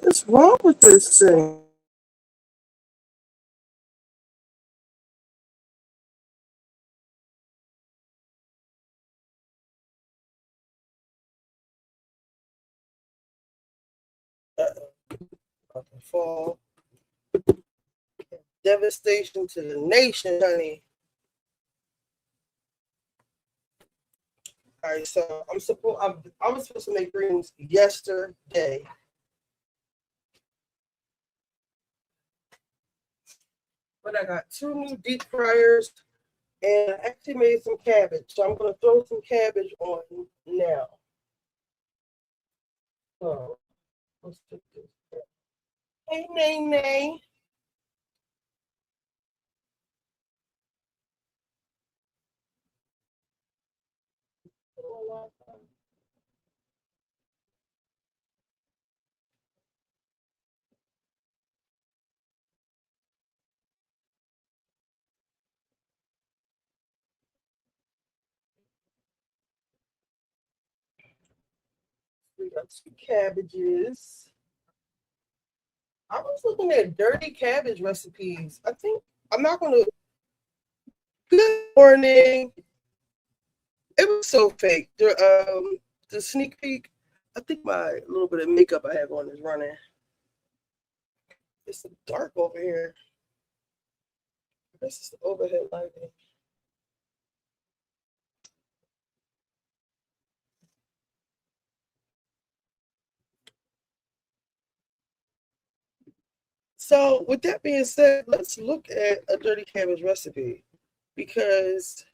What's wrong with this thing? About to fall. Devastation to the nation, honey. All right, so I was supposed to make greens yesterday. But I got 2 new deep fryers and I actually made some cabbage. So I'm gonna throw some cabbage on now. So let's put this there. Hey, Nay Nay. We got 2 cabbages. I was looking at dirty cabbage recipes. I think I'm not gonna. Good morning. It was so fake. The sneak peek. I think my little bit of makeup I have on is running. It's so dark over here. This is the overhead lighting. So with that being said, let's look at a dirty cabbage recipe because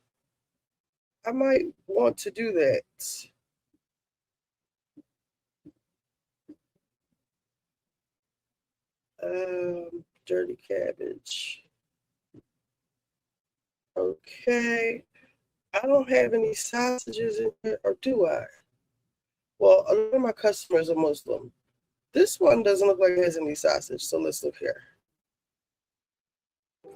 I might want to do that. Dirty cabbage. Okay. I don't have any sausages in here, or do I? Well, a lot of my customers are Muslim. This one doesn't look like it has any sausage, so let's look here.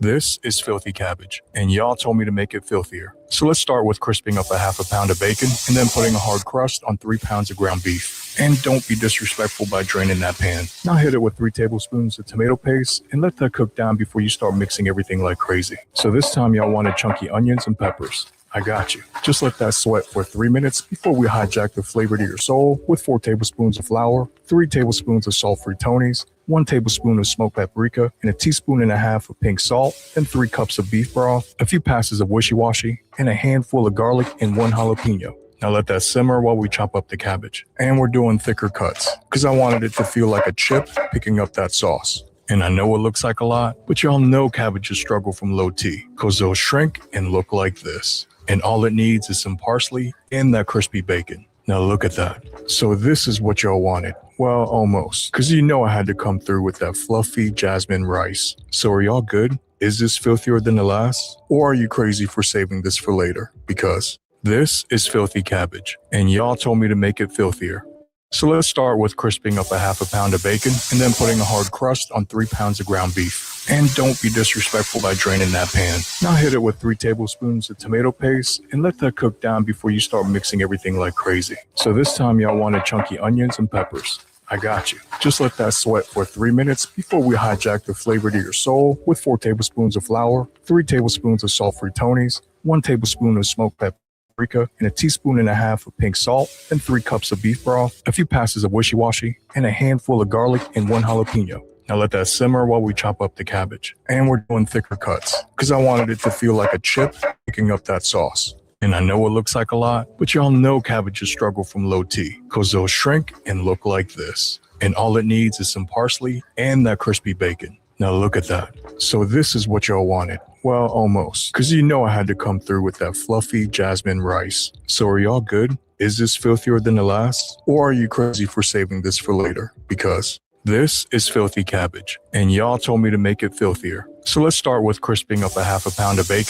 This is filthy cabbage, and y'all told me to make it filthier. So let's start with crisping up a ½ pound of bacon and then putting a hard crust on 3 pounds of ground beef. And don't be disrespectful by draining that pan. Now hit it with 3 tablespoons of tomato paste and let that cook down before you start mixing everything like crazy. So this time y'all wanted chunky onions and peppers. I got you. Just let that sweat for 3 minutes before we hijack the flavor to your soul with 4 tablespoons of flour, 3 tablespoons of salt-free Tony's, 1 tablespoon of smoked paprika, and 1.5 teaspoons of pink salt, and 3 cups of beef broth, a few passes of wishy-washy, and a handful of garlic and 1 jalapeno. Now let that simmer while we chop up the cabbage. And we're doing thicker cuts, because I wanted it to feel like a chip picking up that sauce. And I know it looks like a lot, but y'all know cabbages struggle from low T, because they'll shrink and look like this. And all it needs is some parsley and that crispy bacon. Now look at that. So this is what y'all wanted. Well, almost. Because you know I had to come through with that fluffy jasmine rice. So are y'all good? Is this filthier than the last? Or are you crazy for saving this for later? Because this is filthy cabbage, and y'all told me to make it filthier. So let's start with crisping up a ½ pound of bacon and then putting a hard crust on 3 pounds of ground beef. And don't be disrespectful by draining that pan. Now hit it with 3 tablespoons of tomato paste and let that cook down before you start mixing everything like crazy. So this time y'all wanted chunky onions and peppers. I got you. Just let that sweat for 3 minutes before we hijack the flavor to your soul with 4 tablespoons of flour, 3 tablespoons of salt-free Tony's, 1 tablespoon of smoked paprika, and 1.5 teaspoons of pink salt, and 3 cups of beef broth, a few passes of wishy-washy, and a handful of garlic and 1 jalapeno. Now let that simmer while we chop up the cabbage. And we're doing thicker cuts, because I wanted it to feel like a chip picking up that sauce. And I know it looks like a lot, but y'all know cabbages struggle from low T, because they'll shrink and look like this. And all it needs is some parsley and that crispy bacon. Now look at that. So this is what y'all wanted. Well, almost. Because you know I had to come through with that fluffy jasmine rice. So are y'all good? Is this filthier than the last? Or are you crazy for saving this for later? Because this is filthy cabbage, and y'all told me to make it filthier. So let's start with crisping up a ½ pound of bacon.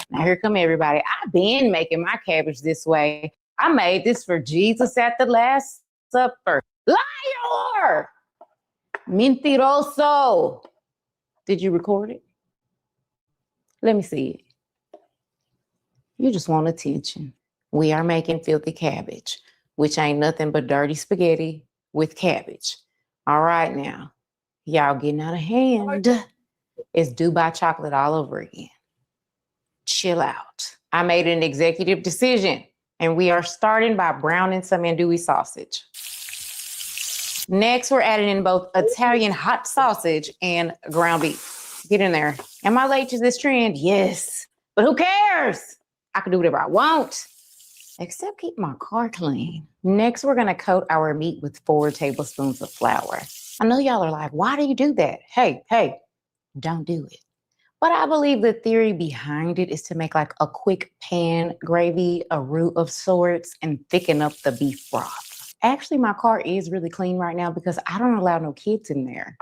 Now here come everybody. I've been making my cabbage this way. I made this for Jesus at the Last Supper. Liar! Mentiroso. Did you record it? Let me see it. You just want attention. We are making filthy cabbage. which ain't nothing but dirty spaghetti with cabbage. All right now, y'all getting out of hand. It's Dubai chocolate all over again. Chill out. I made an executive decision, and we are starting by browning some andouille sausage. Next, we're adding in both Italian hot sausage and ground beef. Get in there. Am I late to this trend? Yes. But who cares? I can do whatever I want, except keep my car clean. Next, we're gonna coat our meat with 4 tablespoons of flour. I know y'all are like, why do you do that? Hey, don't do it. But I believe the theory behind it is to make like a quick pan gravy, a roux of sorts, and thicken up the beef broth. Actually, my car is really clean right now because I don't allow no kids in there.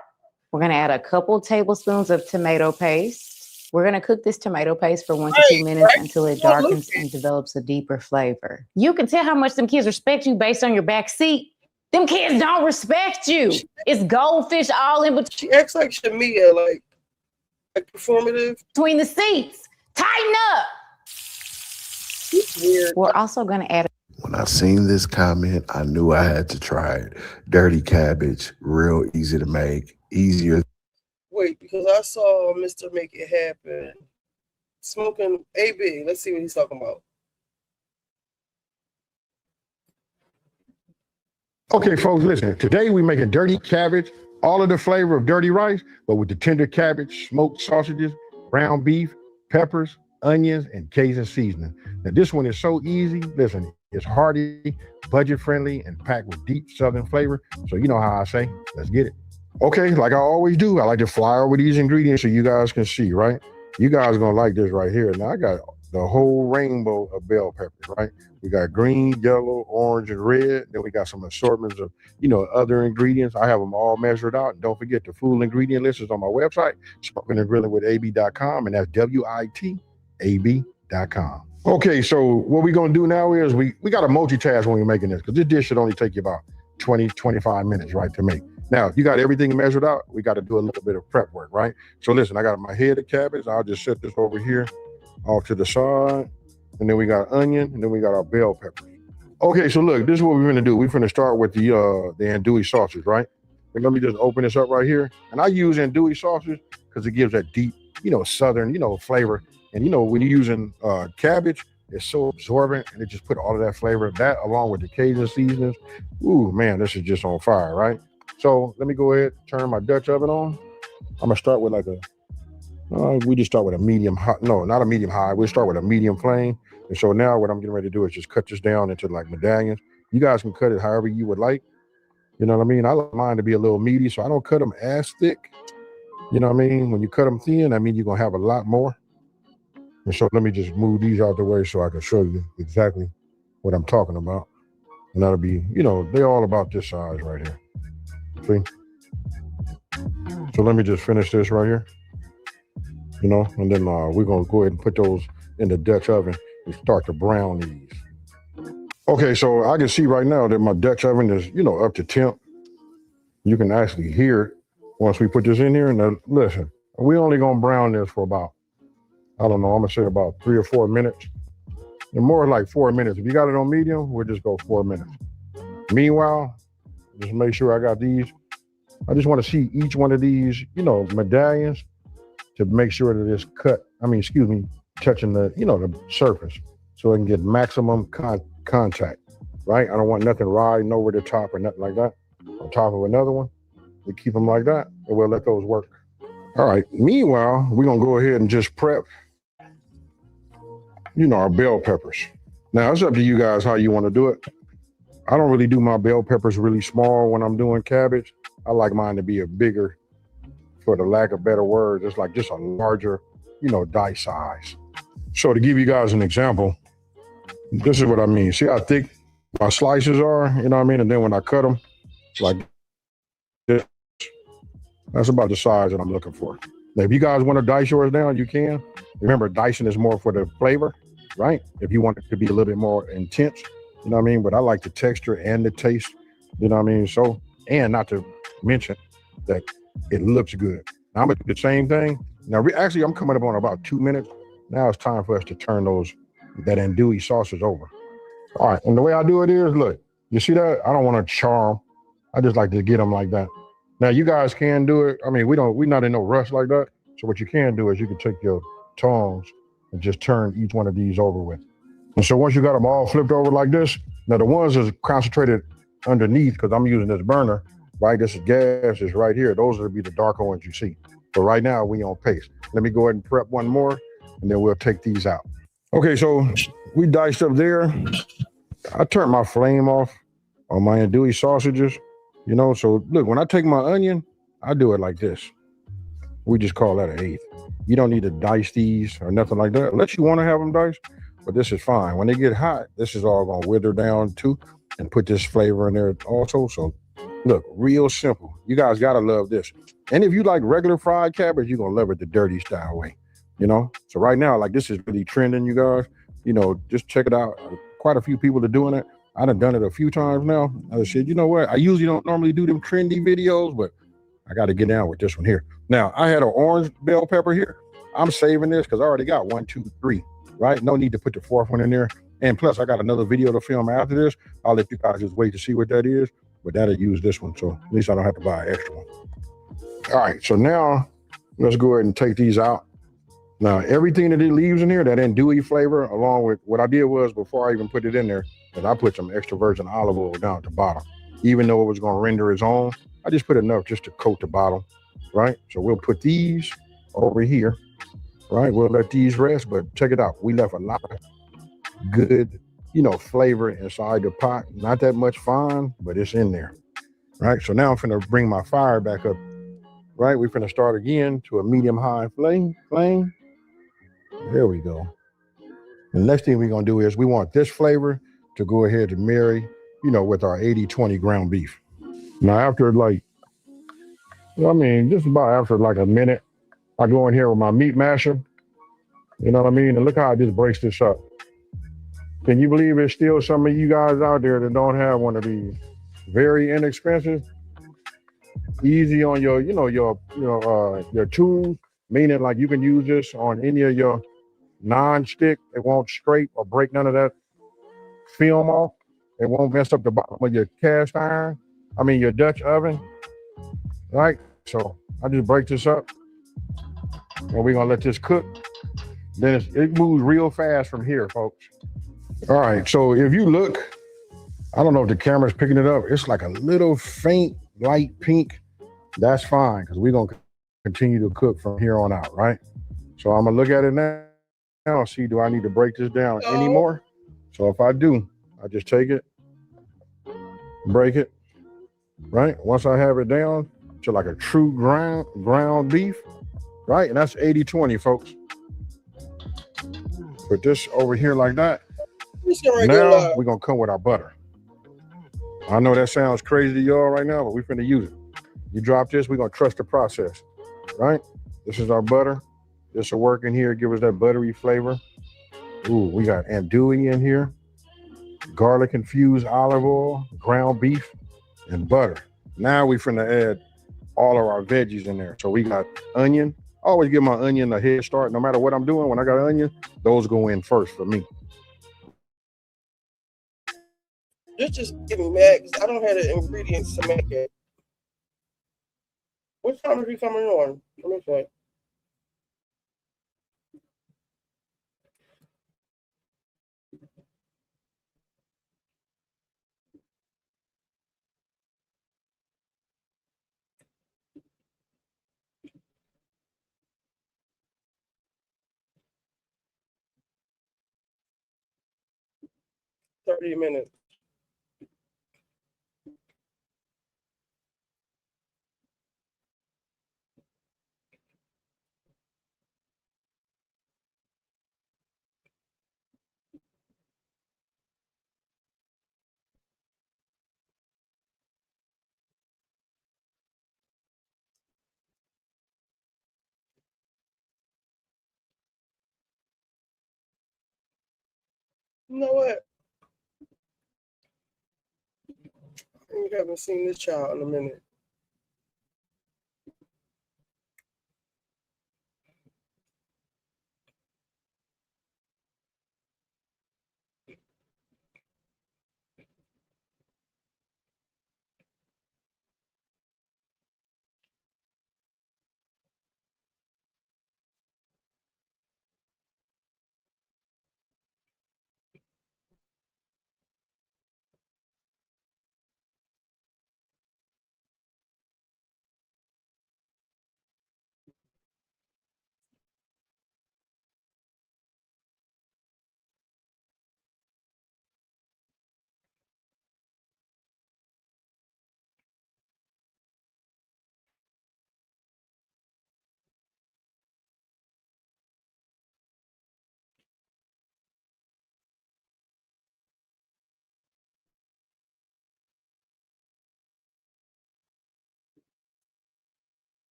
We're gonna add a couple tablespoons of tomato paste. We're gonna cook this tomato paste for 1 to 2 minutes until it darkens and develops a deeper flavor. You can tell how much them kids respect you based on your back seat. Them kids don't respect you. It's goldfish all in between. She acts like Shamea, like performative. Between the seats. Tighten up. It's weird. We're also gonna add When I seen this comment, I knew I had to try it. Dirty cabbage, real easy to make, easier. Wait, because I saw Mr. Make It Happen smoking AB. Let's see what he's talking about. Okay, folks, listen. Today we're making dirty cabbage, all of the flavor of dirty rice, but with the tender cabbage, smoked sausages, ground beef, peppers, onions, and Cajun seasoning. Now, this one is so easy. Listen, it's hearty, budget-friendly, and packed with deep Southern flavor. So you know how I say, let's get it. Okay, like I always do, I like to fly over these ingredients so you guys can see, right? You guys are gonna like this right here. Now I got the whole rainbow of bell peppers, right? We got green, yellow, orange, and red. Then we got some assortments of, other ingredients. I have them all measured out. And don't forget the full ingredient list is on my website, smokinandgrillingwithab.com, and that's WITAB.com. Okay, so what we're gonna do now is we got to multitask when we're making this, because this dish should only take you about 20, 25 minutes, right, to make. Now, you got everything measured out. We got to do a little bit of prep work, right? So listen, I got my head of cabbage. I'll just set this over here off to the side. And then we got onion, and then we got our bell pepper. Okay, so look, this is what we're gonna do. We're gonna start with the andouille sausage, right? And let me just open this up right here. And I use andouille sausage because it gives that deep, Southern, flavor. And when you're using cabbage, it's so absorbent, and it just put all of that flavor. That along with the Cajun seasonings, ooh, man, this is just on fire, right? So let me go ahead, turn my Dutch oven on. I'm gonna start with we just start with a medium hot, no, not a medium high. We'll start with a medium flame. And so now what I'm getting ready to do is just cut this down into like medallions. You guys can cut it however you would like. You know what I mean? I like mine to be a little meaty, so I don't cut them as thick. You know what I mean? When you cut them thin, I mean, you're gonna have a lot more. And so let me just move these out the way so I can show you exactly what I'm talking about. And that'll be, they're all about this size right here. See? So let me just finish this right here. And then we're gonna go ahead and put those in the Dutch oven and start to brown these. Okay, so I can see right now that my Dutch oven is, up to temp. You can actually hear it once we put this in here. Now, listen, we're only gonna brown this for about, I don't know, I'm gonna say about 3 or 4 minutes. And more like 4 minutes. If you got it on medium, we'll just go 4 minutes. Meanwhile, just make sure I got these. I just wanna see each one of these, medallions, to make sure that it's touching the, the surface, so it can get maximum contact, right? I don't want nothing riding over the top or nothing like that on top of another one. We keep them like that, and we'll let those work. All right, meanwhile, we're gonna go ahead and just prep, our bell peppers. Now, it's up to you guys how you wanna do it. I don't really do my bell peppers really small when I'm doing cabbage. I like mine to be a bigger, for the lack of better words, it's like just a larger, dice size. So to give you guys an example, this is what I mean. See how thick my slices are, And then when I cut them, like this, that's about the size that I'm looking for. Now, if you guys want to dice yours down, you can. Remember, dicing is more for the flavor, right? If you want it to be a little bit more intense, But I like the texture and the taste, So, and not to mention that it looks good. Now I'm gonna do the same thing. Now, I'm coming up on about 2 minutes. Now it's time for us to turn that andouille sausage over. All right, and the way I do it is, look, You see that? I don't want to char them. I just like to get them like that. Now you guys can do it. I mean, we're not in no rush like that. So what you can do is you can take your tongs and just turn each one of these over with. And so once you got them all flipped over like this, now the ones that's concentrated underneath, because I'm using this burner, right? This is gas is right here. Those will be the darker ones you see. But right now we on pace. Let me go ahead and prep one more, and then we'll take these out. Okay, so we diced up there. I turned my flame off on my andouille sausages, you know. So look, when I take my onion, I do it like this. We just call that an eighth. You don't need to dice these or nothing like that, unless you want to have them diced, but this is fine. When they get hot, this is all gonna wither down too and put this flavor in there also. So look, real simple. You guys gotta love this. And if you like regular fried cabbage, you're gonna love it the dirty style way, you know? So right now, like this is really trending, you guys. You know, just check it out. Quite a few people are doing it. I done it a few times now. I said, you know what? I usually don't normally do them trendy videos, but I got to get down with this one here. Now, I had an orange bell pepper here. I'm saving this because I already got 1, 2, 3, right? No need to put the fourth one in there. And plus, I got another video to film after this. I'll let you guys just wait to see what that is, but that'll use this one. So at least I don't have to buy an extra one. All right, so now let's go ahead and take these out. Now, everything that it leaves in here, that andouille flavor, along with what I did was before I even put it in there, that I put some extra virgin olive oil down at the bottom. Even though it was going to render its own, I just put enough just to coat the bottom, right? So we'll put these over here, right? We'll let these rest, but check it out. We left a lot of good, you know, flavor inside the pot. Not that much fine, but it's in there, right? So now I'm finna bring my fire back up, right? We're finna start again to a medium-high flame. There we go. The next thing we're gonna do is we want this flavor to go ahead and marry, you know, with our 80-20 ground beef. Now after like, I mean, just about after like a minute, I go in here with my meat masher, you know what I mean? And look how I just breaks this up. Can you believe there's still some of you guys out there that don't have one of these? Very inexpensive, easy on your, your tools, meaning like you can use this on any of your non-stick. It won't scrape or break none of that film off. It won't mess up the bottom of your cast iron. I mean your Dutch oven, right? So I just break this up, and we're gonna let this cook. Then it moves real fast from here, folks. All right, so if you look, I don't know if the camera's picking it up. It's like a little faint light pink. That's fine, because we're gonna continue to cook from here on out, right? So I'm gonna look at it now, see, do I need to break this down anymore? So if I do, I just take it, break it, right? Once I have it down to like a true ground beef, right? And that's 80-20, folks. Put this over here like that. Now we're gonna come with our butter. I know that sounds crazy to y'all right now, but we're finna use it. You drop this, we're gonna trust the process, right? This is our butter. This will work in here, give us that buttery flavor. Ooh, we got andouille in here, garlic infused olive oil, ground beef, and butter. Now we finna add all of our veggies in there. So we got onion. I always give my onion a head start. No matter what I'm doing, when I got onion, those go in first for me. This just get me mad because I don't have the ingredients to make it. What time is he coming on? Let me see. $30 minutes. You know what? You haven't seen this child in a minute.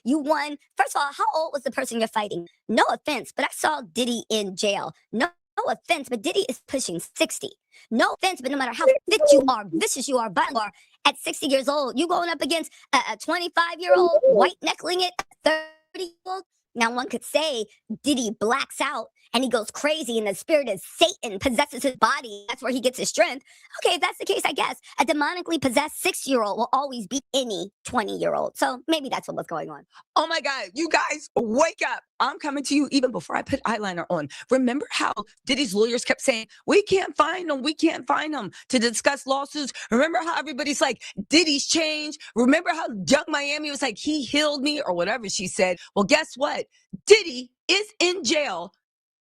You won. First of all, how old was the person you're fighting? No offense, but I saw Diddy in jail. No offense, but Diddy is pushing 60. No offense, but no matter how thick you are, vicious you are, violent you are, at 60 years old, you going up against a 25-year-old, white knuckling it, 30-year-old. Now, one could say Diddy blacks out and he goes crazy and the spirit of Satan possesses his body. That's where he gets his strength. Okay, if that's the case, I guess a demonically possessed 6-year-old will always beat any 20-year-old. So maybe that's what was going on. Oh my God, you guys, wake up. I'm coming to you even before I put eyeliner on. Remember how Diddy's lawyers kept saying, we can't find them to discuss lawsuits? Remember how everybody's like, Diddy's changed? Remember how Young Miami was like, he healed me or whatever she said? Well, guess what? Diddy is in jail.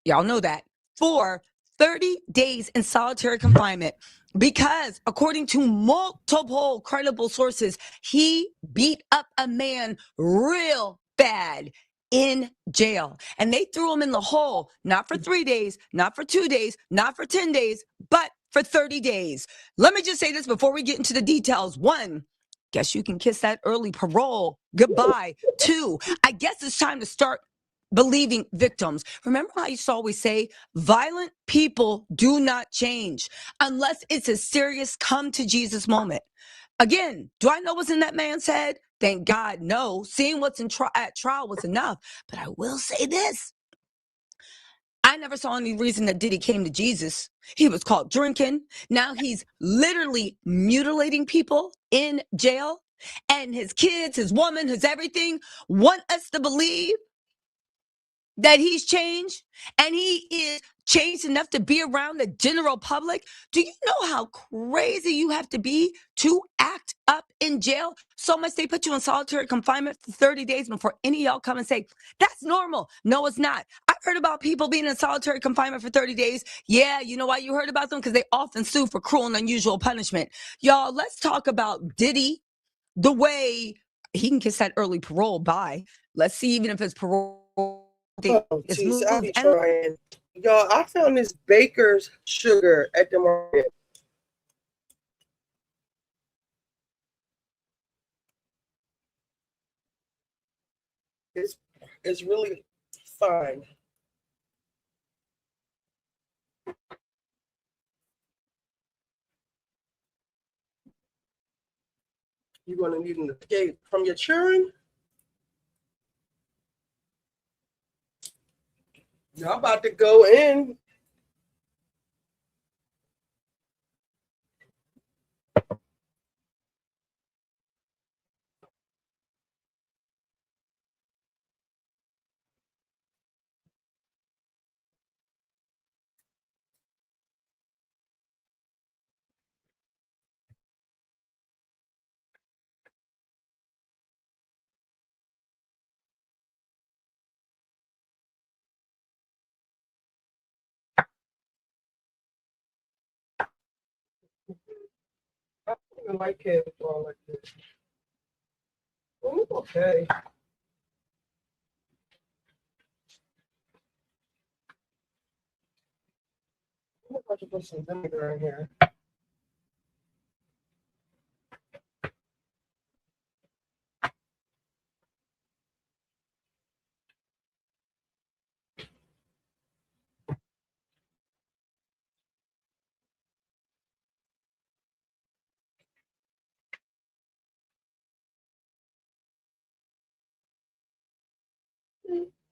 Y'all know that, for 30 days in solitary confinement because, according to multiple credible sources, he beat up a man real bad in jail. And they threw him in the hole, not for 3 days, not for 2 days, not for 10 days, but for 30 days. Let me just say this before we get into the details. 1, guess you can kiss that early parole goodbye. 2, I guess it's time to start believing victims. Remember how I used to always say, violent people do not change unless it's a serious come to Jesus moment. Again, do I know what's in that man's head? Thank God, no. Seeing what's at trial was enough. But I will say this. I never saw any reason that Diddy came to Jesus. He was caught drinking. Now he's literally mutilating people in jail. And his kids, his woman, his everything want us to believe that he's changed and he is changed enough to be around the general public. Do you know how crazy you have to be to act up in jail? So much they put you in solitary confinement for 30 days before any of y'all come and say, that's normal. No, it's not. I've heard about people being in solitary confinement for 30 days. Yeah, you know why you heard about them? Because they often sue for cruel and unusual punishment. Y'all, let's talk about Diddy, the way he can kiss that early parole by. Let's see even if it's parole. Oh, geez, I'll be trying. Y'all, I found this baker's sugar at the market. It's really fine. You're going to need an escape from your children. Y'all about to go in. I don't even like cabbage all like this. Okay. I'm about to put some vinegar in here.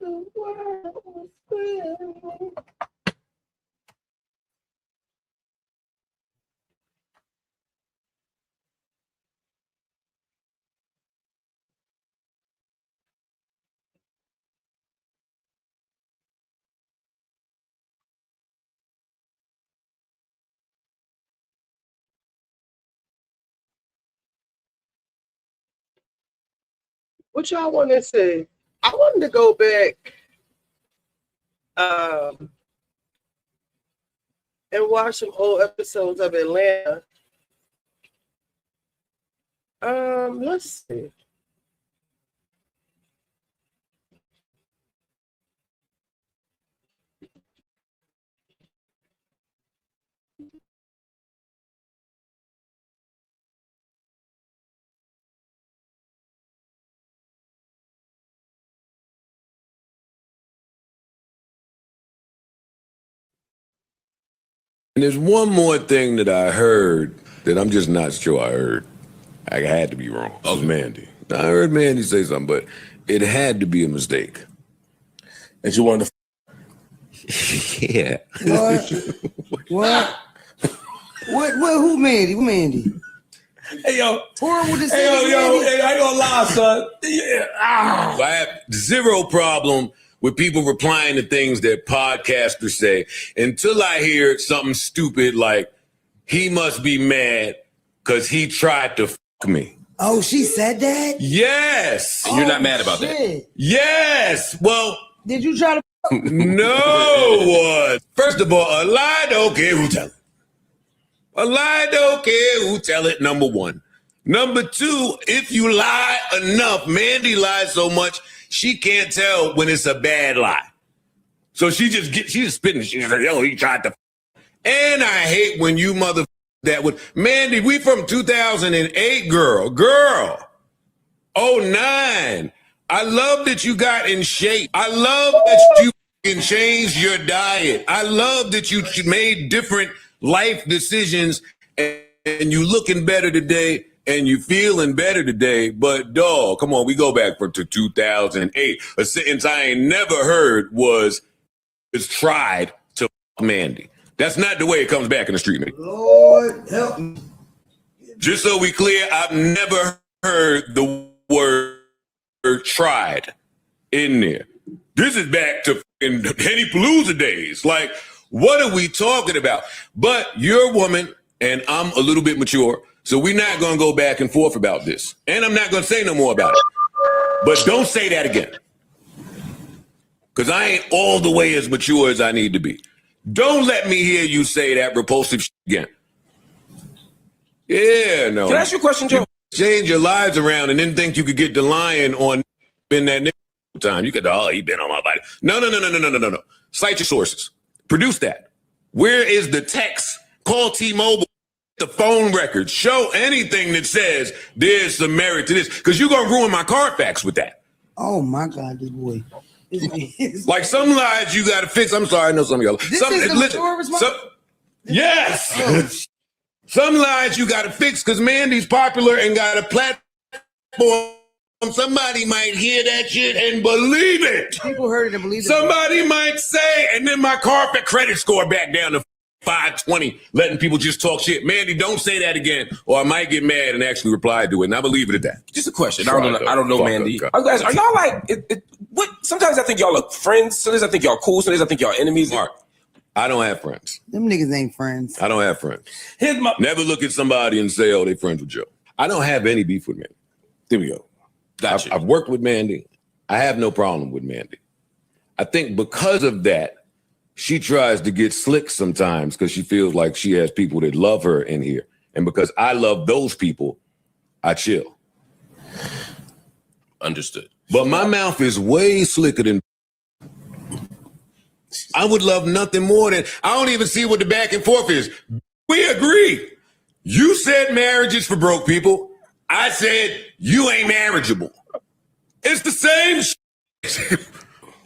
The world was spinning. What y'all want to say? I wanted to go back and watch some old episodes of Atlanta. Let's see. And there's one more thing that I heard that I'm just not sure I heard. I had to be wrong. It was Mandy. I heard Mandy say something, but it had to be a mistake. And you wanted to... Yeah. What? What? Who Mandy? Who Mandy? Hey, yo. Horrible decision. Hey, I ain't gonna lie, son. Yeah. I have zero problem with people replying to things that podcasters say until I hear something stupid like, he must be mad because he tried to fuck me. Oh, she said that? Yes. And you're not mad about that? Yes. Well. Did you try to? No. First of all, a lie don't care who tell it. A lie don't care who tell it, number one. Number two, if you lie enough, Mandy lies so much, she can't tell when it's a bad lie. So she's just spitting. She's like, yo, he tried to. And I hate when you mother that would. Mandy, we from 2008, girl. 09. I love that you got in shape. I love that you can change your diet. I love that you made different life decisions and you looking better today. And you feeling better today, but dog, come on, we go back to 2008. A sentence I ain't never heard was, it's tried to fuck Mandy. That's not the way it comes back in the street, man. Lord help me. Just so we clear, I've never heard the word tried in there. This is back to Henny Palooza days. Like, what are we talking about? But you're a woman, and I'm a little bit mature. So we're not going to go back and forth about this. And I'm not going to say no more about it. But don't say that again. Because I ain't all the way as mature as I need to be. Don't let me hear you say that repulsive shit again. Yeah, no. Can I ask you a question, Joe? Change your lives around and then think you could get the lion on in that time. You could, he been on my body. No. Cite your sources. Produce that. Where is the text? Call T-Mobile. The phone records, show anything that says there's some merit to this, because you're going to ruin my Carfax with that. Oh, my God, this boy. Like some lies you got to fix. I'm sorry, I know some of y'all. Yes. Oh. Some lies you got to fix because Mandy's popular and got a platform. Somebody might hear that shit and believe it. People heard it and believe it. Somebody might say, and then my Carfax credit score back down to 520, letting people just talk shit. Mandy, don't say that again, or I might get mad and actually reply to it, and I believe it at that. Just a question. I don't know, Mandy. Are y'all like, what? Sometimes I think y'all are friends. Sometimes I think y'all cool. Sometimes I think y'all enemies. Mark, I don't have friends. Them niggas ain't friends. I don't have friends. Never look at somebody and say, oh, they friends with Joe. I don't have any beef with Mandy. There we go. Gotcha. I've worked with Mandy. I have no problem with Mandy. I think because of that, she tries to get slick sometimes because she feels like she has people that love her in here. And because I love those people, I chill. Understood. But my mouth is way slicker than I would love nothing more than, I don't even see what the back and forth is. We agree. You said marriage is for broke people. I said you ain't marriageable. It's the same shit.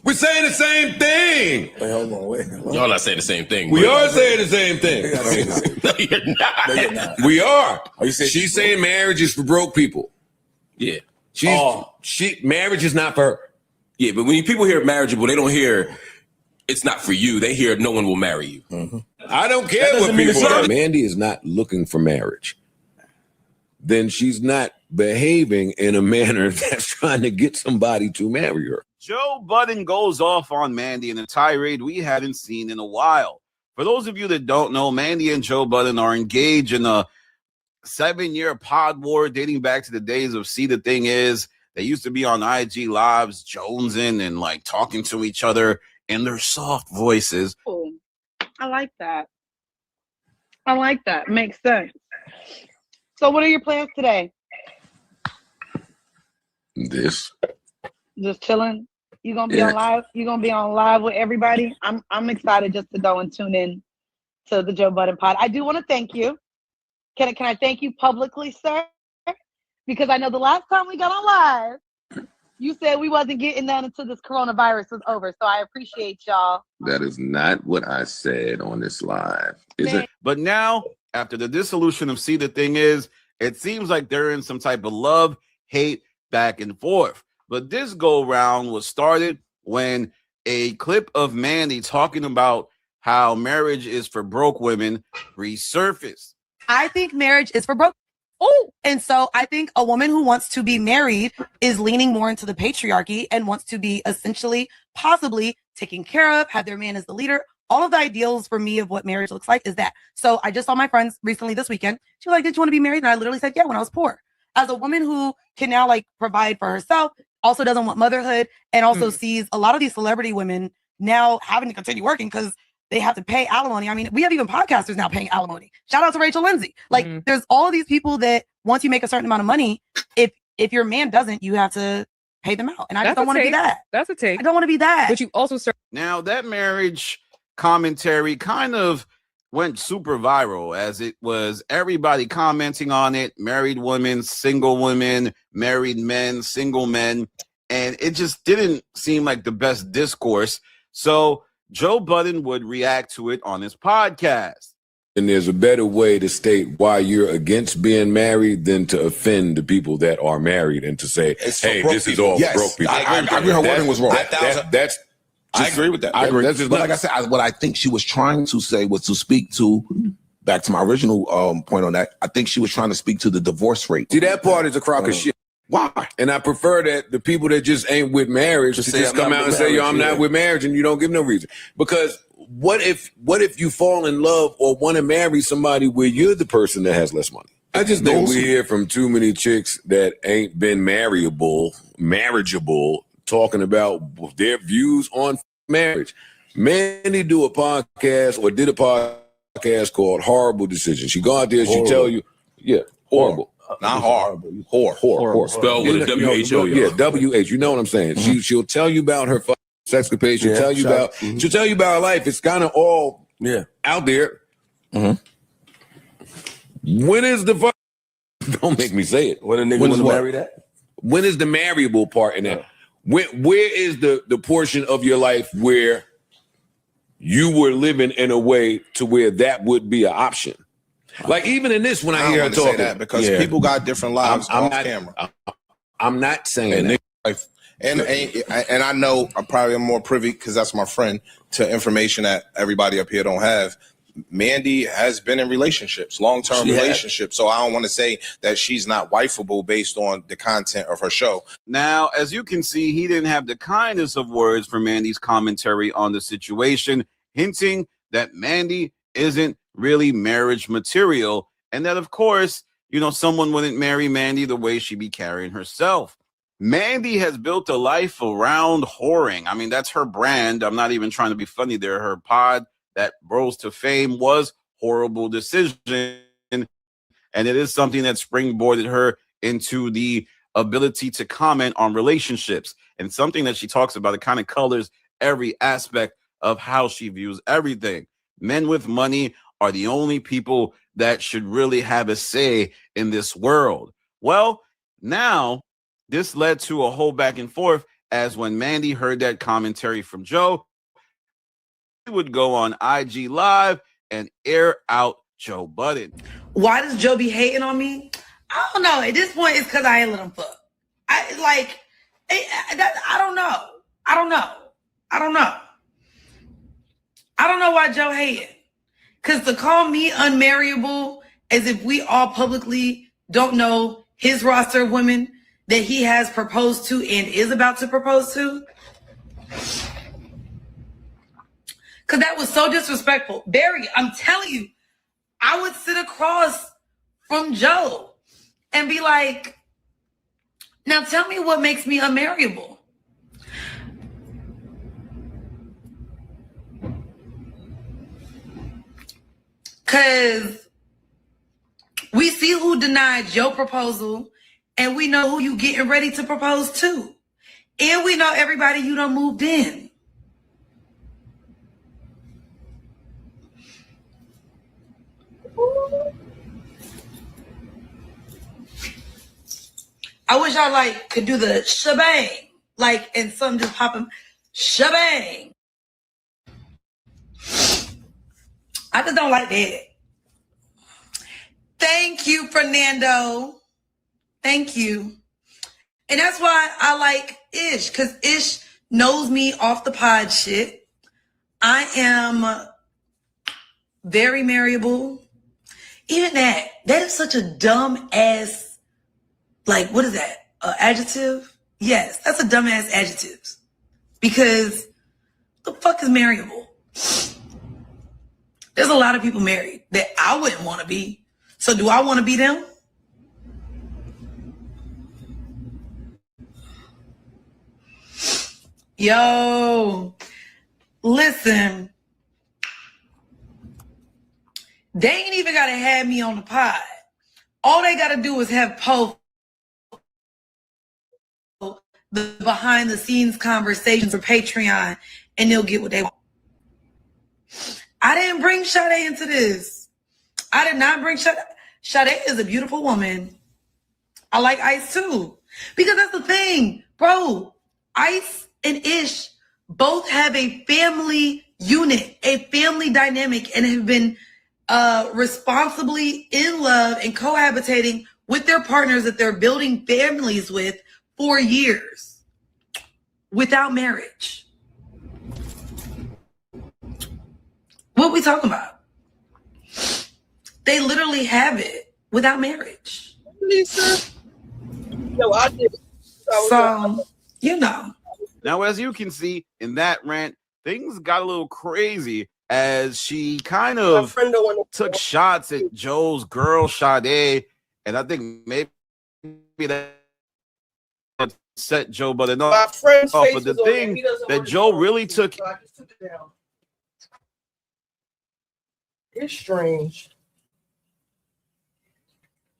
We're saying the same thing. Wait, hold on. Y'all not saying the same thing. We are saying the same thing. No, you're not. No, you're not. We are. She's saying marriage is for broke people. Yeah. Marriage is not for her. Yeah, but when people hear marriageable, they don't hear it's not for you. They hear no one will marry you. Mm-hmm. I don't care what people are. Mandy is not looking for marriage. Then she's not behaving in a manner that's trying to get somebody to marry her. Joe Budden goes off on Mandy in a tirade we haven't seen in a while. For those of you that don't know, Mandy and Joe Budden are engaged in a 7-year pod war dating back to the days of See the Thing Is. They used to be on IG Lives, jonesing and like talking to each other in their soft voices. Oh, I like that. Makes sense. So what are your plans today? This. Just chilling. You gonna be on live? You gonna be on live with everybody? I'm excited just to go and tune in to the Joe Budden pod. I do want to thank you. Can I thank you publicly, sir? Because I know the last time we got on live, You said we wasn't getting that until this coronavirus was over. So I appreciate y'all. That is not what I said on this live. Is it? But now, after the dissolution of C, the thing is, it seems like they're in some type of love, hate, back and forth. But this go round was started when a clip of Mandy talking about how marriage is for broke women resurfaced. I think marriage is for broke. Oh, and so I think a woman who wants to be married is leaning more into the patriarchy and wants to be essentially, possibly taken care of, have their man as the leader. All of the ideals for me of what marriage looks like is that. So I just saw my friends recently this weekend. She was like, did you want to be married? And I literally said, yeah, when I was poor. As a woman who can now like provide for herself, also doesn't want motherhood, and also sees a lot of these celebrity women now having to continue working because they have to pay alimony. I mean, we have even podcasters now paying alimony. Shout out to Rachel Lindsay. Like, there's all of these people that once you make a certain amount of money, if your man doesn't, you have to pay them out. And I just don't want to be that. That's a take. I don't want to be that. But you also start. Now, that marriage commentary kind of went super viral, as it was everybody commenting on it. Married women, single women, married men, single men. And it just didn't seem like the best discourse. So Joe Budden would react to it on his podcast. And there's a better way to state why you're against being married than to offend the people that are married and to say, hey, this is all for broke people. I agree her wording was wrong. I agree with that. I agree. That's just but like I said, what I think she was trying to say was to speak to, back to my original point on that, I think she was trying to speak to the divorce rate. See, that part is a crock of shit. Why? And I prefer that the people that just ain't with marriage to just come out and say, yo, I'm not with marriage, and you don't give no reason. Because what if you fall in love or want to marry somebody where you're the person that has less money? I just think we hear from too many chicks that ain't been marriageable, talking about their views on marriage. Mandy do a podcast or did a podcast called Horrible Decisions. She go out there, she tell you, horrible. Not horrible. Whore. Spelled with a W-H-O. Yeah, W-H. You know what I'm saying? She'll tell you about her sexcapade. She'll tell you about she'll tell you about her life. It's kind of all out there. When is the don't make me say it. When a nigga was married at? When is the marryable part in that? Where is the portion of your life where you were living in a way to where that would be an option? Like even in this, when I hear her talking, that because people got different lives off camera. I'm not saying that. And I know I probably am more privy because that's my friend to information that everybody up here don't have. Mandy has been in relationships, long-term relationships. So I don't want to say that she's not wifeable based on the content of her show. Now, as you can see, he didn't have the kindest of words for Mandy's commentary on the situation, hinting that Mandy isn't really marriage material, and that, of course, someone wouldn't marry Mandy the way she be carrying herself. Mandy has built a life around whoring. I mean, that's her brand. I'm not even trying to be funny there. Her pod that rose to fame was Horrible Decision, and it is something that springboarded her into the ability to comment on relationships, and something that she talks about. It kind of colors every aspect of how she views everything. Men with money are the only people that should really have a say in this world. Well, now this led to a whole back and forth, as when Mandy heard that commentary from Joe, she would go on IG Live and air out Joe Budden. Why does Joe be hating on me? I don't know. At this point, it's because I ain't let him fuck. I don't know. I don't know why Joe hating. Because to call me unmarriable as if we all publicly don't know his roster of women that he has proposed to and is about to propose to. Because that was so disrespectful. Barry, I'm telling you, I would sit across from Joe and be like, now tell me what makes me unmarriable. Because we see who denied your proposal, and we know who you getting ready to propose to. And we know everybody you done moved in. I wish I could do the shebang. like, and something just popping, shabang. I just don't like that. Thank you, Fernando. Thank you. And that's why I like Ish, because Ish knows me off the pod shit. I am very marriable. Even that is such a dumb ass, like, what is that? Adjective? Yes, that's a dumb ass adjective. Because the fuck is marriable? There's a lot of people married that I wouldn't want to be. So do I want to be them? Yo, listen. They ain't even got to have me on the pod. All they got to do is have post the behind the scenes conversations for Patreon, and they'll get what they want. I didn't bring Sade into this. I did not bring Sade. Sade is a beautiful woman. I like Ice too. Because that's the thing, bro. Ice and Ish both have a family unit, a family dynamic, and have been responsibly in love and cohabitating with their partners that they're building families with for years without marriage. What we talking about? They literally have it without marriage. Lisa. No, I did. So, you know. Now, as you can see in that rant, things got a little crazy as she kind of took shots at Joe's girl, Sade, and I think maybe that set Joe Budden off. But the thing that Joe really took... It's strange.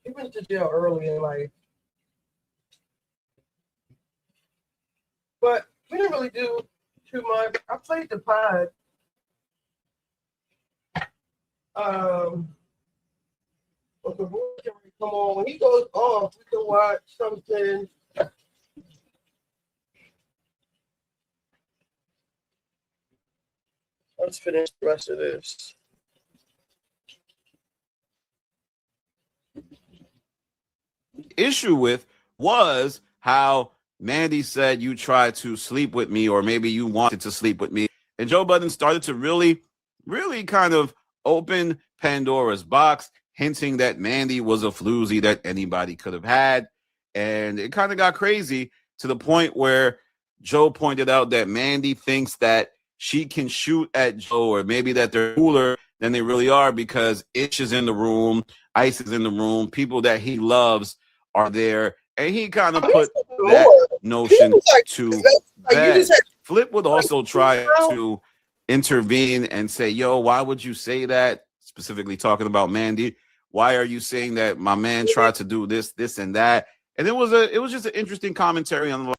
He went to jail early in life. But we didn't really do too much. I played the pod. But the boy can come on. When he goes off, we can watch something. Let's finish the rest of this. Issue with was how Mandy said you tried to sleep with me, or maybe you wanted to sleep with me. And Joe Budden started to really kind of open Pandora's box, hinting that Mandy was a floozy that anybody could have had. And it kind of got crazy to the point where Joe pointed out that Mandy thinks that she can shoot at Joe, or maybe that they're cooler than they really are because Itch is in the room, Ice is in the room, people that he loves are there. And he kind of put that notion to bed. Flip would also try to intervene and say, yo, why would you say that? Specifically talking about Mandy. Why are you saying that my man tried to do this, and that? And it was just an interesting commentary on the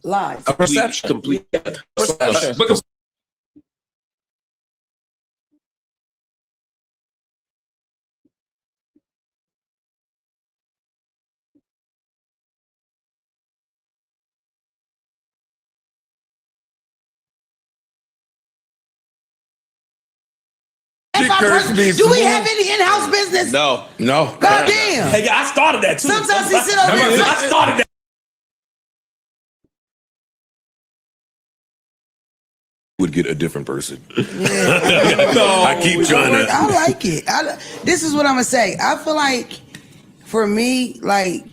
live. A perception. Complete perception. Do we have any in-house business? No. God damn. Hey, I started that too. Sometimes he sit over there. I started that. Would get a different person. Yeah. No, I keep trying to. I like it. This is what I'm gonna say. I feel like, for me, like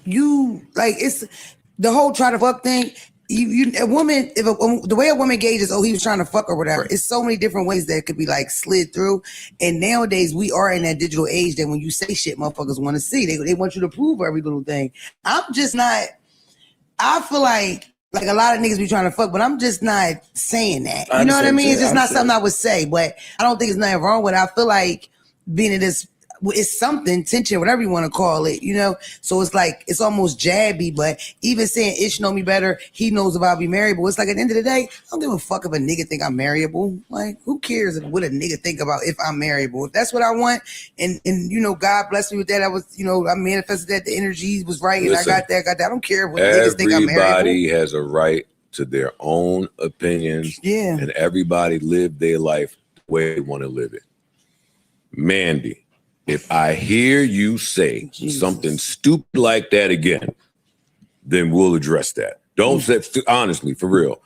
it's the whole try to fuck thing. A woman, the way a woman gauges, he was trying to fuck or whatever. It's so many different ways that it could be like slid through. And nowadays we are in that digital age that when you say shit, motherfuckers want to see. They want you to prove every little thing. I'm just not. I feel like a lot of niggas be trying to fuck, but I'm just not saying that. You know what I mean? It's just not something I would say. But I don't think there's nothing wrong with it. I feel like being in this. it's something, tension, whatever you want to call it, you know? So it's like, it's almost jabby, but even saying Ish know me better, he knows about me marriable. It's like at the end of the day, I don't give a fuck if a nigga think I'm marriable. Like, who cares what a nigga think about if I'm marriable? If that's what I want, and you know, God bless me with that. I was, you know, I manifested that, the energy was right, and Listen, I got that. I don't care what niggas think I'm marriable. Everybody has a right to their own opinions. Yeah. And everybody live their life the way they want to live it. Mandy, if I hear you say something stupid like that again, then we'll address that. Don't say, honestly, for real,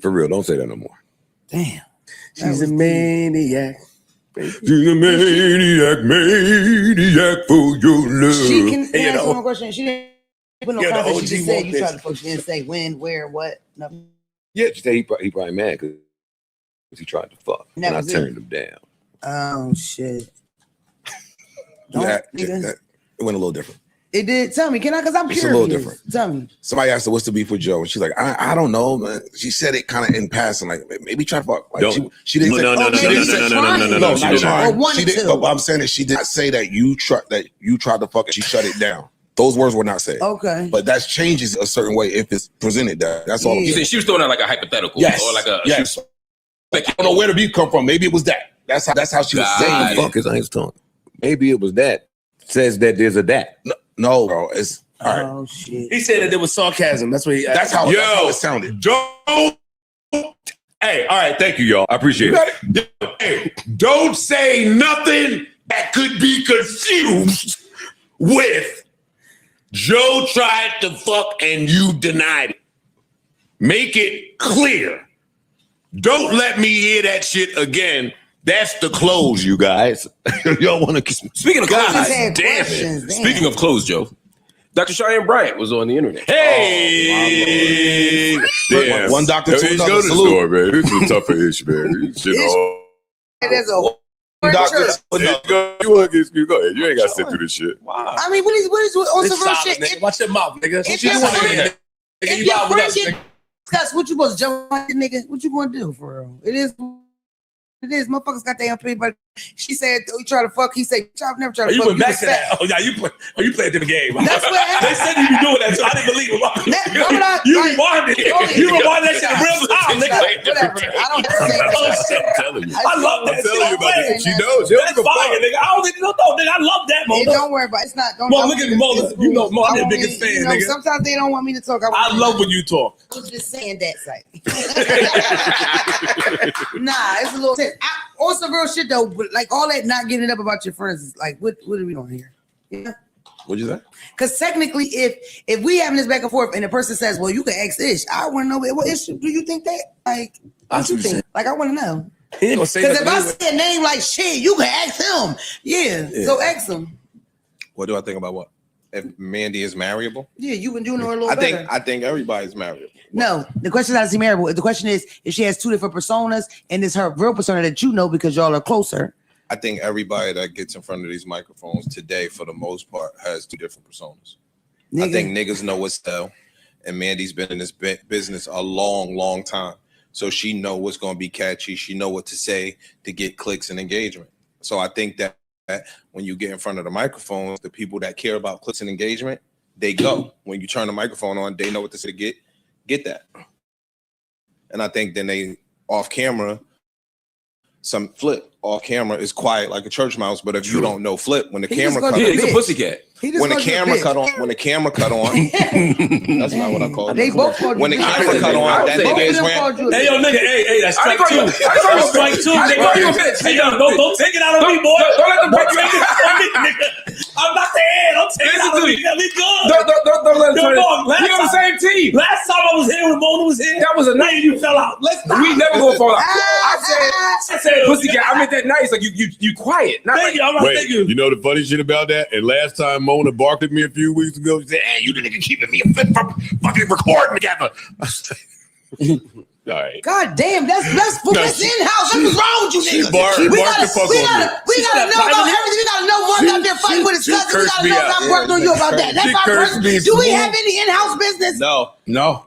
don't say that no more. Damn. She's a maniac. Baby. She's a maniac for your love. She can answer one question. She didn't put no comment. She just said you tried to fuck. She didn't say when, where, what, nothing. Yeah, she said he probably mad because he tried to fuck. And I turned him down. Oh, shit. It went a little different. It did. Tell me, can I? Because I'm curious. It's a little different. Tell me. Somebody asked her what's the beef with Joe, and she's like, I don't know, man. She said it kind of in passing, like maybe try to fuck. Like she didn't say no. She didn't. But I'm saying that she did not say that you tried to fuck and she shut it down. Those words were not said. Okay. But that changes a certain way if it's presented that. That's all. You said she was throwing out like a hypothetical, or like a yes. Like, I don't know where the beef come from. Maybe it was that. That's how she was saying. Fuck his ain't tongue. Maybe it was that. Says that there's a that. No, bro. It's all right. Oh shit. He said that there was sarcasm. That's what that's how it sounded. Don't. Hey, all right. Thank you, y'all. I appreciate it. Hey, don't say nothing that could be confused with Joe tried to fuck and you denied it. Make it clear. Don't let me hear that shit again. That's the close, you guys. Y'all want to Speaking of clothes, damn it. Speaking of clothes, Joe, Dr. Cheyenne Bryant was on the internet. Hey, one doctor to another. Go to the store, man. This is tough for Ish, man. There's a doctor. You want to go ahead. You ain't got to sit through this shit. Wow. I mean, what is on some real shit? Nigga. Watch your mouth, nigga. If your friend get discussed, what you supposed to jump on the nigga? What you going to do for real? It is. Motherfuckers got their opinion, but she said, you try to fuck. He said, I've never tried to fuck. You went back to that. Oh, yeah, you played the game. That's what happened. They said you be doing that, so I didn't believe it. You rewinded it. You rewinded that shit in real time, nigga. Whatever. I don't I love that. I'm telling you about it. She knows. That's fire, nigga. I don't know, nigga. I love that, Mo. Don't worry about it. It's not. Mo, look at Mo. You know, Mo, I'm the biggest fan, nigga. Sometimes they don't want me to talk. I love when you talk. I was just saying that, like. Nah, it's a little tense. On some real shit though, but like all that not getting up about your friends is like, what are we doing here? Yeah. What'd you say? Because technically, if we having this back and forth and the person says, well, you can ask Ish, I want to know what issue do you think that? Like, what you think? Like, I want to know. Because if I say a name like shit, you can ask him. Yeah. So ask him. What do I think about what? If Mandy is marriable? Yeah, you can do know her a little better. I think everybody's marriable. No, the question is not is he marriable. The question is if she has two different personas and it's her real persona that you know because y'all are closer. I think everybody that gets in front of these microphones today, for the most part, has two different personas. I think niggas know what's hell, and Mandy's been in this business a long, long time. So she know what's going to be catchy. She know what to say to get clicks and engagement. So I think that when you get in front of the microphones, the people that care about clicks and engagement, they go. When you turn the microphone on, they know what to say to get that. And I think then they off camera, some Flip off camera is quiet like a church mouse. But if you don't know Flip, when the camera cut on, he's a pussycat. When the camera cut on, that's not what I call it. They both called when the camera cut on, that nigga is ran. Hey, yo, nigga, hey, that's strike two. That's strike two, nigga. Hey, yo, don't take it out on me, boy. Don't let them break you nigga. I'm not the head. Don't take it out on me. We good. Don't let them turn it. We on the same team. Last time I was here when Mona was here, that was a night you fell out. We never gonna fall out. I said, pussycat. I meant that nice. Like you quiet. Thank you. Wait, you know the funny shit about that? And last time Mona barked at me a few weeks ago, she said, hey, you the nigga keeping me from fucking recording together. All right. God damn, that's in-house. What's wrong with you niggas? We gotta know about everything. We gotta know one out there fighting with his cousin. We gotta know I'm working on you about that. That's our person. Do we have any in-house business? No.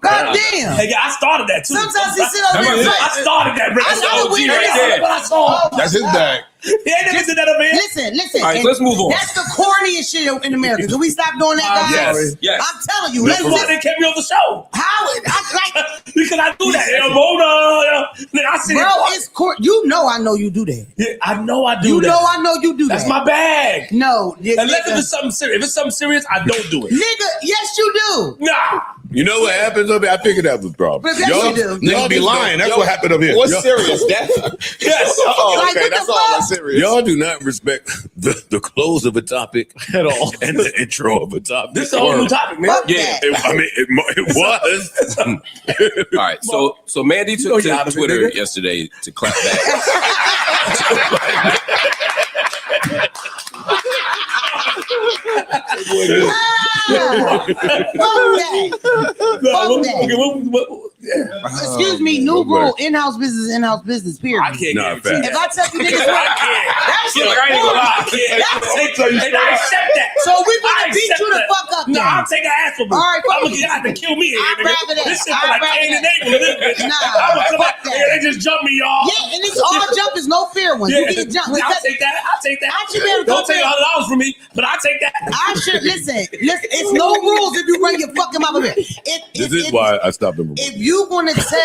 God damn. Hey, I started that too. Sometimes he sit over there. I started that. But I saw. That's his bag. Listen. All right, let's move on. That's the corniest shit in America. Can we stop doing that, guys? Yes. I'm telling you. That's why they kept me on the show. How? Because I do that. I see bro, it's court. You know I know you do that. Yeah, I know I do you that. You know I know you do that. That's my bag. No. Unless if it's something serious. If it's something serious, I don't do it. Nigga, yes you do. Nah. You know what happens up here? I figured that was the problem. But yes, you do. Niggas be lying. That's what happened up here. What's serious? Death? Yes. Okay, that's all that's serious. Y'all do not respect the close of a topic at all and the intro of a topic. This is a whole new topic, man. Yeah. It was. All right. So Mandy took to Twitter yesterday to clap back. Excuse me, new rule. In-house business, period. I can't if I tell you niggas, that shit, I ain't gonna lie. I accept that. So we gonna beat you the fuck up. No, I'll take an ass for me. All right, I'm gonna have to kill me. I'd rather that. This shit feel like Cain and Abel. Nah, I'm gonna come out there. They just jump me, y'all. Yeah, and it's all jumpers, no fair ones. Yeah. You get jumped. I'll take that. I should be able to don't take $100 from me, but I'll take that. I should listen. It's no rules if you bring your fucking mouth up here. This is why I stopped them. If you gonna tell, fuck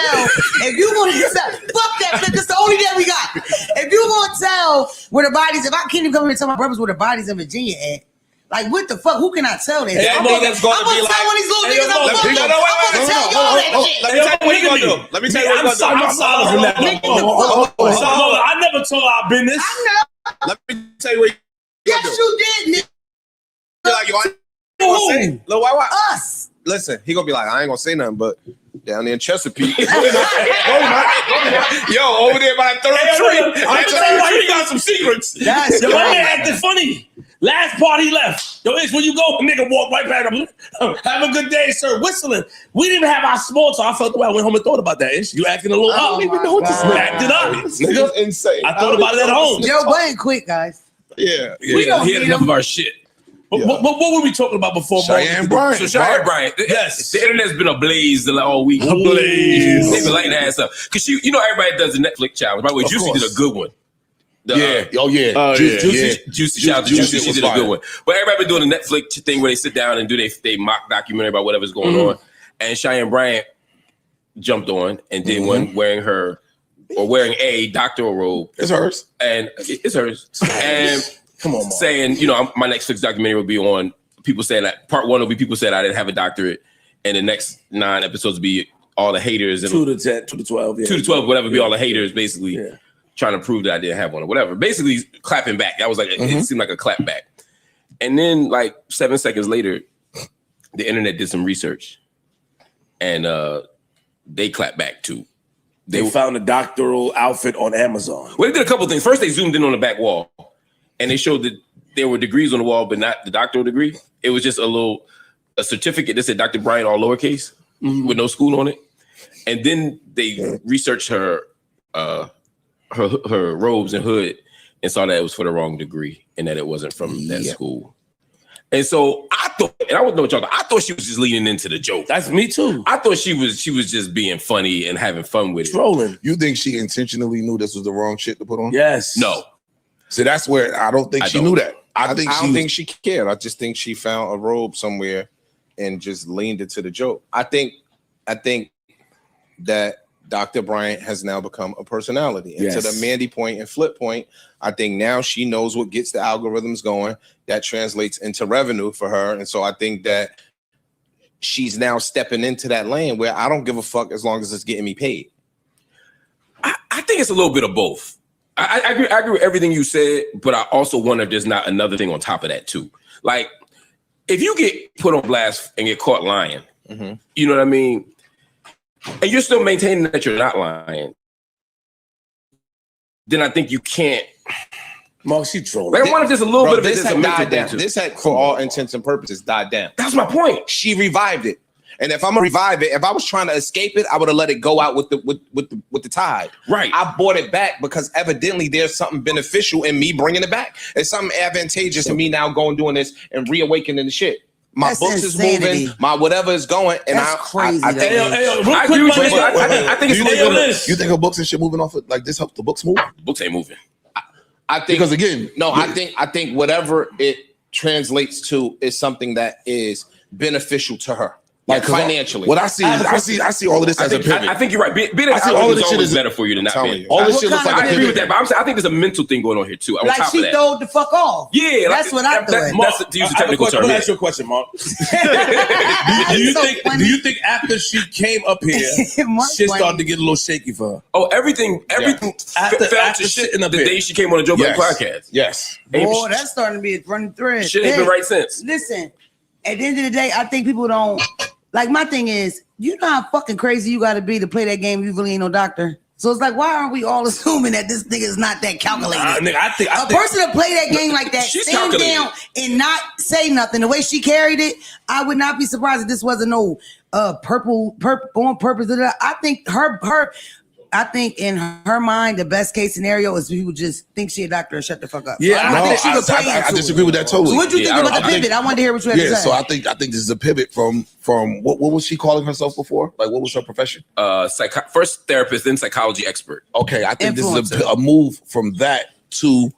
that. This is the only day we got. If you gonna tell where the bodies, if I can't even come here and tell my brothers where the bodies in Virginia at. Like, what the fuck? Who can I tell that? I'm gonna tell one of these little niggas I'm gonna tell y'all that shit. Let me tell you what you gonna do. Let me tell you what you gonna do. I'm solid for that. I never told our business. I know. Let me tell you what you gonna do. Yes, you did, nigga. You're like, yo, I ain't gonna say. Look, why? Us. Listen, he gonna be like, I ain't gonna say nothing, but down there in Chesapeake. Yo, over there by that third tree. I'm telling you why he got some secrets. That's my man acted funny. Last part he left. Yo, it's when you go, nigga walk right past him. Have a good day, sir. Whistling. We didn't even have our small talk. I felt the way I went home and thought about that. You acting a little I don't even know what to say. Acting obvious. Nigga, insane. I thought about it at home. Yo, go ahead quick, guys. Yeah. He had enough of our shit. What were we talking about before? Cheyenne Bryant. So Cheyenne Bryant. Yes. The internet's been ablaze all week. Ablaze. They've been lighting the ass up. Because you know everybody does the Netflix challenge. By the way, Juicy did a good one. Juicy, shout out to Juicy. She did a good one. But everybody been doing the Netflix thing where they sit down and do they mock documentary about whatever's going on. And Cheyenne Bryant jumped on and did one wearing a doctoral robe. It's hers. And it's hers. And come on, saying, my Netflix documentary will be on people saying that part 1 will be people saying I didn't have a doctorate, and the next 9 episodes will be all the haters and 2 to 10, 2 to 12, 2 to 12, whatever, be all the haters basically trying to prove that I didn't have one or whatever. Basically clapping back. That was like it seemed like a clap back. And then like 7 seconds later, the internet did some research and they clapped back too. They found a doctoral outfit on Amazon. Well, they did a couple things. First, they zoomed in on the back wall. And they showed that there were degrees on the wall, but not the doctoral degree. It was just a certificate that said Dr. Bryant, all lowercase, with no school on it. And then they researched her robes and hood and saw that it was for the wrong degree and that it wasn't from that school. And so I thought, and I don't know what y'all thought, I thought she was just leaning into the joke. That's me too. I thought she was just being funny and having fun with it. Trolling. You think she intentionally knew this was the wrong shit to put on? Yes. No. So that's where I don't think she knew that. I don't think she cared. I just think she found a robe somewhere and just leaned into the joke. I think that Dr. Bryant has now become a personality. And to the Mandy point and Flip point, I think now she knows what gets the algorithms going. That translates into revenue for her. And so I think that she's now stepping into that lane where I don't give a fuck as long as it's getting me paid. I think it's a little bit of both. I agree with everything you said, but I also wonder if there's not another thing on top of that too. Like, if you get put on blast and get caught lying, you know what I mean? And you're still maintaining that you're not lying, then I think you can't. Mark, she trolling. Like, I wonder if there's a little bit of this it. had died down. This had, for all intents and purposes, died down. That's my point. She revived it. And if I'm gonna revive it, if I was trying to escape it, I would have let it go out with the tide. Right. I brought it back because evidently there's something beneficial in me bringing it back. It's something advantageous in me now going doing this and reawakening the shit. My That's books insanity. is moving, my whatever is going, and That's crazy. I think real quick, my nigga, I think it's you think her books and shit moving off like this helps the books move? The books ain't moving. I think because again, I think whatever it translates to is something that is beneficial to her. Like financially. What I see all of this as a pivot. I think you're right. Being an all of this shit always is better for you than not being. All this shit looks like I agree with that, but I think there's a mental thing going on here too. On Like top she of that. throwed the fuck off. Yeah, that's what I thought. That's to use a technical term. Let me ask you a question, Mark. do you think after she came up here, shit started to get a little shaky for her? Oh, everything after shit the day she came on the Joe Budden podcast. Yes. Boy, that's starting to be a running thread. Shit ain't been right since. Listen, at the end of the day, I think people don't like. My thing is, you know how fucking crazy you got to be to play that game. You really ain't no doctor. So it's like, why aren't we all assuming that this nigga is not that calculated? Nigga, I think person to play that game like that, She's stand calculated. down and not say nothing. The way she carried it, I would not be surprised if this wasn't no purple on purpose. I think in her mind, the best case scenario is people just think she a doctor and shut the fuck up. Yeah, So I think she could play I into disagree it. with that totally. So what do you think about the pivot? I wanted to hear what you had to say. So I think this is a pivot from what was she calling herself before? Like what was her profession? First therapist, then psychology expert. Okay, I think this is a move from that to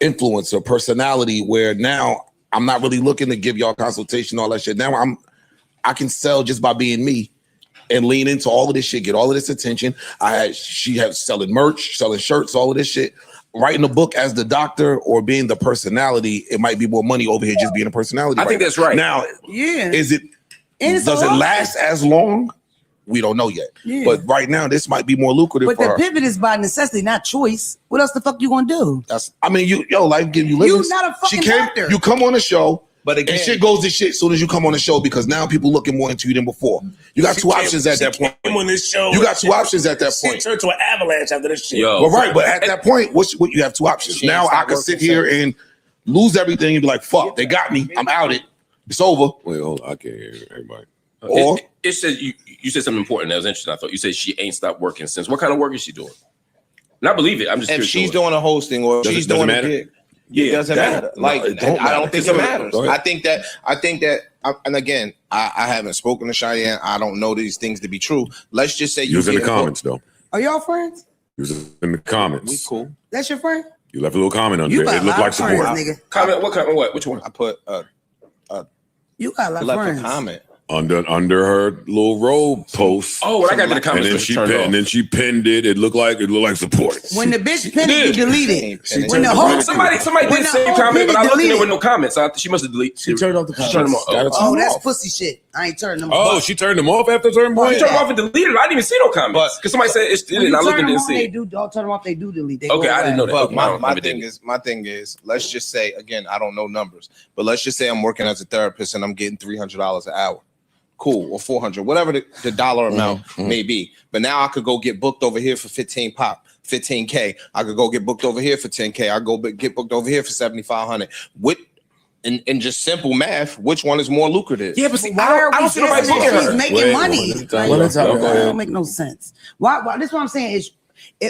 influencer personality, where now I'm not really looking to give y'all consultation, all that shit. Now I can sell just by being me. And lean into all of this shit, get all of this attention. She has selling merch, selling shirts, all of this shit. Writing a book as the doctor or being the personality, it might be more money over here just being a personality. I think that's right. Now, yeah, does it last as long? We don't know yet. Yeah. But right now, this might be more lucrative But for the her. pivot is by necessity, not choice. What else the fuck you gonna do? Life give you living. You not a fucking doctor. You come on the show. But again, and shit goes to shit as soon as you come on the show because now people looking more into you than before. You got two options at that point. On this show, you got two options at that she point. turned to an avalanche after this shit. Well, right, but at that point, what you have two options. Now I can sit here and lose everything and be like, "Fuck, they got me. I'm out. It's over." Wait, hold on. I can't hear everybody. Or it said you said something important that was interesting. I thought you said she ain't stopped working since. What kind of work is she doing? And I believe it. I'm just if curious. she's doing a hosting or she's doing a gig. It doesn't matter. Like, I don't think it matters. I think that, and again, I haven't spoken to Cheyenne. I don't know these things to be true. Let's just say you was in the comments though. Are y'all friends? You was in the comments. We cool. That's your friend? You left a little comment under You there. got It a looked lot like of friends, support. nigga. Comment? What comment? What? Which one? I put You got a lot of left friends. a comment. Under her little robe post. Oh, when I got to the comments, and then she pinned it. It looked like support. When the bitch pinned it, you delete it. When the whole somebody did the same comment, but I looked at it with no comments. So she must have deleted. She turned off the comments. Turned them off. Oh, that's pussy shit. I ain't turning them off. Oh, she turned them off after a certain point. She turned them off and deleted it. I didn't even see no comments because somebody said it's When deleted. you I looked turn and them didn't on, see they it. do. Don't turn them off. They do delete. They Okay, go I didn't know away. that. But my thing is, let's just say again, I don't know numbers, but let's just say I'm working as a therapist and I'm getting $300 an hour. Cool, or 400, whatever the dollar amount may be. But now I could go get booked over here for 15K. I could go get booked over here for 10K. I go get booked over here for 7,500. In just simple math, which one is more lucrative? Yeah, but see, Why I don't see nobody booking her. She's making money. Like, That don't make no sense. Why? This is what I'm saying is.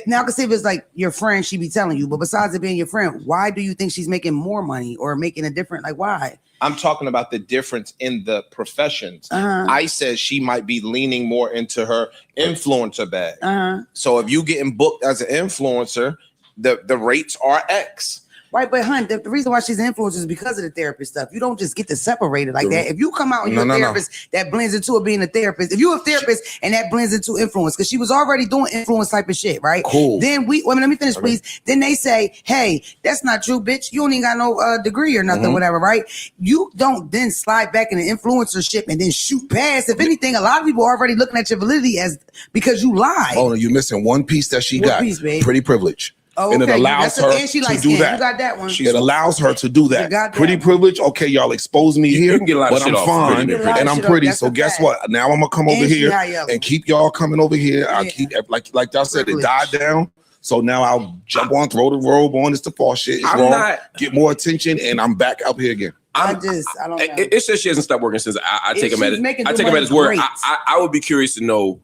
Now I can see if it's like your friend, she be telling you, but besides it being your friend, why do you think she's making more money or making a different? Like, why? I'm talking about the difference in the professions. I said she might be leaning more into her influencer bag. So if you getting booked as an influencer, the rates are X. Right, but hun, the reason why she's an influencer is because of the therapist stuff. You don't just get to separate it like that. If you come out and you're a therapist, that blends into it being a therapist. If you're a therapist and that blends into influence, because she was already doing influence type of shit, right? Cool. Then let me finish, please. Then they say, hey, that's not true, bitch. You don't even got no degree or nothing, whatever, right? You don't then slide back into influencership and then shoot past. If anything, a lot of people are already looking at your validity as because you lied. Oh, no, you're missing one piece that she got. Pretty privilege. Oh, and it okay. allows her and she to likes do skin. that. You got that one. It allows her to do that. got Pretty that. privilege. Okay, y'all expose me here, can get a lot of but shit I'm off. fine Pretty, and I'm pretty. So guess what? Now I'm gonna come over And she here high yellow. and keep y'all coming over here. I keep like y'all said, it died down. So now I'll jump on, throw the robe on. It's the false shit. It's I'm wrong. not- Get more attention, and I'm back up here again. I don't know. It says she hasn't stopped working since. I take him at it. making I good take him at money, his word. great. I would be curious to know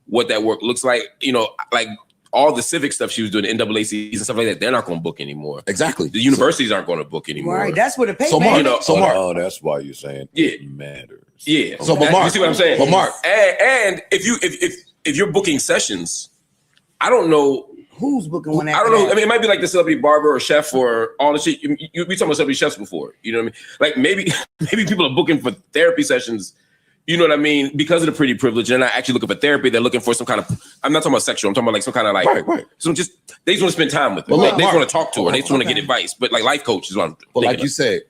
what that work looks like. You know, like all the civic stuff she was doing, the NAACs and stuff like that. They're not going to book anymore. Exactly. The universities aren't going to book anymore. Right, that's what the pay. So Mark, Oh, that's why you're saying it matters. Yeah. So, but Mark, you see what I'm saying? But Mark, and if you're booking sessions, I don't know who's booking one. I don't know. I mean, it might be like the celebrity barber or chef or all the shit. We talking about celebrity chefs before. You know what I mean? Like maybe people are booking for therapy sessions. You know what I mean? Because of the pretty privilege, they're not actually looking for therapy. They're looking for some kind of. I'm not talking about sexual. I'm talking about like some kind of like. Right. So they just want to spend time with her. But They just Mark, want to talk to her. They just want to get advice. But like life coach is what I'm. But like you said,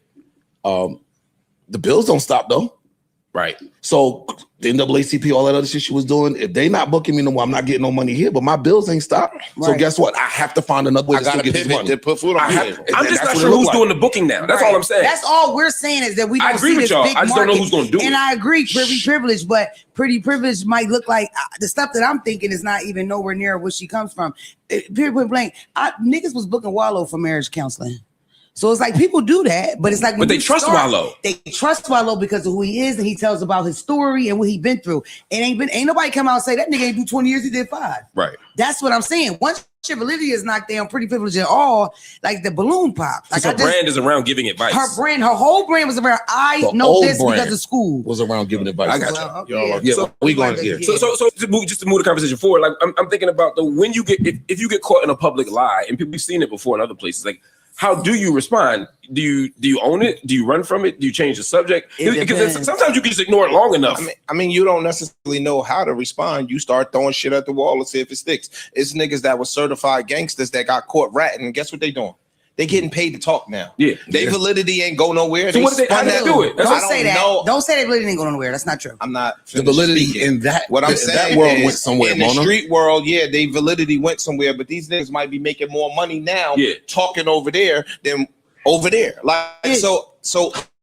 the bills don't stop though. Right. So the NAACP, all that other shit she was doing, if they not booking me no more, I'm not getting no money here. But my bills ain't stopped. So guess what? I have to find another way to still get this money. To put food on the table. I'm just not sure who's doing the booking now. That's all I'm saying. That's all we're saying is that we don't I agree see with this y'all. big I just don't know market. who's gonna do it. And I agree, pretty privilege, but pretty privilege might look like the stuff that I'm thinking is not even nowhere near where she comes from. Period point blank. Niggas was booking Wallow for marriage counseling. So it's like people do that, but it's like, but they trust Wallow. They trust Wallow because of who he is, and he tells about his story and what he been through. Ain't nobody come out and say that nigga ain't do 20 years, he did 5. Right. That's what I'm saying. Once your validity is knocked down, pretty privileged at all, like the balloon pop. Like Her brand is around giving advice. Her whole brand was around. I know this because of school. Was around giving advice. I got you. Yeah, So we going here. So to move the conversation forward, like I'm thinking about when you get if you get caught in a public lie, and we've seen it before in other places, like how do you respond? Do you own it? Do you run from it? Do you change the subject? Because sometimes you can just ignore it long enough. I mean, you don't necessarily know how to respond. You start throwing shit at the wall and see if it sticks. It's niggas that were certified gangsters that got caught ratting. And guess what they doing? They getting paid to talk now. Yeah. Their validity ain't go nowhere. So how do they do it? Don't say that. Don't say that validity ain't going nowhere. That's not true. I'm not. The validity in that. What I'm saying that world is, went somewhere. In the street world, yeah, they validity went somewhere, but these niggas might be making more money now talking over there than over there. Like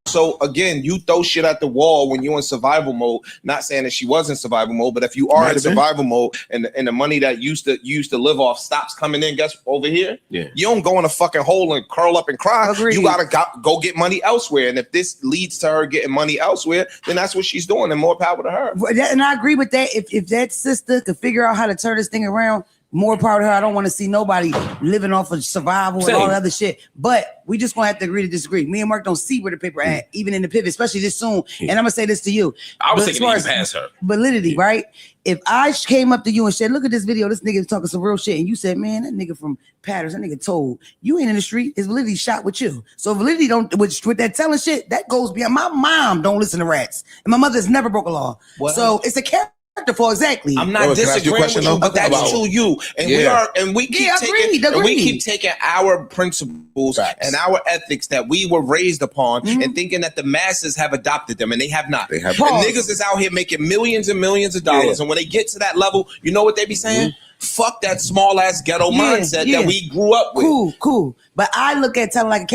so again, you throw shit at the wall when you're in survival mode. Not saying that she was in survival mode, but if you are in survival mode and the money that used to live off stops coming in, guess over here? Yeah. You don't go in a fucking hole and curl up and cry. Agreed. You gotta go get money elsewhere. And if this leads to her getting money elsewhere, then that's what she's doing, and more power to her. And I agree with that. If that sister could figure out how to turn this thing around, more power to her. I don't want to see nobody living off of survival and all that other shit. But we just gonna have to agree to disagree. Me and Mark don't see where the paper at, even in the pivot, especially this soon. And I'm gonna say this to you. I was thinking you pass her. Validity, right? If I came up to you and said, "Look at this video, this nigga is talking some real shit," and you said, "Man, that nigga from Patterson, that nigga told you ain't in the street," his validity shot with you. So validity don't with that telling shit that goes beyond. My mom don't listen to rats, and my mother's never broke a law. What? So it's a character for exactly. I'm not disagreeing with you, but that's to you, and we keep taking our principles and our ethics that we were raised upon and thinking that the masses have adopted them, and they have not. And niggas is out here making millions and millions of dollars, and when they get to that level, you know what they be saying? Fuck that small ass ghetto mindset that we grew up with. Cool. But I look at telling like a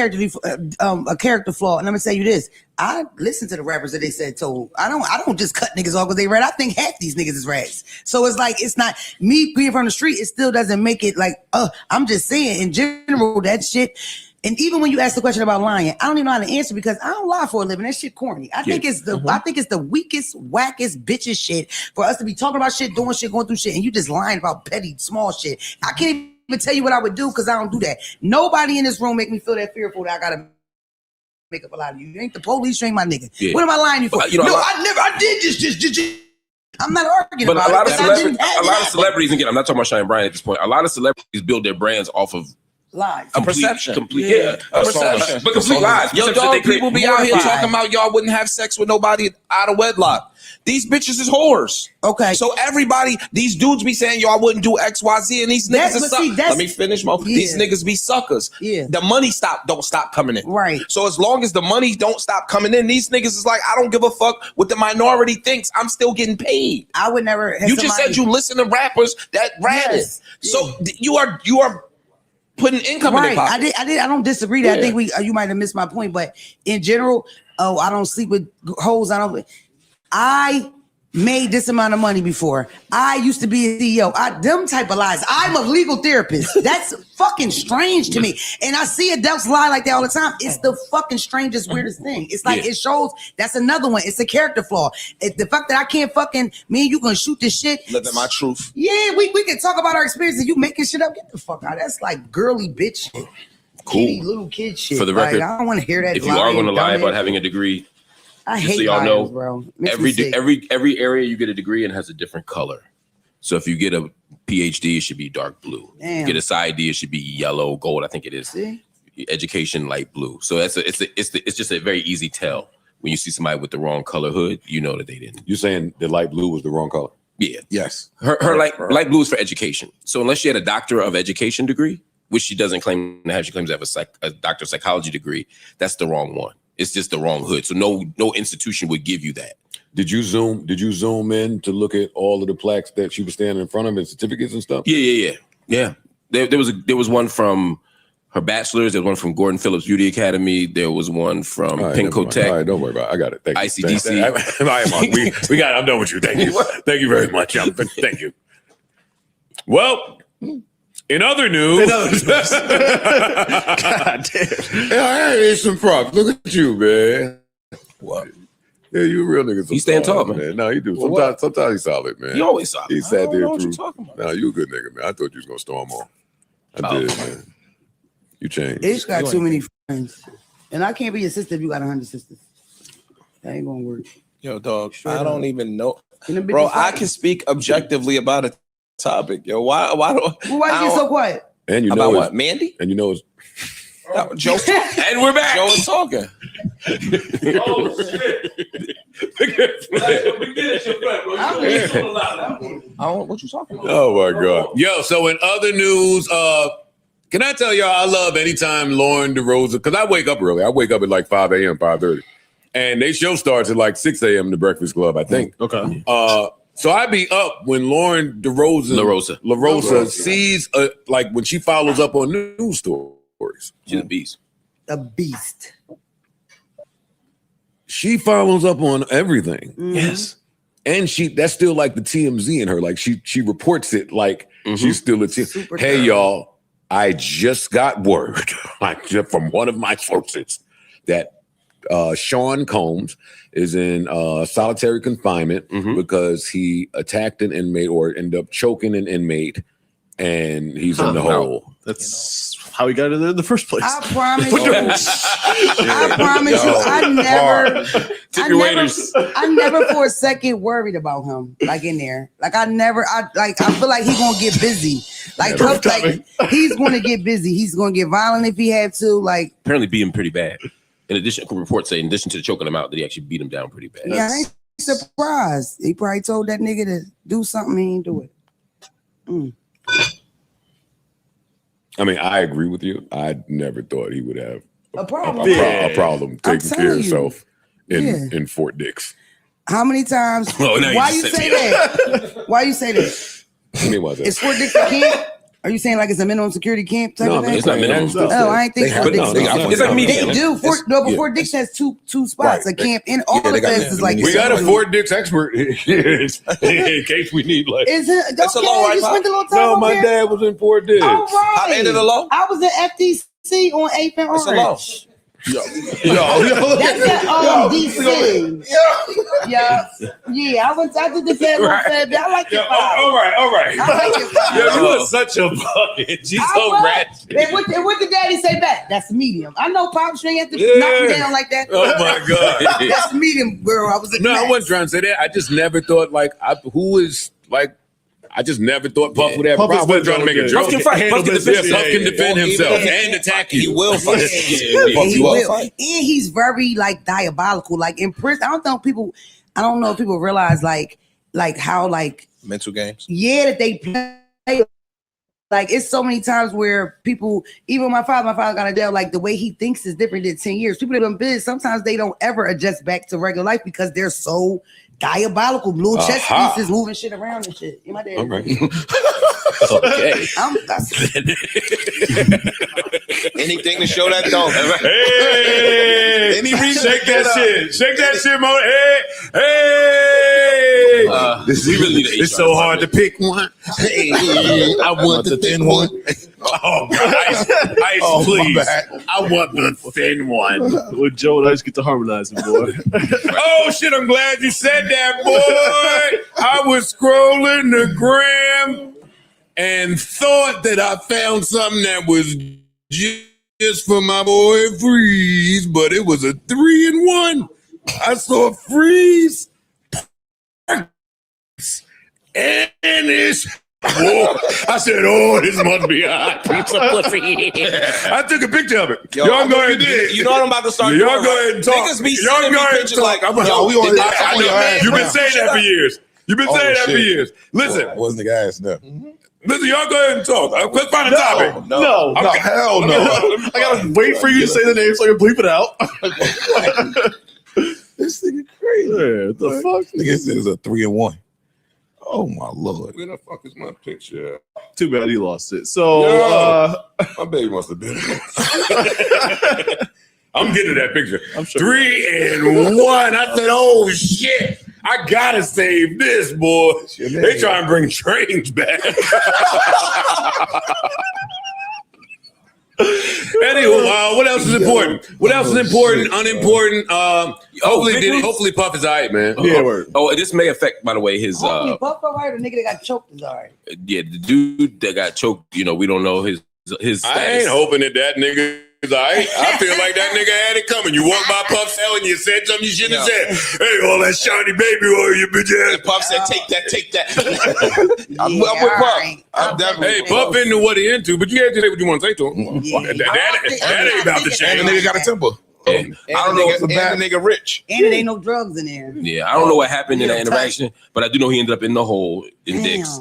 character flaw, and I'm gonna tell you this: I listen to the rappers that they said told. I don't just cut niggas off because they rat. I think half these niggas is rats. So it's like it's not me being from the street. It still doesn't make it like. I'm just saying in general that shit. And even when you ask the question about lying, I don't even know how to answer because I don't lie for a living. That shit corny. I think it's the weakest, wackest, bitches shit for us to be talking about shit, doing shit, going through shit, and you just lying about petty, small shit. I can't even tell you what I would do because I don't do that. Nobody in this room make me feel that fearful that I gotta make up a lie to you. You ain't the police, you ain't my nigga. Yeah. What am I lying you for? I did this. I'm not arguing about it. A lot of celebrities, again, I'm not talking about Shine Bryan at this point. A lot of celebrities build their brands off of lies. A perception. But complete lies. Yo, dog, people be out here talking about y'all wouldn't have sex with nobody out of wedlock. These bitches is whores. Okay. So everybody, these dudes be saying y'all wouldn't do X, Y, Z, and these niggas are suckers. Let me finish, Mo. These niggas be suckers. Yeah. The money don't stop coming in. Right. So as long as the money don't stop coming in, these niggas is like, I don't give a fuck what the minority thinks. I'm still getting paid. I would never. You just said you listen to rappers that ratted. Yes. So you are putting income in their pocket. I don't disagree that. I think you might have missed my point, but in general, I don't sleep with hoes. I made this amount of money before. I used to be a CEO. Them type of lies. I'm a legal therapist. That's fucking strange to me. And I see adults lie like that all the time. It's the fucking strangest, weirdest thing. It's like it shows that's another one. It's a character flaw. The fact that I can't fucking, me and you gonna shoot this shit. Living my truth. Yeah, we can talk about our experiences. You making shit up. Get the fuck out. That's like girly bitch shit. Cool. Kitty, little kid shit. For the record, I don't want to hear that. If you are going to lie about having a degree, I just hate so y'all know, liars, bro. every area you get a degree in has a different color. So if you get a PhD, it should be dark blue. Damn. Get a PsyD, it should be yellow, gold. I think it is. See? Education, light blue. So it's just a very easy tell. When you see somebody with the wrong color hood, you know that they didn't. You're saying the light blue was the wrong color? Yeah. Yes. Her light blue is for education. So unless she had a doctor of education degree, which she doesn't claim to have, she claims to have a doctor of psychology degree. That's the wrong one. It's just the wrong hood. So no institution would give you that. Did you zoom in to look at all of the plaques that she was standing in front of and certificates and stuff? Yeah. There was one from her bachelor's. There was one from Gordon Phillips Beauty Academy. There was one from Pinco Tech. All right, don't worry about it. I got it. Thank you. ICDC. We got it. I'm done with you. Thank you. Thank you very much. Thank you. Well, in other news, God damn. Hey, some props. Look at you, man. What? Yeah, you a real nigga. You stand tall, man. No, you do. Well, sometimes he's solid, man. He always solid. He sat there what through. you talking about. No, you a good nigga, man. I thought you was gonna storm on. I did, man. You changed. It's got too many friends. And I can't be your sister if you got 100 sisters. That ain't gonna work. Yo, dog, Straight I don't up. even know. Bro, Bro, I can speak objectively about a topic. Yo, why Why you get so quiet? And you About know what, Mandy? And you know it's No, Joe. And we're back. Joe is talking. Oh shit! We get it, your friend, bro. I don't. What you talking about? oh my god. Yo, so in other news, can I tell y'all I love anytime Lauren DeRosa, because I wake up early. I wake up at like 5 a.m., 5:30. And they show starts at like 6 a.m. The Breakfast Club, I think. Okay. So I be up when Lauren LaRosa sees like when she follows up on news stories. She's a beast. A beast. She follows up on everything. Mm-hmm. Yes. And that's still like the TMZ in her. Like she reports it like she's still a TMZ. Hey y'all, I just got word from one of my sources that Sean Combs is in solitary confinement because he attacked an inmate or ended up choking an inmate, and he's in the hole. That's how he got in the first place. I promise you. I promise you. I never for a second worried about him. Like in there. Like I feel like he's gonna get busy. He's gonna get busy. He's gonna get violent if he had to. Like Apparently beat him pretty bad. In addition, reports say in addition to choking him out, that he actually beat him down pretty bad. yeah, I ain't surprised. He probably told that nigga to do something, he ain't do it. I mean, I agree with you. I never thought he would have A problem. a problem taking care of himself Yeah. in Fort Dix. How many times? Oh, now Why you you just say said that? Why you say that? I mean, what's that? Is Fort Dix a camp? Are you saying like it's a minimum security camp type of thing? it's not minimum. Oh, I ain't think Fort Dix. It's like medium. They do. But Fort Dix has two spots. A camp in all of this is like. We got a Fort Dix expert in case we need like. Is it? That's Okay, a low, right, you Pop? spent a little time No, over my there? dad was in Fort Dix. All right. How ended the low? I was at FDC on 8th and Orange. That's a low. Yo, That's at DC. Yeah. I did the fed. I like your vibe. All right. I like your vibe. Yo, you are such a bucket. She's so ratchet. And what did Daddy say back? That's medium. I know Pops ain't have to knock me down like that. Oh my god. That's medium, girl. I was. No, I wasn't trying to say that. I just never thought I just never thought Puff would have a problem. I wasn't trying to make a joke. Puff can fight. Puff can defend Puff can defend himself and attack you. He will fight. He will. And he's very like diabolical. Like in prison, I don't know if people realize like how like mental games. Yeah, that they play. Like it's so many times where people, even my father got a deal. Like the way he thinks is different than 10 years. People that have been busy, sometimes they don't ever adjust back to regular life because they're so diabolical. Little chess pieces moving shit around and shit. My dad. All right. Okay. Anything to show that though. Hey, Any shake that shit. Shake that shit, Mo. Hey. We really need It's so hard to pick one. Hey, I want the thin one. Oh, God. Ice, please. I want the thin one. Well, Joe, let's get to harmonizing, boy. Oh, shit, I'm glad you said that, boy. I was scrolling the gram and thought that I found something that was just for my boy Freeze, but it was a 3-in-1. I saw Freeze and it's. Whoa. I said, "Oh, this must be a hot piece of pussy." I took a picture of it. Yo, y'all go ahead. You know what I'm about to start. Y'all go ahead and talk. Niggas be Y'all sending go me ahead and pictures talk. like, I know. You've been saying that for years. You've been saying that for years. Listen, wasn't the guy ass enough? Listen, y'all go ahead and talk. Let's find a topic. No, hell no. I gotta wait for you to say the name so I can bleep it out. This nigga crazy. Yeah, what the fuck? Nigga said it's a 3-in-1. Oh my lord. Where the fuck is my picture? Too bad he lost it. So my baby must have been. I'm getting to that picture. I'm sure. 3-in-1. I said, "Oh shit. I gotta save this, boy." They try and bring trains back. Anyway, what else is important? What else is important? Unimportant? Hopefully Puff is all right, man. Oh, this may affect, by the way, his. Puff all right, or nigga that got choked is all right. Yeah, the dude that got choked. You know, we don't know his status. I ain't hoping that nigga is all right. I feel like that nigga had it coming. You walk by Puff's cell and you said something you shouldn't have said. Hey, all that shiny baby oil, you bitch ass. Puff said, "Take that." I'm with Puff. I'm definitely. Hey, Puff into what he into, but you can't say what you want to say to him. That ain't about the change. And the nigga got a temper. I don't know. And the nigga rich. And it ain't no drugs in there. Yeah, I don't know what happened in that interaction, but I do know he ended up in the hole in Dick's,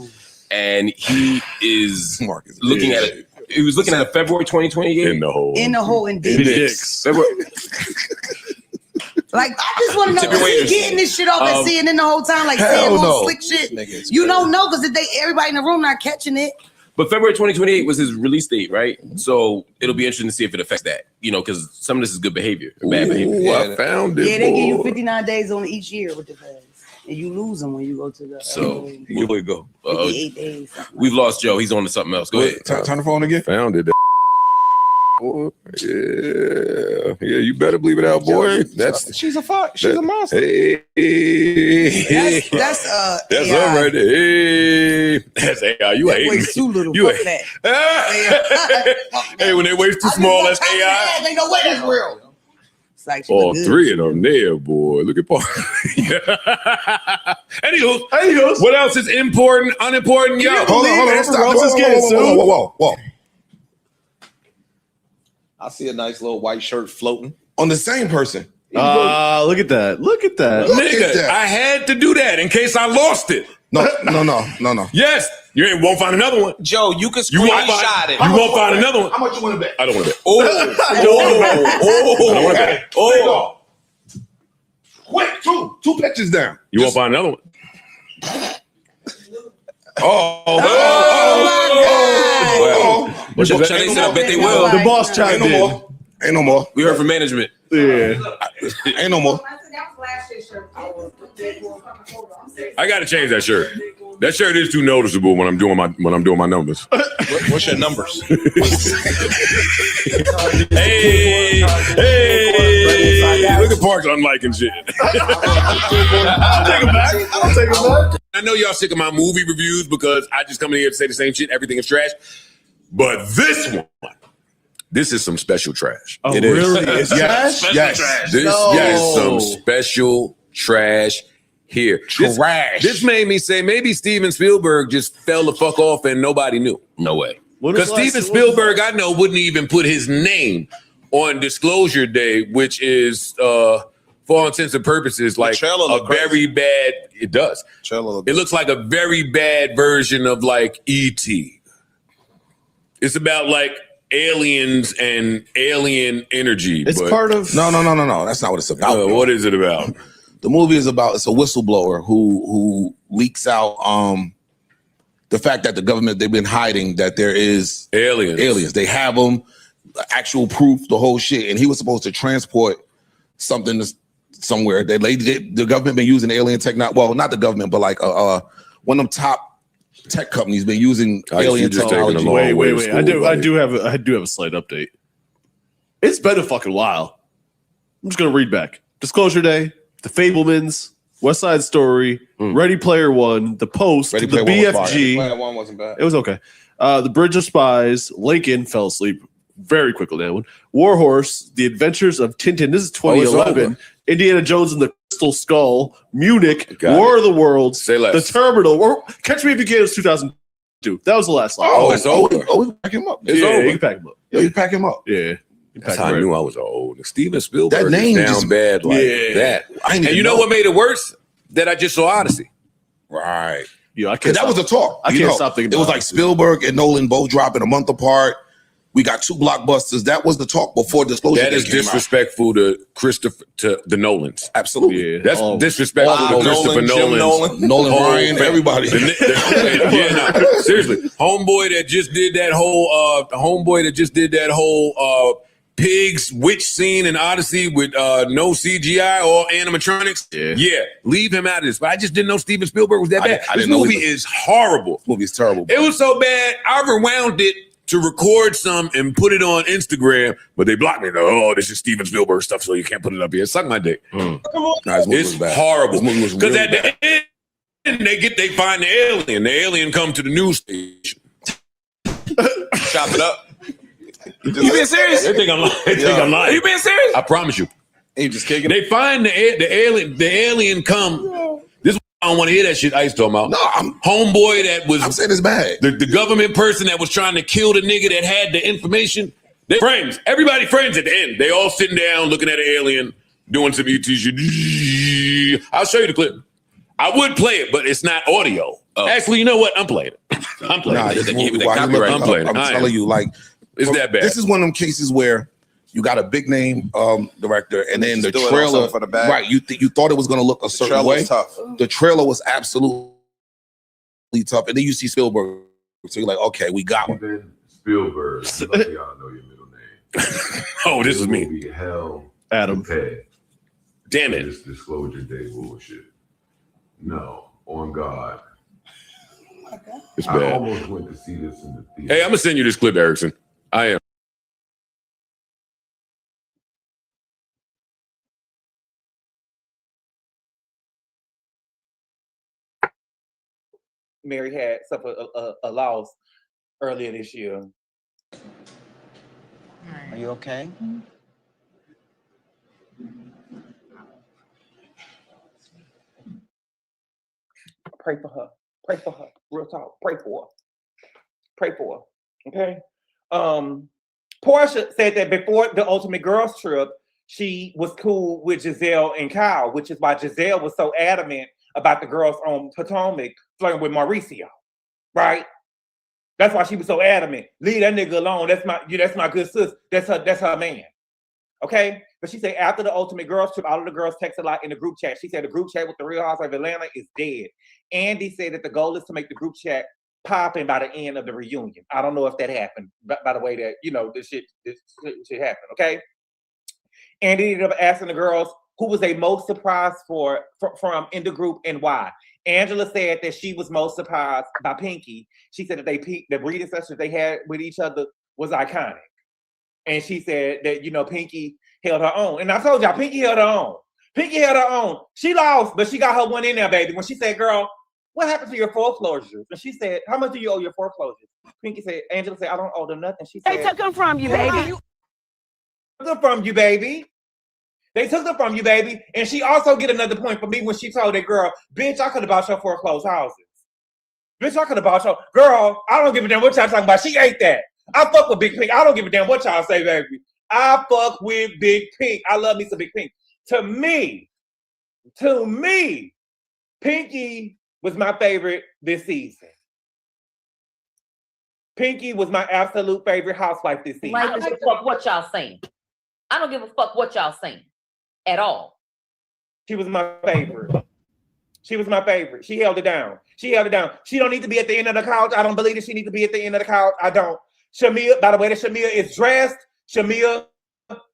and he is looking at it. He was looking at a February 2020 game. In the hole. In the hole in Dick's. Like, I just want to know, is he getting this shit off and seeing it the whole time, like saying more slick shit? You don't know because everybody in the room not catching it. But February 2028 was his release date, right? So it'll be interesting to see if it affects that, you know, because some of this is good behavior, bad behavior. I found it. Yeah, they give you 59 days on each year with the feds. And you lose them when you go to the. So here we go. 58 days. We've lost Joe. He's on to something else. Go ahead. Turn the phone again. Found it. Yeah, you better believe it out, boy. She's a fox. She's a monster. Hey, That's all right there. Hey, that's AI. You ain't waist too little. You Fuck ain't. that. Hey, when they waist too small, that's AI. Ain't no way that's real. It's like All three of them there, boy. Look at Paul. Anywho, what else is important, unimportant? Yo, Hold on. Stop. Whoa. I see a nice little white shirt floating On the same person. Look at that. Nigga, I had to do that in case I lost it. No. Yes, you won't find another one. Joe, you can You won't screenshot it. You won't find another one. How much you want to bet? I don't want to bet. Oh, I don't want to bet. Oh. Quick, two pictures down. You won't find another one. But they said, I bet they will. The boss chimed in. Ain't no more. We heard from management. Yeah. Ain't no more. I got to change that shirt. That shirt is too noticeable when I'm doing my numbers. What's your numbers? Hey, look at Parks unliking shit. I'll take it back. I know y'all sick of my movie reviews because I just come in here and say the same shit. Everything is trash. But this one, this is some special trash. Oh, really? It's trash? Yes. This is some special trash here. Trash. This made me say maybe Steven Spielberg just fell the fuck off and nobody knew. No way. Because Steven Spielberg, I know, wouldn't even put his name on Disclosure Day, which is, for all intents and purposes, like a very bad. It does. It looks like a very bad version of like E.T. It's about like aliens and alien energy. It's part of. No. That's not what it's about. What is it about? The movie is about, it's a whistleblower who leaks out the fact that the government, they've been hiding that there is aliens. They have them, actual proof, the whole shit. And he was supposed to transport something somewhere. The government been using alien technology. Well, not the government, but like one of them top tech companies been using alien technology. Wait. I do have a slight update. It's been a fucking while. I'm just gonna read back. Disclosure Day, The Fablemans, West Side Story, Ready Player One, The Post, The BFG. Player One wasn't bad. It was okay. The Bridge of Spies, Lincoln fell asleep very quickly. That one. Warhorse, The Adventures of Tintin. This is 2011. Indiana Jones and the Crystal Skull, Munich, War of the Worlds, The Terminal. Catch Me If You Can was 2002. That was the last line. Oh, it's over. Oh, we pack him up. It's over. You can pack him up. Yeah, you pack him up. Yeah. That's how I knew I was old. Steven Spielberg that name is down just, bad like that. And you know what made it worse? That I just saw Odyssey. Right. Yeah, I can't. That was the talk. I can't stop thinking. It was like Spielberg and Nolan both dropping a month apart. We got 2 blockbusters. That was the talk before Disclosure. That is disrespectful to the Nolans. Absolutely. Yeah. That's disrespectful to Christopher Nolan, Ryan, everybody. Seriously. Homeboy that just did that whole pigs witch scene in Odyssey with no CGI or animatronics. Yeah. Leave him out of this. But I just didn't know Steven Spielberg was that bad. This movie is horrible. This movie is terrible. It was so bad, I rewound it to record some and put it on Instagram, but they blocked me. Oh, this is Steven Spielberg stuff, so you can't put it up here. Suck my dick. It's horrible. Because at the end, they find the alien. The alien come to the news station. Chop it up. You being serious? They think I'm lying. Are you being serious? I promise you. You just kicking. They find the alien come. I don't want to hear that shit Ice talking about. No, homeboy that was. I'm saying it's bad. The government person that was trying to kill the nigga that had the information. They friends. Everybody friends at the end. They all sitting down looking at an alien doing some ET shit. I'll show you the clip. I would play it, but it's not audio. Actually, you know what? I'm playing it. I'm playing it. I'm playing it. I'm telling you, like, it's that bad. This is one of them cases where you got a big name director, and then the trailer for the bag. Right? You thought it was going to look a certain way. Tough. The trailer was absolutely tough, and then you see Spielberg, so you're like, okay, we got one. Spielberg. Lucky y'all know your middle name. Oh, this is me. Hell, Adam. Damn it. This Disclosure Day bullshit. No, on God. It's I bad. almost went to see this in the theater. Hey, I'm gonna send you this clip, Erickson. I am. Mary had suffered a loss earlier this year. Are you okay? Pray for her. Pray for her. Real talk. Pray for her. Pray for her. Okay. Porsha said that before the Ultimate Girls trip, she was cool with Giselle and Kyle, which is why Giselle was so adamant about the girls on Potomac flirting with Mauricio. Right? That's why she was so adamant. Leave that nigga alone. That's my good sis. That's her man. Okay? But she said after the Ultimate Girls trip, all of the girls text a lot in the group chat. She said the group chat with the Real Housewives of Atlanta is dead. Andy said that the goal is to make the group chat popping by the end of the reunion. I don't know if that happened, by the way that, this shit happened, okay? Andy ended up asking the girls who was they most surprised from in the group and why. Angela said that she was most surprised by Pinky. She said that the reading sessions they had with each other was iconic. And she said that, Pinky held her own. And I told y'all, Pinky held her own. Pinky held her own. She lost, but she got her one in there, baby. When she said, girl, what happened to your foreclosures? And she said, how much do you owe your foreclosures? Pinky said, Angela said, I don't owe them nothing. She said, they took them from you, baby. They took them from you, baby. They took them from you, baby. And she also get another point for me when she told that girl, bitch, I could have bought your foreclosed houses. Bitch, I could have bought your... Girl, I don't give a damn what y'all talking about. She ate that. I fuck with Big Pink. I don't give a damn what y'all say, baby. I fuck with Big Pink. I love me some Big Pink. To me, Pinky was my favorite this season. Pinky was my absolute favorite housewife this season. I don't give a fuck what y'all saying. I don't give a fuck what y'all saying at all. She was my favorite. She was my favorite. She held it down. She held it down. She don't need to be at the end of the couch. I don't believe that she needs to be at the end of the couch. I don't. Shamea, by the way that Shamea is dressed, Shamea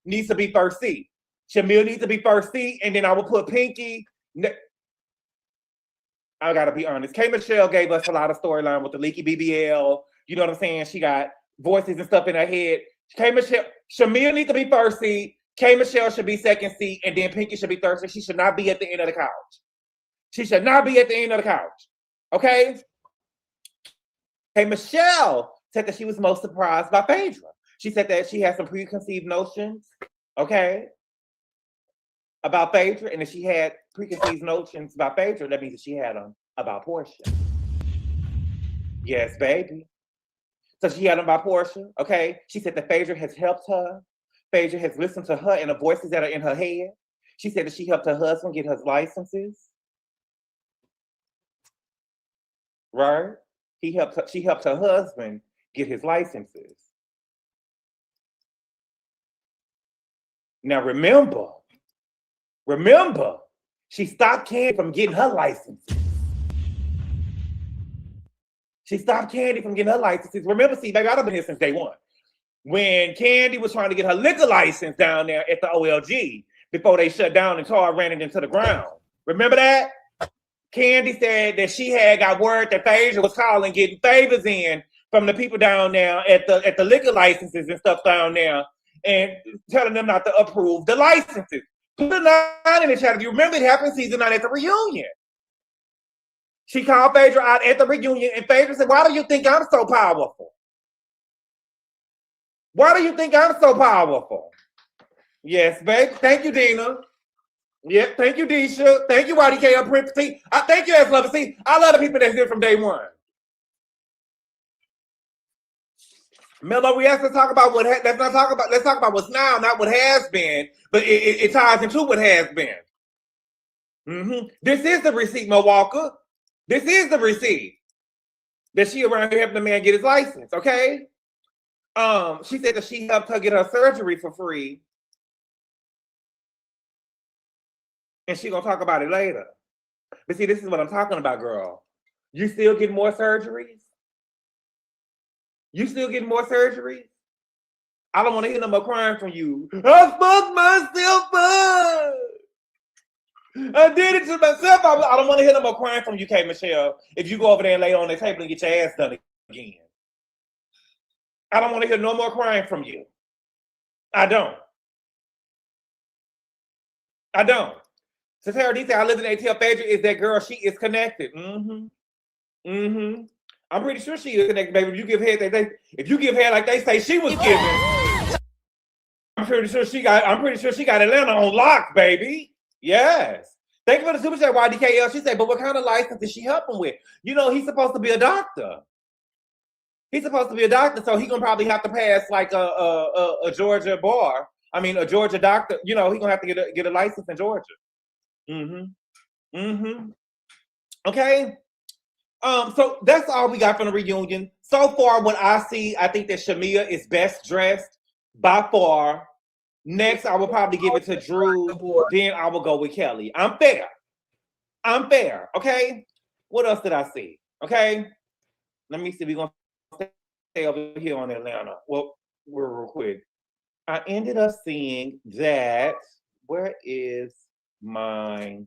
needs to be first seat. Shamea needs to be first seat, and then I will put Pinky. I gotta be honest. K. Michelle gave us a lot of storyline with the leaky BBL. You know what I'm saying? She got voices and stuff in her head. Shamea needs to be first seat. K. Michelle should be second seat, and then Pinky should be third seat. She should not be at the end of the couch. She should not be at the end of the couch. Okay? K. Michelle said that she was most surprised by Phaedra. She said that she had some preconceived notions, okay, about Phaedra, and if she had preconceived notions about Phaedra, that means that she had them about Porsha. Yes, baby. So she had them about Porsha, okay? She said that Phaedra has helped her. Phaedra has listened to her and the voices that are in her head. She said that she helped her husband get his licenses. Right? She helped her husband get his licenses. Now remember, she stopped Candy from getting her licenses. She stopped Candy from getting her licenses. Remember, see, baby, I've been here since day one. When Candy was trying to get her liquor license down there at the OLG before they shut down and Tar ran it into the ground. Remember that? Candy said that she had got word that Phaedra was calling, getting favors in from the people down there at the liquor licenses and stuff down there, and telling them not to approve the licenses. Put a 9 in the chat if you remember. It happened season 9 at the reunion. She called Phaedra out at the reunion, and Phaedra said, "Why do you think I'm so powerful? Why do you think I'm so powerful?" Yes, babe. Thank you, Dina. Yep, thank you, Disha. Thank you, YDK. See, thank you, S-Lover. See, I love the people that's here from day one. Mello, we have to talk about what let's talk about what's now, not what has been, but it ties into what has been. This is the receipt, Mo Walker. This is the receipt that she around here helping the man get his license, okay? She said that she helped her get her surgery for free. And she gonna talk about it later. But see, this is what I'm talking about, girl. You still getting more surgeries? You still getting more surgeries? I don't want to hear no more crying from you. I fucked myself up. I did it to myself. I don't want to hear no more crying from you, K. Michelle. If you go over there and lay on the table and get your ass done again. I don't want to hear no more crying from you. I don't. So Tara D said, I live in ATL. Phaedra is that girl. She is connected. I'm pretty sure she is connected, baby. If you give head like they say she was giving, I'm pretty sure she got Atlanta on lock, baby. Yes. Thank you for the super chat, YDKL. She said, but what kind of license is she helping with? You know, he's supposed to be a doctor. So he's gonna probably have to pass like a Georgia bar. I mean, a Georgia doctor. You know, he's gonna have to get a license in Georgia. Okay. So that's all we got from the reunion. So far, what I see, I think that Shamea is best dressed by far. Next, I will probably give it to Drew. Then I will go with Kelly. I'm fair. Okay. What else did I see? Okay. Let me see. We're gonna stay over here on Atlanta. Well, real quick. I ended up seeing that. Where is the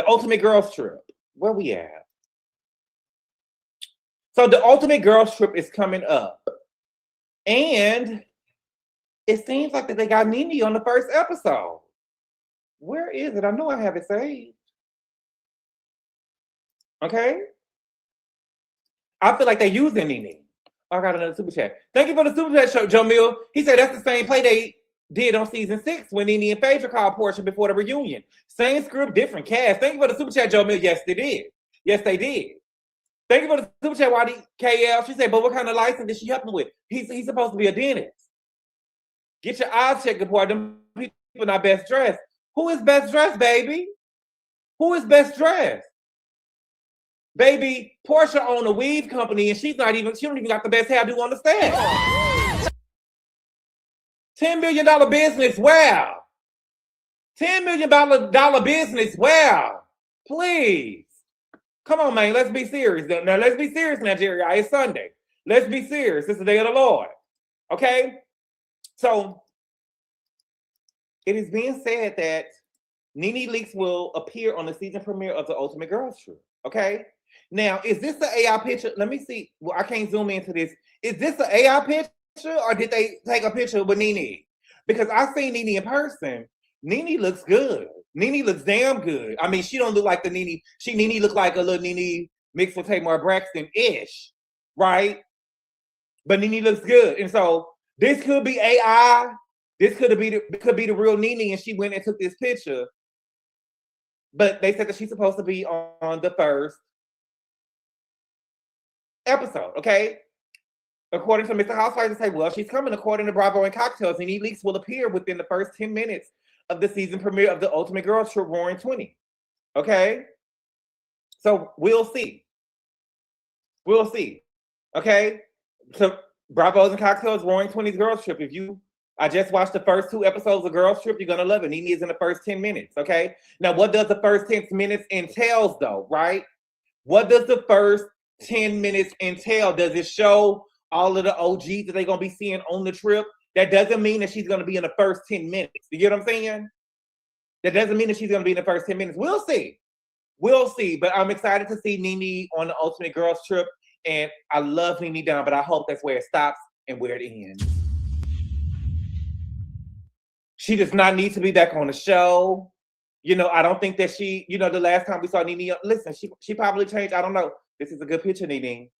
Ultimate Girls Trip? Where we at? So the Ultimate Girls Trip is coming up. And it seems like that they got Nene on the first episode. Where is it? I know I have it saved. Okay. I feel like they're using Nene. I got another super chat. Thank you for the super chat, Joe Mill. He said that's the same play they did on season 6 when Nene and Phaedra called Porsha before the reunion. Same script, different cast. Thank you for the super chat, Joe Mill. Yes, they did. Yes, they did. Thank you for the super chat, YDKL. She said, but what kind of license is she helping with? He's supposed to be a dentist. Get your eyes checked before them people not best dressed. Who is best dressed, baby? Who is best dressed? Baby, Porsha own a weave company and she don't even got the best hairdo on the staff. $10 million business, wow. $10 million business, wow. Please. Come on, man, let's be serious. Now, let's be serious, Nigeria. It's Sunday. Let's be serious. It's the day of the Lord. Okay? So, It is being said that Nene Leakes will appear on the season premiere of The Ultimate Girls Trip. Okay. Now, is this the AI picture? Let me see. Well, I can't zoom into this. Is this the AI picture, or did they take a picture with Nene? Because I've seen Nene in person. Nene looks good. Nene looks damn good. I mean, she don't look like the Nene. Nene look like a little Nene mixed with Tamar Braxton-ish, right? But Nene looks good. And so this could be AI. This could be the real Nene, and she went and took this picture. But they said that she's supposed to be on the first episode, okay? According to Mr. Housewives, they say, well, she's coming. According to Bravo and Cocktails, Nene Leakes will appear within the first 10 minutes of the season premiere of The Ultimate Girls Trip Roaring 20. Okay? So we'll see. We'll see. Okay? So Bravos and Cocktails Roaring 20's Girls Trip. I just watched the first 2 episodes of Girls Trip. You're going to love it. Nene is in the first 10 minutes, okay? Now, what does the first 10 minutes entails, though, right? What does the first 10 minutes entail? Does it show all of the OGs that they're going to be seeing on the trip? That doesn't mean that she's going to be in the first 10 minutes. You get what I'm saying? That doesn't mean that she's going to be in the first 10 minutes. We'll see. We'll see. But I'm excited to see Nene on the Ultimate Girls Trip. And I love Nene down, but I hope that's where it stops and where it ends. She does not need to be back on the show. You know, I don't think that she, you know, the last time we saw Nene, listen, she probably changed. I don't know. This is a good picture, Nene.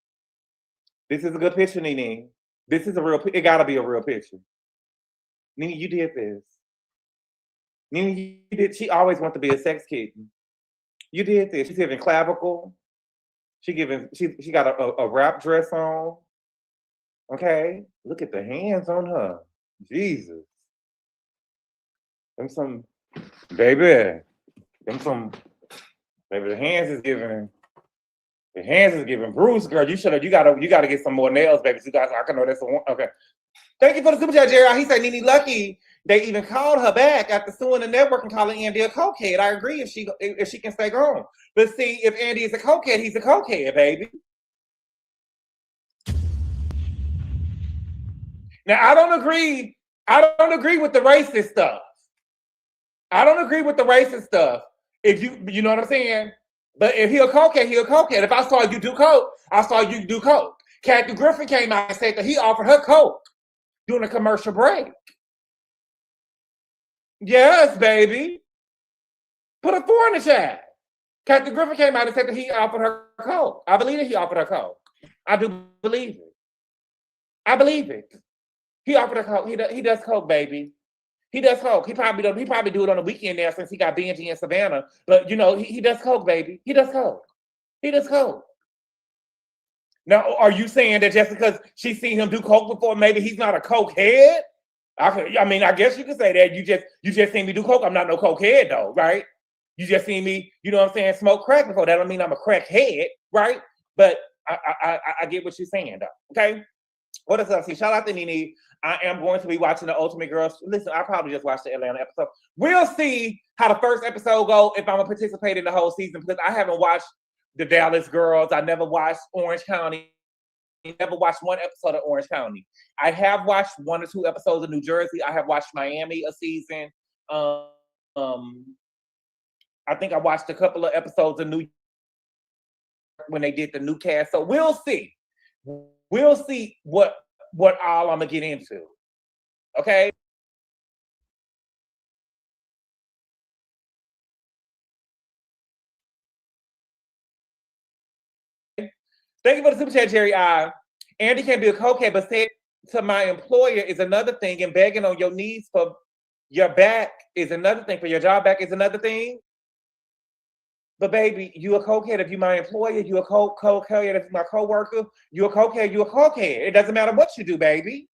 This is a good picture, Nene. This is a real, it gotta be a real picture. Nene, you did this. Nene, you did, she always wanted to be a sex kitten. You did this. She's giving clavicle. She got a wrap dress on. Okay. Look at the hands on her. Jesus. Baby, the hands is giving Bruce, girl. You gotta get some more nails, baby. You guys, I can know that's the one. Okay. Thank you for the super chat, Jerry. He said Nene lucky they even called her back after suing the network and calling Andy a cokehead. I agree if she can stay gone. But see, if Andy is a cokehead, he's a cokehead, baby. Now I don't agree with the racist stuff. I don't agree with the racist stuff. If you know what I'm saying? But if he a cokehead, he a cokehead. If I saw you do coke, I saw you do coke. Kathy Griffin came out and said that he offered her coke during a commercial break. Yes, baby. Put a 4 in the chat. Kathy Griffin came out and said that he offered her coke. I believe that he offered her coke. I do believe it. I believe it. He offered her coke. He does coke, baby. He does coke. He probably do it on the weekend now since he got Benji in Savannah. But you know, he does coke, baby. He does coke. He does coke. Now, are you saying that just because she's seen him do coke before, maybe he's not a coke head? I mean, I guess you could say that. You just seen me do coke. I'm not no coke head though, right? You just seen me, you know what I'm saying, smoke crack before. That don't mean I'm a crack head, right? But I get what you're saying though. Okay. What else I see? Shout out to Nene. I am going to be watching the Ultimate Girls. Listen, I probably just watched the Atlanta episode. We'll see how the first episode go if I'm gonna participate in the whole season, because I haven't watched the Dallas Girls. I never watched Orange County. I never watched one episode of Orange County. I have watched 1 or 2 episodes of New Jersey. I have watched Miami a season. I think I watched a couple of episodes of New York when they did the new cast. So we'll see. We'll see what all I'm gonna get into. Okay. Thank you for the super chat, Jerry. Andy can be a cokehead, but say to my employer is another thing, and begging on your knees for your back is another thing. For your job back is another thing. But baby, you a cokehead if you my employer. You a cokehead if you my coworker. You a cokehead. You a cokehead. It doesn't matter what you do, baby.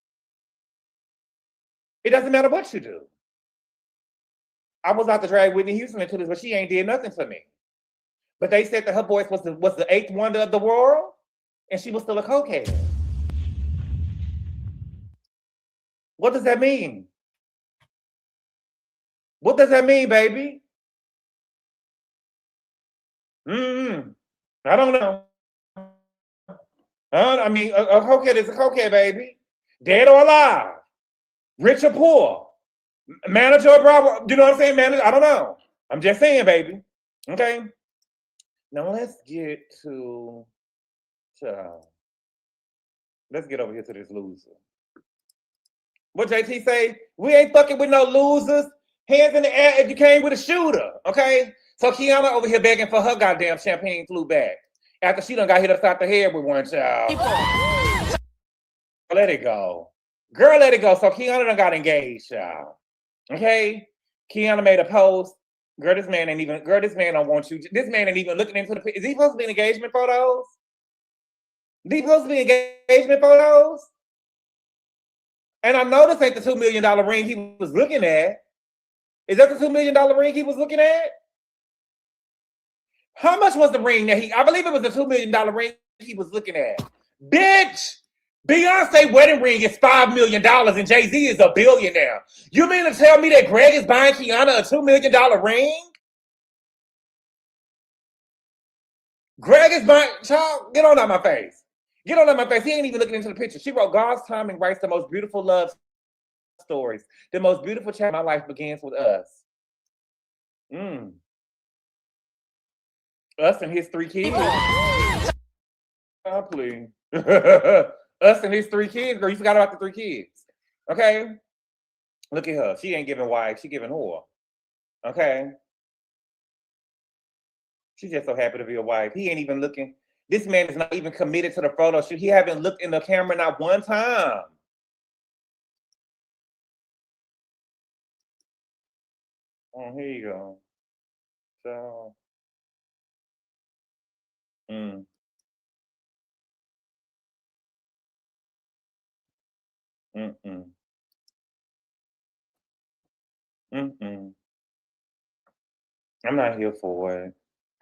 It doesn't matter what you do. I was out to drag Whitney Houston into this, but she ain't did nothing to me. But they said that her voice was the 8th wonder of the world, and she was still a cokehead. What does that mean? What does that mean, baby? I don't know. I mean, a cokehead is a cokehead, baby. Dead or alive, rich or poor, Manager or Bravo, you know what I'm saying? Manager, I don't know. I'm just saying, baby. Okay. Now let's get to let's get over here to this loser. What JT say? We ain't fucking with no losers. Hands in the air if you came with a shooter. Okay. So Kiana over here begging for her goddamn champagne flew back after she done got hit upside the head with one child. Let it go. Girl, let it go. So Kiana done got engaged, y'all. Okay? Kiana made a post. Girl, this man don't want you. This man ain't even looking into the... Is he supposed to be in engagement photos? Is he supposed to be in engagement photos? And I know this ain't the $2 million ring he was looking at. Is that the $2 million ring he was looking at? How much was the ring that I believe it was the $2 million ring he was looking at. Bitch! Beyonce wedding ring is $5 million and Jay-Z is a billionaire. You mean to tell me that Greg is buying Kiana a $2 million ring? Greg is buying, child, get on out my face. Get on out my face. He ain't even looking into the picture. She wrote, God's timing writes the most beautiful love stories. The most beautiful chapter of my life begins with us. Us and his 3 kids. Oh, please. Us and his 3 kids, girl. You forgot about the 3 kids. Okay? Look at her. She ain't giving wife. She giving whore. Okay? She's just so happy to be a wife. He ain't even looking. This man is not even committed to the photo shoot. He haven't looked in the camera not one time. Oh, here you go. So. I'm not here for it.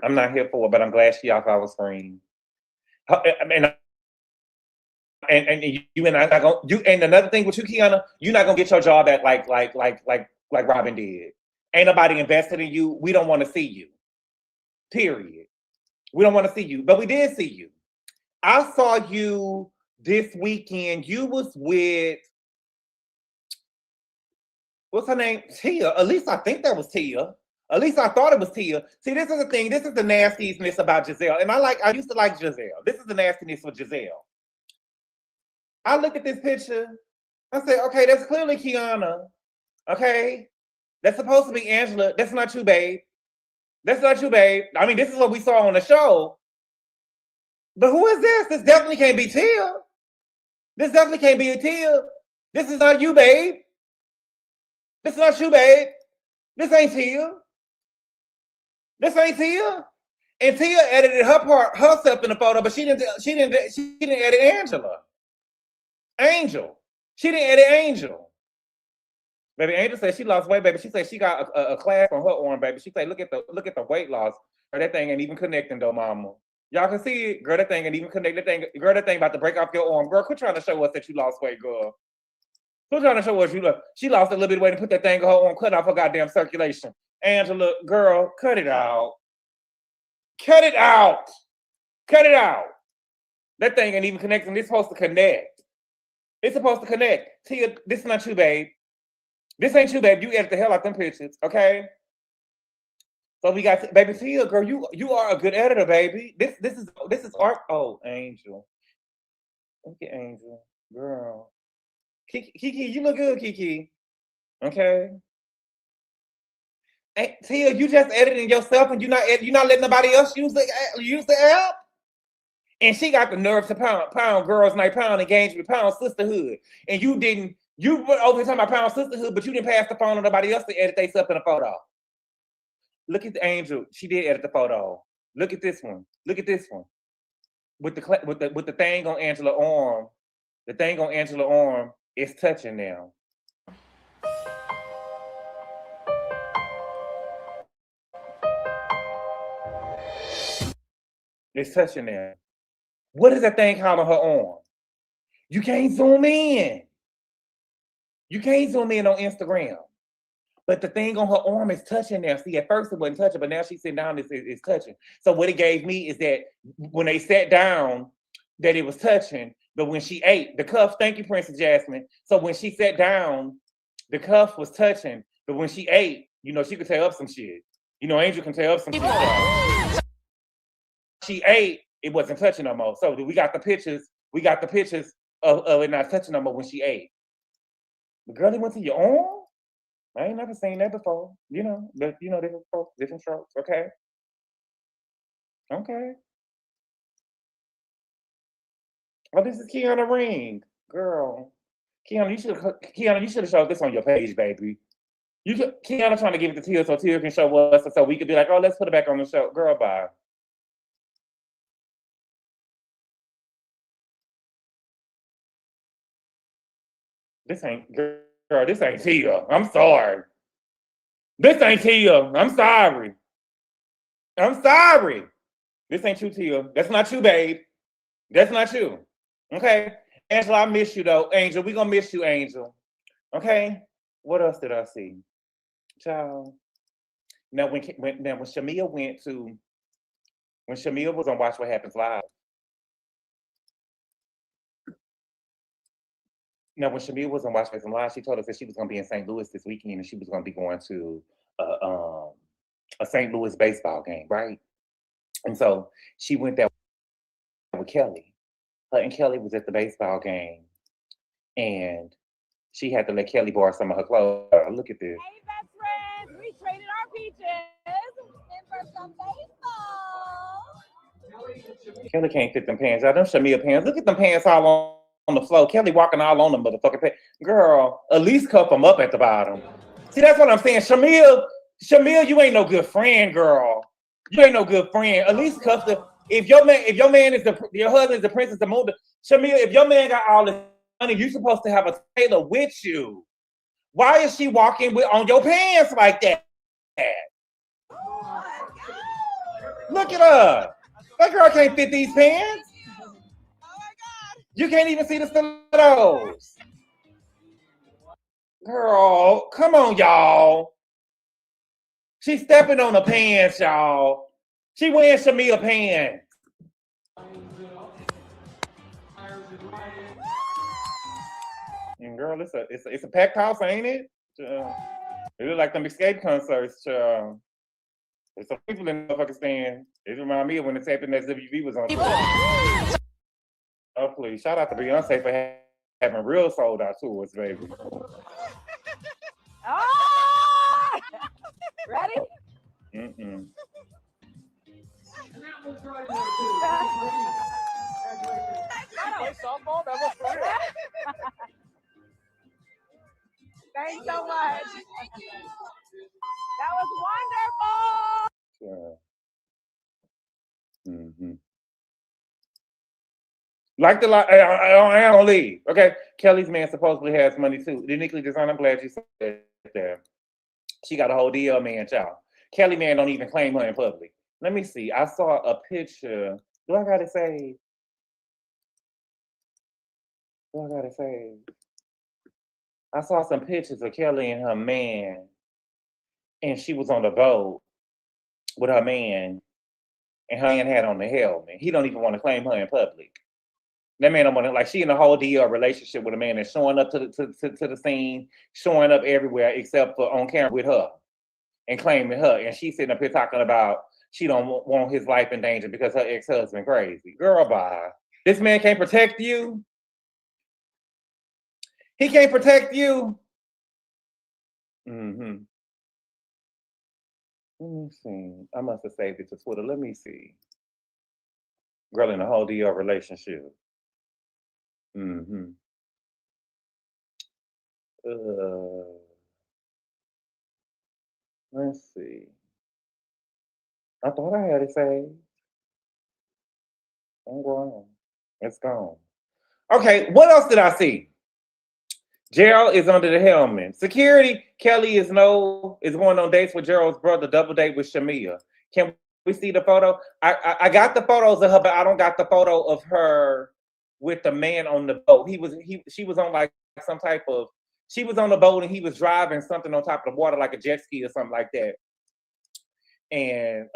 I'm not here for it, but I'm glad she off our screen. And you and I not gonna and another thing with you, Kiana, you're not gonna get your job at like Robin did. Ain't nobody invested in you. We don't want to see you. Period. We don't want to see you, but we did see you. I saw you this weekend. You was with, what's her name? Tia. At least I think that was Tia. At least I thought it was Tia. See, this is the thing. This is the nastiness about Giselle. And I used to like Giselle. This is the nastiness with Giselle. I look at this picture. I say, okay, that's clearly Kiana. Okay? That's supposed to be Angela. That's not you, babe. That's not you, babe. I mean, this is what we saw on the show. But who is this? This definitely can't be Tia. This definitely can't be a Tia. This is not you, babe. This is not you, babe. This ain't Tia. This ain't Tia. And Tia edited herself in the photo, but she didn't edit Angela. Angel. She didn't edit Angel. Baby, Angel said she lost weight, baby. She said she got a class on her arm, baby. She said, look at the weight loss. Girl, that thing ain't even connecting though, mama. Y'all can see it. Girl, that thing ain't even connecting. Girl, that thing about to break off your arm. Girl, quit trying to show us that you lost weight, girl. Quit trying to show us you lost. She lost a little bit of weight and put that thing on her arm, cut off her goddamn circulation. Angela, girl, cut it out. Cut it out. Cut it out. That thing ain't even connecting. It's supposed to connect. It's supposed to connect. Tia, this is not you, babe. This ain't you, babe. You edit the hell out them pictures, okay? So we got baby Tia, girl. You are a good editor, baby. This is art. Oh, Angel. Look at Angel, girl. Kiki, you look good, Kiki. Okay. Hey, Tia, you just editing yourself, and you're not letting nobody else use the app. And she got the nerve to pound girls night, pound engagement, pound sisterhood, and you didn't. You went over here talking about pound sisterhood, but you didn't pass the phone on nobody else to edit they stuff in a photo. Look at the Angel. She did edit the photo. Look at this one. Look at this one. With the thing on Angela's arm. The thing on Angela's arm is touching now. It's touching now. What is that thing called on her arm? You can't zoom in. You can't zoom in on Instagram. But the thing on her arm is touching now. See, at first it wasn't touching, but now she's sitting down, it's touching. So what it gave me is that when they sat down, that it was touching, but when she ate, the cuff, thank you, Princess Jasmine. So when she sat down, the cuff was touching, but when she ate, she could tear up some shit. Angel can tear up some shit. She ate, it wasn't touching no more. So we got the pictures. We got the pictures of it not touching no more when she ate. The girl, went to your arm? I ain't never seen that before. But different strokes. Okay. Okay. Oh, this is Kiana Ring, girl. Kiana, you should have showed this on your page, baby. Kiana trying to give it to Tia so Tia can show us, so we could be like, oh, let's put it back on the show. Girl, bye. This ain't Tia. I'm sorry. This ain't Tia. I'm sorry. I'm sorry. This ain't you, Tia. That's not you, babe. That's not you. Okay? Angela, I miss you, though. Angel, we gonna miss you, Angel. Okay? What else did I see? Child. Now, when Shamea when Shamea was on Watch What Happens Live, now, when Shamea was on Watch What Happens Live, she told us that she was going to be in St. Louis this weekend and she was going to be going to a St. Louis baseball game, right? And so she went there with Kelly. Her and Kelly was at the baseball game and she had to let Kelly borrow some of her clothes. Look at this. Hey, best friends, we traded our peaches in for some baseball. Kelly can't fit them pants out. Them Shamea pants. Look at them pants all on the floor. Kelly walking all on them motherfucking pants. Girl, at least cuff them up at the bottom. See, that's what I'm saying. Shamea, you ain't no good friend, girl. You ain't no good friend. At least cuff the. If your man is your husband is the princess of Muda. Shamea, if your man got all this money, you supposed to have a tailor with you. Why is she walking on your pants like that? Look at her. That girl can't fit these pants. You can't even see the stilettos. Girl, come on, y'all. She's stepping on the pants, y'all. She wearing Shamea pants. And girl, it's a packed house, ain't it? It look like them Escape concerts. There's some people in the motherfucking stand. It remind me of when the taping that WV was on. Oh, please. Shout out to Beyonce for having real sold out tours, baby. Oh! Ready? Mm-mm. Thanks so much. That was wonderful. Yeah. Mm-hmm. I don't leave. Okay. Kelly's man supposedly has money too. Uniquely designed. I'm glad you said that. She got a whole DL man, child. Kelly man don't even claim her in public. Let me see. I saw a picture. Do I gotta say? I saw some pictures of Kelly and her man, and she was on the boat with her man, and her man had on the helmet. He don't even want to claim her in public. That man don't want to, like, she in a whole DL relationship with a man that's showing up to the scene, showing up everywhere except for on camera with her and claiming her. And she's sitting up here talking about she don't want his life in danger because her ex-husband crazy. Girl, bye. This man can't protect you. He can't protect you. Mm-hmm. Let me see. I must have saved it to Twitter. Let me see. Girl in a whole DL relationship. Mm-hmm. Let's see. I thought I had it saved. I'm gone. It's gone. Okay, what else did I see? Gerald is under the helmet. Security, Kelly is going on dates with Gerald's brother, double date with Shamea. Can we see the photo? I got the photos of her, but I don't got the photo of her with the man on the boat. She was on like some type of, she was on the boat and he was driving something on top of the water like a jet ski or something like that. And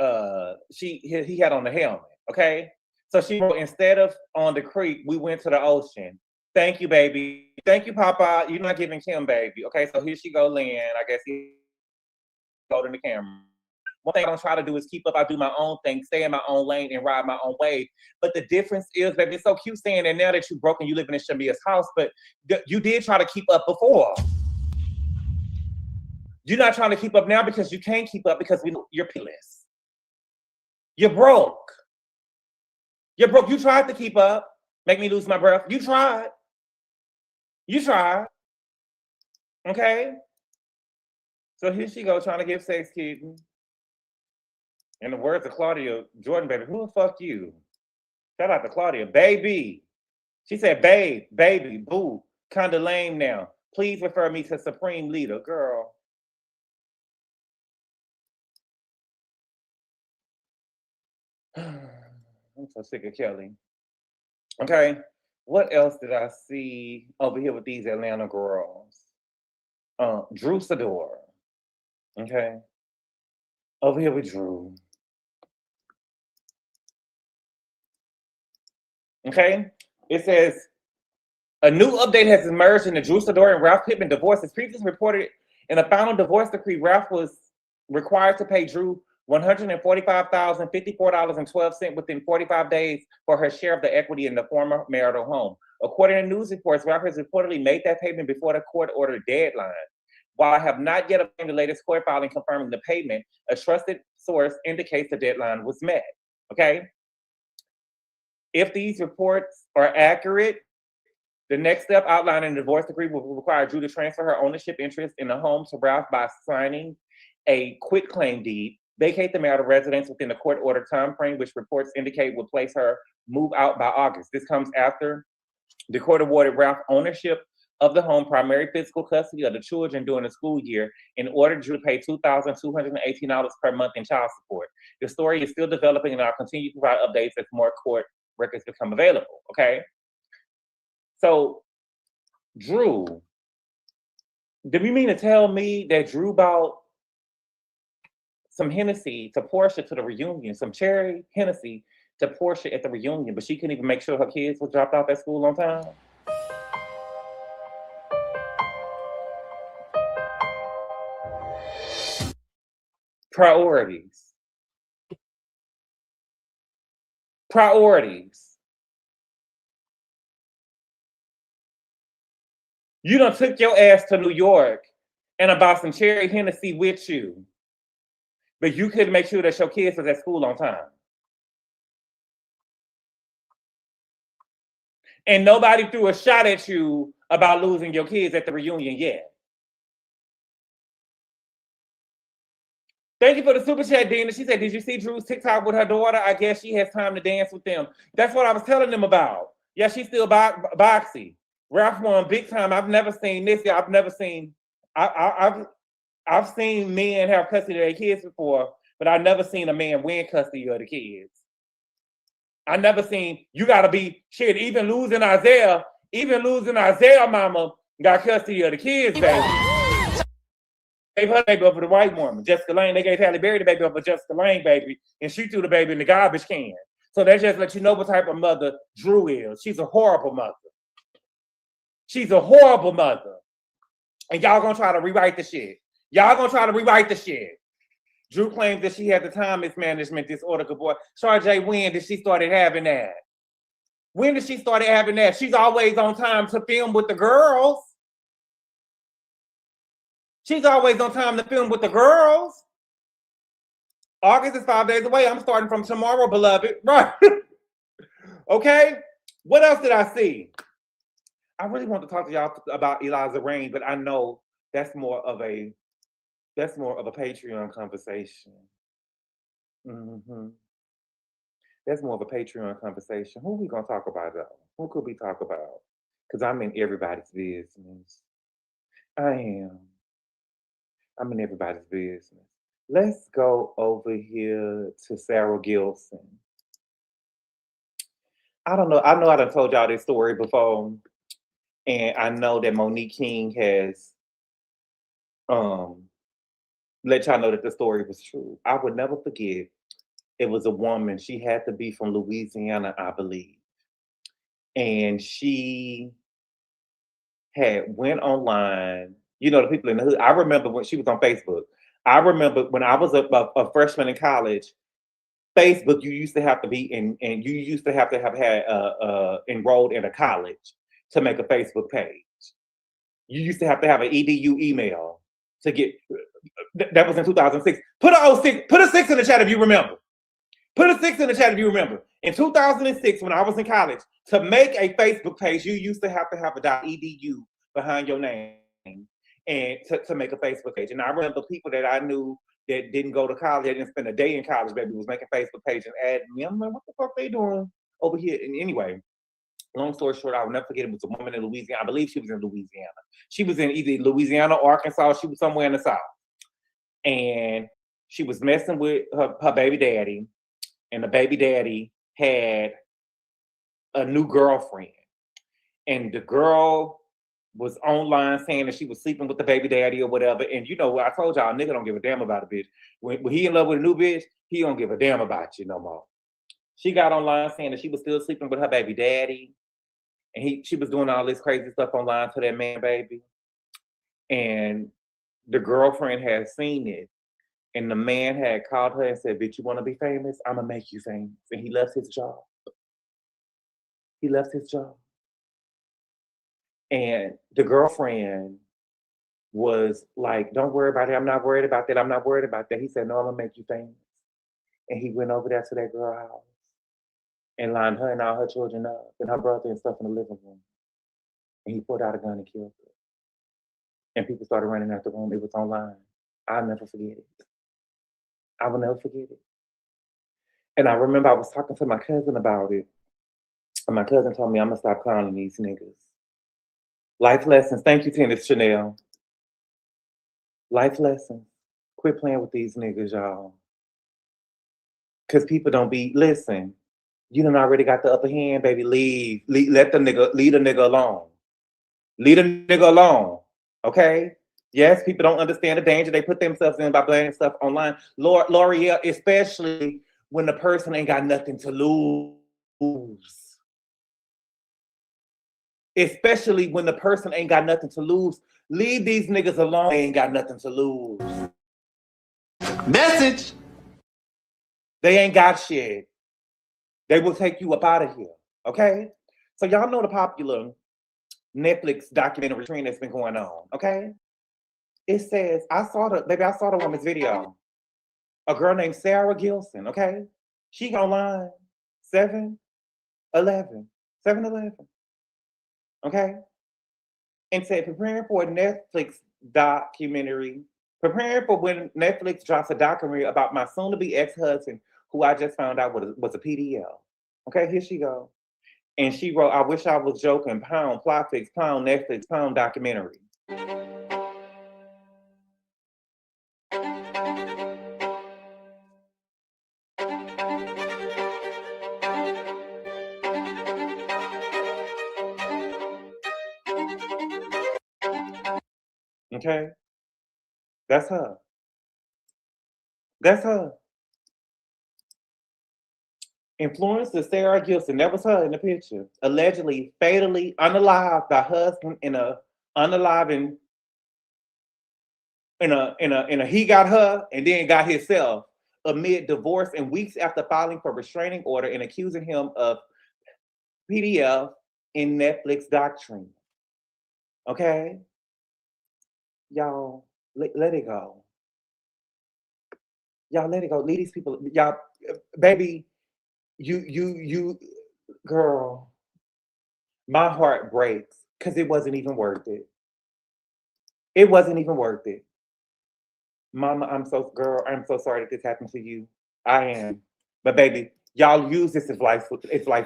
he had on the helmet, okay? So she wrote, instead of on the creek, we went to the ocean. Thank you, baby. Thank you, Papa. You're not giving Kim, baby. Okay, so here she go, Lynn. I guess he holding the camera. One thing I don't try to do is keep up. I do my own thing, stay in my own lane, and ride my own wave. But the difference is, baby, it's so cute saying that now that you're broke and you living in Shamea's house, but you did try to keep up before. You're not trying to keep up now because you can't keep up because you're penniless. You're broke. You're broke. You tried to keep up. Make me lose my breath. You tried. You tried. Okay? So here she go trying to give sex kitten. In the words of Claudia Jordan, baby, who the fuck you? Shout out to Claudia. Baby. She said, babe, baby, boo. Kinda lame now. Please refer me to Supreme Leader. Girl. I'm so sick of Kelly. Okay. What else did I see over here with these Atlanta girls? Drew Sador. Okay. Over here with Drew. Okay. It says, a new update has emerged in the Drew Sador and Ralph Pittman divorce. As previously reported in a final divorce decree, Ralph was required to pay Drew $145,054.12 within 45 days for her share of the equity in the former marital home. According to news reports, Ralph has reportedly made that payment before the court-ordered deadline. While I have not yet obtained the latest court filing confirming the payment, a trusted source indicates the deadline was met. Okay? If these reports are accurate, the next step outlined in the divorce decree will require Drew to transfer her ownership interest in the home to Ralph by signing a quitclaim deed, vacate the marital residence within the court-ordered time frame, which reports indicate will place her move out by August. This comes after the court awarded Ralph ownership of the home, primary physical custody of the children during the school year, in order to pay $2,218 per month in child support. The story is still developing, and I'll continue to provide updates as more court records become available, okay? So, Drew, do you mean to tell me that Drew bought some Hennessy to Porsha to the reunion, some cherry Hennessy to Porsha at the reunion, but she couldn't even make sure her kids were dropped off at school on time? Priorities. Priorities. You done took your ass to New York and I bought some cherry Hennessy with you, but you couldn't make sure that your kids was at school on time. And nobody threw a shot at you about losing your kids at the reunion yet. Thank you for the super chat, Dina. She said, did you see Drew's TikTok with her daughter? I guess she has time to dance with them. That's what I was telling them about. Yeah, she's still boxy. Ralph won big time. I've never seen this. I've never seen, I've seen men have custody of their kids before, but I've never seen a man win custody of the kids. I never seen, you gotta be, shit, even losing Isaiah, mama got custody of the kids, baby. Gave her baby up for the white woman, Jessica Lange. They gave Halle Berry the baby up for Jessica Lange, baby, and she threw the baby in the garbage can. So that just lets you know what type of mother Drew is. She's a horrible mother. She's a horrible mother. And y'all gonna try to rewrite the shit. Y'all gonna try to rewrite the shit. Drew claims that she had the time mismanagement disorder. Good boy. Sharjay, when did she started having that? When did she start having that? She's always on time to film with the girls. She's always on time to film with the girls. August is 5 days away. I'm starting from tomorrow, beloved. Right. Okay. What else did I see? I really want to talk to y'all about Eliza Reign, but I know that's more of a Patreon conversation. That's more of a Patreon conversation. Who we gonna talk about though? Who could we talk about? Because I'm in everybody's business. I am. I'm in everybody's business. Let's go over here to Sarah Gilson. I don't know. I know I done told y'all this story before. And I know that Monique King has let y'all know that the story was true. I would never forget. It was a woman. She had to be from Louisiana, I believe. And she had went online. You know, the people in the hood. I remember when she was on Facebook. I remember when I was a freshman in college, Facebook, you used to have to be in, and you used to have had enrolled in a college to make a Facebook page. You used to have an EDU email to get. That was in 2006. Put a 6 in the chat if you remember. Put a 6 in the chat if you remember. In 2006, when I was in college, to make a Facebook page, you used to have a .edu behind your name and to make a Facebook page. And I remember people that I knew that didn't go to college, they didn't spend a day in college, baby, was making Facebook page and adding me. I'm like, what the fuck they doing over here? And anyway, long story short, I will never forget, it was a woman in Louisiana. I believe she was in Louisiana. She was in either Louisiana or Arkansas. She was somewhere in the South. And she was messing with her baby daddy. And the baby daddy had a new girlfriend. And the girl was online saying that she was sleeping with the baby daddy or whatever. And you know, I told y'all, nigga don't give a damn about a bitch. When he in love with a new bitch, he don't give a damn about you no more. She got online saying that she was still sleeping with her baby daddy. And she was doing all this crazy stuff online to that man, baby. And the girlfriend had seen it. And the man had called her and said, bitch, you want to be famous? I'm going to make you famous. And he left his job. He left his job. And the girlfriend was like, don't worry about it. I'm not worried about that. I'm not worried about that. He said, no, I'm going to make you famous. And he went over there to that girl's house and lined her and all her children up and her brother and stuff in the living room. And he pulled out a gun and killed her. And people started running out the room. It was online. I'll never forget it. I will never forget it. And I remember I was talking to my cousin about it. And my cousin told me I'm going to stop clowning these niggas. Life lessons. Thank you, Tennis Chanel. Life lessons. Quit playing with these niggas, y'all. Because people don't be, listen, you done already got the upper hand, baby. Leave the nigga alone. Leave the nigga alone. Okay? Yes, people don't understand the danger they put themselves in by blaming stuff online. L'Oreal, especially when the person ain't got nothing to lose. Especially when the person ain't got nothing to lose. Leave these niggas alone. They ain't got nothing to lose. Message. They ain't got shit. They will take you up out of here. Okay? So y'all know the popular Netflix documentary trend that's been going on. Okay? It says, I saw the woman's video. A girl named Sarah Gilson, okay? She online 7-11. Okay? And said, preparing for a Netflix documentary, preparing for when Netflix drops a documentary about my soon-to-be ex-husband, who I just found out was a PDL. Okay, here she go. And she wrote, I wish I was joking, pound, plot fix, pound, Netflix, pound documentary. Okay? That's her. That's her. Influencer Sarah Gilson, that was her in the picture, allegedly fatally unalived by husband in a unaliving in a he got her and then got himself amid divorce and weeks after filing for restraining order and accusing him of PDF in Netflix doctrine. Okay? Y'all, let it go. Y'all let it go. Leave these people, y'all, baby, you, girl, my heart breaks because it wasn't even worth it. It wasn't even worth it. Mama, I'm so sorry that this happened to you. I am. But baby, y'all use this as life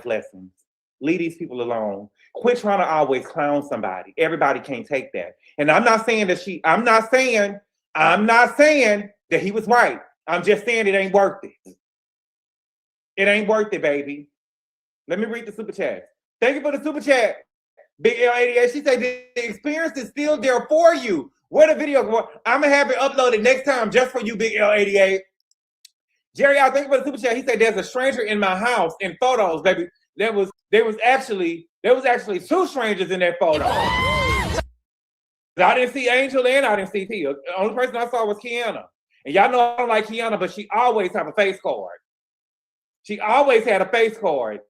lessons. Leave these people alone. Quit trying to always clown somebody. Everybody can't take that. And I'm not saying that I'm not saying that he was right. I'm just saying it ain't worth it. It ain't worth it, baby. Let me read the super chat. Thank you for the super chat. Big L88, she said the experience is still there for you. Where the video going? I'm gonna have it uploaded next time just for you, Big L88. Jerry, I thank you for the super chat. He said there's a stranger in my house in photos, baby. There was actually two strangers in that photo. But I didn't see Angel and I didn't see Tia. The only person I saw was Kiana. And y'all know I don't like Kiana, but she always have a face card. She always had a face card.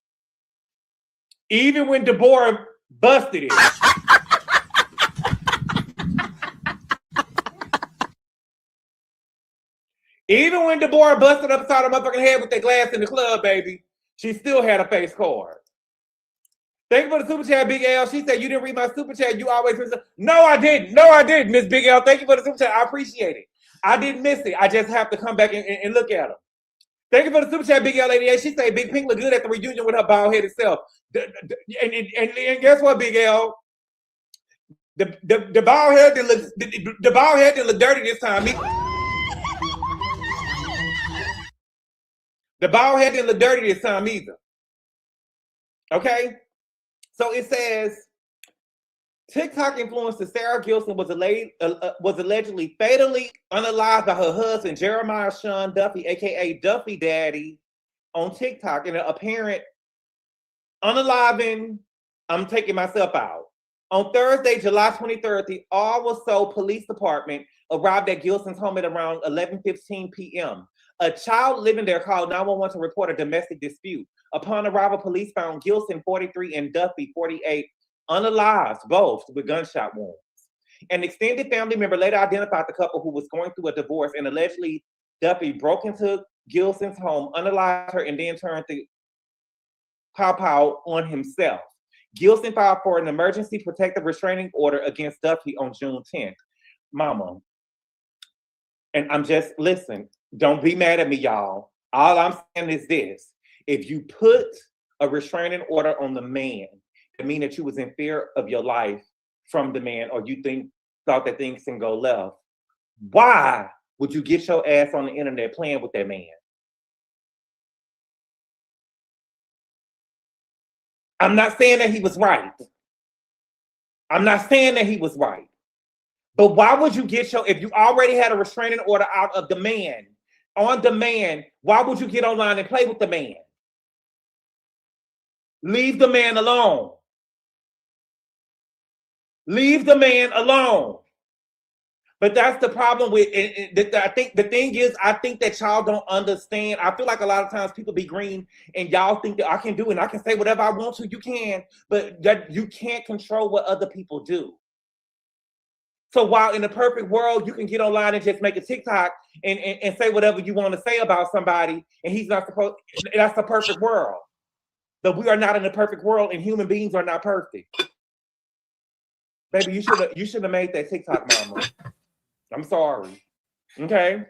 Even when Deborah busted it. Even when Deborah busted upside her motherfucking head with that glass in the club, baby, she still had a face card. Thank you for the super chat, Big L. She said, you didn't read my super chat. You always miss it. No, I didn't. No, I didn't, Miss Big L. Thank you for the super chat. I appreciate it. I didn't miss it. I just have to come back and look at them. Thank you for the super chat, Big L88. She said Big Pink looked good at the reunion with her bald-headed self. And guess what, Big L? The bald head didn't look dirty this time. The bald head didn't look dirty this time either. Okay? So it says, TikTok influencer Sarah Gilson was allegedly fatally unalived by her husband, Jeremiah Sean Duffy, a.k.a. Duffy Daddy, on TikTok in an apparent unaliving, I'm taking myself out. On Thursday, July 23rd, the All Was So Police Department arrived at Gilson's home at around 11:15 p.m. A child living there called 911 to report a domestic dispute. Upon arrival, police found Gilson, 43, and Duffy, 48, unalived, both with gunshot wounds. An extended family member later identified the couple who was going through a divorce, and allegedly Duffy broke into Gilson's home, unalived her, and then turned the pow on himself. Gilson filed for an emergency protective restraining order against Duffy on June 10th. Mama, and I'm just, listen, don't be mad at me, y'all. All I'm saying is this. If you put a restraining order on the man, it means that you was in fear of your life from the man, or you thought that things can go left. Why would you get your ass on the internet playing with that man? I'm not saying that he was right. I'm not saying that he was right. But why would you get if you already had a restraining order out of the man, on the man, why would you get online and play with the man? Leave the man alone. Leave the man alone. But that's the problem with it. I think the thing is, I think that y'all don't understand. I feel like a lot of times people be green and y'all think that I can do it and I can say whatever I want to. You can, but that you can't control what other people do. So while in the perfect world, you can get online and just make a TikTok and say whatever you want to say about somebody, and he's not supposed, that's the perfect world. But we are not in a perfect world, and human beings are not perfect. Baby, you should have made that TikTok, mama. I'm sorry. Okay?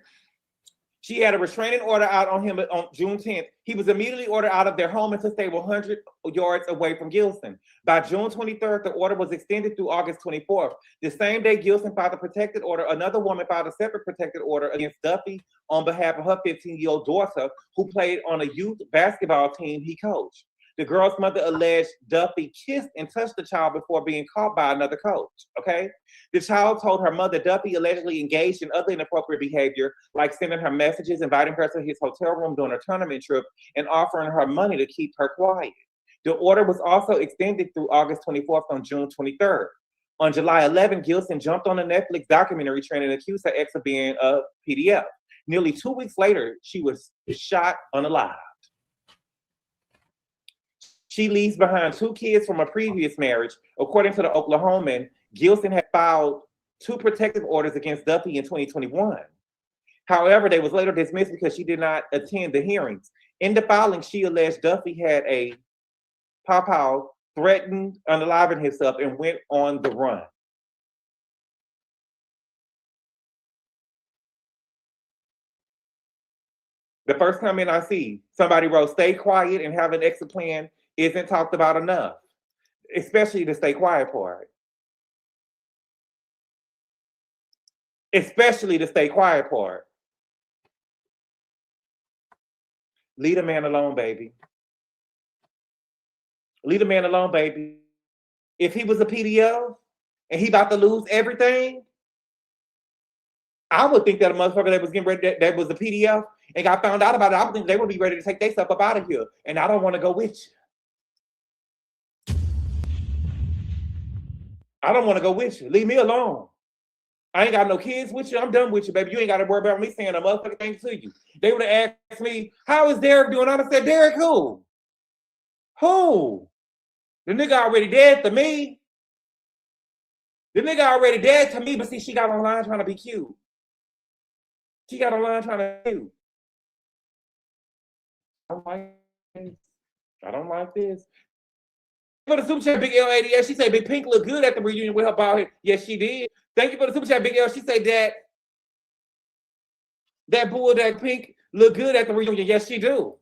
She had a restraining order out on him on June 10th. He was immediately ordered out of their home and to stay 100 yards away from Gilson. By June 23rd, the order was extended through August 24th. The same day Gilson filed a protected order, another woman filed a separate protected order against Duffy on behalf of her 15-year-old daughter, who played on a youth basketball team he coached. The girl's mother alleged Duffy kissed and touched the child before being caught by another coach, okay? The child told her mother Duffy allegedly engaged in other inappropriate behavior, like sending her messages, inviting her to his hotel room during a tournament trip, and offering her money to keep her quiet. The order was also extended through August 24th on June 23rd. On July 11th, Gilson jumped on the Netflix documentary train and accused her ex of being a PDF. Nearly 2 weeks later, she was shot unalived. She leaves behind 2 kids from a previous marriage. According to the Oklahoman, Gilson had filed 2 protective orders against Duffy in 2021. However, they was later dismissed because she did not attend the hearings. In the filing, she alleged Duffy had a pow threatened unaliving himself and went on the run. The first comment I see, somebody wrote, stay quiet and have an exit plan isn't talked about enough, especially the stay quiet part. Especially the stay quiet part. Leave the man alone, baby. Leave the man alone, baby. If he was a PDF and he about to lose everything, I would think that a motherfucker that was getting ready, that was a PDF and got found out about it, I would think they would be ready to take their stuff up out of here. And I don't want to go with you. I don't want to go with you. Leave me alone. I ain't got no kids with you. I'm done with you, baby. You ain't got to worry about me saying a motherfucking thing to you. They would have asked me, how is Derek doing? I would have said, Derek who? Who? The nigga already dead to me. The nigga already dead to me, but see, she got online trying to be cute. She got online trying to be cute. I don't like this. For the super chat, Big L88, she said Big Pink looked good at the reunion with her bald head. Yes, she did. Thank you for the super chat, Big L. She said that bull, that Pink look good at the reunion. Yes, she do.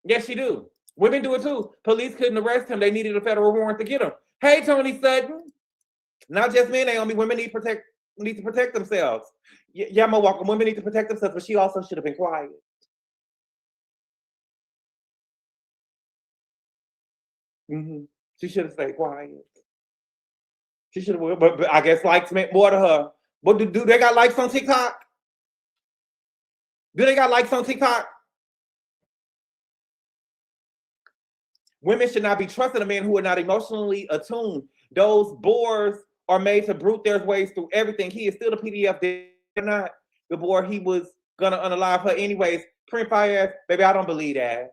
Yes, she do. Women do it too. Police couldn't arrest him. They needed a federal warrant to get him. Hey, Tony Sutton. Not just men, Naomi. Women need to protect themselves. Yeah, I'm welcome. Women need to protect themselves, but she also should have been quiet. She should have stayed quiet. She should have, but I guess likes meant more to her. What do they got likes on TikTok? Do they got likes on TikTok? Women should not be trusting a man who are not emotionally attuned. Those boars are made to brute their ways through everything. He is still the PDF. They're not the boar. He was gonna unalive her anyways. Print fire ass, baby. I don't believe that.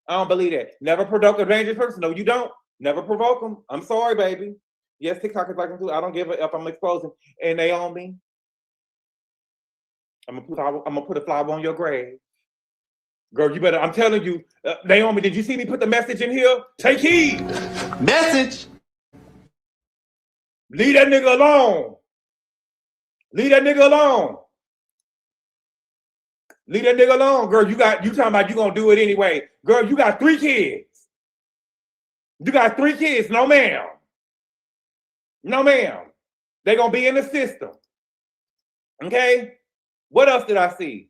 I don't believe that. Never provoke a dangerous person. No, you don't. Never provoke them. I'm sorry, baby. Yes, TikTok is like them too. I don't give a if I'm exposing. And they own me. I'm gonna put a flower on your grave. Girl, you better, I'm telling you, Naomi, did you see me put the message in here? Take heed. Message. Leave that nigga alone. Leave that nigga alone. Leave that nigga alone, girl. You talking about you gonna do it anyway. Girl, you got 3 kids. You got 3 kids. No, ma'am. No, ma'am. They gonna be in the system. Okay? What else did I see?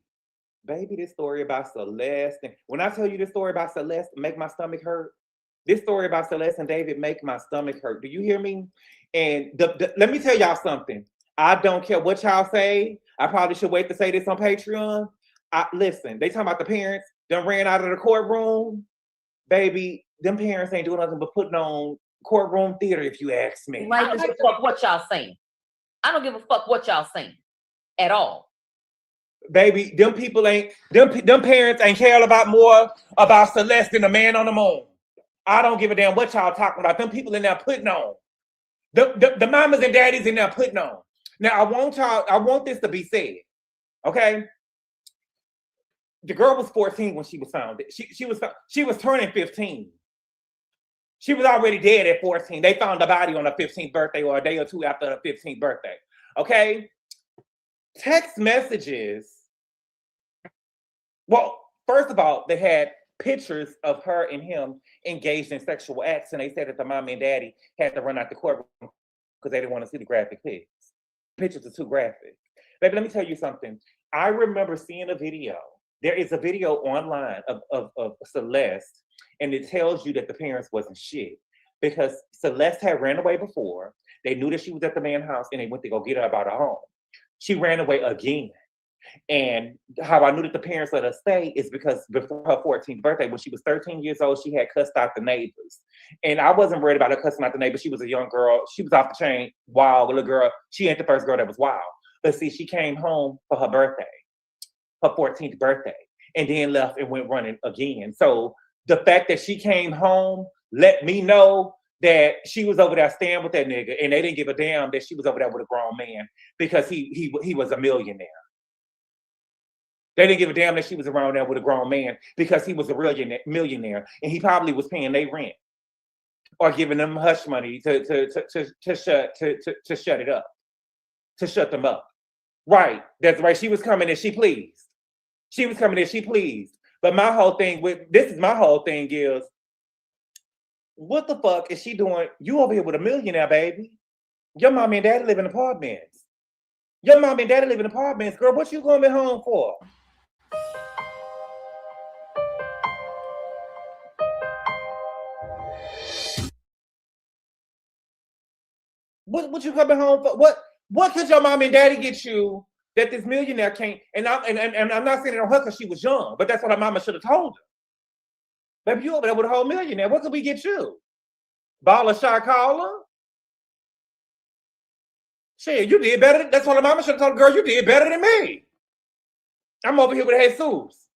Baby, this story about Celeste. When I tell you this story about Celeste, make my stomach hurt. This story about Celeste and David make my stomach hurt. Do you hear me? And let me tell y'all something. I don't care what y'all say. I probably should wait to say this on Patreon. Listen, they talking about the parents done ran out of the courtroom. Baby, them parents ain't doing nothing but putting on courtroom theater, if you ask me. I don't give a fuck what y'all saying. I don't give a fuck what y'all saying at all. Baby, them people ain't, them parents ain't care about more about Celeste than the man on the moon. I don't give a damn what y'all talking about. Them people in there putting on. The mamas and daddies in there putting on. Now, I want this to be said, okay? The girl was 14 when she was found. She was turning 15. She was already dead at 14. They found the body on her 15th birthday or a day or two after her 15th birthday, okay? Text messages. Well, first of all, they had pictures of her and him engaged in sexual acts, and they said that the mom and daddy had to run out the courtroom because they didn't want to see the graphic pics. Pictures are too graphic. Baby, let me tell you something. I remember seeing a video. There is a video online of Celeste, and it tells you that the parents wasn't shit because Celeste had ran away before. They knew that she was at the man's house, and they went to go get her about her home. She ran away again. And how I knew that the parents let her stay is because before her 14th birthday, when she was 13 years old, she had cussed out the neighbors. And I wasn't worried about her cussing out the neighbors. She was a young girl. She was off the chain, wild little girl. She ain't the first girl that was wild. But see, she came home for her birthday, her 14th birthday, and then left and went running again. So the fact that she came home let me know that she was over there staying with that nigga, and they didn't give a damn that she was over there with a grown man because he was a millionaire. They didn't give a damn that she was around there with a grown man because he was a millionaire, and he probably was paying their rent or giving them hush money to shut it up, to shut them up. Right, that's right. She was coming as she pleased. She was coming as she pleased. But my whole thing is, what the fuck is she doing? You over here with a millionaire, baby. Your mom and daddy live in apartments. Your mom and daddy live in apartments, girl. What you going to be home for? What you coming home for? What could your mom and daddy get you that this millionaire can't? And I'm not saying it on her because she was young, but that's what her mama should have told her. Baby, you over there with a whole millionaire. What could we get you? Baller shot caller. Shit, you did better. That's what the mama should have told the girl. You did better than me. I'm over here with Jesus.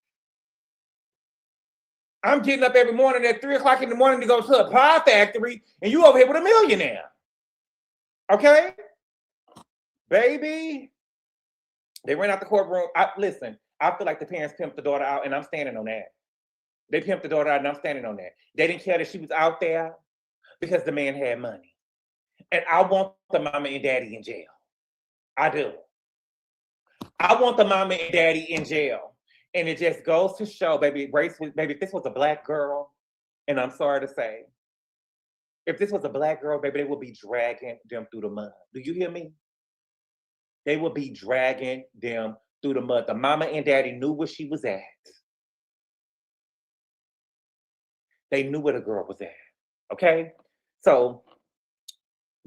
I'm getting up every morning at 3 o'clock in the morning to go to a pie factory, and you over here with a millionaire. Okay? Baby. They ran out the courtroom. Listen, I feel like the parents pimped the daughter out, and I'm standing on that. They pimped the daughter out, and I'm standing on that. They didn't care that she was out there because the man had money. And I want the mama and daddy in jail. I do. I want the mama and daddy in jail. And it just goes to show, baby, if this was a black girl, and I'm sorry to say, if this was a black girl, baby, they would be dragging them through the mud. Do you hear me? They would be dragging them through the mud. The mama and daddy knew where she was at. They knew where the girl was at. Okay? So,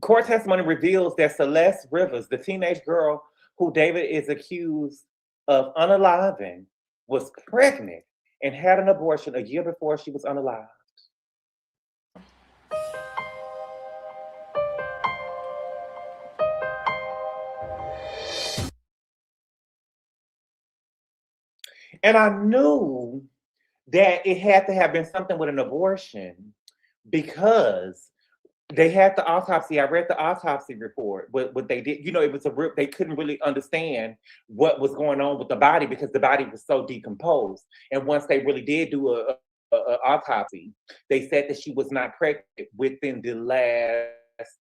court testimony reveals that Celeste Rivers, the teenage girl who David is accused of unaliving, was pregnant and had an abortion a year before she was unalived. And I knew that it had to have been something with an abortion because they had the autopsy. I read the autopsy report. What they did, it was they couldn't really understand what was going on with the body because the body was so decomposed. And once they really did do a autopsy, they said that she was not pregnant within the last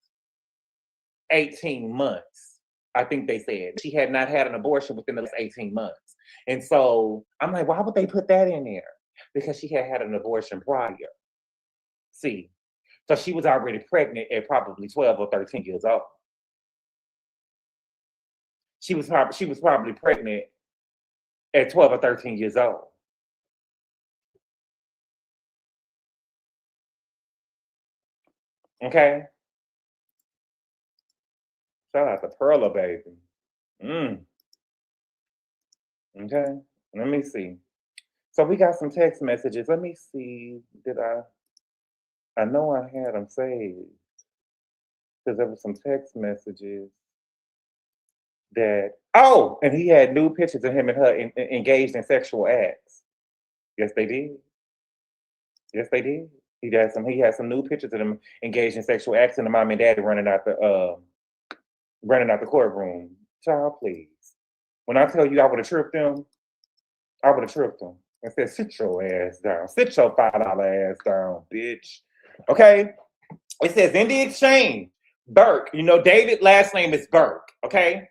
18 months. I think they said she had not had an abortion within the last 18 months. And so I'm like, why would they put that in there? Because she had had an abortion prior. See. So she was already pregnant at probably 12 or 13 years old. She was probably pregnant at 12 or 13 years old. Okay? Shout out to Perla, baby. Okay? Let me see. So we got some text messages. Let me see. I know I had them saved because there were some text messages that, and he had nude pictures of him and her engaged in sexual acts. Yes, they did. Yes, they did. He had some nude pictures of them engaged in sexual acts, and the mom and daddy running out the courtroom. Child, please. When I tell you I would have tripped them, I would have tripped them and said, sit your ass down. Sit your $5 ass down, bitch. Okay? It says, in the exchange, Burke, David's last name is Burke, okay?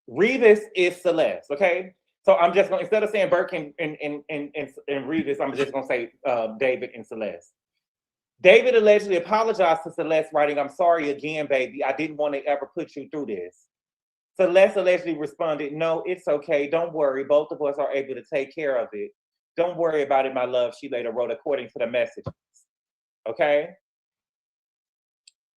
Rivas is Celeste, okay? So I'm just going, instead of saying Burke and Rivas, I'm just going to say David and Celeste. David allegedly apologized to Celeste, writing, I'm sorry again, baby. I didn't want to ever put you through this. Celeste allegedly responded, no, it's okay. Don't worry. Both of us are able to take care of it. Don't worry about it, my love, she later wrote, according to the messages. Okay?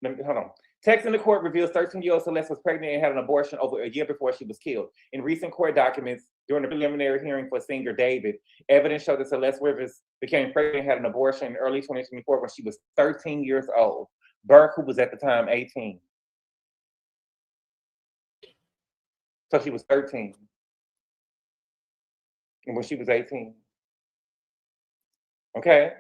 Hold on. Text in the court reveals 13-year-old Celeste was pregnant and had an abortion over a year before she was killed. In recent court documents, during the preliminary hearing for singer David, evidence showed that Celeste Rivers became pregnant and had an abortion in early 2024 when she was 13 years old. Burke, who was at the time 18. So she was 13. And when she was 18. Okay?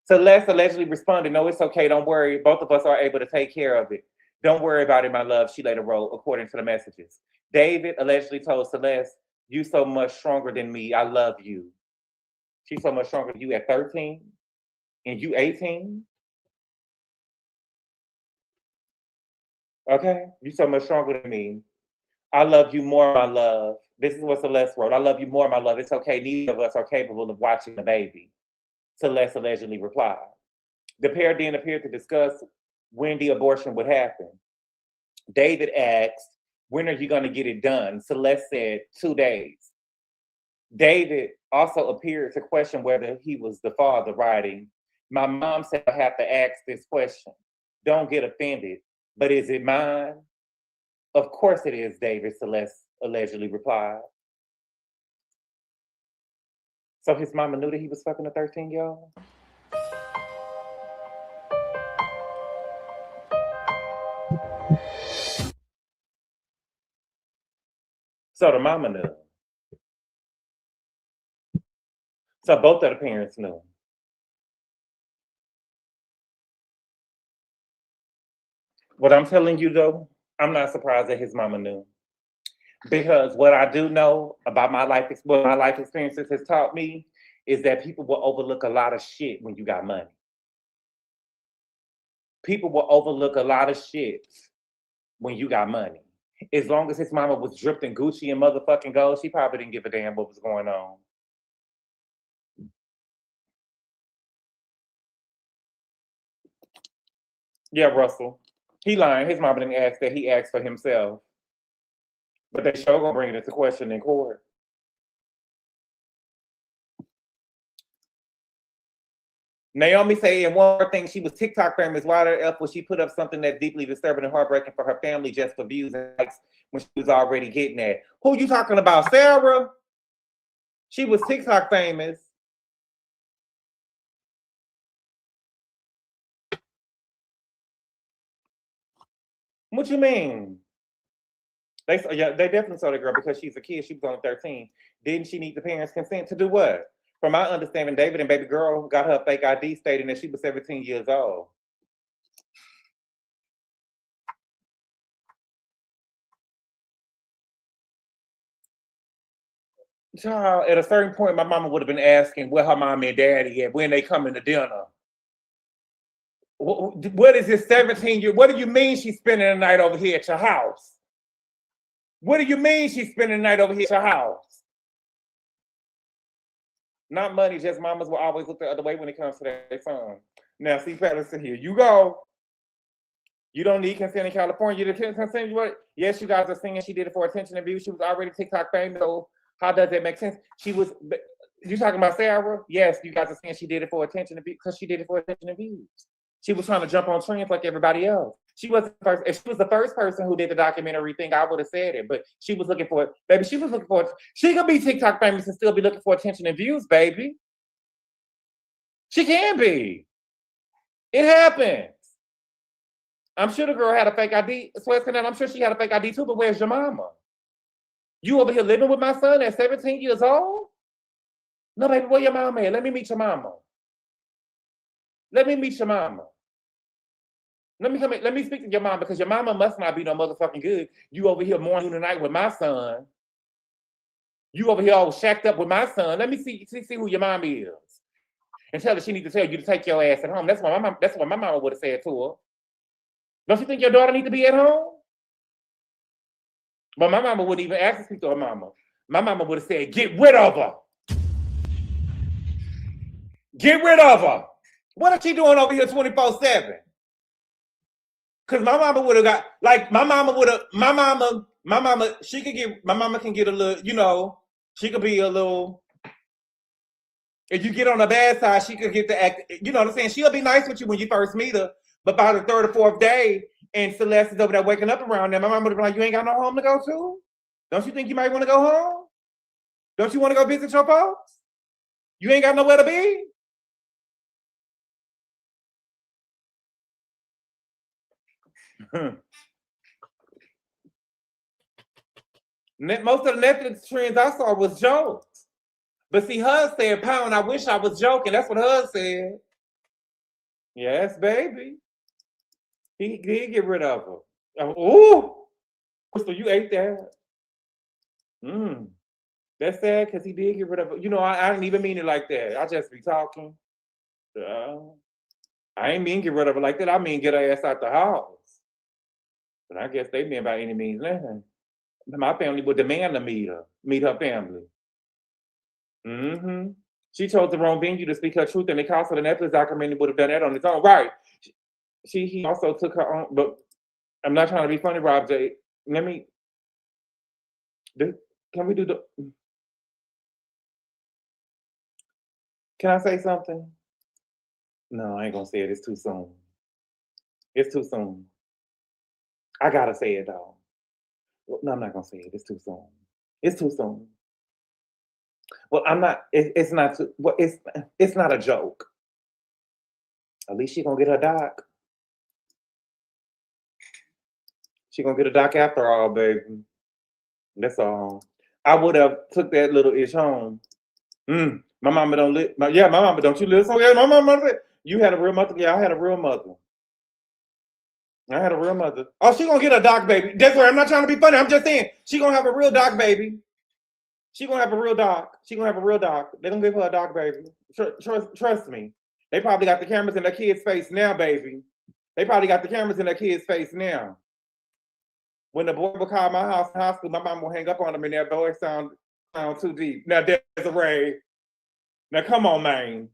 Celeste allegedly responded, no, it's okay, don't worry. Both of us are able to take care of it. Don't worry about it, my love, she later wrote, according to the messages. David allegedly told Celeste, you so much stronger than me, I love you. She's so much stronger than you at 13 and you 18? Okay, you so much stronger than me. I love you more, my love. This is what Celeste wrote. I love you more, my love. It's okay, neither of us are capable of watching the baby. Celeste allegedly replied. The pair then appeared to discuss when the abortion would happen. David asked, when are you going to get it done? Celeste said, 2 days. David also appeared to question whether he was the father, writing, my mom said I have to ask this question. Don't get offended, but is it mine? Of course it is, David, Celeste allegedly replied. So his mama knew that he was fucking a 13-year-old? So the mama knew. So both of the parents knew. What I'm telling you though, I'm not surprised that his mama knew. Because what I do know about what my life experiences has taught me is that people will overlook a lot of shit when you got money. People will overlook a lot of shit when you got money. As long as his mama was dripped in Gucci and motherfucking gold, she probably didn't give a damn what was going on. Yeah, Russell. He lying. His mama didn't ask that. He asked for himself. But they sure gonna bring it into question in court. Naomi say in one more thing, she was TikTok famous. Why the F would she put up something that's deeply disturbing and heartbreaking for her family just for views and likes when she was already getting that? Who you talking about, Sarah? She was TikTok famous. What you mean? They definitely saw the girl because she's a kid. She was only 13. Didn't she need the parents' consent to do what? From my understanding, David and baby girl got her fake ID stating that she was 17 years old. Child, at a certain point, my mama would have been asking where her mommy and daddy at, when they coming to dinner. What is this 17-year? What do you mean she's spending the night over here at your house? What do you mean she's spending the night over here at your house? Not money, just mamas will always look the other way when it comes to their son. Now, see, Patterson, here you go. You don't need consent in California. You didn't consent. Yes, you guys are singing. She did it for attention and views. She was already TikTok famous. So how does that make sense? She was. You talking about Sarah? Yes, you guys are saying she did it for attention and views because she did it for attention and views. She was trying to jump on trends like everybody else. She was the first. If she was the first person who did the documentary thing, I would have said it. But she was looking for it, baby. She was looking for it. She could be TikTok famous and still be looking for attention and views, baby. She can be. It happens. I'm sure the girl had a fake ID. I'm sure she had a fake ID too. But where's your mama? You over here living with my son at 17 years old? No, baby, where your mama at? Let me meet your mama. Let me meet your mama. Let me speak to your mama because your mama must not be no motherfucking good. You over here mourning tonight with my son. You over here all shacked up with my son. Let me see who your mama is. And tell her she needs to tell you to take your ass at home. That's what my mama would have said to her. Don't you think your daughter need to be at home? But my mama wouldn't even ask to speak to her mama. My mama would have said, get rid of her. Get rid of her. What is she doing over here 24/7? Because my mama would have got, like, my mama can get a little, you know, she could be a little, if you get on the bad side, she could get the act, you know what I'm saying? She'll be nice with you when you first meet her, but by the third or fourth day, and Celeste is over there waking up around there, my mama would be like, you ain't got no home to go to? Don't you think you might want to go home? Don't you want to go visit your folks? You ain't got nowhere to be? Most of the Netflix trends I saw was jokes. But see, hers said, Pound, I wish I was joking. That's what hers said. Yes, baby. He did get rid of her. Ooh! So you ate that? That's sad because he did get rid of her. You know, I didn't even mean it like that. I just be talking. I ain't mean get rid of her like that. I mean get her ass out the house. But I guess they meant by any means nothing. My family would demand to meet her family. She chose the wrong venue to speak her truth, and the cost of the Netflix documentary would have done that on its own. Right. He also took her own, but I'm not trying to be funny, Rob J. Can we do the, can I say something? No, I ain't gonna say it. It's too soon. It's too soon. I gotta say it though. No, I'm not gonna say it. It's too soon. It's too soon. Well, I'm not. It's not. Well, it's not a joke. At least she gonna get her doc. She gonna get a doc after all, baby. That's all. I would have took that little ish home. My mama don't live. My mama don't you live somewhere? My mama said, you had a real mother. Yeah, I had a real mother. I had a real mother. Oh, she gonna get a doc baby. That's why I'm not trying to be funny. I'm just saying she gonna have a real doc baby. She gonna have a real doc. She gonna have a real doc. They gonna give her a doc baby. Trust me. They probably got the cameras in their kid's face now, baby. They probably got the cameras in their kid's face now. When the boy will call my house in high school, my mom will hang up on him and that voice sound too deep. Now there's a Ray. Now come on, man.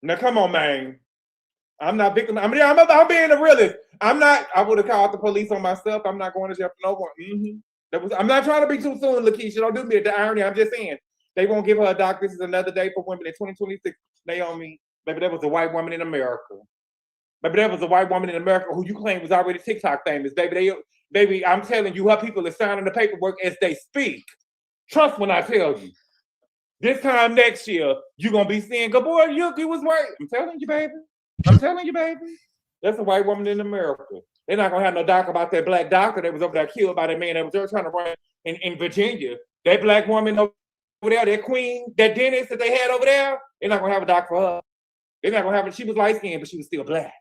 Now come on, man. I'm not victim. I'm being the realist. I'm not. I would have called the police on myself. I'm not going to jail for no one. I'm not trying to be too soon, Lakeisha. Don't do me the irony. I'm just saying they won't give her a doc. This is another day for women in 2026. Naomi, baby, that was a white woman in America. Baby, that was a white woman in America who you claim was already TikTok famous. Baby, I'm telling you, her people are signing the paperwork as they speak. Trust when I tell you. This time next year, you're gonna be seeing, good boy, you was right. I'm telling you, baby. I'm telling you, baby. That's a white woman in America. They're not gonna have no doc about that black doctor that was over there killed by that man that was there trying to run in Virginia. That black woman over there, that queen, that dentist that they had over there, they're not gonna have a doc for her. They're not gonna have it. She was light skinned, but she was still black.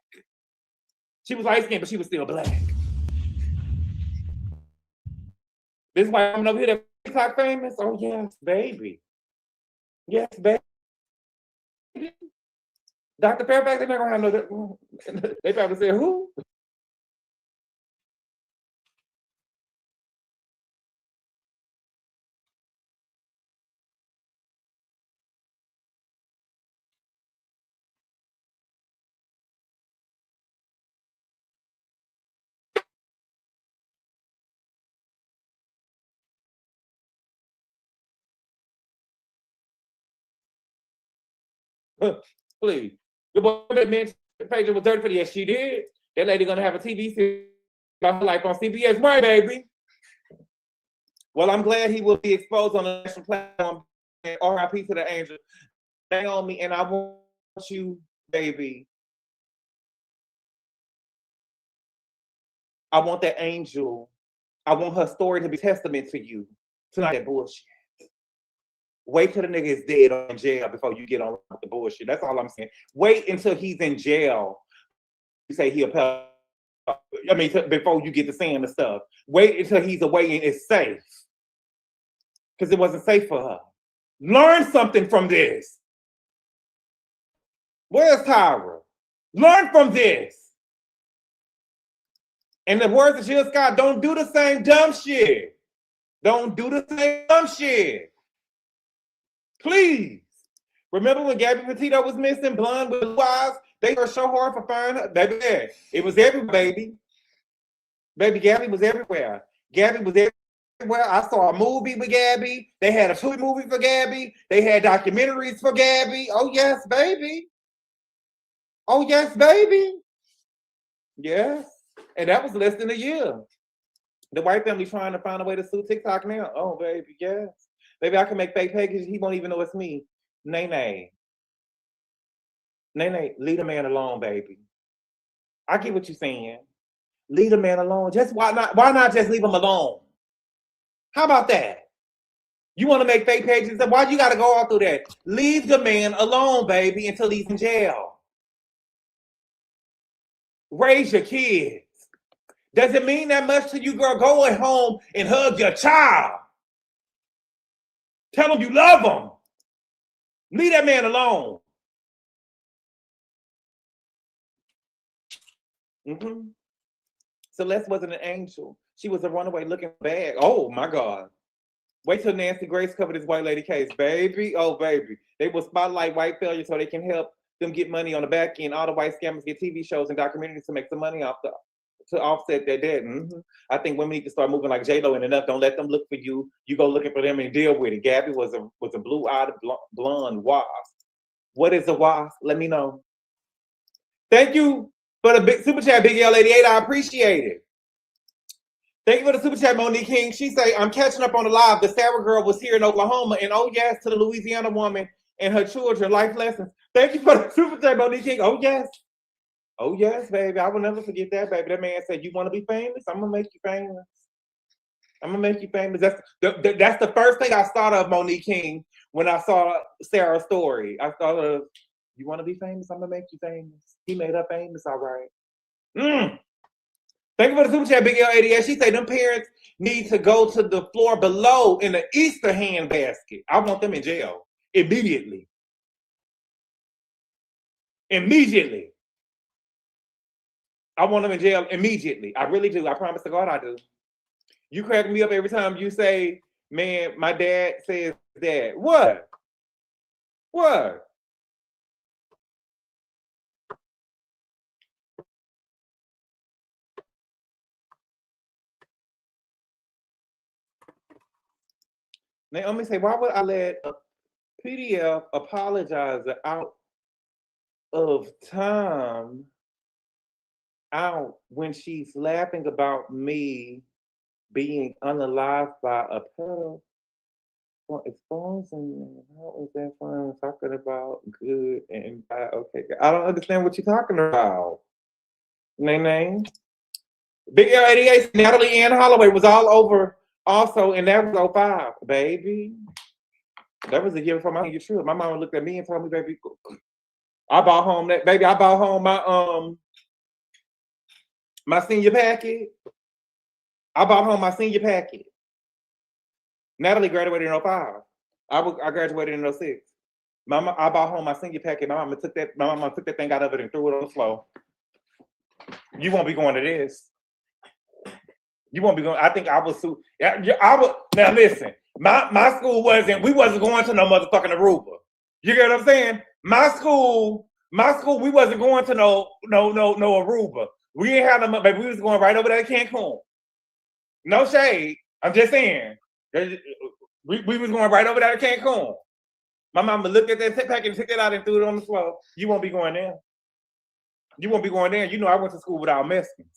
She was light skinned, but she was still black. This white woman over here that TikTok famous? Oh yes, baby. Yes, baby. Dr. Fairfax, they're not gonna have no. They probably say who? Please. The boy that mentioned the page was dirty for the yes, she did. That lady gonna have a TV series about her life on CBS, right, baby? Well, I'm glad he will be exposed on the national platform. And RIP to the angel. Naomi, and I want you, baby. I want that angel. I want her story to be testament to you. Tonight, that bullshit. Wait till the nigga is dead or in jail before you get on with the bullshit. That's all I'm saying. Wait until he's in jail. You say he'll pay. I mean, before you get to saying the stuff. Wait until he's away and it's safe. Because it wasn't safe for her. Learn something from this. Where's Tyra? Learn from this. And the words of Jill Scott, don't do the same dumb shit. Don't do the same dumb shit. Please. Remember when Gabby Petito was missing, blonde with blue eyes? They were so hard for finding her. Baby, it was everywhere, baby. Baby, Gabby was everywhere. Gabby was everywhere. I saw a movie with Gabby. They had a 2 movie for Gabby. They had documentaries for Gabby. Oh, yes, baby. Oh, yes, baby. Yes. And that was less than a year. The white family trying to find a way to sue TikTok now. Oh, baby, yes. Baby, I can make fake pages. He won't even know it's me. Nene, leave the man alone, baby. I get what you're saying. Leave the man alone. Just why not just leave him alone? How about that? You want to make fake pages? Why you got to go all through that? Leave the man alone, baby, until he's in jail. Raise your kids. Does it mean that much to you, girl? Go at home and hug your child. Tell him you love him. Leave that man alone. Celeste wasn't an angel. She was a runaway looking bad. Oh, my God. Wait till Nancy Grace covered this white lady case, baby. Oh, baby. They will spotlight white failures so they can help them get money on the back end. All the white scammers get TV shows and documentaries to make some money off to offset their debt. I think women need to start moving like J-Lo and enough. Don't let them look for you. You go looking for them and deal with it. Gabby was a blue-eyed blonde wasp. What is a wasp? Let me know. Thank you for the big super chat, Big L88. I appreciate it. Thank you for the super chat, Monique King. She say, I'm catching up on the live. The Sarah girl was here in Oklahoma. And oh, yes, to the Louisiana woman and her children, life lessons. Thank you for the super chat, Monique King. Oh, yes. Oh, yes, baby. I will never forget that, baby. That man said, you want to be famous? I'm going to make you famous. I'm gonna make you famous. That's the first thing I thought of, Monique King, when I saw Sarah's story. I thought of, you want to be famous? I'm gonna make you famous. He made her famous, all right. Thank you for the super chat, Big L88. She said them parents need to go to the floor below in the Easter hand basket. I want them in jail immediately. Immediately. I want them in jail immediately. I really do. I promise to God I do. You crack me up every time you say, man, my dad says that. What? What? Naomi say, why would I let a PDF apologizer out of time out when she's laughing about me being unalived by a pedo? Well, exposing, how is that fun? Talking about good and bad. Okay, I don't understand what you're talking about. Name. Big L88, Natalie Ann Holloway was all over also, and that was 05, baby. That was the year before my senior trip. My mama looked at me and told me, baby, I bought home my senior packet. I bought home my senior packet. Natalie graduated in 05. I graduated in 06. I bought home my senior packet. My mama took that thing out of it and threw it on the floor. You won't be going to this. You won't be going. I think I was. Now listen. My school we wasn't going to no motherfucking Aruba. You get what I'm saying? My school, we wasn't going to no Aruba. We ain't had no, baby, we was going right over there to Cancun. No shade. I'm just saying. We was going right over there to Cancun. My mama looked at that packet and took it out and threw it on the floor. You won't be going there. You won't be going there. You know I went to school without Mexicans.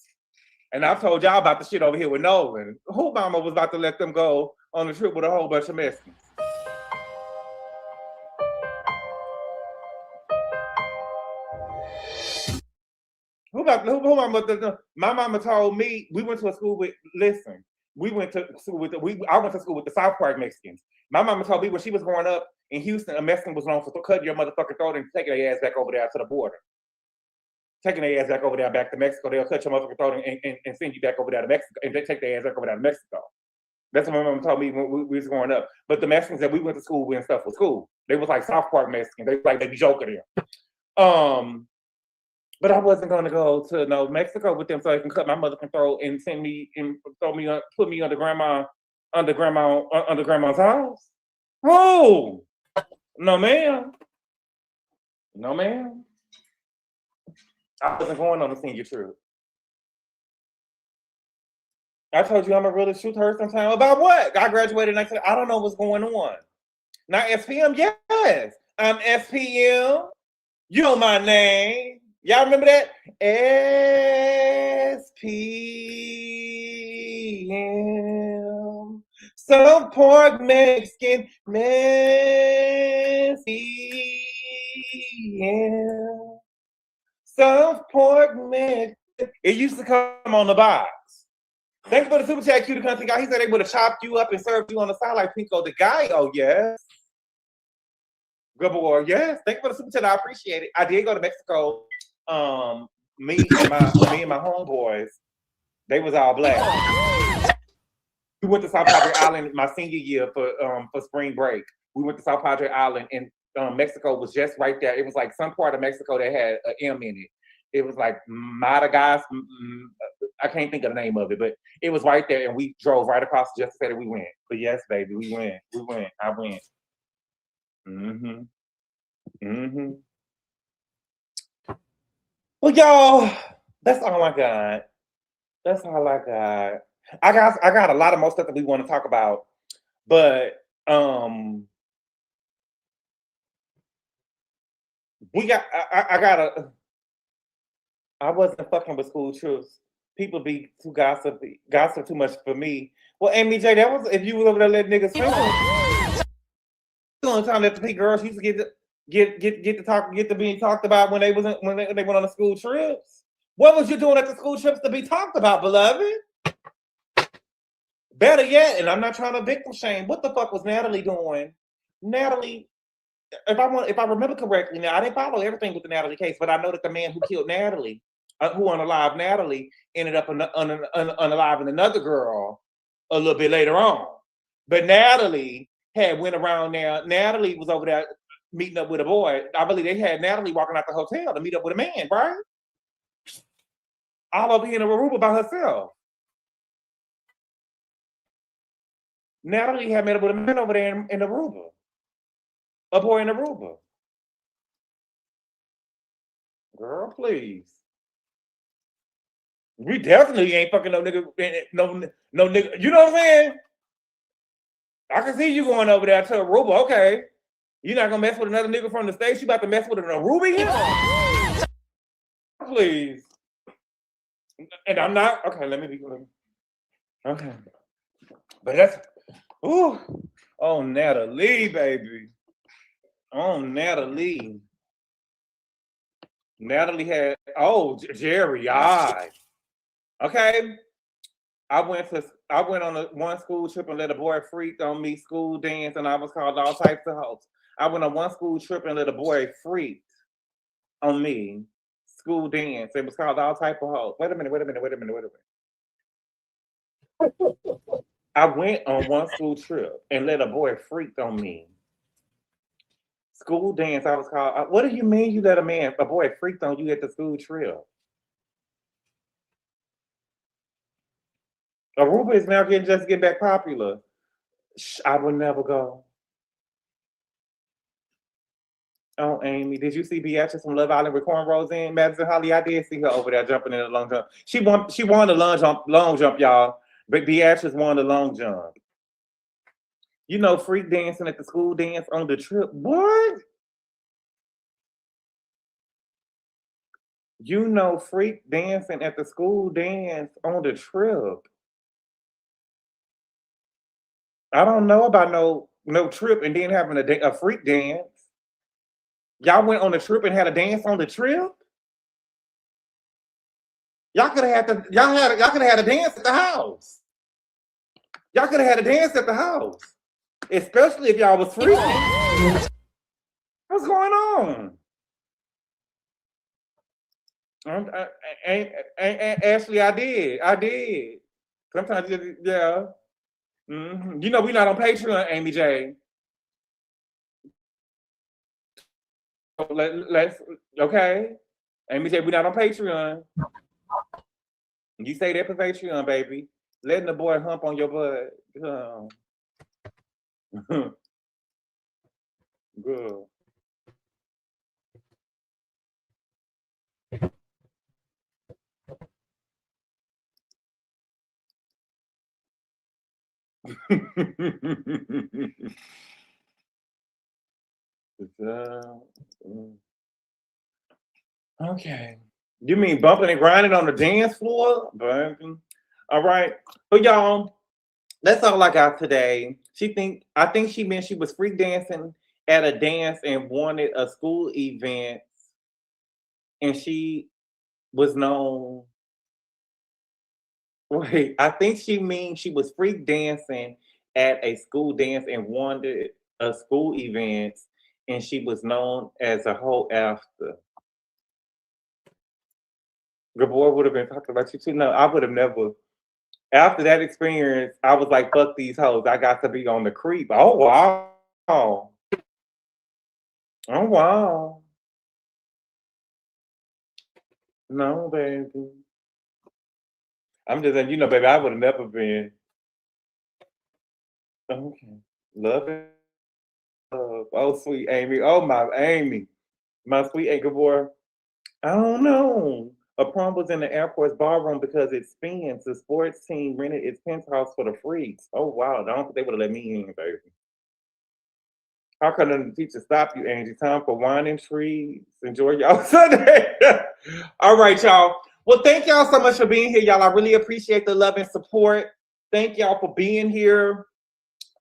And I've told y'all about the shit over here with Nolan. Who mama was about to let them go on the trip with a whole bunch of Mexicans? My mama told me, we went to a school with, listen, I went to school with the South Park Mexicans. My mama told me when she was growing up in Houston, a Mexican was known for cutting your motherfucking throat and taking their ass back over there to the border. Taking their ass back over there, back to Mexico. They'll cut your motherfucking throat and send you back over there to Mexico. And they take their ass back over there to Mexico. That's what my mama told me when we was growing up. But the Mexicans that we went to school with and stuff was cool. They was like South Park Mexicans. They was like, they be joking there. But I wasn't gonna go to Mexico with them so they can cut my motherfucking throat and send me and put me under grandma's house. Oh, no ma'am. No ma'am. I wasn't going on a senior trip. I told you I'm a really truth hurt sometime. About what? I graduated and I said, I don't know what's going on. Now SPM, yes. I'm SPM. You know my name. Y'all remember that? SPM. Some pork Mexican SPM. Some pork Mexican. It used to come on the box. Thanks for the super chat, Cutie Country Guy. He said they would have chopped you up and served you on the side like Pinko the Guy. Oh, yes. Good boy, yes. Thank you for the super chat. I appreciate it. I did go to Mexico. Me and my homeboys, they was all black. We went to South Padre Island my senior year for spring break. We went to South Padre Island, and Mexico was just right there. It was like some part of Mexico that had an M in it. It was like Madagascar. I can't think of the name of it, but it was right there, and we drove right across just to say that we went. But yes, baby, we went. I went. Well, y'all, that's all I got. I got a lot of more stuff that we want to talk about, but I wasn't fucking with school trips. People be too gossip too much for me. Well, Amy J, that was if you was over there letting niggas swing. The only time that the girls used to get to being talked about when they went on the school trips. What was you doing at the school trips to be talked about, beloved? Better yet, and I'm not trying to victim shame. What the fuck was Natalie doing? Natalie, if I remember correctly, now I didn't follow everything with the Natalie case, but I know that the man who killed Natalie, who unalived Natalie, ended up unaliving another girl a little bit later on. But Natalie had went around there. Natalie was over there meeting up with a boy. I believe they had Natalie walking out the hotel to meet up with a man, right? All over here in Aruba by herself. Natalie had met up with a man over there in Aruba. A boy in Aruba. Girl, please. We definitely ain't fucking no nigga, no nigga. You know what I'm saying? I can see you going over there to Aruba. Okay. You're not gonna mess with another nigga from the States. You about to mess with an Aruba here? Please. And I'm not, okay, let me be clear. Okay. But that's, ooh. Oh, Natalie, baby. Oh, Natalie. Natalie had, Jerry, okay. I went on one school trip and let a boy freak on me, school dance, and I was called all types of hoes. I went on one school trip and let a boy freak on me, school dance. It was called all types of hoes. Wait a minute. I went on one school trip and let a boy freak on me. School dance, I was called. What do you mean you let a boy freaked on you at the school trip? Aruba is now getting back popular. I would never go. Oh, Amy, did you see Beatrice from Love Island with cornrows in? Madison Holly, I did see her over there jumping in the long jump. She won the long jump, y'all. But Beatrice won the long jump. You know, freak dancing at the school dance on the trip. What? You know, freak dancing at the school dance on the trip. I don't know about no trip and then having a freak dance. Y'all went on a trip and had a dance on the trip? Y'all could have had a dance at the house. Y'all could have had a dance at the house. Especially if y'all was freaking. What's going on? Ashley, I did. Sometimes, yeah. Mm-hmm. You know, we're not on Patreon, Amy J. Let's okay. Amy J, we're not on Patreon. You say that for Patreon, baby. Letting the boy hump on your butt. Good. Okay. You mean bumping and grinding on the dance floor? Bumping. All right. But y'all, that's all I got today. I think she meant she was freak dancing at a dance and wanted a school event. And she was known. Wait, I think she means she was freak dancing at a school dance and wanted a school event, and she was known as a hoe after. The boy would have been talking about you too. No, I would have never. After that experience, I was like, fuck these hoes. I got to be on the creep. Oh, wow. Oh, wow. No, baby. I'm just saying, baby, I would have never been. Okay. Love it. Oh, sweet Amy. Oh, my Amy. My sweet anchor boy. I don't know. A prom was in the airport's ballroom because it spins. The sports team rented its penthouse for the freaks. Oh, wow. I don't think they would have let me in, baby. How can the teacher stop you, Angie? Time for wine and trees. Enjoy y'all Sunday. All right, y'all. Well, thank y'all so much for being here, y'all. I really appreciate the love and support. Thank y'all for being here.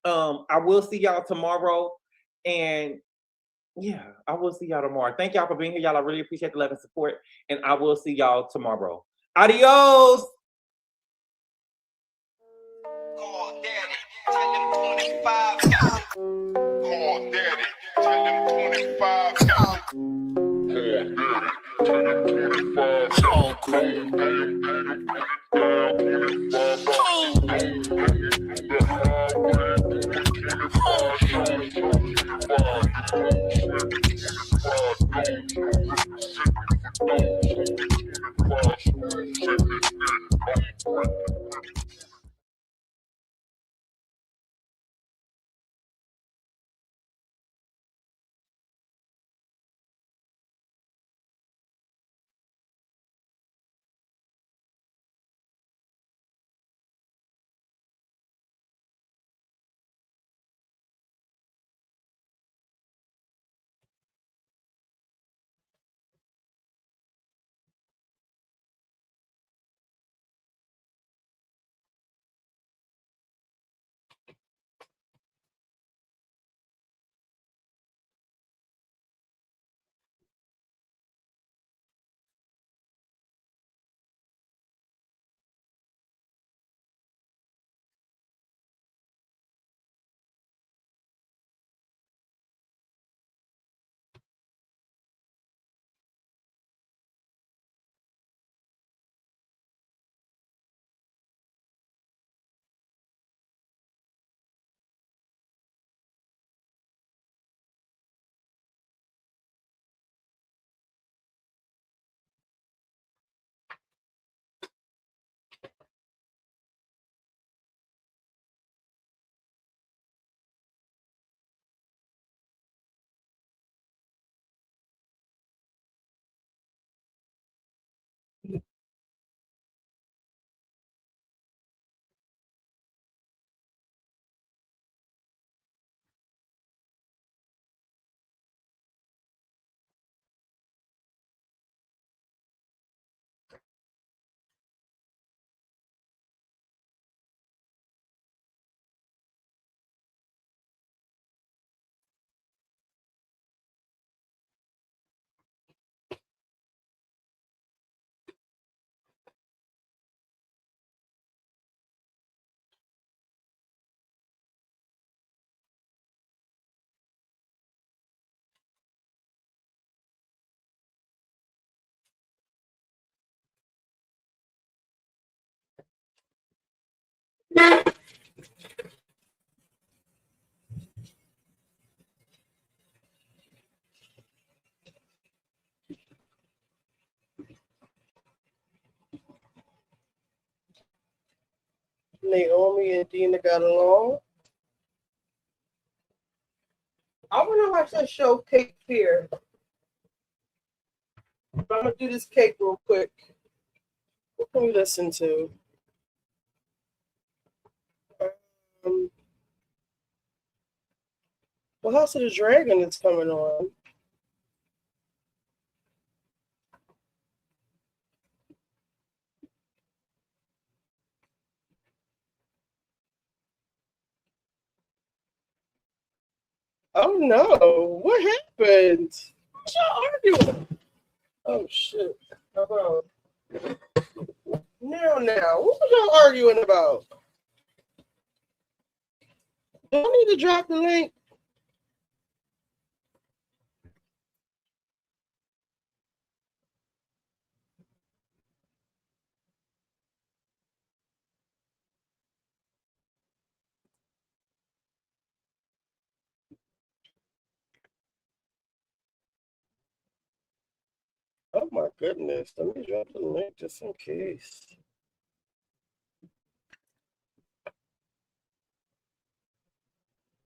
I will see y'all tomorrow. And yeah, I will see y'all tomorrow. Thank y'all for being here, y'all. I really appreciate the love and support. And I will see y'all tomorrow. Adios. Naomi and Dina got along. I want to watch that show, Cake Fear. I'm gonna do this cake real quick. What can we listen to? Well, House of the Dragon is coming on. Oh no! What happened? What y'all arguing? Oh shit! Now, what was y'all arguing about? Do I need to drop the link? Oh my goodness! Let me drop the link just in case.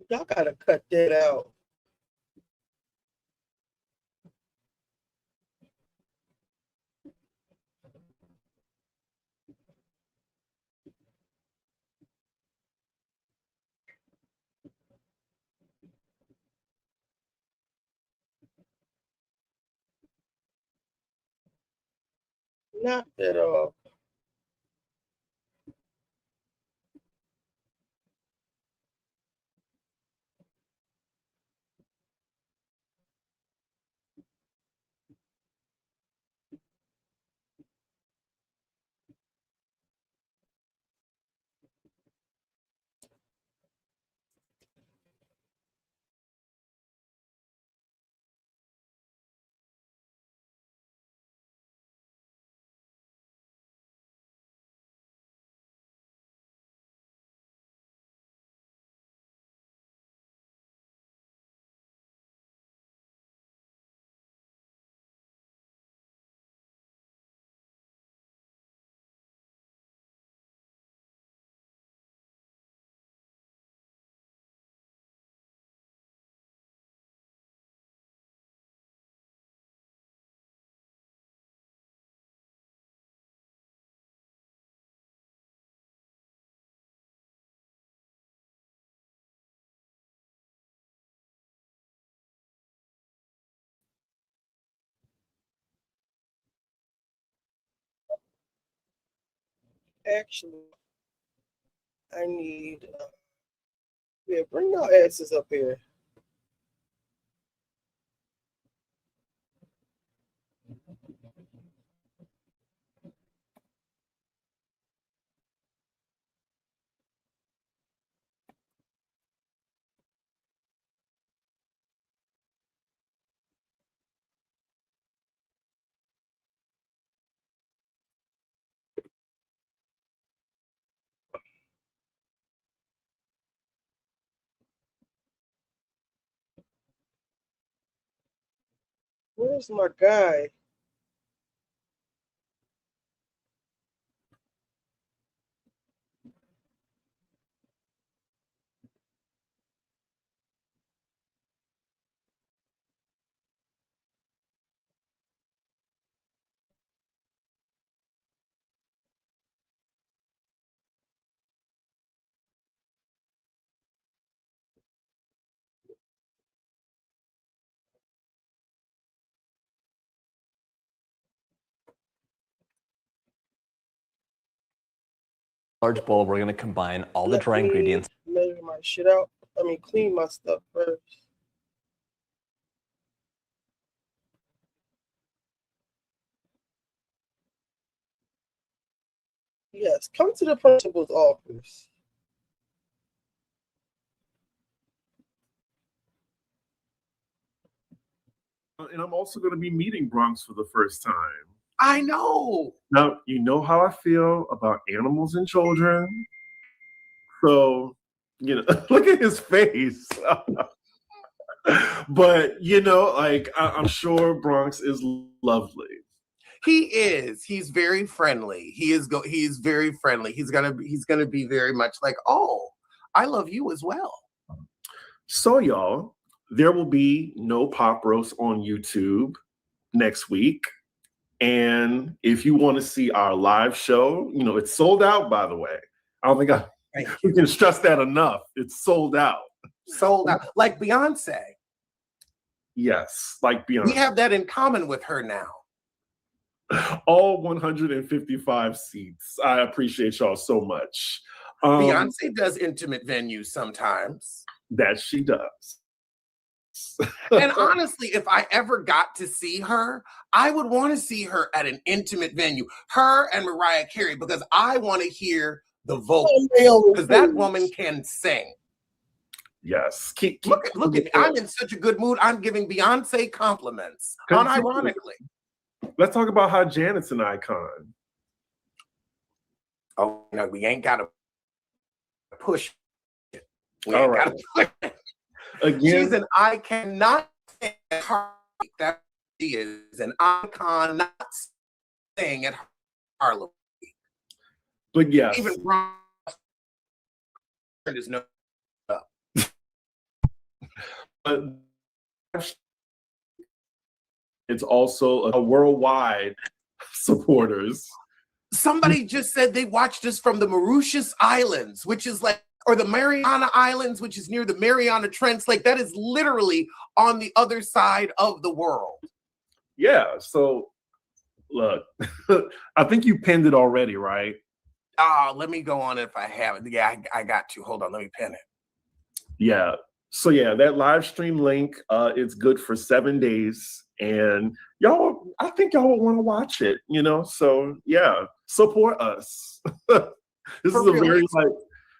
Y'all gotta cut that out. Knock that off. Actually, I need. Yeah, bring your asses up here. Where's my guy? Large bowl, we're going to combine all the dry ingredients. Measure my shit out. I mean, clean my stuff first. Yes, come to the principal's office. And I'm also going to be meeting Bronx for the first time. I know. Now, you know how I feel about animals and children. So, you know, look at his face. But, you know, like, I'm sure Bronx is lovely. He is. He's very friendly. He is very friendly. He's gonna be very much like, oh, I love you as well. So, y'all, there will be no pop roast on YouTube next week. And if you want to see our live show, you know, it's sold out, by the way. I don't think we can stress that enough. It's sold out. Sold out. Like Beyonce. Yes, like Beyonce. We have that in common with her now. All 155 seats. I appreciate y'all so much. Beyonce does intimate venues sometimes. That she does. And honestly, if I ever got to see her, I would want to see her at an intimate venue. Her and Mariah Carey, because I want to hear the vocals. Because that woman can sing. Yes. Look at me. I'm in such a good mood. I'm giving Beyonce compliments, unironically. Let's talk about how Janet's an icon. Oh, no, we ain't got to push it. All right. Again, she's an I cannot sing at Harlem. That she is an icon not sing at Harlem. But yes. Even Ron is no but it's also a worldwide supporters. Somebody just said they watched us from the Mauritius Islands, which is like, or the Mariana Islands, which is near the Mariana Trench. Like, that is literally on the other side of the world. Yeah. So, look, I think you pinned it already, right? Let me go on if I haven't. Yeah, I got to. Hold on, let me pin it. Yeah. So yeah, that live stream link, it's good for 7 days. And y'all, I think y'all will want to watch it, you know? So yeah, support us. This is a very like,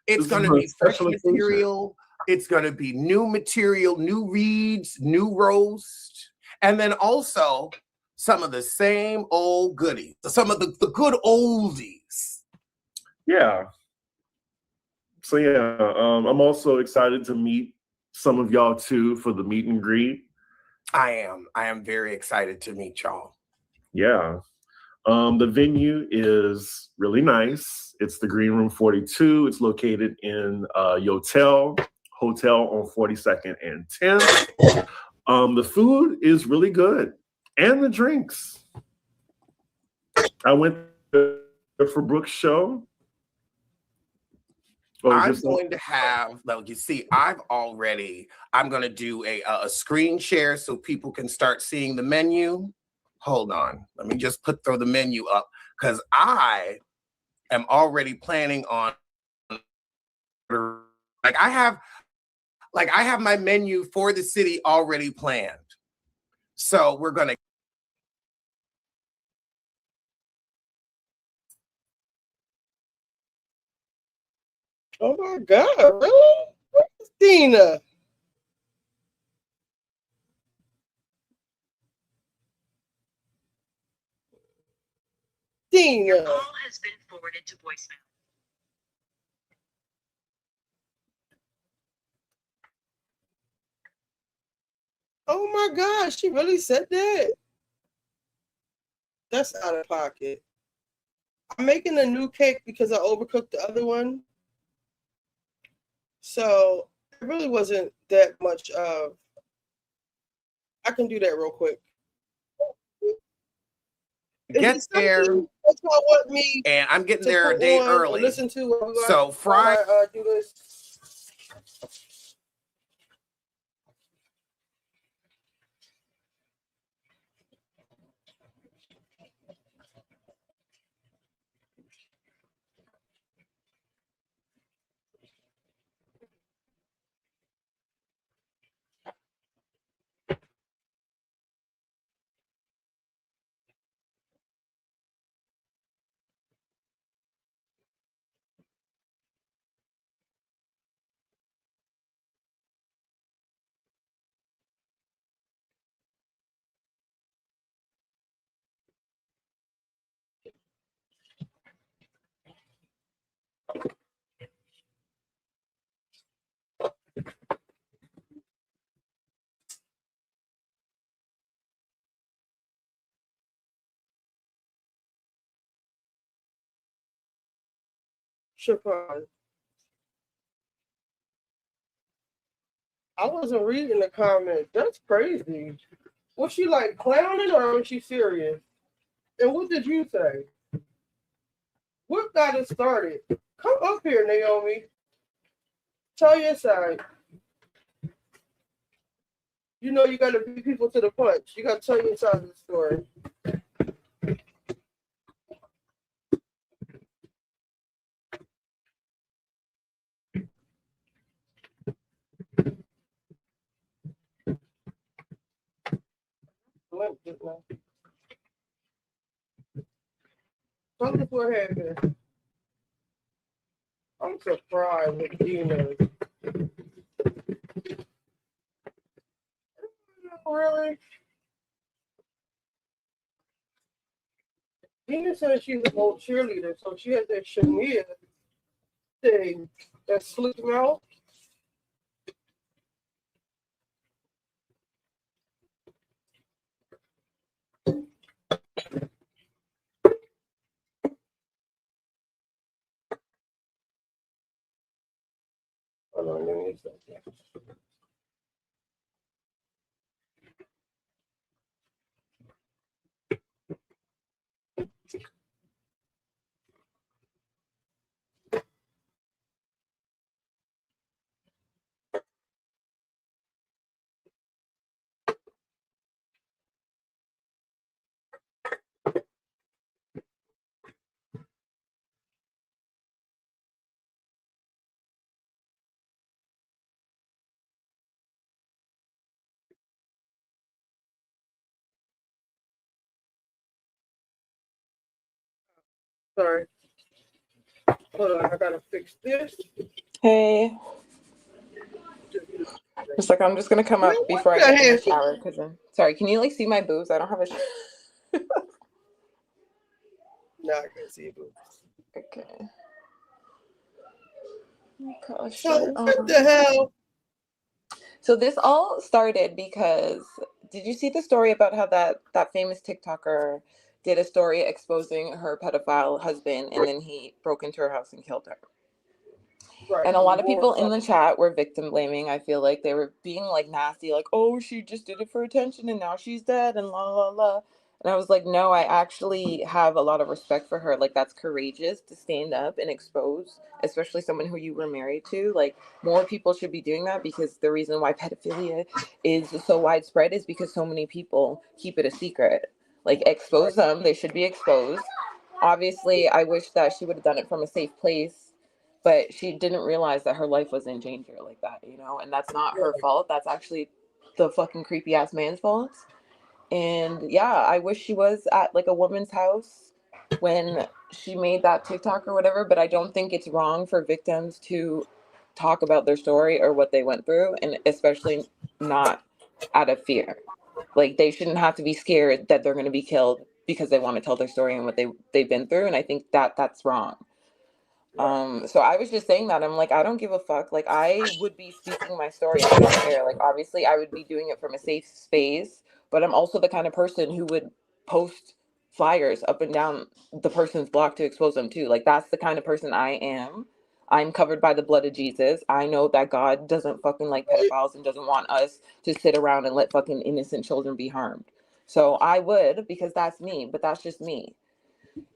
it's going to be fresh material. It's going to be new material, new reads, new roast. And then also some of the same old goodies, some of the good oldies. Yeah. So yeah, I'm also excited to meet some of y'all too for the meet and greet. I am very excited to meet y'all. Yeah. The venue is really nice. It's the Green Room 42. It's located in Yotel Hotel on 42nd and 10th. The food is really good. And the drinks. I went for Brooke's show. I'm going to have, you see, I'm going to do a screen share so people can start seeing the menu. Hold on. Let me just throw the menu up because I am already planning on I have my menu for the city already planned. So we're gonna Oh my God, really? Where's Dina? Dina. Your call has been forwarded to voicemail. Oh my gosh, she really said that? That's out of pocket. I'm making a new cake because I overcooked the other one. So it really wasn't that much of. I can do that real quick. get there, That's what want me and I'm getting to there a put day on or early. listen to while So Friday. I do this. Surprise. I wasn't reading the comments. That's crazy. Was she like clowning or was she serious? And what did you say? What got it started? Come up here, Naomi. Tell your side. You know you gotta beat people to the punch. You gotta tell your side of the story. Tell us what happened. I'm surprised with Dina. Really? Dina said she's an old cheerleader, so she has that Shamea thing, that slick mouth. Hold on, let me get that. Sorry. Hold on, I gotta fix this. Hey. It's like I'm just gonna come up before I get in the shower because I'm sorry. Can you like see my boobs? I don't have a. No, I can't see your boobs. Okay. Gosh, So what the hell? So this all started because did you see the story about how that famous TikToker did a story exposing her pedophile husband and then he broke into her house and killed her? Right. And a lot of people in the chat were victim blaming. I feel like they were being like nasty, like, oh, she just did it for attention and now she's dead and la la la. And I was like, no, I actually have a lot of respect for her. Like, that's courageous to stand up and expose, especially someone who you were married to. Like, more people should be doing that because the reason why pedophilia is so widespread is because so many people keep it a secret. Like, expose them. They should be exposed. obviously, I wish that she would have done it from a safe place, but she didn't realize that her life was in danger like that, you know? And that's not her fault. That's actually the fucking creepy ass man's fault. And yeah, I wish she was at like a woman's house when she made that TikTok or whatever, but I don't think it's wrong for victims to talk about their story or what they went through, and especially not out of fear. Like, they shouldn't have to be scared that they're going to be killed because they want to tell their story and what they've been through, and I think that that's wrong. So I was just saying that I'm like, I don't give a fuck. Like, I would be speaking my story and I don't care. Like, obviously I would be doing it from a safe space, but I'm also the kind of person who would post flyers up and down the person's block to expose them too. Like, that's the kind of person I am. I'm covered by the blood of Jesus. I know that God doesn't fucking like pedophiles and doesn't want us to sit around and let fucking innocent children be harmed. So I would, because that's me, but that's just me.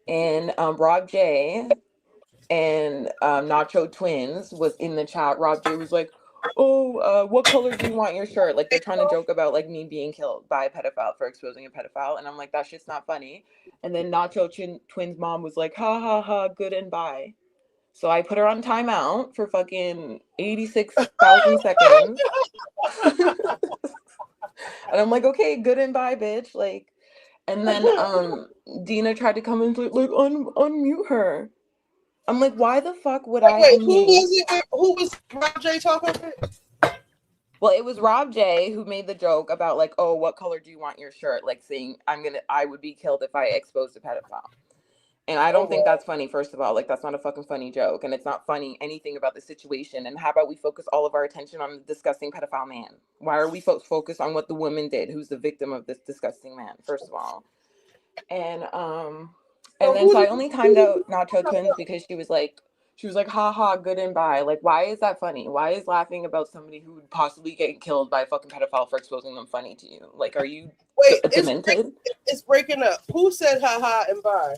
And Rob J and Nacho Twins was in the chat. Rob J was like, oh, what color do you want your shirt? Like, they're trying to joke about like me being killed by a pedophile for exposing a pedophile. And I'm like, that shit's not funny. And then Nacho Twins' mom was like, ha ha ha, good and bye. So I put her on timeout for fucking 86,000 seconds. And I'm like, okay, good and bye, bitch. Like, and then Dina tried to come and like unmute her. I'm like, why the fuck would I Wait, unmute? who was it? Who was Rob J talking with? Well, it was Rob J who made the joke about like, oh, what color do you want your shirt? Like, saying I would be killed if I exposed a pedophile. And I don't think that's funny, first of all. Like, that's not a fucking funny joke. And it's not funny anything about the situation. And how about we focus all of our attention on the disgusting pedophile man? Why are we focused on what the woman did, who's the victim of this disgusting man, first of all? And then so I only timed out Nacho Twins because she was like, haha, good and bye. Like, why is that funny? Why is laughing about somebody who would possibly get killed by a fucking pedophile for exposing them funny to you? Like, are you demented? It's breaking up. Who said haha and bye?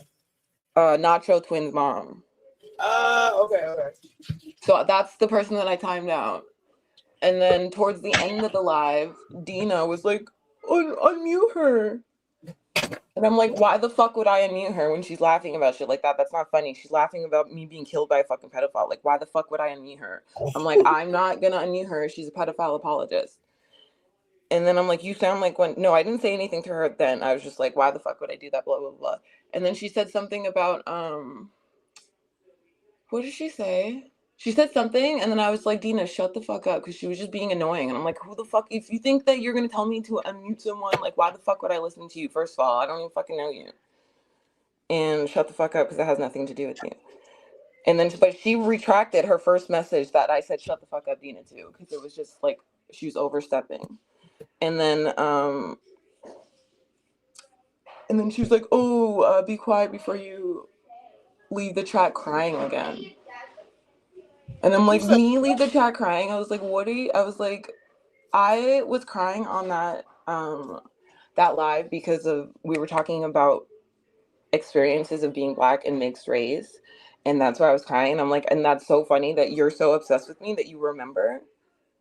Nacho Twins' mom. Okay. So that's the person that I timed out. And then towards the end of the live, Dina was like, unmute her. And I'm like, why the fuck would I unmute her when she's laughing about shit like that? That's not funny. She's laughing about me being killed by a fucking pedophile. Like, why the fuck would I unmute her? I'm like, I'm not gonna unmute her. She's a pedophile apologist. And then I'm like, you sound like when... No, I didn't say anything to her then. I was just like, why the fuck would I do that? Blah, blah, blah. And then she said something about, what did she say? She said something, and then I was like, Dina, shut the fuck up, because she was just being annoying. And I'm like, who the fuck? If you think that you're going to tell me to unmute someone, like, why the fuck would I listen to you? First of all, I don't even fucking know you. And shut the fuck up, because it has nothing to do with you. And then, but she retracted her first message that I said, shut the fuck up, Dina, too, because it was just like, she was overstepping. And then she was like, oh, be quiet before you leave the chat crying again. And I'm like, me leave the chat crying? I was like, what are you? I was like, I was crying on that live because we were talking about experiences of being Black and mixed race. And that's why I was crying. I'm like, and that's so funny that you're so obsessed with me that you remember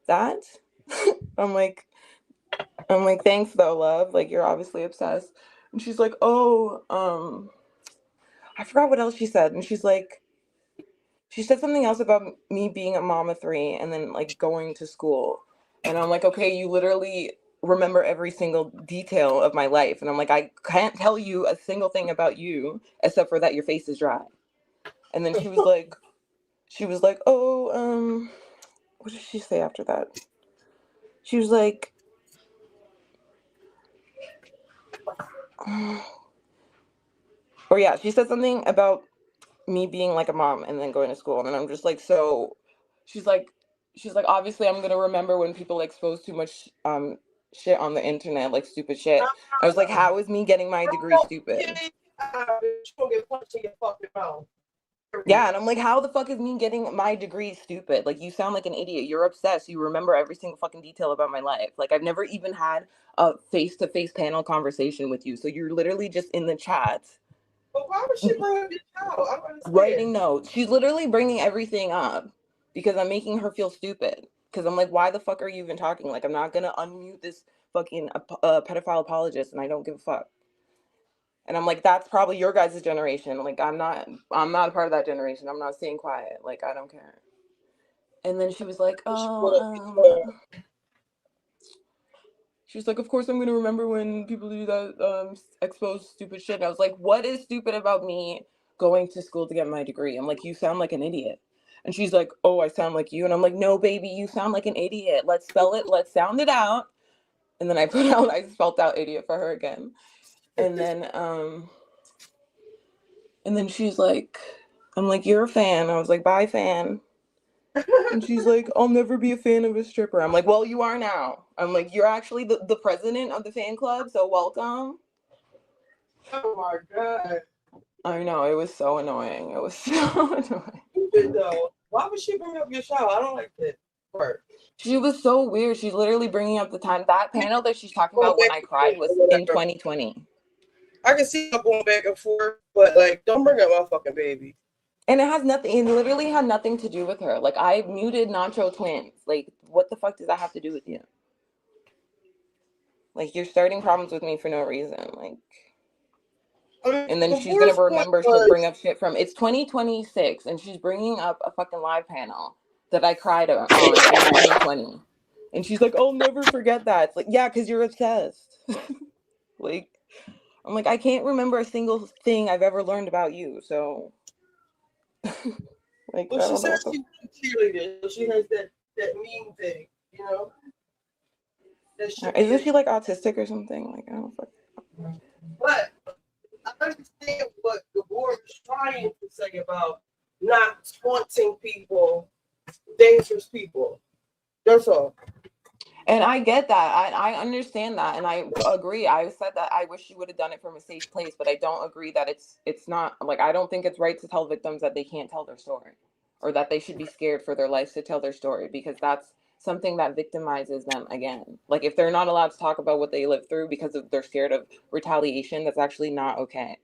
that. I'm like, thanks though, love. Like, you're obviously obsessed. And she's like, oh, I forgot what else she said. And she's like, she said something else about me being a mom of 3 and then like going to school. And I'm like, okay, you literally remember every single detail of my life. And I'm like, I can't tell you a single thing about you except for that your face is dry. And then she was like, oh, what did she say after that? She was like, or yeah, she said something about me being like a mom and then going to school. And I'm just like, so she's like, obviously I'm gonna remember when people expose too much shit on the internet, like stupid shit. I was like, how is me getting my degree stupid? Yeah, and I'm like, how the fuck is me getting my degree stupid? Like, you sound like an idiot. You're obsessed. You remember every single fucking detail about my life. Like, I've never even had a face-to-face panel conversation with you. So you're literally just in the chat. But why would she bring this out? Writing notes. She's literally bringing everything up because I'm making her feel stupid. Because I'm like, why the fuck are you even talking? Like, I'm not gonna unmute this fucking pedophile apologist, and I don't give a fuck. And I'm like, that's probably your guys' generation. Like, I'm not a part of that generation. I'm not staying quiet. Like, I don't care. And then she was like, she was like, of course I'm gonna remember when people do that expose stupid shit. And I was like, what is stupid about me going to school to get my degree? I'm like, you sound like an idiot. And she's like, oh, I sound like you. And I'm like, no, baby, you sound like an idiot. Let's spell it. Let's sound it out. And then I spelled out idiot for her again. And then she's like, I'm like, you're a fan. I was like, bye, fan. And she's like, I'll never be a fan of a stripper. I'm like, well, you are now. I'm like, you're actually the president of the fan club, so welcome. Oh my God. I know, it was so annoying. It was so annoying. Though. Why would she bring up your show? I don't like that part. She was so weird. She's literally bringing up the time. That panel that she's talking about when I cried was in 2020. I can see her going back and forth, but like, don't bring up my fucking baby. And it literally had nothing to do with her. Like, I muted Nacho Twins. Like, what the fuck does that have to do with you? Like, you're starting problems with me for no reason. Like, and then she's gonna remember she'll bring up shit from, it's 2026, and she's bringing up a fucking live panel that I cried on in 2020. And she's like, I'll never forget that. It's like, yeah, because you're obsessed. Like, I'm like, I can't remember a single thing I've ever learned about you, so... Like, well, she says she's a cheerleader. She has that meme thing, you know. Isn't she like autistic or something? Like, I don't know. But I understand what the board was trying to say about not taunting people, dangerous people. That's all. And I get that. I understand that, and I agree. I said that I wish she would have done it from a safe place, but I don't agree that it's not, like, I don't think it's right to tell victims that they can't tell their story, or that they should be scared for their lives to tell their story, because that's something that victimizes them again. Like, if they're not allowed to talk about what they lived through because they're scared of retaliation, that's actually not okay.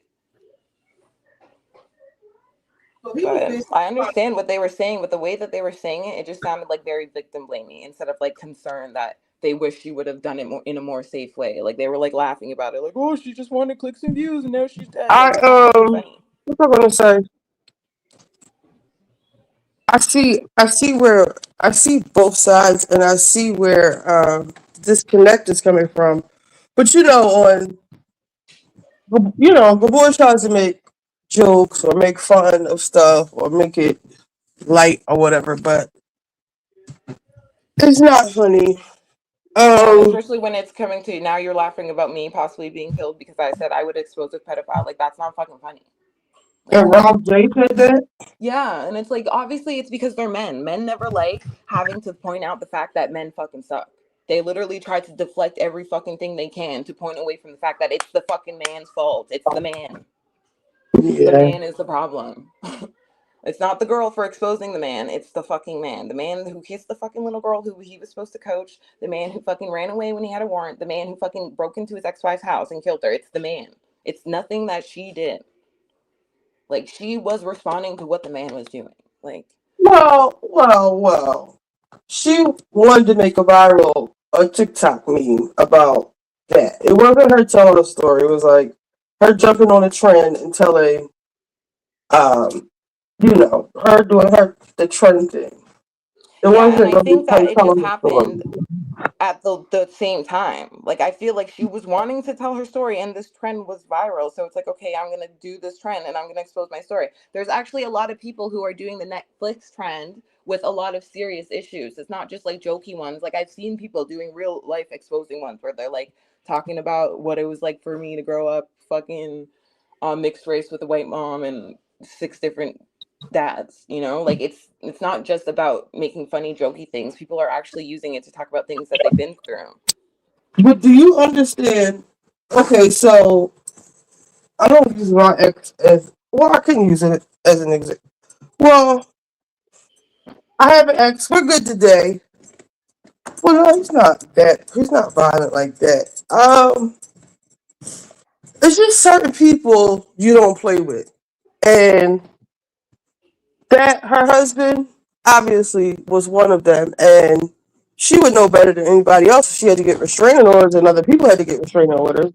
But I understand what they were saying, but the way that they were saying it, it just sounded like very victim blaming instead of like concern that they wish she would have done it more in a more safe way. Like, they were like laughing about it, like, oh, she just wanted clicks and views and now she's dead. Like, what's I gonna say? I see both sides, and I see where disconnect is coming from. But the boy tries to make jokes or make fun of stuff or make it light or whatever, but it's not funny. Especially when it's coming to now you're laughing about me possibly being killed because I said I would expose a pedophile. Like, that's not fucking funny. And Rob J said that? Yeah, and it's like, obviously it's because they're men. Men never like having to point out the fact that men fucking suck. They literally try to deflect every fucking thing they can to point away from the fact that it's the fucking man's fault. It's the man. Yeah. The man is the problem. It's not the girl for exposing the man. It's the fucking man. The man who kissed the fucking little girl who he was supposed to coach. The man who fucking ran away when he had a warrant. The man who fucking broke into his ex-wife's house and killed her. It's the man. It's nothing that she did. Like, she was responding to what the man was doing. Like, Well. She wanted to make a TikTok meme about that. It wasn't her telling a story. It was like her jumping on a trend and telling, her doing the trend thing. It wasn't. And I think that it just happened at the same time. Like, I feel like she was wanting to tell her story and this trend was viral. So it's like, okay, I'm going to do this trend and I'm going to expose my story. There's actually a lot of people who are doing the Netflix trend with a lot of serious issues. It's not just like jokey ones. Like, I've seen people doing real life exposing ones where they're like talking about what it was like for me to grow up fucking mixed race with a white mom and 6 different dads, like it's not just about making funny jokey things. People are actually using it to talk about things that they've been through. But do you understand? Okay, so I don't use my ex as well. I couldn't use it as an example. Well, I have an ex. We're good today. Well, no, he's not that. He's not violent like that. It's just certain people you don't play with, and that her husband obviously was one of them, and she would know better than anybody else if she had to get restraining orders and other people had to get restraining orders.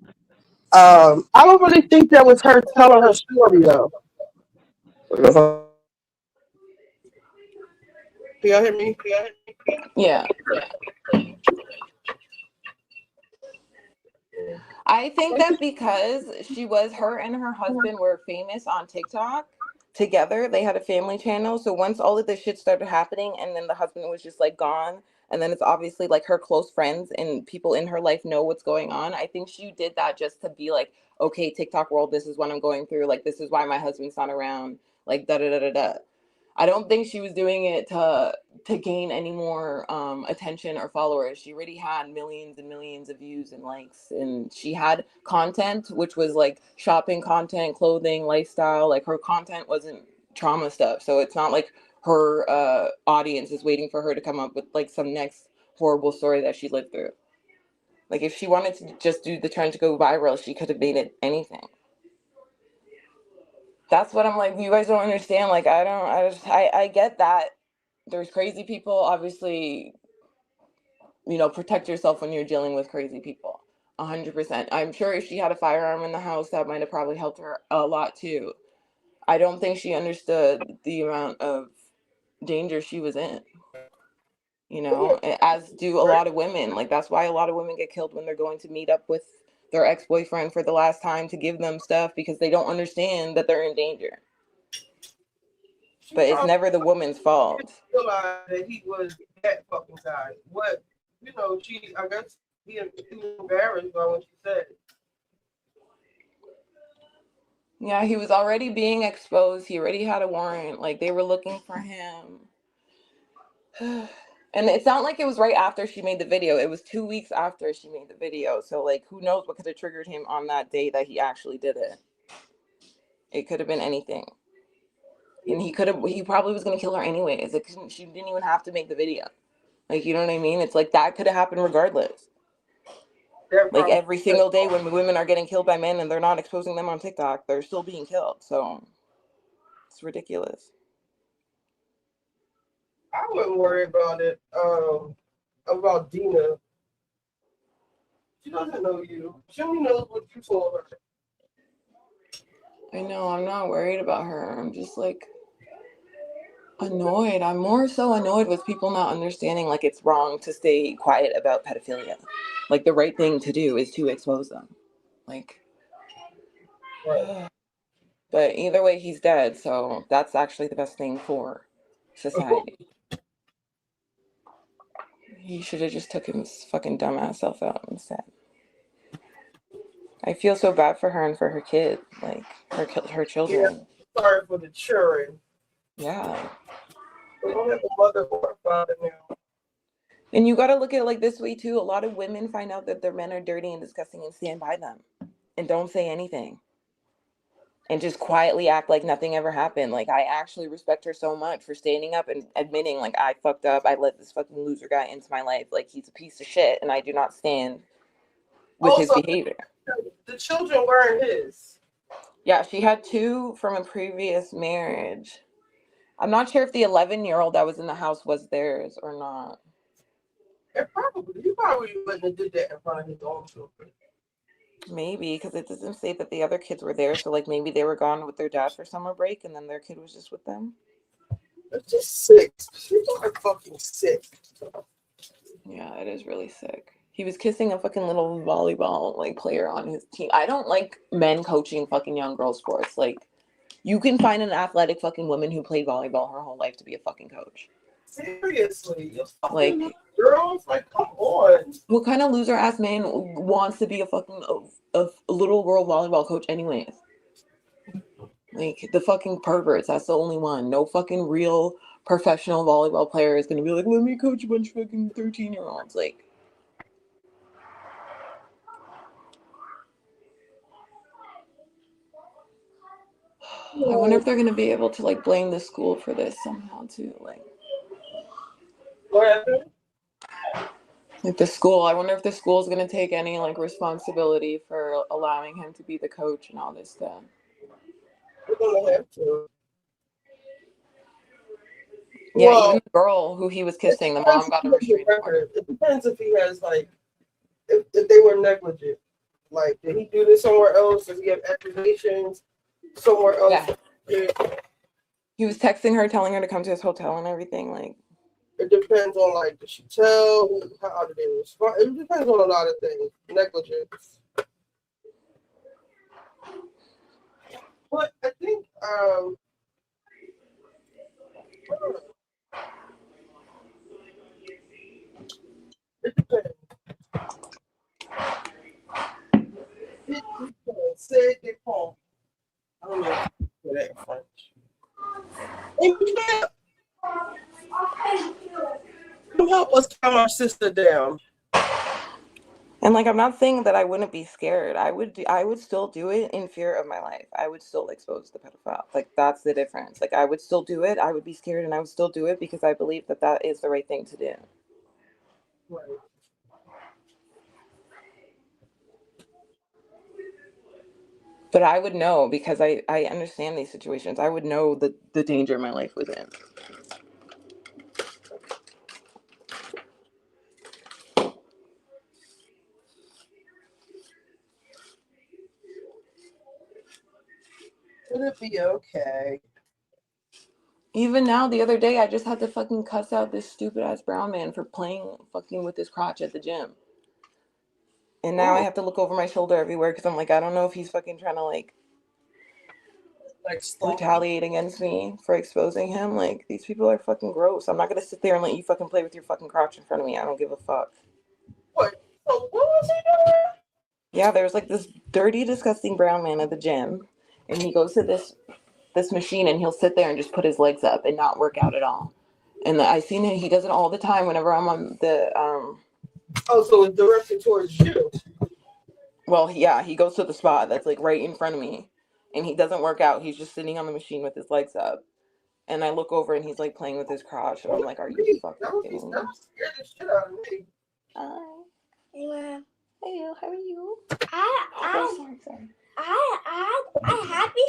I don't really think that was her telling her story though. Can y'all hear me? Yeah. I think that because her and her husband were famous on TikTok together, they had a family channel. So once all of this shit started happening and then the husband was just like gone, and then it's obviously like her close friends and people in her life know what's going on. I think she did that just to be like, okay, TikTok world, this is what I'm going through. Like, this is why my husband's not around. Like, da da da da da. I don't think she was doing it to gain any more attention or followers. She already had millions and millions of views and likes, and she had content, which was like shopping content, clothing, lifestyle. Like, her content wasn't trauma stuff, so it's not like her audience is waiting for her to come up with like some next horrible story that she lived through. Like, if she wanted to just do the trend to go viral, she could have made it anything. That's what I'm like, you guys don't understand. Like, I get that there's crazy people. Obviously, you know, protect yourself when you're dealing with crazy people. 100%. I'm sure if she had a firearm in the house, that might have probably helped her a lot too. I don't think she understood the amount of danger she was in. You know, as do a lot of women. Like, that's why a lot of women get killed when they're going to meet up with their ex-boyfriend for the last time to give them stuff, because they don't understand that they're in danger. But it's never the woman's fault. Realize that he was that fucking guy. What, you know, I guess he was embarrassed by what she said. Yeah, he was already being exposed. He already had a warrant. Like, they were looking for him. And it's not like it was right after she made the video. It was 2 weeks after she made the video. So, like, who knows what could have triggered him on that day that he actually did it. It could have been anything. And he probably was going to kill her anyways. Like, she didn't even have to make the video. Like, you know what I mean? It's like, that could have happened regardless. Like, every single day when women are getting killed by men and they're not exposing them on TikTok, they're still being killed. So, it's ridiculous. I wouldn't worry about it. About Dina. She doesn't know you. She only knows what you told her. I know, I'm not worried about her. I'm just like annoyed. I'm more so annoyed with people not understanding like it's wrong to stay quiet about pedophilia. Like, the right thing to do is to expose them. Like, but either way, he's dead, so that's actually the best thing for society. He should have just took his fucking dumbass self out instead. I feel so bad for her and for her kid, like her children. Yeah, sorry for the children. Yeah. They don't have a mother or a father now. And you got to look at it like this way too. A lot of women find out that their men are dirty and disgusting and stand by them and don't say anything and just quietly act like nothing ever happened. Like, I actually respect her so much for standing up and admitting, like, I fucked up. I let this fucking loser guy into my life. Like, he's a piece of shit and I do not stand with his behavior. The children weren't his. Yeah, she had 2 from a previous marriage. I'm not sure if the 11-year-old that was in the house was theirs or not. He probably wouldn't have did that in front of his own children. Maybe, because it doesn't say that the other kids were there. So, like, maybe they were gone with their dad for summer break and then their kid was just with them. It's just sick. People are fucking sick. Yeah, it is really sick. He was kissing a fucking little volleyball like player on his team. I don't like men coaching fucking young girl sports. Like, you can find an athletic fucking woman who played volleyball her whole life to be a fucking coach. Seriously, like, girls, like, come on. What kind of loser ass man wants to be a fucking a little girl volleyball coach anyways? Like, the fucking perverts. That's the only one. No fucking real professional volleyball player is gonna be like, let me coach a bunch of fucking 13-year-olds. Like, I wonder if they're gonna be able to like blame the school for this somehow too. Like, the school. I wonder if the school is gonna take any like responsibility for allowing him to be the coach and all this stuff. We're gonna have to. Yeah, Well, even the girl who he was kissing, the mom got a restraining order. It depends if he has like if they were negligent. Like, did he do this somewhere else? Does he have accusations somewhere else? Yeah. He was texting her, telling her to come to his hotel and everything. Like, it depends on, like, did she tell? How did they respond? It depends on a lot of things. Negligence. But I think it depends. It depends. Say they call. I don't know if you say that in French. Come help us calm our sister down. and like, I'm not saying that I wouldn't be scared. I would still do it in fear of my life. I would still expose the pedophile. Like, that's the difference. Like, I would still do it. I would be scared, and I would still do it because I believe that that is the right thing to do. Right. But I would know because I understand these situations. I would know the danger my life was in. It'll be okay. Even now, the other day, I just had to fucking cuss out this stupid ass brown man for playing fucking with his crotch at the gym. And now I have to look over my shoulder everywhere because I'm like, I don't know if he's fucking trying to like retaliate against me for exposing him. Like, these people are fucking gross. I'm not gonna sit there and let you fucking play with your fucking crotch in front of me. I don't give a fuck. What? So what was he doing? Yeah, there's like this dirty, disgusting brown man at the gym, and he goes to this machine and he'll sit there and just put his legs up and not work out at all. And I seen him. He does it all the time whenever I'm on the Oh, so it's directed towards you. Well, yeah, he goes to the spot that's like right in front of me, and he doesn't work out. He's just sitting on the machine with his legs up, and I look over and he's like playing with his crotch, and I'm like, "Are you fucking kidding me?" That scared the shit out of me. Hi. Hey, how are you? Sorry. I happy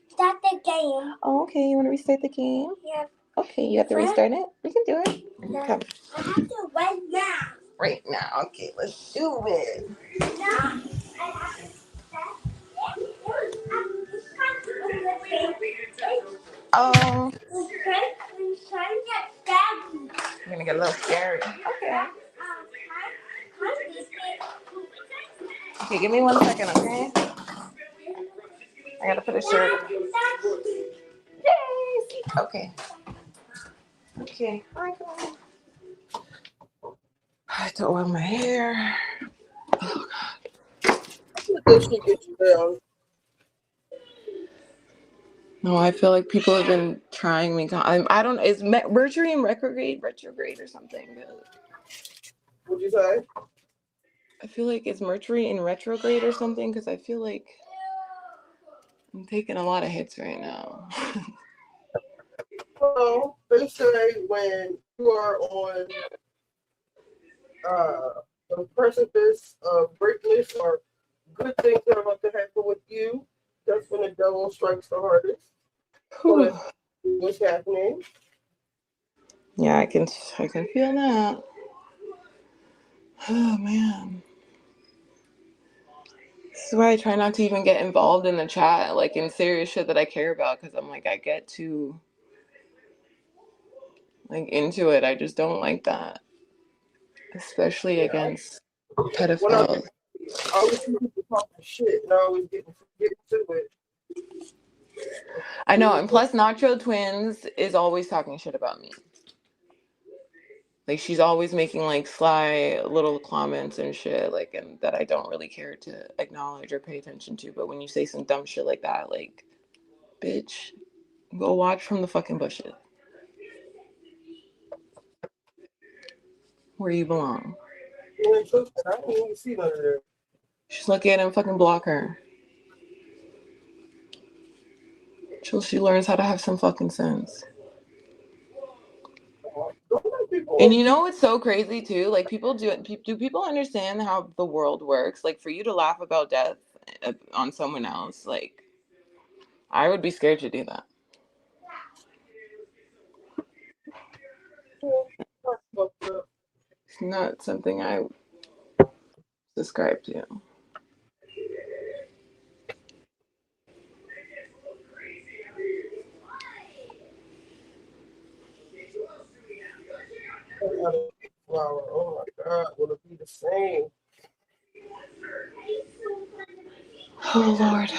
start the game. Oh, okay. You want to restart the game? Yeah. Okay, you have to restart it. We can do it. Yeah. Come. I have to right now. Right now. Okay, let's do it. No, Oh. I'm gonna get a little scary. Okay. Okay, give me 1 second, okay? I gotta put a shirt. Yay! Okay. Okay. All right, come on. I have to oil my hair. Oh God. This should get you down. No, I feel like people have been trying me. I don't. Is Mercury in retrograde or something? What'd you say? I feel like it's Mercury in retrograde or something because I feel like I'm taking a lot of hits right now. Well, they say when you are on the precipice of greatness or good things that are about to happen with you, that's when the devil strikes the hardest. So what's happening? Yeah, I can feel that. Oh man. This is why I try not to even get involved in the chat, like in serious shit that I care about, because I'm like, I get too like into it. I just don't like that. Especially against pedophiles. I always see people talking shit and I always get to it. I know, and plus Nacho Twins is always talking shit about me. Like, she's always making like sly little comments and shit, like, and that I don't really care to acknowledge or pay attention to. But when you say some dumb shit like that, like, bitch, go watch from the fucking bushes where you belong. I didn't even see none of that. She's lucky I didn't fucking block her. Till she learns how to have some fucking sense. And you know what's so crazy too? Like, do people understand how the world works? Like, for you to laugh about death on someone else, like, I would be scared to do that. It's not something I Subscribe to. Oh my God, will it be the same? Oh Lord.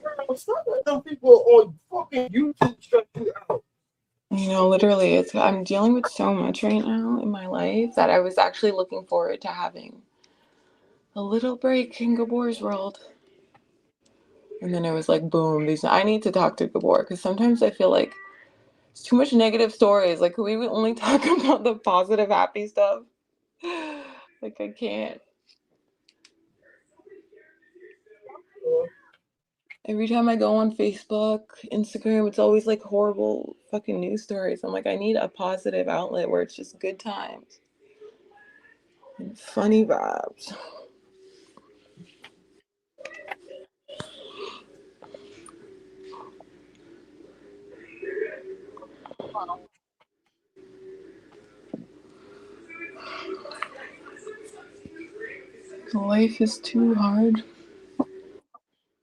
Bro, stop letting them people on fucking YouTube stress you out. You know, literally, I'm dealing with so much right now in my life that I was actually looking forward to having a little break in Gabor's world. And then it was like, boom, I need to talk to Gabor because sometimes I feel like it's too much negative stories. Like, can we only talk about the positive, happy stuff? Like, I can't. Every time I go on Facebook, Instagram, it's always like horrible fucking news stories. I'm like, I need a positive outlet where it's just good times and funny vibes. Life is too hard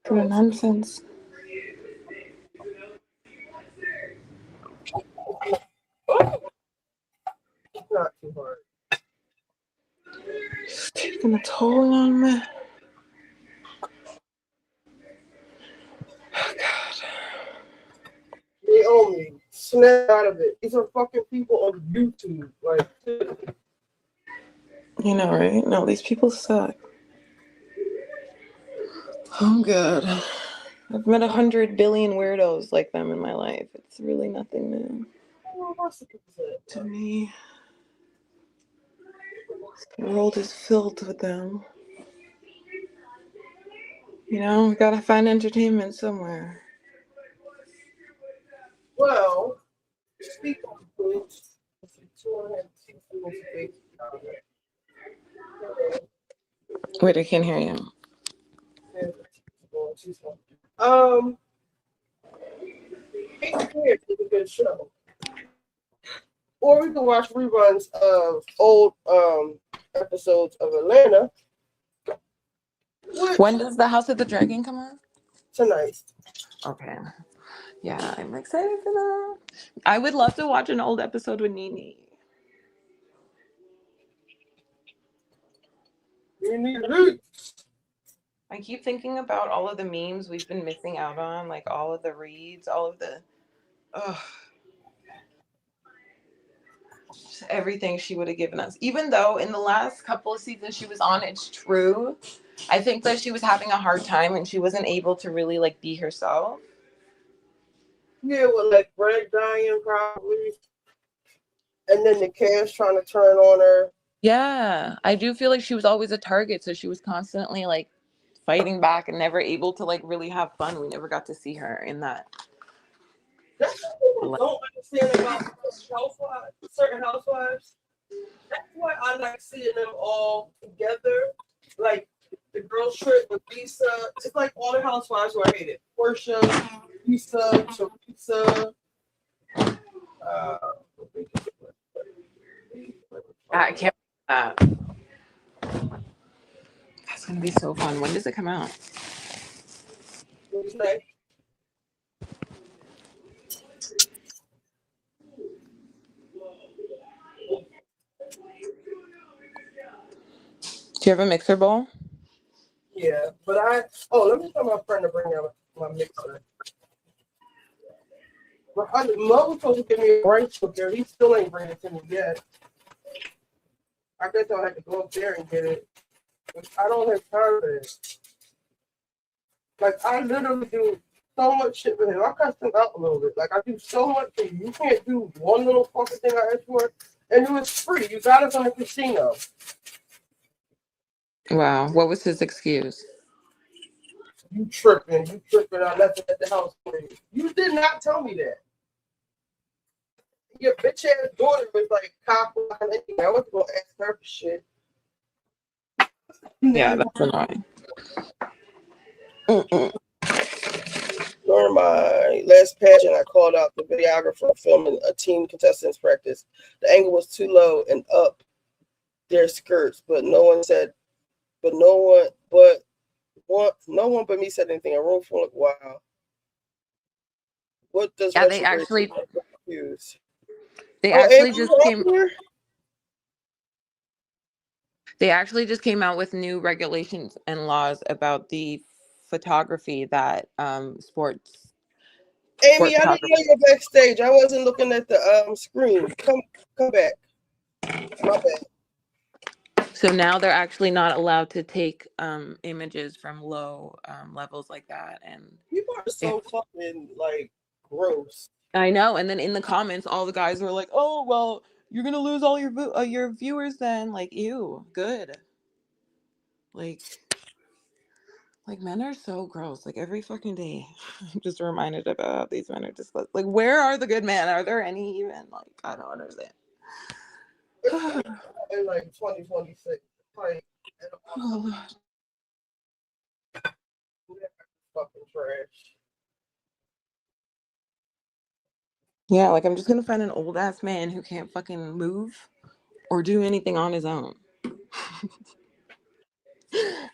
for the nonsense. It's not too hard. It's taking a toll on me. Oh, God. They owe me. Snap out of it. These are fucking people on YouTube. Like, You know, right? No, these people suck. Oh, God. I've met 100 billion weirdos like them in my life. It's really nothing new to me. The world is filled with them. You know, we gotta find entertainment somewhere. well, speaking of which, Wait, I can't hear you. It's a good show. Or we can watch reruns of old episodes of Atlanta. When does the House of the Dragon come on? Tonight. Okay. Yeah, I'm excited for that. I would love to watch an old episode with Nene. I keep thinking about all of the memes we've been missing out on, like all of the reads, all of the just everything she would have given us. Even though in the last couple of seasons she was on, it's true. I think that she was having a hard time and she wasn't able to really like be herself. Yeah, with like Greg dying probably. And then the cast trying to turn on her. Yeah, I do feel like she was always a target, so she was constantly like fighting back and never able to like really have fun. We never got to see her in that. That's what people don't understand about housewives, certain housewives. That's why I like seeing them all together. Like the girl trip with Lisa. It's like all the housewives who I hated. Porsha, Lisa, Teresa. I can't. That's gonna be so fun. When does it come out? Okay. Do you have a mixer bowl? Yeah, but let me tell my friend to bring out my mixer. Mo was supposed to give me a rice cooker. He still ain't bringing it to me yet. I guess I'll have to go up there and get it. But I don't have time for it. Like, I literally do so much shit with him. I cuss him out a little bit. Like, I do so much for you. You can't do one little fucking thing I asked for, and it was free. You got us on a casino. Wow. What was his excuse? You tripping. I left it at the house for you. You did not tell me that. Your bitch ass daughter was like cop blocking anything. I wasn't gonna ask her for shit. Yeah, that's annoying. During my last pageant, I called out the videographer filming a team contestants practice. The angle was too low and up their skirts, but no one but me said anything. I wrote for like, wow. What does Yeah, they retrograde actually use? they Oh, actually Amy, just you came up here? they actually just came out with new regulations and laws about the photography that sports Amy, I didn't photography. know you were backstage. I wasn't looking at the screen. Come back. My bad. So now they're actually not allowed to take images from low levels like that. And People are so fucking like gross. I know. And then in the comments, all the guys were like, "Oh well, you're gonna lose all your viewers then." Like, ew, good. Like men are so gross. Like every fucking day, I'm just reminded about these men are just like, where are the good men? Are there any even? Like, I don't understand. In like 2026, like fucking trash. Yeah, like I'm just gonna find an old ass man who can't fucking move or do anything on his own.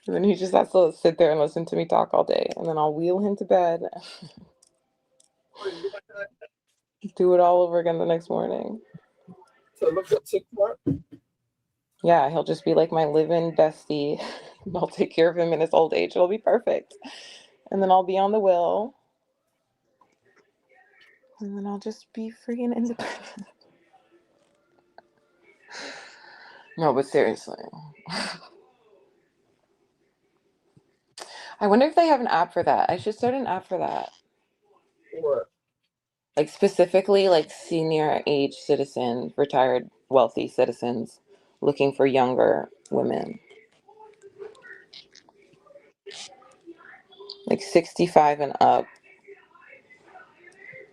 And then he just has to sit there and listen to me talk all day, and then I'll wheel him to bed. Do it all over again the next morning. So look at TikTok. Yeah, he'll just be like my live-in bestie. I'll take care of him in his old age. It'll be perfect. And then I'll be on the will. And then I'll just be freaking independent. No, but seriously. I wonder if they have an app for that. I should start an app for that. What? Like specifically like senior age citizens, retired wealthy citizens looking for younger women. Like 65 and up,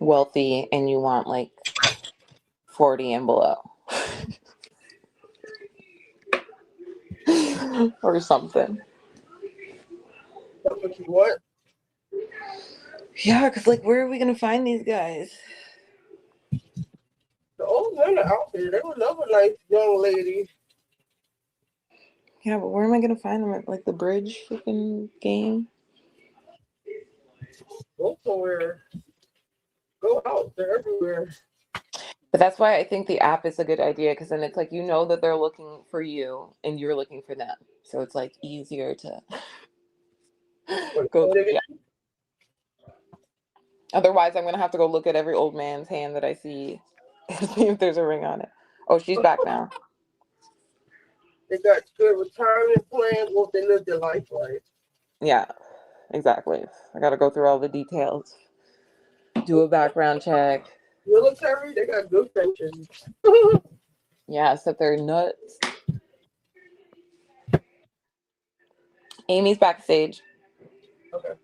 wealthy, and you want like 40 and below. Or something. That's what you want? Yeah, because like where are we gonna find these guys? The old men are out there. They would love a nice young lady. Yeah, but where am I gonna find them at like the bridge freaking game? Go somewhere. Go out. They're everywhere. But that's why I think the app is a good idea, because then it's like you know that they're looking for you and you're looking for them. So it's like easier to go through the app. Otherwise, I'm gonna have to go look at every old man's hand that I see and see if there's a ring on it. Oh, she's back now. They got good retirement plans. Well, they live their life right. Yeah, exactly. I gotta go through all the details. Do a background check. Military, they got good pensions. Yeah, except they're nuts. Amy's backstage. Okay.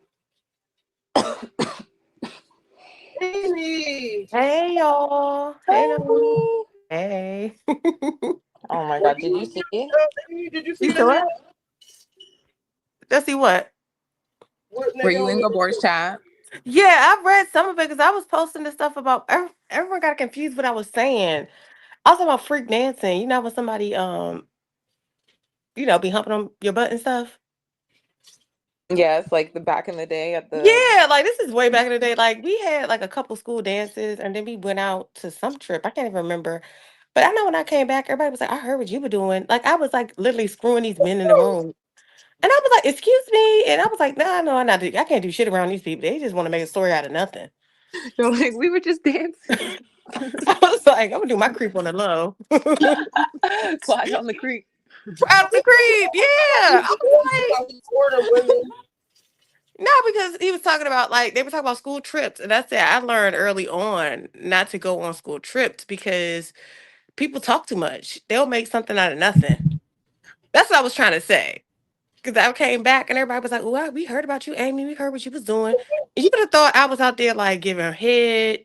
Amy. Hey y'all. Hey. Hey. Oh my god, did you see it? Did you see You saw it? Let's see what? Were you in Gabbor's chat? Yeah, I read some of it because I was posting the stuff about everyone got confused what I was saying. I was talking about freak dancing. You know when somebody be humping on your butt and stuff? Yes, like the back in the day at the Yeah, like this is way back in the day. Like we had like a couple school dances and then we went out to some trip. I can't even remember. But I know when I came back, everybody was like, I heard what you were doing. Like I was like literally screwing these men in the room. And I was like, excuse me. And I was like, no, I'm not. I can't do shit around these people. They just want to make a story out of nothing. You're like, we were just dancing. I was like, I'm gonna do my creep on the low. Slide on the creek. Out the creep, yeah. I was like, no, because he was talking about like they were talking about school trips, and that's it. I learned early on not to go on school trips because people talk too much. They'll make something out of nothing. That's what I was trying to say. Because I came back and everybody was like, "Oh, we heard about you, Amy. We heard what you was doing." You would have thought I was out there like giving her head,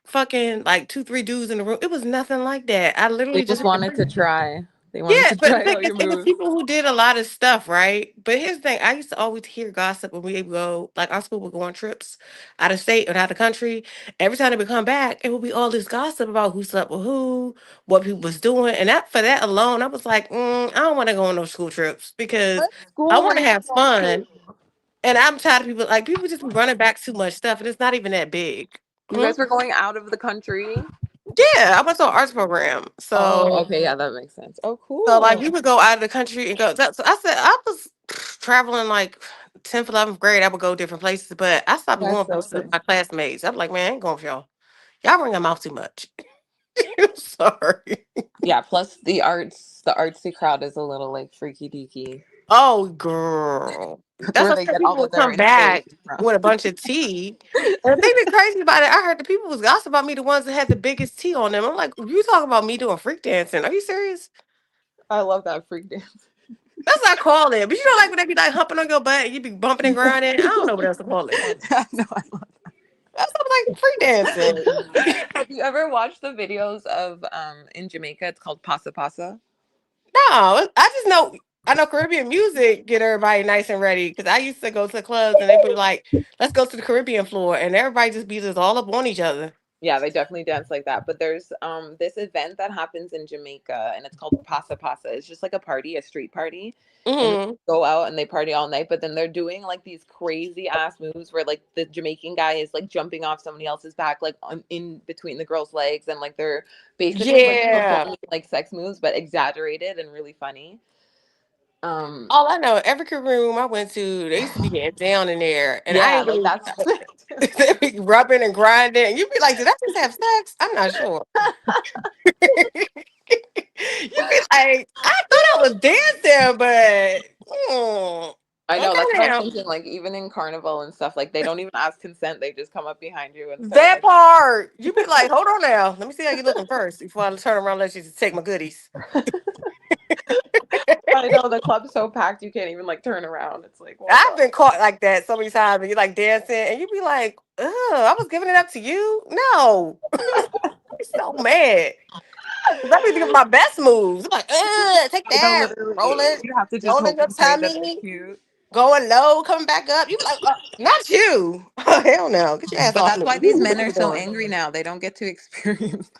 fucking like 2-3 dudes in the room. It was nothing like that. I They literally just wanted to try. They wanted Yeah, to but the try thing out is, your it was moves. people who did a lot of stuff, right? But here's the thing: I used to always hear gossip when we would go, like our school would go on trips out of state or out of country. Every time they would come back, it would be all this gossip about who slept with who, what people was doing, and that for that alone, I was like, I don't want to go on those school trips because What I school were want to you have going to? fun, and I'm tired of people just be running back too much stuff, and it's not even that big. You guys were going out of the country? Yeah, I went to an arts program, Oh, so. okay, yeah, that makes sense. Oh, So like cool. we would go out of the country and go. So I said I was traveling like 10th, 11th grade. I would go different places, but I stopped That's going so with fun. my classmates. I'm like, man, I ain't going for y'all. Y'all bring them out too much. Sorry. Yeah, plus the artsy crowd is a little like freaky deaky. Oh, girl, That's that's where what they some get all people of would their come back inspiration from. with a bunch of tea. And the thing that's crazy about it, I heard the people was gossiping about me, the ones that had the biggest tea on them. I'm like, you talking about me doing freak dancing? Are you serious? I love that freak dance. That's what I call it. But you know, like when they be like humping on your butt and you be bumping and grinding. I don't know what else to call it. No, I love That's like free dancing. Have you ever watched the videos of in Jamaica? It's called Pasa Pasa. No, I just know I know Caribbean music get everybody nice and ready because I used to go to clubs and they be like, "Let's go to the Caribbean floor," and everybody just be just all up on each other. Yeah, they definitely dance like that. But there's this event that happens in Jamaica and it's called Pasa Pasa. It's just like a party, a street party. And they Hmm. go out and they party all night, but then they're doing like these crazy ass moves where like the Jamaican guy is like jumping off somebody else's back, like in between the girl's legs, and like they're basically like Yeah. performing like sex moves, but exaggerated and really funny. All I know, every Caribbean room I went to, they used to be getting down in there, and I Yeah, ain't like really that's they be rubbing and grinding. And you be like, "Did I just have sex?" I'm not sure. You be like, "I thought I was dancing, but I know, okay that's what I'm now." thinking. Like even in carnival and stuff, like they don't even ask consent. They just come up behind you and start That like part, you be like, "Hold on now, let me see how you looking first before I turn around and let you take my goodies." I know the club's so packed you can't even like turn around. It's like, well, I've been caught like that so many times when you like dancing and you be like, "Ugh, I was giving it up to you." No, I'm so mad. 'Cause I be thinking my best moves. I'm like, take I know that, literally you have to just rolling hope your and pray that they're tummy, cute. going low, coming back up. You be like, not you. Hell no, get your ass But off that's me. why You these know what men you are were so doing. angry now. They don't get to experience.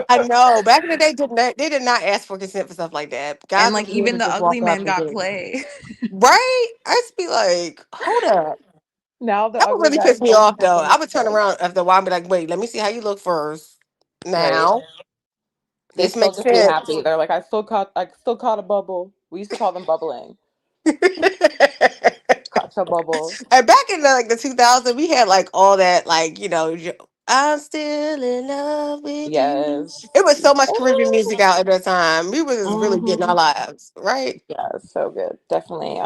I know. Back in the day, they did not ask for consent for stuff like that. And Guys would like be able even to the just ugly walk up men and got get it. play. Right? I used to be like, hold up. Now the That would ugly really guys piss me don't off even have though. any I would turn play. around after a while and be like, wait, let me see how you look first. Right. Now, They this still makes just be sense. happy. They're like, I still caught a bubble. We used to call them bubbling. Caught a bubble. And back in the 2000s, we had like all that, like, I'm still in love with you. Yes. It was so much Caribbean music out at that time. We was really getting our Mm-hmm. lives, right? Yeah, it's so good. Definitely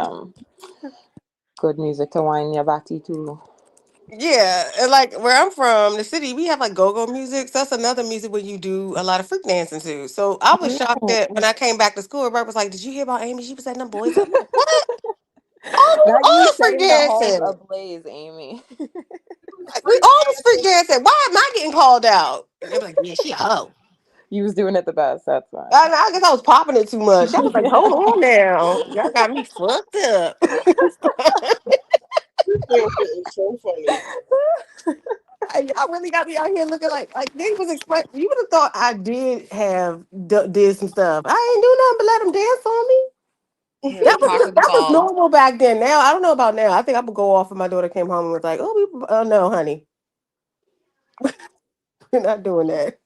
good music to wind your body to. Yeah, and like where I'm from, the city, we have like go-go music. So that's another music where you do a lot of freak dancing too. So I was shocked Oh. that when I came back to school, everybody was like, "Did you hear about Amy? She was letting them boys out." I'm like, what? Now you All freak setting the halls dancing. ablaze, Amy. Like, we all was freak dancing. Why am I getting called out? And they were like, "Yeah, she a hoe." You was doing it the best. That's fine. I guess I was popping it too much. I was like, Yeah. "Hold on now, y'all got me fucked up." It's so funny. Y'all really got me out here looking like they was explain. You would have thought I did some stuff. I ain't do nothing but let them dance on me. You're the talk of the That was ball. normal back then. Now I don't know about now. I think I would go off if my daughter came home and was like, "Oh, no, honey, we're not doing that."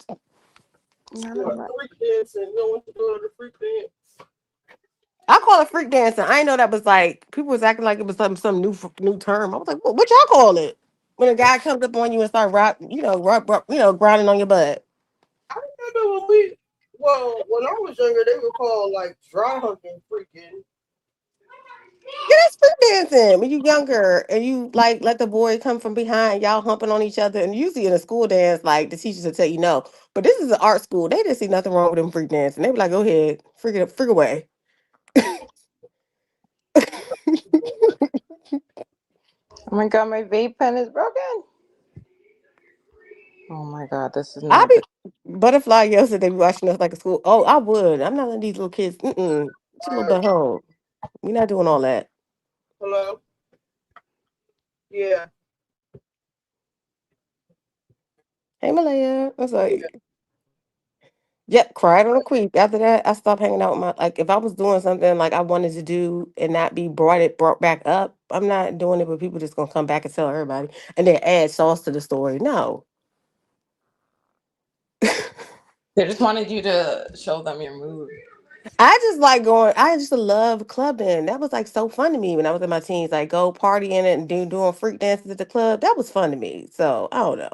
Freak dancing. No one to go to the freak dance. I call it freak dancing. I didn't know that was like people was acting like it was some new term. I was like, what y'all call it? When a guy comes up on you and start grinding on your butt. I remember when I was younger, they were called like dry humping freaking. Yeah, that's freak dancing. When you younger and you like let the boy come from behind, y'all humping on each other, and usually in a school dance, like the teachers will tell you no. But this is an art school. They didn't see nothing wrong with them freak dancing. They be like, go ahead, freak away. Oh my god, my vape pen is broken. Oh my god, this is I not be good. Butterfly yells that they be watching us like a school. Oh, I would. I'm not letting these little kids. Mm-mm. Get your little butt home. We're not doing all that. Hello? Yeah. Hey, Malaya. I was like, yep, cried on a creep. After that, I stopped hanging out with my, like, if I was doing something like I wanted to do and not be brought back up, I'm not doing it, but people just gonna come back and tell everybody and then add sauce to the story. No. They just wanted you to show them your mood. I just like going, I just love clubbing. That was like so fun to me when I was in my teens. Like go partying and doing freak dances at the club. That was fun to me. So I don't know.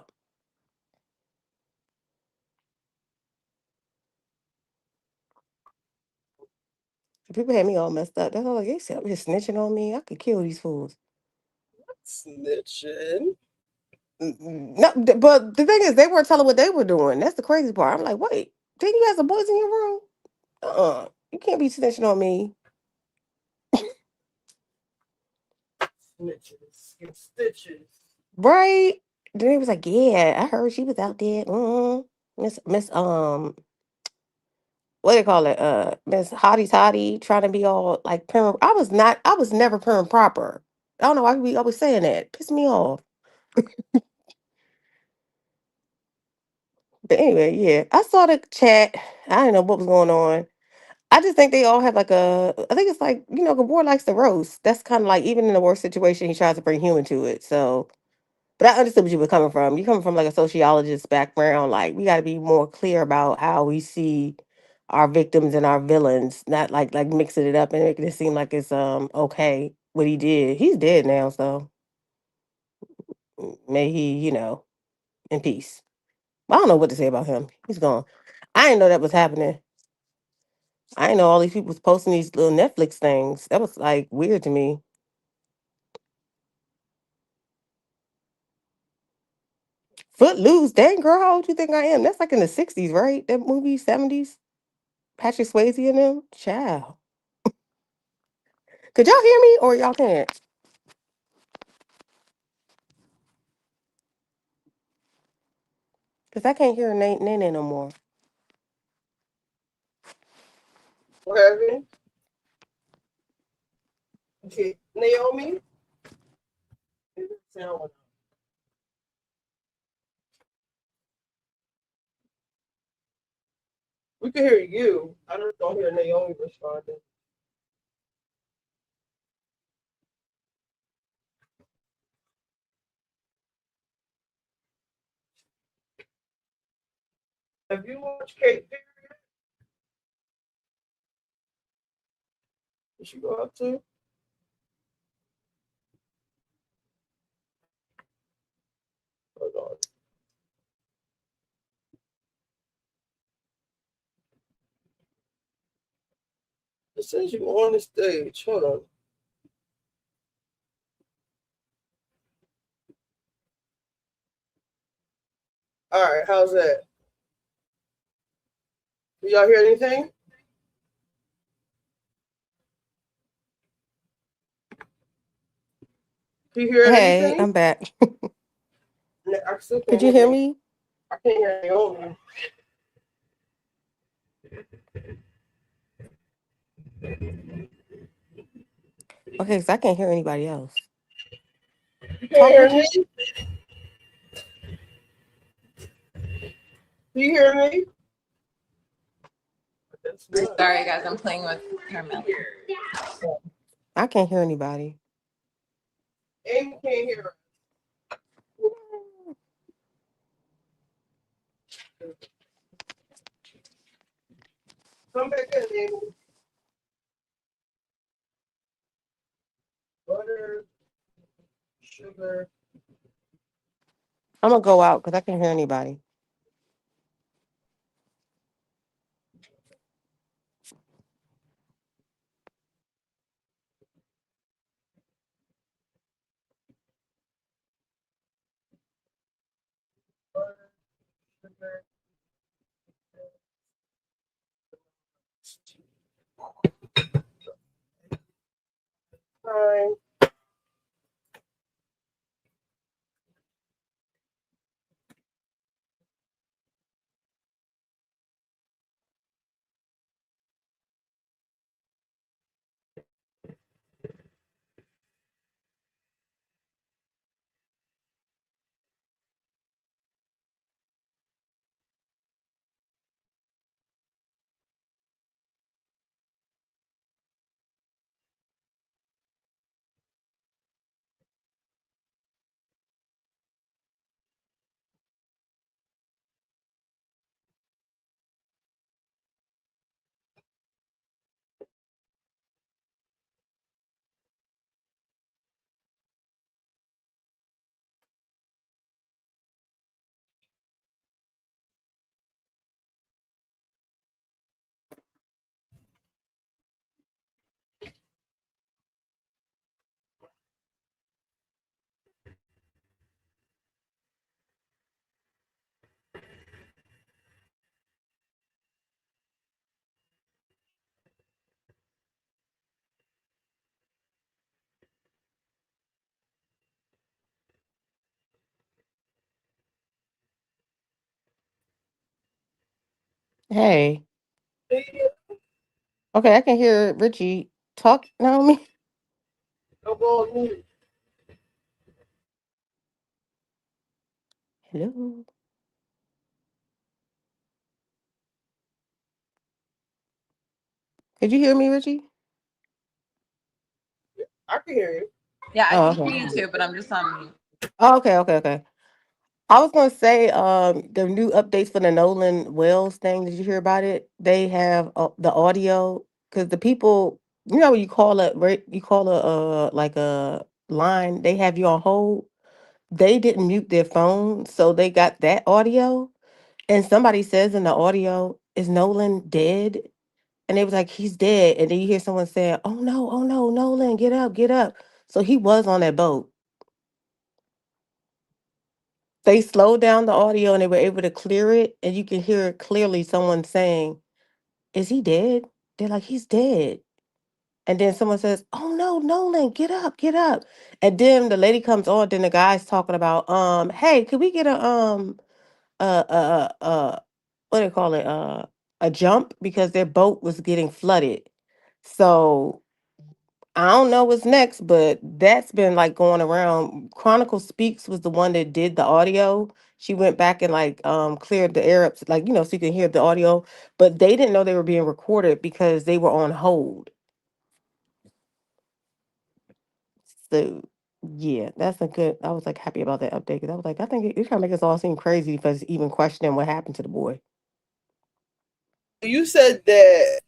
People had me all messed up. That's all like, they said, I'm just snitching on me. I could kill these fools. Snitching. No, but the thing is, they weren't telling what they were doing. That's the crazy part. I'm like, wait, didn't you have some boys in your room? You can't be snitching on me. Snitches. Get stitches. Right? Then they was like, yeah, I heard she was out there. Miss what do they call it? Miss Hottie Toddy trying to be all like prim. I was never prim proper. I don't know why we always saying that. Piss me off. But anyway, yeah. I saw the chat. I didn't know what was going on. I just think they all have like I think it's like, Gabor likes to roast. That's kind of like, even in the worst situation, he tries to bring humor to it. So, but I understood what you were coming from. You coming from like a sociologist background. Like, we got to be more clear about how we see our victims and our villains, not like mixing it up and making it seem like it's okay what he did. He's dead now, so may he, in peace. I don't know what to say about him. He's gone. I didn't know that was happening. I didn't know all these people was posting these little Netflix things. That was like weird to me. Footloose, dang girl, how old you think I am? That's like in the 60s, right? That movie, 70s. Patrick Swayze and them. Child. Could y'all hear me or y'all can't? Because I can't hear Nene no more. What happened? Okay. Naomi? We can hear you. I just don't hear Naomi responding. Have you watched Kate Perry? Did she go up to? Hold on. It says you on the stage. Hold on. All right, how's that? Do y'all hear anything? Do you hear Hey, anything? I'm back. I still can't Could you hear you. me? I can't hear Naomi. Okay, because I can't hear anybody else. You can't hear me? Do you hear me? Sorry, guys, I'm playing with Carmel. I can't hear anybody. Amy can't hear her. Come back in, Amy. Butter, sugar. I'm going to go out because I can't hear anybody. Fine. Hey. Okay, I can hear Ritchie talk now. Me. Hello. Did you hear me, Ritchie? I can hear you. Yeah, I Oh, can hear you okay. too, but I'm just on mute. Oh, okay. I was gonna say, the new updates for the Nolan Wells thing. Did you hear about it? They have the audio because the people, when you call it, right? You call like a line. They have you on hold. They didn't mute their phone, so they got that audio. And somebody says in the audio, "Is Nolan dead?" And they was like, "He's dead." And then you hear someone saying, oh no, Nolan, get up, get up." So he was on that boat. They slowed down the audio and they were able to clear it, and you can hear clearly someone saying, "Is he dead?" They're like, "He's dead." And then someone says, "Oh no, Nolan, get up, get up." And then the lady comes on, then the guy's talking about, hey, could we get a what do they call it? A jump because their boat was getting flooded. So I don't know what's next, but that's been like going around. Chronicle Speaks was the one that did the audio. She went back and like cleared the air up, like so you can hear the audio. But they didn't know they were being recorded because they were on hold. So yeah, that's a good. I was like happy about that update because I was like, I think it's trying to make us all seem crazy for us even questioning what happened to the boy. You said that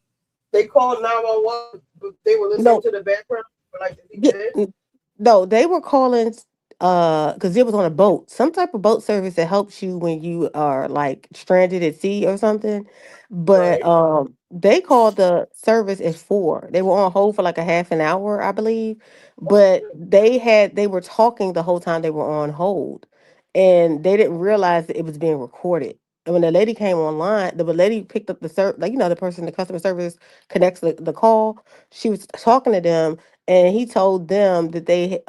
they called 911, but they were listening No, to the background. Like, is he yeah, dead? no, they were calling because it was on a boat, some type of boat service that helps you when you are like stranded at sea or something. But Right. they called the service at 4. They were on hold for like a half an hour, I believe. But they were talking the whole time they were on hold, and they didn't realize that it was being recorded. And when the lady came online, the lady picked up the like the person, the customer service connects the call. She was talking to them, and he told them that they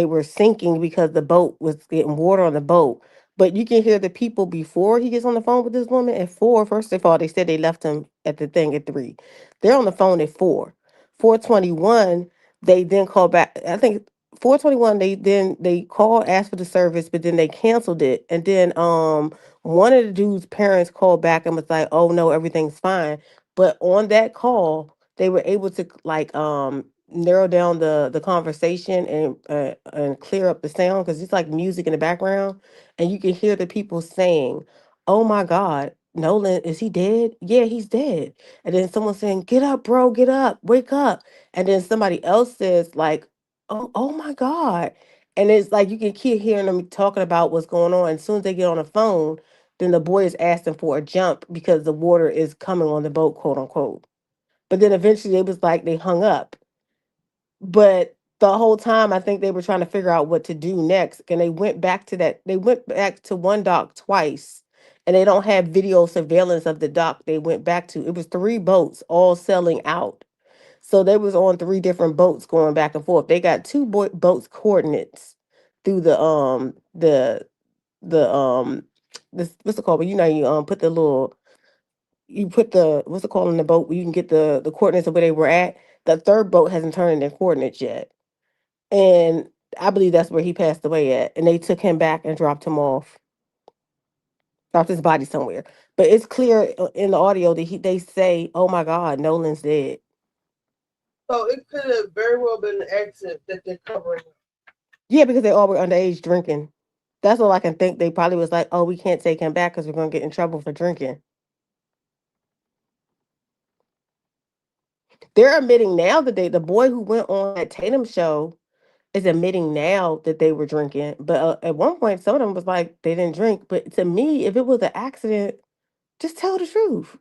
were sinking because the boat was getting water on the boat. But you can hear the people before he gets on the phone with this woman at 4. First of all, they said they left him at the thing at 3. They're on the phone at 4. 4:21, they then call back. I think 4:21, they called, asked for the service, but then they canceled it. And then one of the dude's parents called back and was like, "Oh no, everything's fine." But on that call, they were able to like narrow down the conversation and clear up the sound because it's like music in the background, and you can hear the people saying, "Oh my God, Nolan, is he dead? Yeah, he's dead." And then someone saying, "Get up, bro, get up, wake up." And then somebody else says like, "Oh my God." And it's like you can keep hearing them talking about what's going on. As soon as they get on the phone, then the boy is asking for a jump because the water is coming on the boat, quote unquote. But then eventually it was like they hung up. But the whole time I think they were trying to figure out what to do next. And they went back to one dock twice. And they don't have video surveillance of the dock they went back to. It was 3 boats all selling out. So they was on 3 different boats going back and forth. They got 2 boats coordinates through the this what's it called? But you put the little you put the what's it called in the boat where you can get the coordinates of where they were at. The third boat hasn't turned in their coordinates yet. And I believe that's where he passed away at. And they took him back and dropped his body somewhere. But it's clear in the audio that they say, "Oh my God, Nolan's dead." So it could have very well been an accident that they're covering. Yeah, because they all were underage drinking. That's all I can think. They probably was like, "Oh, we can't take him back because we're gonna get in trouble for drinking." They're admitting now that the boy who went on that Tatum show is admitting now that they were drinking. But at one point, some of them was like they didn't drink. But to me, if it was an accident, just tell the truth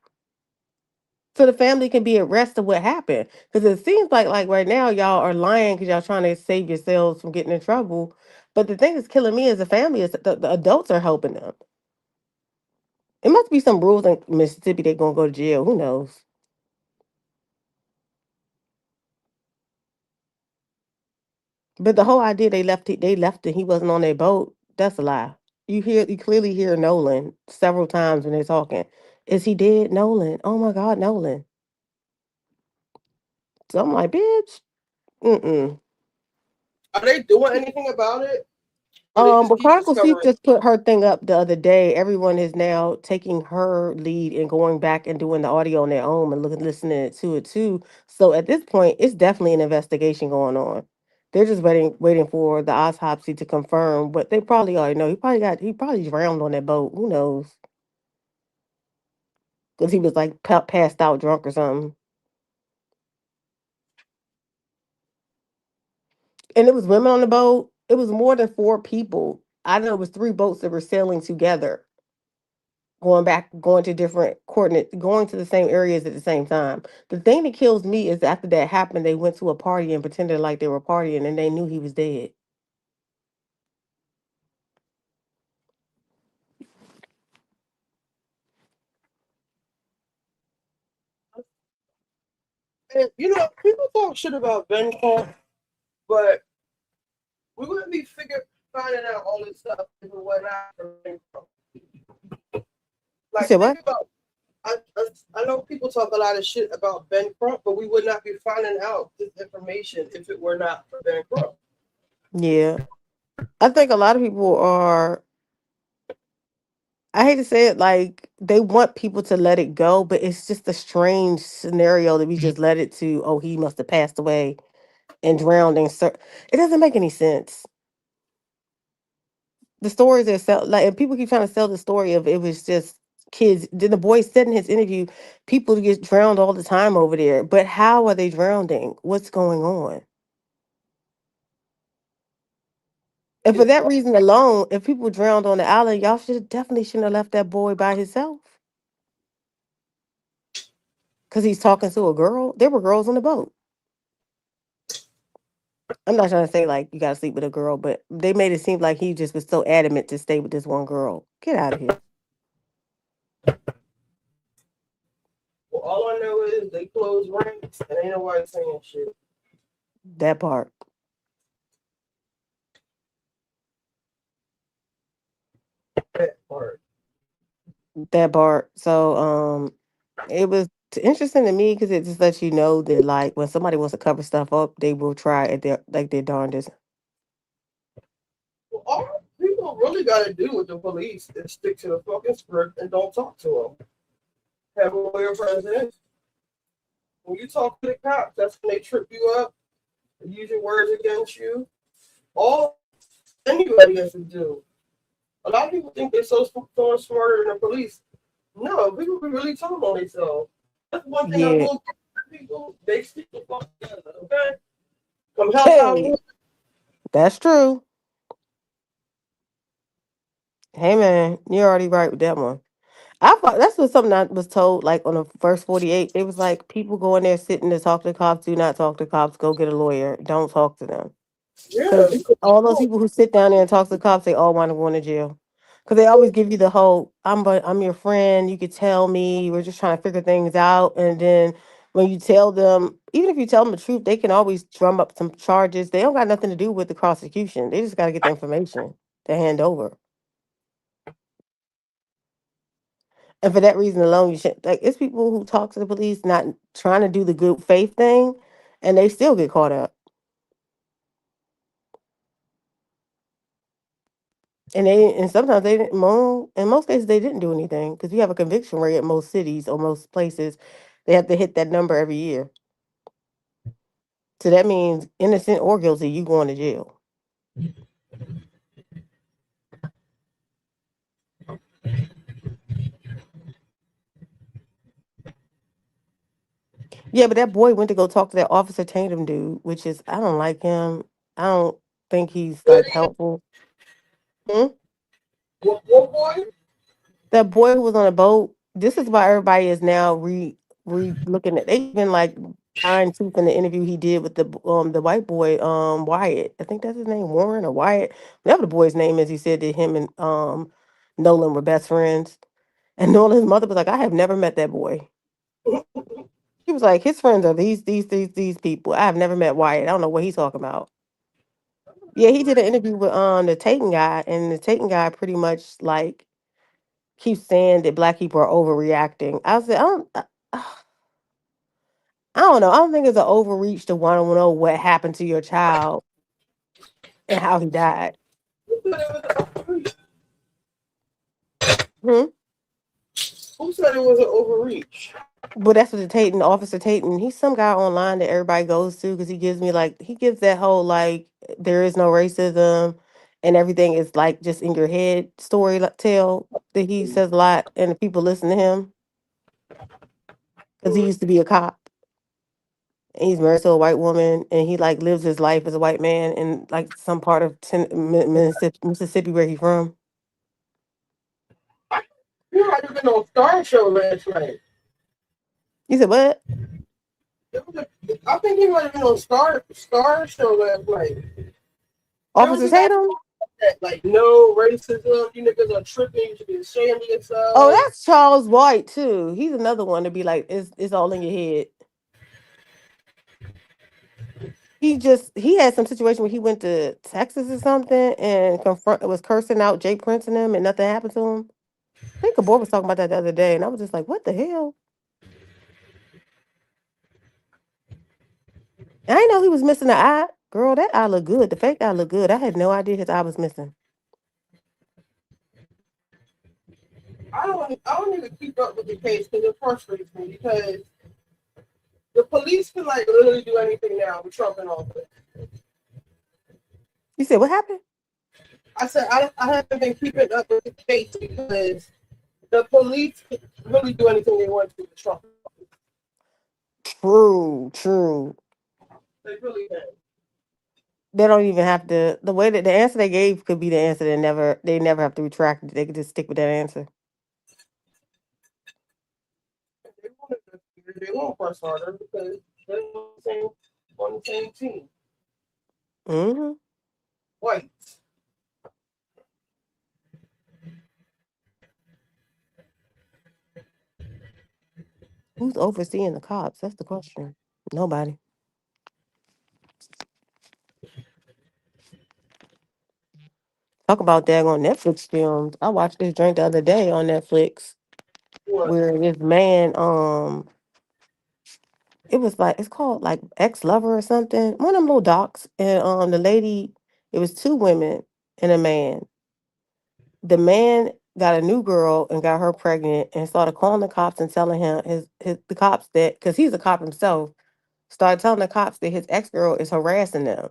so the family can be at rest of what happened. Because it seems like right now y'all are lying because y'all trying to save yourselves from getting in trouble. But the thing that's killing me as a family is that the adults are helping them. It must be some rules in Mississippi they're gonna go to jail. Who knows? But the whole idea they left it, he wasn't on their boat. That's a lie. You clearly hear Nolan several times when they're talking. Is he dead? Nolan. Oh my God, Nolan. So I'm like, bitch. Mm-mm. Are they doing anything about it? Or they just But keep Chronicle C discovering? just put her thing up the other day. Everyone is now taking her lead and going back and doing the audio on their own and looking, listening to it too. So at this point, it's definitely an investigation going on. They're just waiting for the autopsy to confirm, but they probably already know. He probably drowned on that boat. Who knows? Because he was like passed out drunk or something. And it was women on the boat. It was more than four people. I know it was three boats that were sailing together, going to different coordinates, going to the same areas at the same time. The thing that kills me is after that happened, they went to a party and pretended like they were partying and they knew he was dead. And people talk shit about Ben Crump, but we wouldn't be finding out all this stuff if it were not for Ben Crump. You Like, said think what? about. I know people talk a lot of shit about Ben Crump, but we would not be finding out this information if it were not for Ben Crump. Yeah. I think a lot of people are, I hate to say it, like they want people to let it go, but it's just a strange scenario that we just let it to, oh, he must have passed away and drowned in it doesn't make any sense. The stories are like, and people keep trying to sell the story of it was just kids. Then the boy said in his interview, people get drowned all the time over there. But how are they drowning? What's going on? And for that reason alone, if people drowned on the island, y'all definitely shouldn't have left that boy by himself. Because he's talking to a girl. There were girls on the boat. I'm not trying to say like you gotta sleep with a girl, but they made it seem like he just was so adamant to stay with this one girl. Get out of here. Well, all I know is they closed ranks and ain't nobody saying shit. That part. That part. That part. So it was interesting to me because it just lets you know that like when somebody wants to cover stuff up, they will try at their darndest. Well, all people really got to do with the police is stick to the fucking script and don't talk to them. Have a lawyer present. When you talk to the cops, that's when they trip you up, use your words against you. All anybody has to do. A lot of people think they're so smarter than the police. No, people be really talking on themselves. That's one thing I Yeah. will give people. They stick the fuck together, okay? Come help out. Hey, that's true. Hey man, you're already right with that one. I thought that's what something I was told like on the first 48. It was like people go in there sitting to talk to cops, do not talk to cops, go get a lawyer. Don't talk to them. Yeah, Because all those people who sit down there and talk to the cops, they all want to go into jail. Because they always give you the whole, I'm your friend. You could tell me. We're just trying to figure things out. And then when you tell them, even if you tell them the truth, they can always drum up some charges. They don't got nothing to do with the prosecution. They just got to get the information to hand over. And for that reason alone, you should like. It's people who talk to the police, not trying to do the good faith thing, and they still get caught up. And sometimes they didn't. In most cases, they didn't do anything because you have a conviction rate at most cities or most places. They have to hit that number every year. So that means innocent or guilty, you going to jail. Yeah, but that boy went to go talk to that Officer Tatum dude, which is I don't like him. I don't think he's like helpful. Hmm? What boy? That boy who was on a boat. This is why everybody is now re looking at. They've been like fine tooth in the interview he did with the white boy Wyatt. I think that's his name, Warren or Wyatt. Whatever the boy's name is, he said that him and Nolan were best friends. And Nolan's mother was like, I have never met that boy. He was like, his friends are these people. I have never met Wyatt. I don't know what he's talking about. Yeah, he did an interview with the Tatum guy, and the Tatum guy pretty much like keeps saying that black people are overreacting. I said, I don't know. I don't think it's an overreach to want to know what happened to your child and how he died. Hmm? Who said it was an overreach? But that's what Officer Tatum, he's some guy online that everybody goes to because he gives that whole like there is no racism and everything is like just in your head story tale that he says a lot and the people listen to him because he used to be a cop and he's married to a white woman and he like lives his life as a white man in like some part of Mississippi where he's from. You might have been on Star Show last night. You said what? I think he might have been on Star Show last night. Officer Tatum? Like no racism, you niggas are tripping, you should be ashamed of yourself. Oh, that's Charles White too. He's another one to be like, it's all in your head. He had some situation where he went to Texas or something and was cursing out Jay Prince and him and nothing happened to him. I think the boy was talking about that the other day and I was just like, what the hell? I didn't know he was missing an eye. Girl, that eye looked good. The fake eye looked good. I had no idea his eye was missing. I don't even keep up with the case because it frustrates me because the police can like literally do anything now with Trump and all that. You said what happened? I said I haven't been keeping up with the case because the police can really do anything they want to with Trump. True. They really can. They don't even have to. The way that the answer they gave could be the answer. They never have to retract it. They could just stick with that answer. They won't press harder because they're on the same team. Mm-hmm. White. Who's overseeing the cops? That's the question. Nobody. Talk about daggone Netflix films. I watched this joint the other day on Netflix where this man, it was like it's called like Ex-Lover or something. One of them little docs. And the lady, it was two women and a man. The man got a new girl and got her pregnant and started calling the cops and telling him the cops that because he's a cop himself, started telling the cops that his ex-girl is harassing them.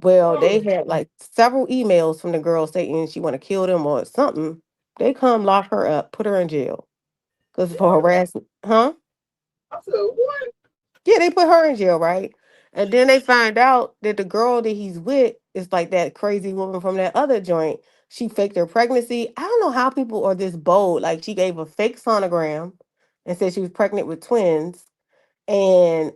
Well, they had like several emails from the girl saying she want to kill them or something. They come lock her up, put her in jail because for harassment, huh? I said, what? Yeah, they put her in jail, right? And then they find out that the girl that he's with is like that crazy woman from that other joint. She faked her pregnancy. I don't know how people are this bold. Like she gave a fake sonogram and said she was pregnant with twins. And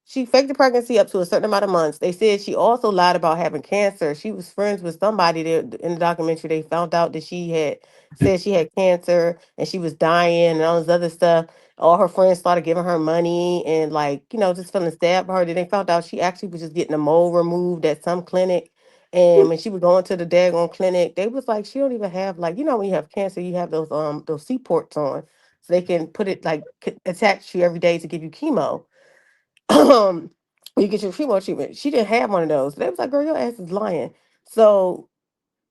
she faked the pregnancy up to a certain amount of months. They said she also lied about having cancer. She was friends with somebody that in the documentary. They found out that she had said she had cancer and she was dying and all this other stuff. All her friends started giving her money and like, just feeling sad for her. Then they found out she actually was just getting a mole removed at some clinic. And when she was going to the daggone clinic, they was like, she don't even have like, when you have cancer, you have those seaports on. So they can put it like attach you every day to give you chemo. You get your chemo treatment. She didn't have one of those. They was like, girl, your ass is lying. So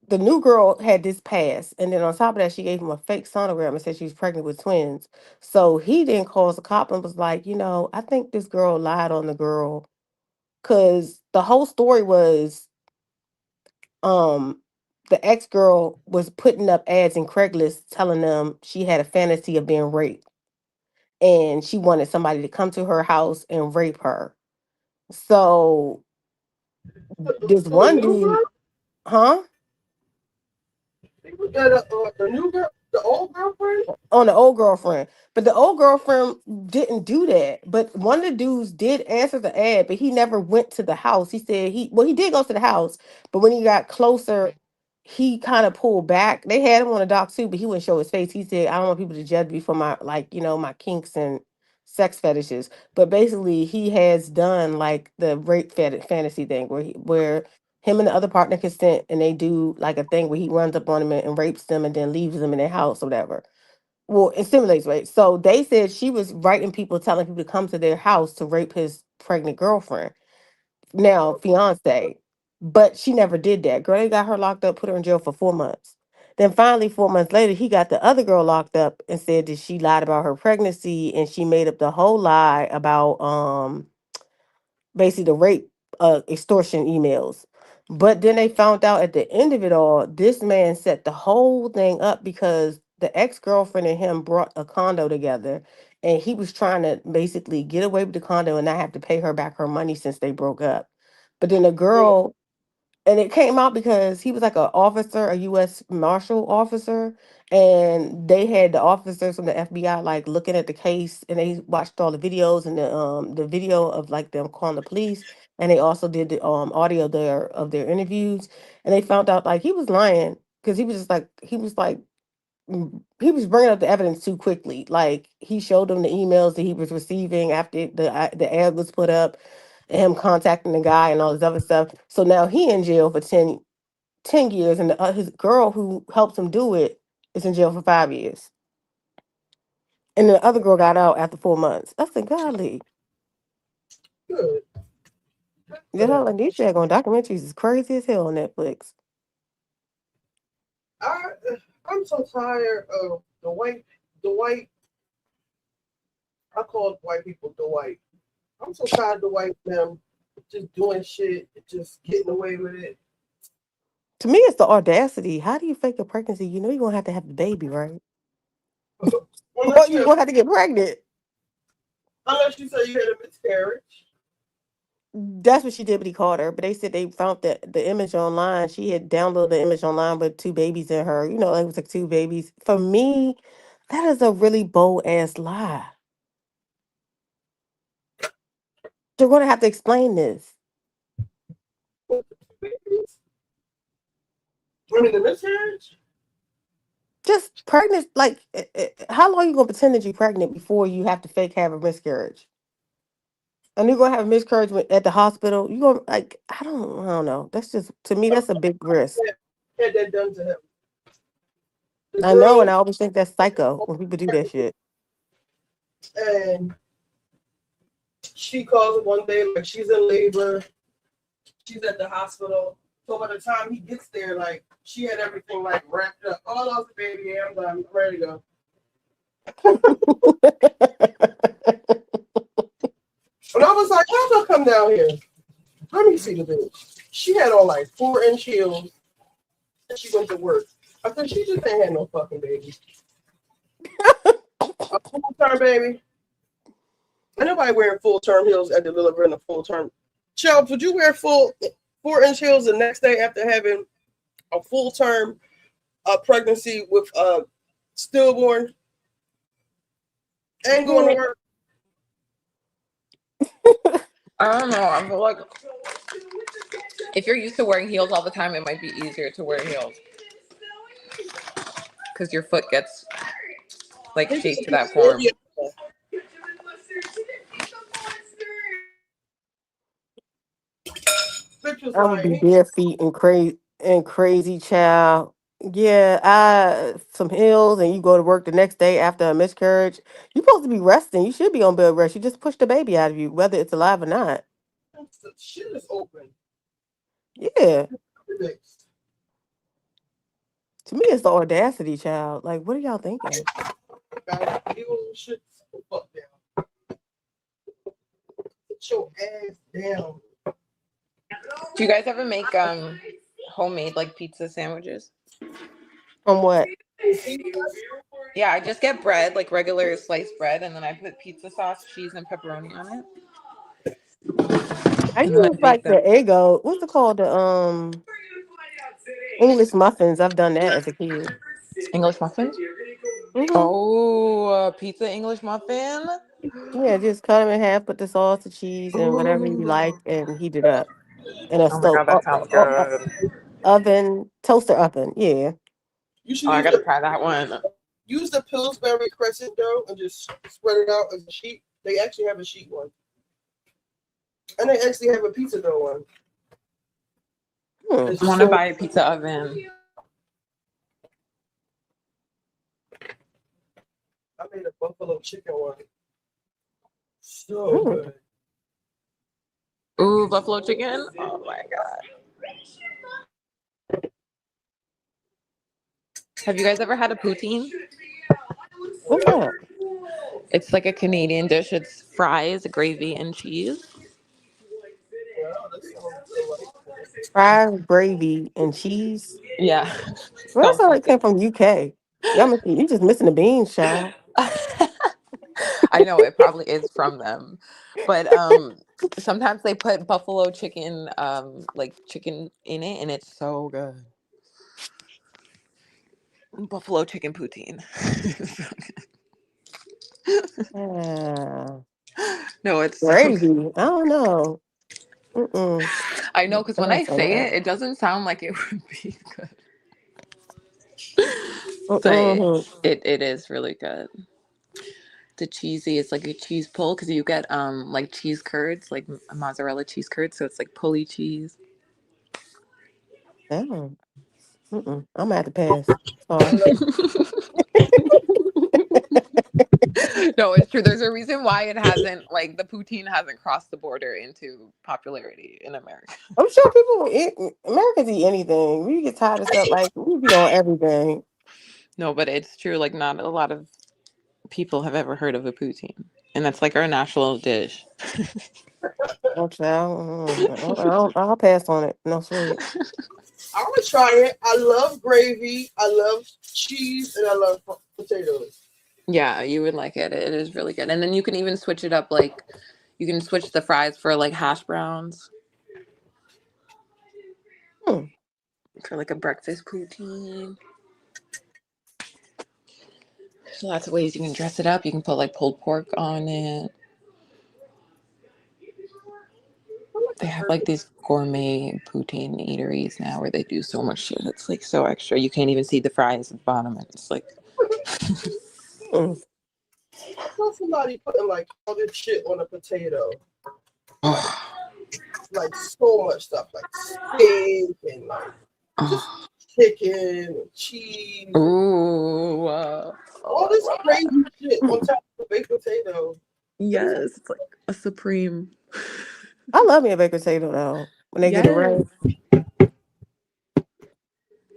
the new girl had this pass. And then on top of that, she gave him a fake sonogram and said she was pregnant with twins. So he then calls the cop and was like, I think this girl lied on the girl. Cause the whole story was the ex-girl was putting up ads in Craigslist telling them she had a fantasy of being raped. And she wanted somebody to come to her house and rape her. So this one dude, huh? The new girl, the old girlfriend? On the old girlfriend. But the old girlfriend didn't do that. But one of the dudes did answer the ad, but he never went to the house. He said he did go to the house, but when he got closer, he kind of pulled back. They had him on a dock too, but he wouldn't show his face. He said, I don't want people to judge me for my my kinks and sex fetishes. But basically he has done like the rape fantasy thing where him and the other partner consent, and they do like a thing where he runs up on them and rapes them and then leaves them in their house or whatever. Well, it simulates rape. So they said she was writing people, telling people to come to their house to rape his pregnant girlfriend, now fiance. But she never did that. Girl, they got her locked up, put her in jail for 4 months. Then finally, 4 months later, he got the other girl locked up and said that she lied about her pregnancy and she made up the whole lie about basically the rape extortion emails. But then they found out at the end of it all, this man set the whole thing up because the ex-girlfriend and him brought a condo together and he was trying to basically get away with the condo and not have to pay her back her money since they broke up. But then the girl, and it came out because he was like an officer, a U.S. Marshal officer, and they had the officers from the FBI like looking at the case, and they watched all the videos and the video of like them calling the police, and they also did the audio there of their interviews, and they found out like he was lying because he was bringing up the evidence too quickly. Like he showed them the emails that he was receiving after the ad was put up, and him contacting the guy and all this other stuff. So now he in jail for 10 years, and his girl who helped him do it is in jail for 5 years. And the other girl got out after 4 months. I said, golly. Good. You know, like these daggone documentaries is crazy as hell on Netflix. I'm so tired of the white. I call white people the white. I'm so tired of the white them just doing shit, just getting away with it. To me, it's the audacity. How do you fake a pregnancy? You know you're gonna have to have the baby, right? Or you're gonna have to get pregnant. Unless you say you had a miscarriage. That's what she did, but he caught her. But they said they found the image online. She had downloaded the image online with 2 babies in her. You know, it was like 2 babies. For me, that is a really bold ass lie. They're gonna have to explain this. I mean, the miscarriage? Just pregnant, like, how long you gonna pretend that you're pregnant before you have to fake have a miscarriage? And you're gonna have a miscarriage at the hospital. You gonna like, I don't know. That's just, to me, that's a big risk. Had that done to him. I know, and I always think that's psycho when people do that shit. And she calls it one day, like she's in labor. She's at the hospital. So by the time he gets there, like she had everything like wrapped up. Oh, that was the baby. I'm done. I'm ready to go. And I was like, how's that come down here? Let me see the bitch. She had on like 4-inch heels. And she went to work. I said, she just ain't had no fucking baby. A full-term baby. Ain't nobody wearing full-term heels at delivering a full-term. Chubbs, would you wear full 4-inch heels the next day after having a full-term pregnancy with a stillborn and going to work? I don't know. I feel like if you're used to wearing heels all the time, it might be easier to wear heels because your foot gets like shaped to that form. I would be bare feet and crazy child. Yeah, some heels, and you go to work the next day after a miscarriage. You're supposed to be resting. You should be on bed rest. You just push the baby out of you, whether it's alive or not. The shit is open. Yeah. To me, it's the audacity, child. Like, what are y'all thinking? Shit, fuck down. Put your ass down. Do you guys ever make homemade like pizza sandwiches? From what? Yeah, I just get bread, like regular sliced bread, and then I put pizza sauce, cheese, and pepperoni on it. I use like the Eggo. What's it called? The English muffins. I've done that as a kid. English muffins? Mm-hmm. Oh, pizza English muffin? Yeah, just cut them in half, put the sauce, the cheese, and whatever you like, and heat it up in a stove. God, that sounds good. Oven, toaster oven. Yeah. You should I gotta try that one. Use the Pillsbury crescent dough and just spread it out as a sheet. They actually have a sheet one. And they actually have a pizza dough one. I want to buy a pizza oven. I made a buffalo chicken one. So good. Ooh, buffalo chicken. Oh my god. Have you guys ever had a poutine? What's that? It's like a Canadian dish. It's fries, gravy, and cheese. Fries, gravy, and cheese. Yeah. Well, that sounds like it came from UK. You just missing the beans, child. I know it probably is from them, but sometimes they put buffalo chicken, like chicken in it, and it's so good. Buffalo chicken poutine. No, it's so Gravy. good. I don't know. Mm-mm. I know, because when I Sounds say like it, it doesn't sound like it would be good. that. But it is really good. The cheesy is like a cheese pull because you get like cheese curds, like mozzarella cheese curds, so it's like pulley cheese. Damn. Mm-mm. I'm gonna have to pass. Sorry. No, it's true. There's a reason why it hasn't, like, the poutine hasn't crossed the border into popularity in America. I'm sure Americans eat anything. We get tired of stuff like we be on everything. No, but it's true. Like, not a lot of people have ever heard of a poutine, and that's like our national dish. Oh, child. I'll pass on it. No sweet. I want to try it. I love gravy. I love cheese, and I love potatoes. Yeah, you would like it. It is really good. And then you can even switch it up. Like, you can switch the fries for like hash browns. For like a breakfast poutine. There's lots of ways you can dress it up. You can put like pulled pork on it. They have like these gourmet poutine eateries now where they do so much shit. It's like so extra. You can't even see the fries at the bottom. It's like I saw somebody putting like all this shit on a potato. Like so much stuff, like steak and like just chicken and cheese. Ooh. All this crazy shit on top of a baked potato. Yes, it's like a supreme. I love me a baked potato though. When they get it right.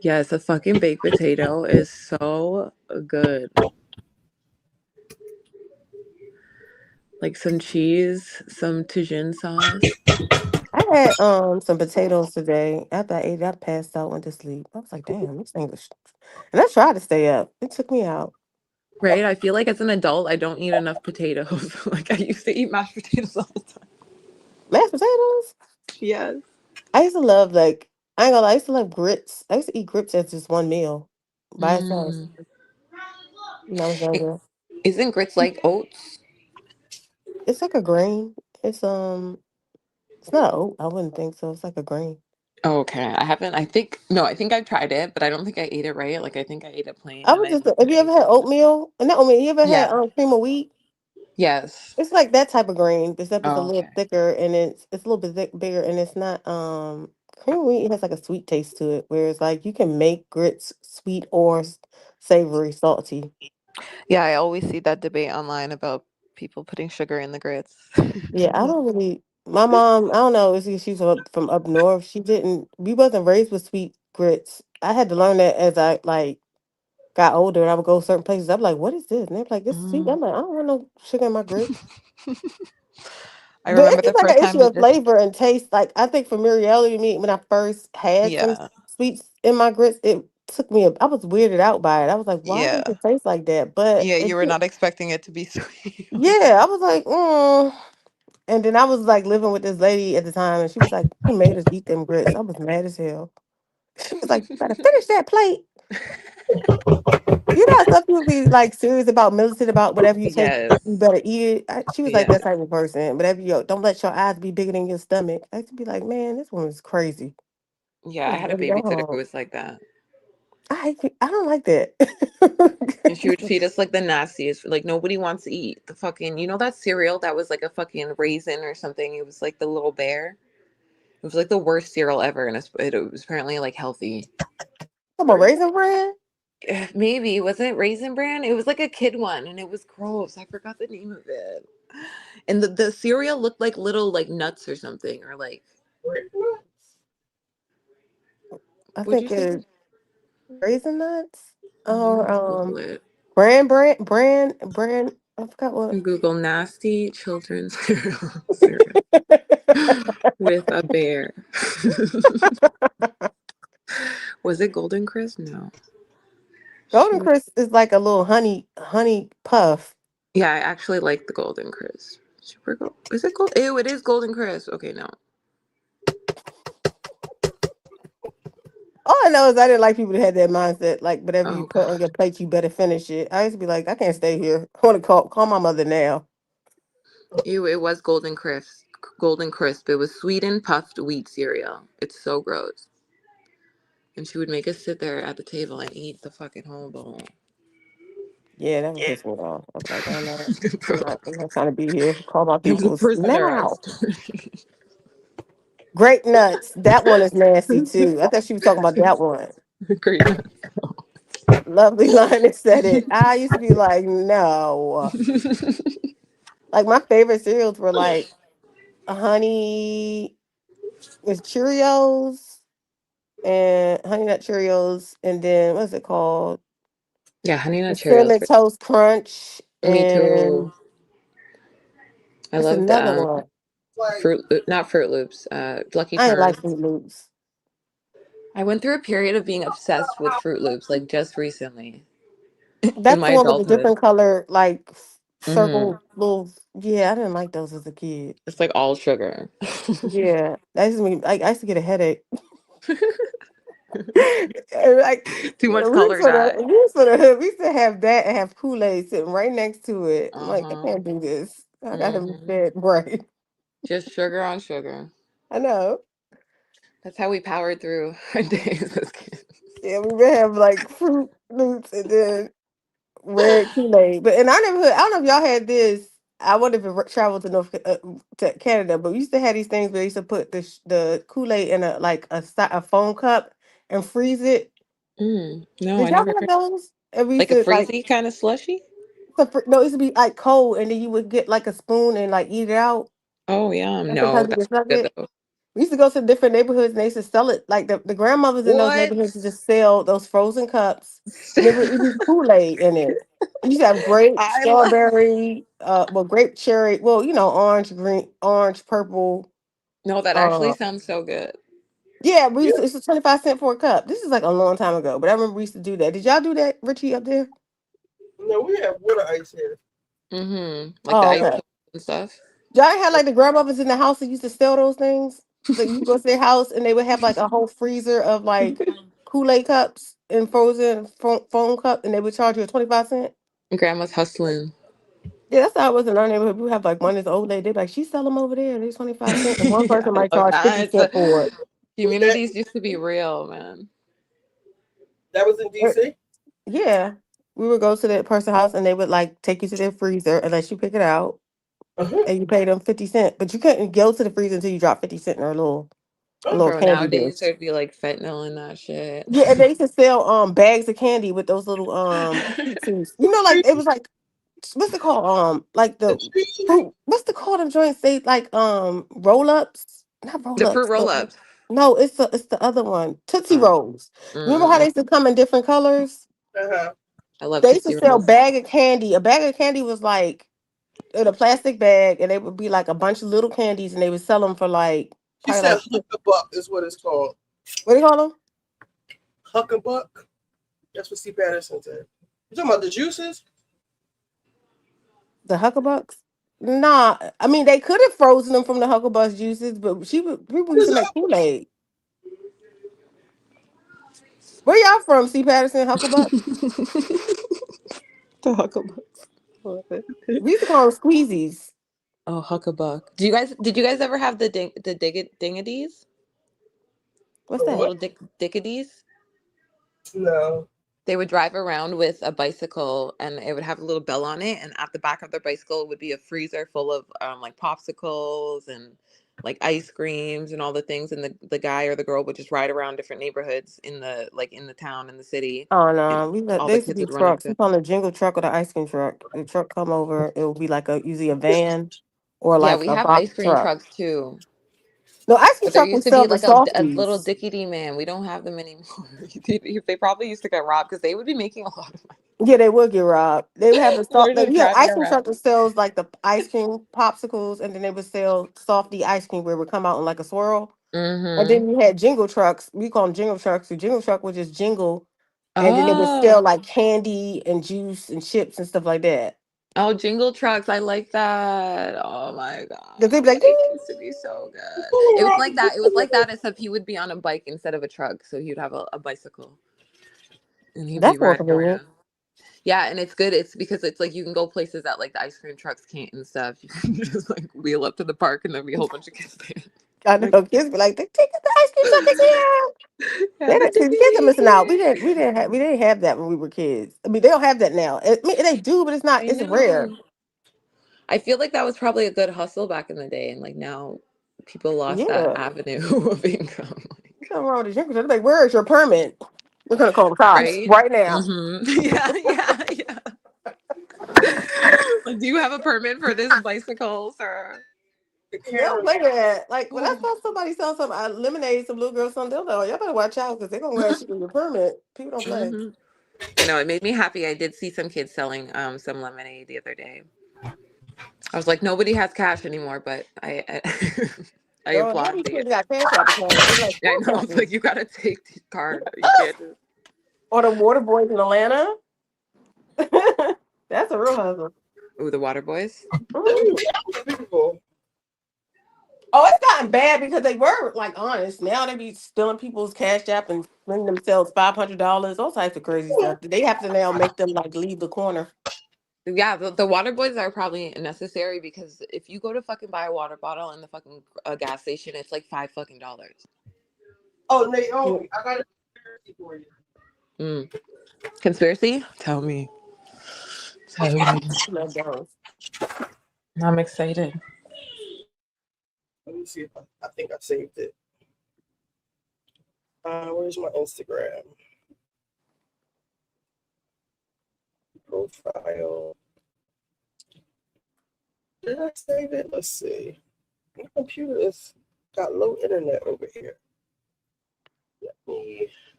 Yes, a fucking baked potato is so good. Like some cheese, some Tagine sauce. I had some potatoes today. After I ate it, I passed out, went to sleep. I was like, damn, this thing was. And I tried to stay up. It took me out. Right? I feel like as an adult, I don't eat enough potatoes. Like I used to eat mashed potatoes all the time. Mashed potatoes? Yes. I used to love I ain't gonna lie, I used to love grits. I used to eat grits as just one meal by itself. When I was younger. Isn't grits like oats? It's like a grain. It's not an oat. I wouldn't think so. It's like a grain. Oh, okay. I think I tried it, but I don't think I ate it right. Like I think I ate it plain. I was just. Have you ever had oatmeal? Not oatmeal. You ever had Yeah. cream of wheat? Yes. It's like that type of grain, except it's a Oh, little thicker and it's a little bit bigger, and it's not cream of wheat has like a sweet taste to it. Whereas like you can make grits sweet or savory, salty. Yeah, I always see that debate online about people putting sugar in the grits. Yeah, I don't really. My mom, I don't know. She's from up north. We wasn't raised with sweet grits. I had to learn that as I got older, and I would go certain places. I'm like, what is this? And they're like, this is sweet. I'm like, I don't want no sugar in my grits. I But remember it's the just like first an time issue we of did. flavor and taste. Like I think for me, reality meat, when I first had some Yeah. sweets in my grits, it took me. I was weirded out by it. I was like, why does Yeah. it taste like that? But Yeah, you were not expecting it to be sweet. yeah, I was like, And then I was like living with this lady at the time, and she was like, "You made us eat them grits." I was mad as hell. She was like, "You better finish that plate." You know, some people be like serious about militant about whatever you take, Yes. you better eat it. She was like Yeah. that type of person. Whatever you don't let your eyes be bigger than your stomach. I used to be like, man, this woman's crazy. Yeah, I had a Better go babysitter who home. was like that. I don't like that. And she would feed us like the nastiest. Like nobody wants to eat the fucking, that cereal that was like a fucking raisin or something. It was like the little bear. It was like the worst cereal ever, and it was apparently like healthy. Come on, Raisin Bran? Maybe. Was it Raisin Bran? It was like a kid one, and it was gross. I forgot the name of it. And the cereal looked like little like nuts or something, or like. I What'd you think say? it's Raisin Nuts or Google it. brand. I forgot what. Google nasty children's cereal with a bear. Was it Golden Crisp? No. Golden Crisp is like a little honey puff. Yeah, I actually like the Golden Crisp. Super gold. Is it gold? Ew, it is Golden Crisp. Okay, no. All I know is I didn't like people that had that mindset, like whatever you put on your plate, you better finish it. I used to be like, I can't stay here. I want to call my mother now. Ew, it was Golden Crisp. Golden Crisp. It was sweetened puffed wheat cereal. It's so gross. And she would make us sit there at the table and eat the fucking whole bowl. Yeah, that would piss me off. I was like, I'm not trying to be here. Call my It was a people person now. Grape nuts. That one is nasty too. I thought she was talking about that one. Grape nuts. Lovely Lioness said it. I used to be like, no. Like my favorite cereals were like honey with Cheerios and Honey Nut Cheerios, and then what's it called? Yeah, Honey Nut The Cheerios. Cinnamon Toast Crunch. Me And too. I what's loved another one? not Fruit Loops. Lucky I ain't like Charms. Fruit Loops. I went through a period of being obsessed with Fruit Loops, like just recently. In That's my the one with the adulthood. different color, like Mhm. circle little. Yeah, I didn't like those as a kid. It's like all sugar. Yeah, that used to mean like I used to get a headache. And, like Too much we color dye. we used to have that and have Kool-Aid sitting right next to it. I'm like, I can't do this. I gotta be fed right. Just sugar on sugar. I know. That's how we powered through our days as kids. Yeah, we would have like Fruit Loops and then red Kool-Aid. But in our neighborhood, I don't know if y'all had this. I would have traveled to Canada, but we used to have these things where they used to put the Kool-Aid in a foam cup and freeze it. No, Did I y'all never have heard. those? And we used Like a to like freezy kind of slushy? no, it used to be like cold, and then you would get like a spoon and like eat it out. Oh yeah, And no, sometimes you that's could suck good it. though. We used to go to different neighborhoods and they used to sell it. Like the grandmothers in those What? neighborhoods used to sell those frozen cups, and it would be Kool-Aid in it. You used to have grape, I love. strawberry, grape, cherry, orange, green, orange, purple. No, that actually sounds so good. Yeah, it's a 25 cents for a cup. This is like a long time ago, but I remember we used to do that. Did y'all do that, Richie, up there? No, we have water ice here. Like the ice Okay. cold and stuff. Y'all had like the grandmothers in the house that used to sell those things. So you go to their house and they would have like a whole freezer of like Kool-Aid cups and frozen foam cup, and they would charge you 25 cents. Grandma's hustling. Yeah, that's how it was in our neighborhood. We have like one is old lady. They're like, she sell them over there. They're 25 cents. And one person might Love charge that. 50 cents for it. Communities used to be real, man. That was in DC? Yeah. We would go to that person's house and they would like take you to their freezer and let you pick it out. And you pay them 50 cents. But you couldn't go to the freezer until you drop 50 cents in a little Bro, candy nowadays dish. there'd be like fentanyl in that shit. Yeah, and they used to sell bags of candy with those little pieces. You know, like it was like what's it called? Like the fruit. What's the called them joints? They like roll-ups. Not The roll-ups. fruit roll-ups. No, it's the other one. Tootsie Oh. Rolls. Remember how they used to come in different colors? I love They used to Tootsie sell Rolls. bag of candy. A bag of candy was like in a plastic bag, and it would be like a bunch of little candies, and they would sell them for like She said Huckabuck is what it's called. What do you call them? Huckabuck. That's what Steve Patterson said. You talking about the juices? The Huckabucks? Nah, I mean they could have frozen them from the Huckabucks juices, but people used to make Kool-Aid. Where y'all from? C. Patterson, Huckabuck? The Huckabucks. Love it. We used to call them squeezies. Oh, Huckabuck. Did you guys ever have the dingities? What's The that? little dickities? No. They would drive around with a bicycle and it would have a little bell on it, and at the back of their bicycle would be a freezer full of like popsicles and like ice creams and all the things, and the guy or the girl would just ride around different neighborhoods in the town, in the city. Oh And no, all there the used to kids be would run trucks. into. We call it a jingle truck or the ice cream truck. The truck come over, it will be like usually a van or Yeah, like we a have box ice cream truck. trucks too. No, ice cream But there truck used would to be sell the like a little softies. dickety man. We don't have them anymore. They probably used to get robbed because they would be making a lot of money. Yeah, they would get robbed. They would have the soft. They're just You have driving ice cream around. truck that sells like the ice cream popsicles, and then they would sell softy ice cream where it would come out in like a swirl. And Mm-hmm. then you had jingle trucks. We call them jingle trucks. The jingle truck would just jingle, and then they would Oh. sell like candy and juice and chips and stuff like that. Oh, jingle trucks. I like that. Oh my God. Because they'd be like, It used to be so good. It was like that. It was like that, except he would be on a bike instead of a truck. So he'd have a bicycle. And he'd be that's more riding convenient. around. Yeah, and it's good. It's because it's like you can go places that like the ice cream trucks can't and stuff. You can just like wheel up to the park and there'll be a whole bunch of kids there. I know kids be like, take the ice cream truck is here. Yeah, The kids are missing out. We didn't have that when we were kids. I mean, they don't have that now. I mean, they do, but it's not. I It's rare. know. I feel like that was probably a good hustle back in the day, and like now people lost that Yeah. avenue of income. Nothing wrong with the jingle truck. They're like, where is your permit? We're gonna call the cops right now. Mm-hmm. Yeah. Like, do you have a permit for this bicycle, sir? Don't play that. Like when I saw somebody sell some lemonade, some little girl some dildo, y'all better watch out because they're gonna ask you for your permit. People don't play. Mm-hmm. You know, it made me happy. I did see some kids selling some lemonade the other day. I was like, nobody has cash anymore, but I applaud these the. kids got cash out accounts. Like, I know. It's like you gotta take the card. You can't just... Or the water boys in Atlanta. That's a real hustle. Ooh, the water boys. Oh, it's gotten bad because they were like honest. Now they be stealing people's cash app and bringing themselves $500, all types of crazy stuff. They have to now make them like leave the corner. Yeah, the water boys are probably necessary because if you go to fucking buy a water bottle in the fucking gas station, it's like $5 fucking. Oh, Naomi, I got a conspiracy for you. Conspiracy? Tell me. Tell me. I'm excited. Let me see if I think I saved it. Where's my Instagram profile? Did I save it? Let's see. My computer has got low internet over here. I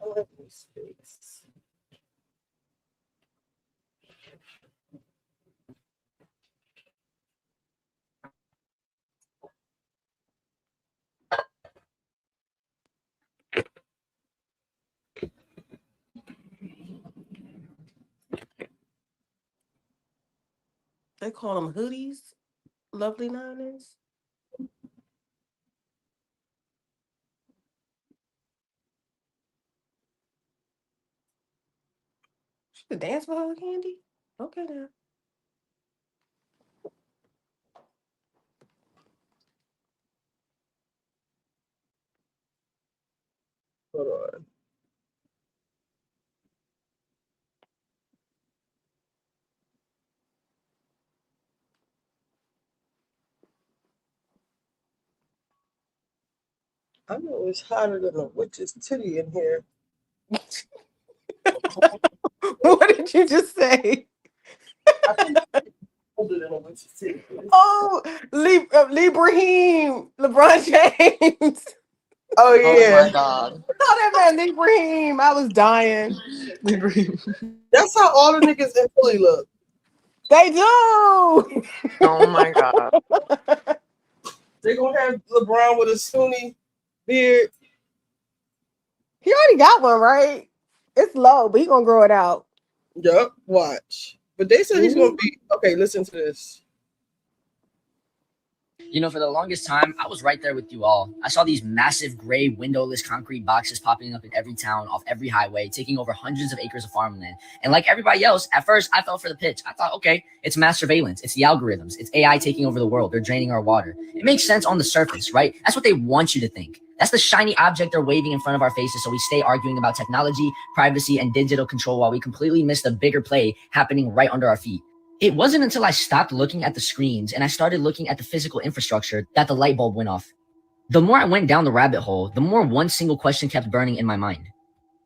don't have any space. They call them hoodies. Lovely Niners. She could dance with her candy. Okay now. Hold on. I know it's hotter than a witch's titty in here. What did you just say? Older than a witch's titty. Oh, Librahim, LeBron James. Oh yeah. Oh my God. I saw that man Librahim. I was dying. That's how all the niggas in Philly look. They do. Oh my God. They gonna have LeBron with a Sunni beard. He already got one, right? It's low, but he gonna grow it out. Yup, watch. But they said he's gonna be okay. Listen to this. You know, for the longest time, I was right there with you all. I saw these massive gray windowless concrete boxes popping up in every town, off every highway, taking over hundreds of acres of farmland. And like everybody else, at first, I fell for the pitch. I thought, okay, it's mass surveillance. It's the algorithms. It's AI taking over the world. They're draining our water. It makes sense on the surface, right? That's what they want you to think. That's the shiny object they're waving in front of our faces, so we stay arguing about technology, privacy, and digital control while we completely miss the bigger play happening right under our feet. It wasn't until I stopped looking at the screens and I started looking at the physical infrastructure that the light bulb went off. The more I went down the rabbit hole, the more one single question kept burning in my mind.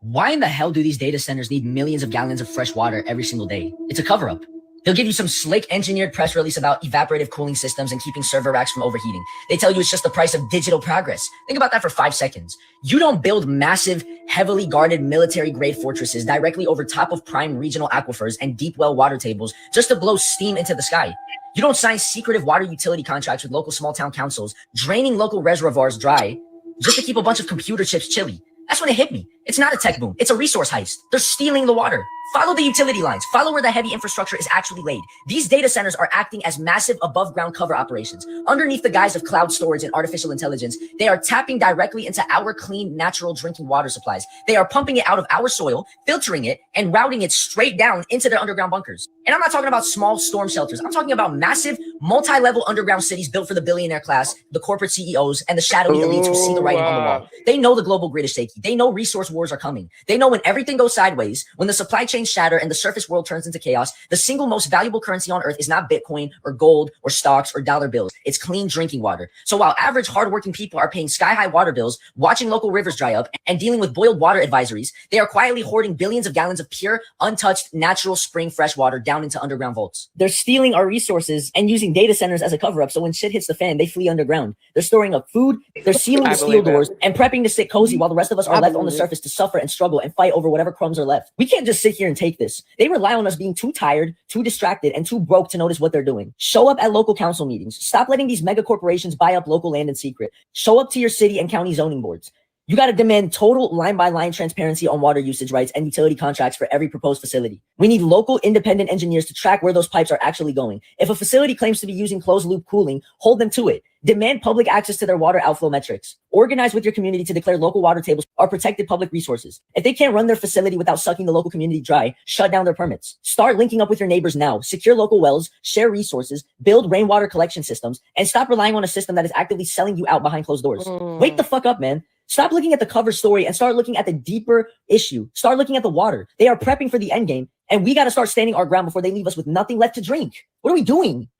Why in the hell do these data centers need millions of gallons of fresh water every single day? It's a cover-up. They'll give you some slick engineered press release about evaporative cooling systems and keeping server racks from overheating. They tell you it's just the price of digital progress. Think about that for 5 seconds. You don't build massive, heavily guarded military-grade fortresses directly over top of prime regional aquifers and deep well water tables just to blow steam into the sky. You don't sign secretive water utility contracts with local small town councils, draining local reservoirs dry just to keep a bunch of computer chips chilly. That's when it hit me. It's not a tech boom. It's a resource heist. They're stealing the water. Follow the utility lines. Follow where the heavy infrastructure is actually laid. These data centers are acting as massive above ground cover operations. Underneath the guise of cloud storage and artificial intelligence, they are tapping directly into our clean, natural drinking water supplies. They are pumping it out of our soil, filtering it, and routing it straight down into their underground bunkers. And I'm not talking about small storm shelters. I'm talking about massive, multi-level underground cities built for the billionaire class, the corporate CEOs, and the shadowy elites who see the writing on the wall. They know the global grid is shaky. They know resource wars are coming. They know when everything goes sideways, when the supply chains shatter and the surface world turns into chaos, the single most valuable currency on earth is not Bitcoin or gold or stocks or dollar bills. It's clean drinking water. So while average hardworking people are paying sky-high water bills, watching local rivers dry up, and dealing with boiled water advisories, they are quietly hoarding billions of gallons of pure, untouched, natural spring fresh water down into underground vaults. They're stealing our resources and using data centers as a cover-up, so when shit hits the fan, they flee underground. They're storing up food, they're sealing the steel doors, and prepping to sit cozy while the rest of us are left on the surface to suffer and struggle and fight over whatever crumbs are left. We can't just sit here and take this. They rely on us being too tired, too distracted, and too broke to notice what they're doing. Show up at local council meetings. Stop letting these mega corporations buy up local land in secret. Show up to your city and county zoning boards. You got to demand total line-by-line transparency on water usage rights and utility contracts for every proposed facility. We need local independent engineers to track where those pipes are actually going. If a facility claims to be using closed-loop cooling, hold them to it. Demand public access to their water outflow metrics. Organize with your community to declare local water tables are protected public resources. If they can't run their facility without sucking the local community dry, shut down their permits. Start linking up with your neighbors now. Secure local wells, share resources, build rainwater collection systems, and stop relying on a system that is actively selling you out behind closed doors. Wake the fuck up, man. Stop looking at the cover story and start looking at the deeper issue. Start looking at the water. They are prepping for the end game, and we got to start standing our ground before they leave us with nothing left to drink. What are we doing?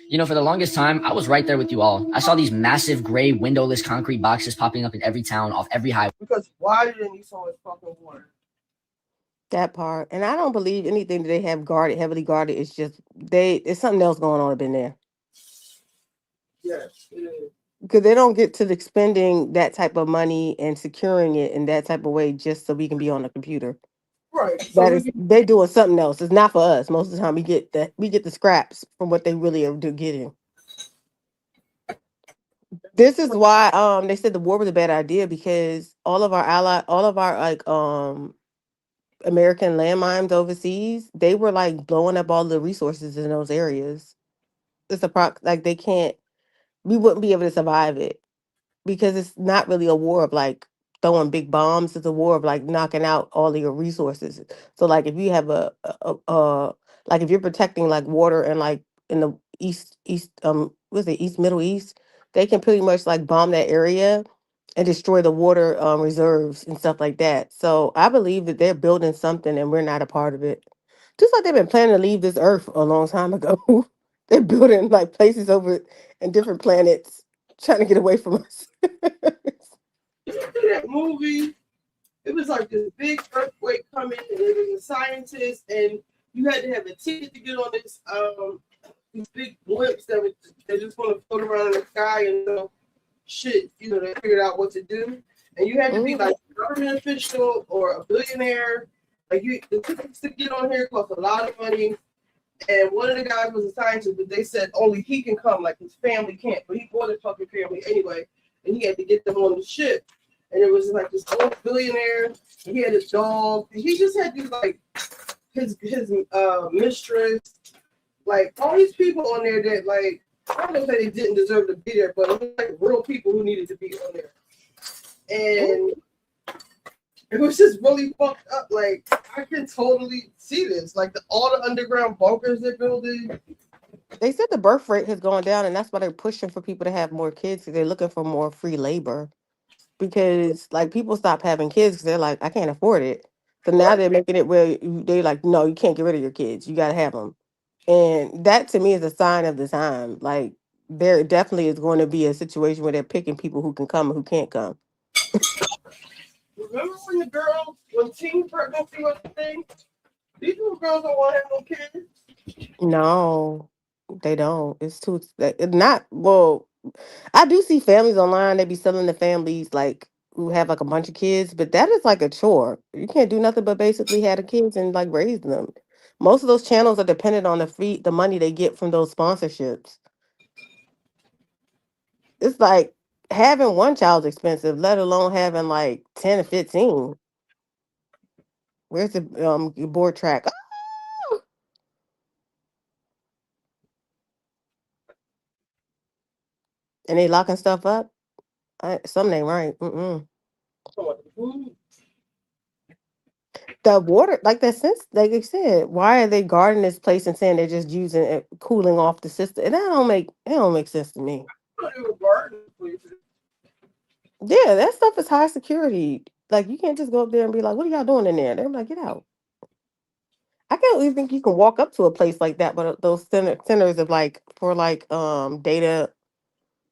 You know, for the longest time, I was right there with you all. I saw these massive gray windowless concrete boxes popping up in every town, off every highway. Because why do they need so much fucking water? That part. And I don't believe anything that they have guarded, heavily guarded. It's just it's something else going on up in there. Yes, it is. Because they don't get to the spending that type of money and securing it in that type of way just so we can be on the computer. Right. They doing something else. It's not for us. Most of the time we get the scraps from what they really are getting. This is why they said the war was a bad idea, because all of our like American landmines overseas, they were like blowing up all the resources in those areas. It's we wouldn't be able to survive it, because it's not really a war of like throwing big bombs. It's a war of like knocking out all of your resources. So like if you have like if you're protecting like water and like in the east Middle East, they can pretty much like bomb that area and destroy the water reserves and stuff like that. So I believe that they're building something and we're not a part of it. Just like they've been planning to leave this earth a long time ago. They're building like places over in different planets, trying to get away from us. You see that movie? It was like this big earthquake coming, and there was a scientist, and you had to have a ticket to get on this these big blimps that they're just going to float around in the sky and shit. You know, they figured out what to do, and you had to be like a government official or a billionaire. Like the tickets to get on here cost a lot of money. And one of the guys was a scientist, but they said only he can come, like his family can't. But he brought his fucking family anyway, and he had to get them on the ship. And it was like this old billionaire. He had his dog. And he just had these like his mistress, like all these people on there that like I don't know that they didn't deserve to be there, but it was like real people who needed to be on there. And it was just really fucked up. Like I can totally see this. Like all the underground bunkers they're building. They said the birth rate has gone down, and that's why they're pushing for people to have more kids, because they're looking for more free labor. Because like people stop having kids because they're like, I can't afford it. So now they're making it where they're like, no, you can't get rid of your kids. You got to have them. And that to me is a sign of the time. Like there definitely is going to be a situation where they're picking people who can come and who can't come. Remember when teen pregnancy was a thing? These little girls don't want to have no kids. No, they don't. It's too not well. I do see families online. They be selling the families like who have like a bunch of kids, but that is like a chore. You can't do nothing but basically have the kids and like raise them. Most of those channels are dependent on the money they get from those sponsorships. It's like having one child's expensive, let alone having like 10 or 15. Where's the board track? And they locking stuff up. Something ain't right. The water, like that sense, like they said, why are they guarding this place and saying they're just using it, cooling off the system? And that don't make sense to me. Yeah, that stuff is high security. Like you can't just go up there and be like, "What are y'all doing in there?" They're like, "Get out." I can't even think you can walk up to a place like that, but those centers of like for like data,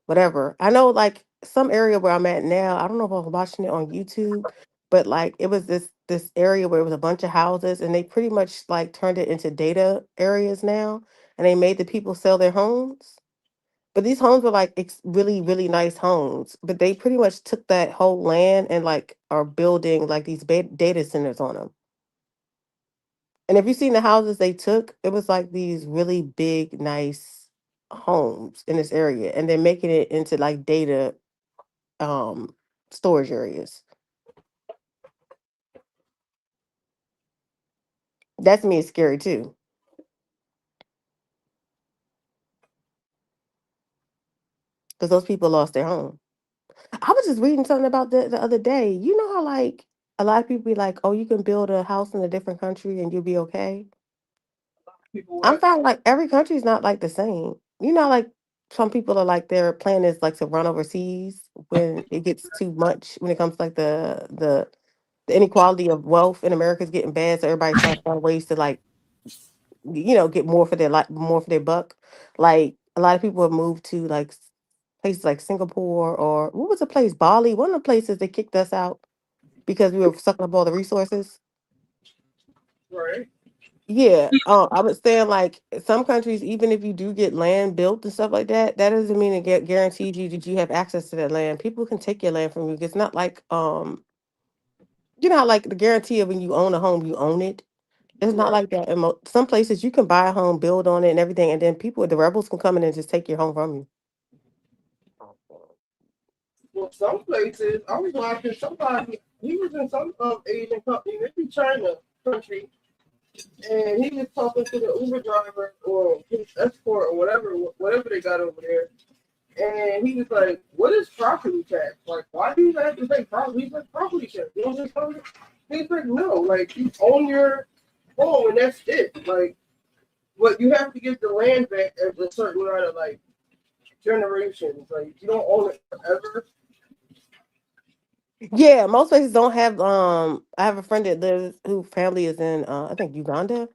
whatever. I know like some area where I'm at now. I don't know if I was watching it on YouTube, but like it was this area where it was a bunch of houses, and they pretty much like turned it into data areas now, and they made the people sell their homes. But these homes were like really, really nice homes. But they pretty much took that whole land and like are building like these data centers on them. And if you've seen the houses they took, it was like these really big, nice homes in this area. And they're making it into like data um storage areas. That to me is scary too. Because those people lost their home. I was just reading something about that the other day. You know how like a lot of people be like, "Oh, you can build a house in a different country and you'll be okay." I'm finding like every country is not like the same. You know, like some people are like their plan is like to run overseas when it gets too much when it comes to like the inequality of wealth in America is getting bad, so everybody's trying to find ways to like get more for their more for their buck. Like a lot of people have moved to like places like Singapore or what was the place Bali? One of the places they kicked us out because we were sucking up all the resources. Right. Yeah, I was saying like some countries, even if you do get land built and stuff like that, that doesn't mean it guarantees you that you have access to that land. People can take your land from you. It's not like you know how like the guarantee of when you own a home, you own it. It's not like that. In some places, you can buy a home, build on it, and everything, and then the rebels can come in and just take your home from you. Well, some places, I was watching somebody, he was in some Asian company, maybe China country, and he was talking to the Uber driver or his escort or whatever they got over there. And he was like, "What is property tax? Like, why do you have to pay property? He's like, property tax. You know just own it?" He's like, "No, like you own your home and that's it. Like, but you have to get the land back at a certain amount of like generations. Like, you don't own it forever." Yeah, most places don't have. I have a friend that lives whose family is in I think Uganda,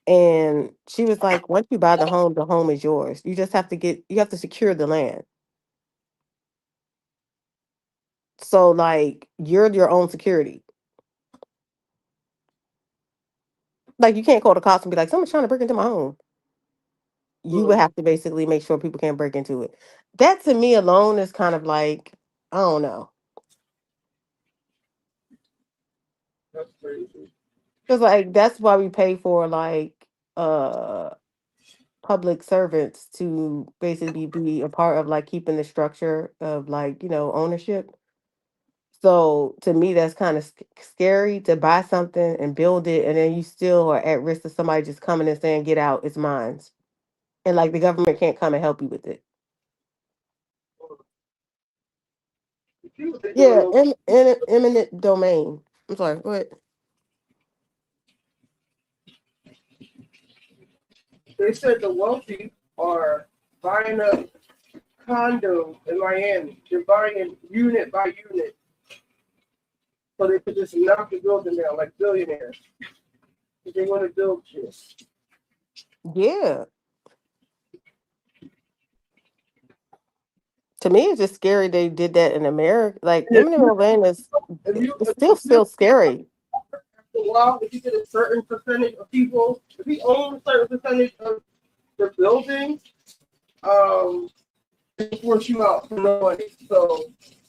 and she was like, once you buy the home is yours. You just have to you have to secure the land. So like you're your own security. Like you can't call the cops and be like, someone's trying to break into my home. You would have to basically make sure people can't break into it. That to me alone is kind of like, I don't know. That's crazy. Because like that's why we pay for like uh public servants to basically be a part of like keeping the structure of like, ownership. So to me that's kind of scary to buy something and build it and then you still are at risk of somebody just coming and saying, get out, it's mine. And like the government can't come and help you with it. Yeah, in eminent domain. I'm sorry, go ahead. They said the wealthy are buying a condo in Miami. They're buying it unit by unit. So they could just knock the building down like billionaires. If they want to build shit. Yeah. To me, it's just scary they did that in America. Like Eminem Atlanta is it's still scary. After a while, if you get a certain percentage of people, if you own a certain percentage of the building, they force you out for no money. So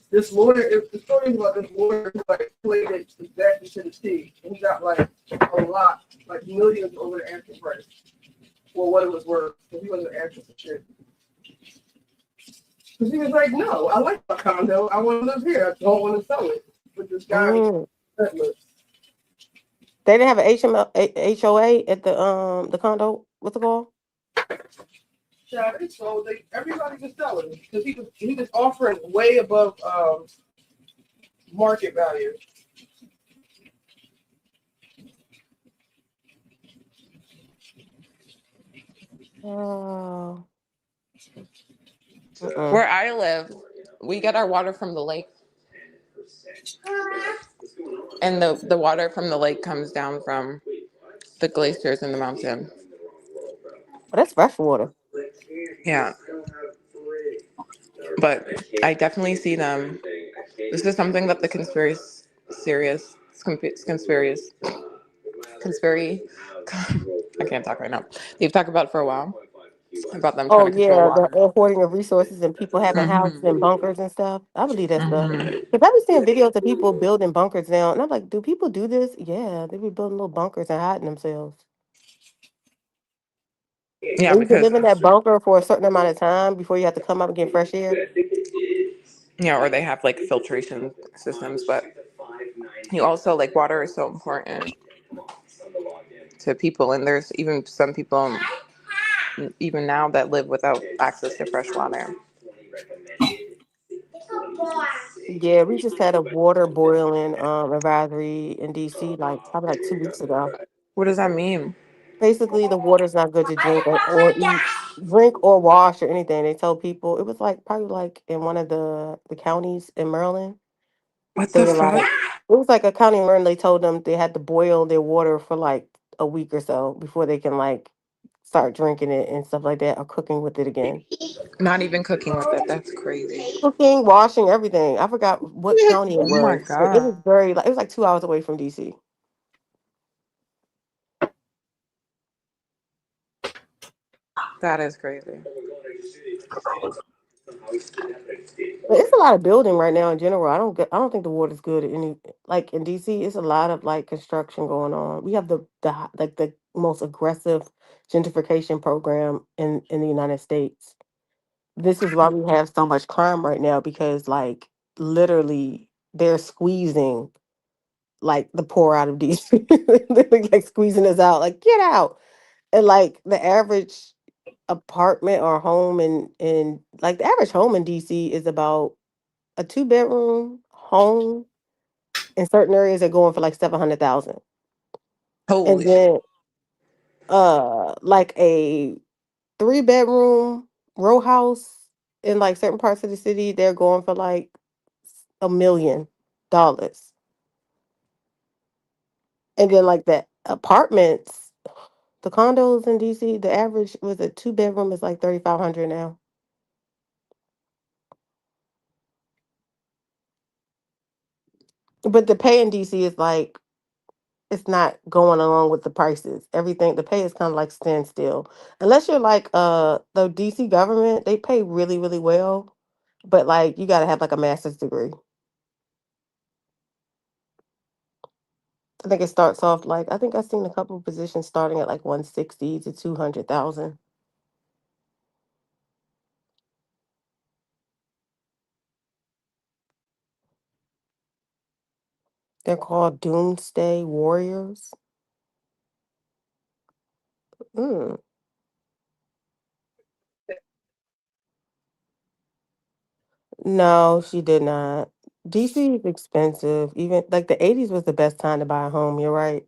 this lawyer, if the story is about this lawyer who like played it exactly to the T, and he got like a lot, like millions over the asking price for what it was worth. So he wasn't asking for shit. Because he was like, no, I like my condo. I want to live here. I don't want to sell it. But this guy, They didn't have an HOA at the condo. What's it called? So everybody was selling because he was offering way above market value. Oh. Where I live, we get our water from the lake. And the water from the lake comes down from the glaciers in the mountain. But that's fresh water. Yeah. But I definitely see them. This is something that the conspiracy, I can't talk right now. They've talked about it for a while. About them trying Oh to control yeah, water. the hoarding of resources and people having houses and bunkers and stuff. I believe that stuff. If I be seeing videos of people building bunkers now, and I'm like, do people do this? Yeah, they be building little bunkers and hiding themselves. Yeah, And you can because live in that bunker for a certain amount of time before you have to come up and get fresh air. yeah, or they have like filtration systems, but you also like water is so important to people, and there's even some people even now that live without access to fresh water. Yeah, we just had a water boiling advisory in DC like probably like 2 weeks ago. What does that mean? Basically, the water's not good to drink or eat, drink or wash or anything. They told people it was like probably like in one of the counties in Maryland. What They the were like, fuck? it was like a county in Maryland. They told them they had to boil their water for like a week or so before they can like start drinking it and stuff like that or cooking with it again. Not even cooking with it. That's crazy. Cooking, washing, everything. I forgot what county it Oh my was, but it was god. very like it was like 2 hours away from DC. That is crazy. But it's a lot of building right now in general. I don't think the water's good at any like in DC. It's a lot of like construction going on. We have like the most aggressive gentrification program in the United States. This is why we have so much crime right now because like literally they're squeezing like the poor out of DC. They're like squeezing us out, like get out. And like the average apartment or home in like the average home in DC is about a 2-bedroom home in certain areas are going for like 700,000. And Holy shit. then like a 3-bedroom row house in like certain parts of the city, they're going for like $1 million. And then like the apartments, the condos in DC, the average was a 2-bedroom is like 3,500 now. But the pay in DC is like it's not going along with the prices. Everything the pay is kind of like standstill. Unless you're like the DC government, they pay really, really well. But like you gotta have like a master's degree. I think it starts off like I think I've seen a couple of positions starting at like 160 to 200,000. They're called doomsday warriors. Mm. No, she did not. DC is expensive. Even like the 80s was the best time to buy a home. You're right.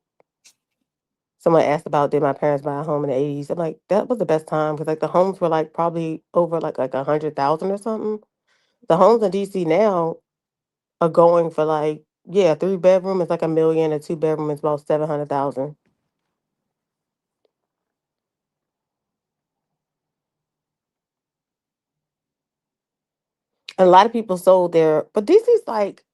Someone asked about did my parents buy a home in the 80s. I'm like, that was the best time because like the homes were like probably over like 100,000 or something. The homes in DC now are going for like, yeah, 3-bedroom is like 1 million, a 2-bedroom is about 700,000. And a lot of people sold their, but DC's like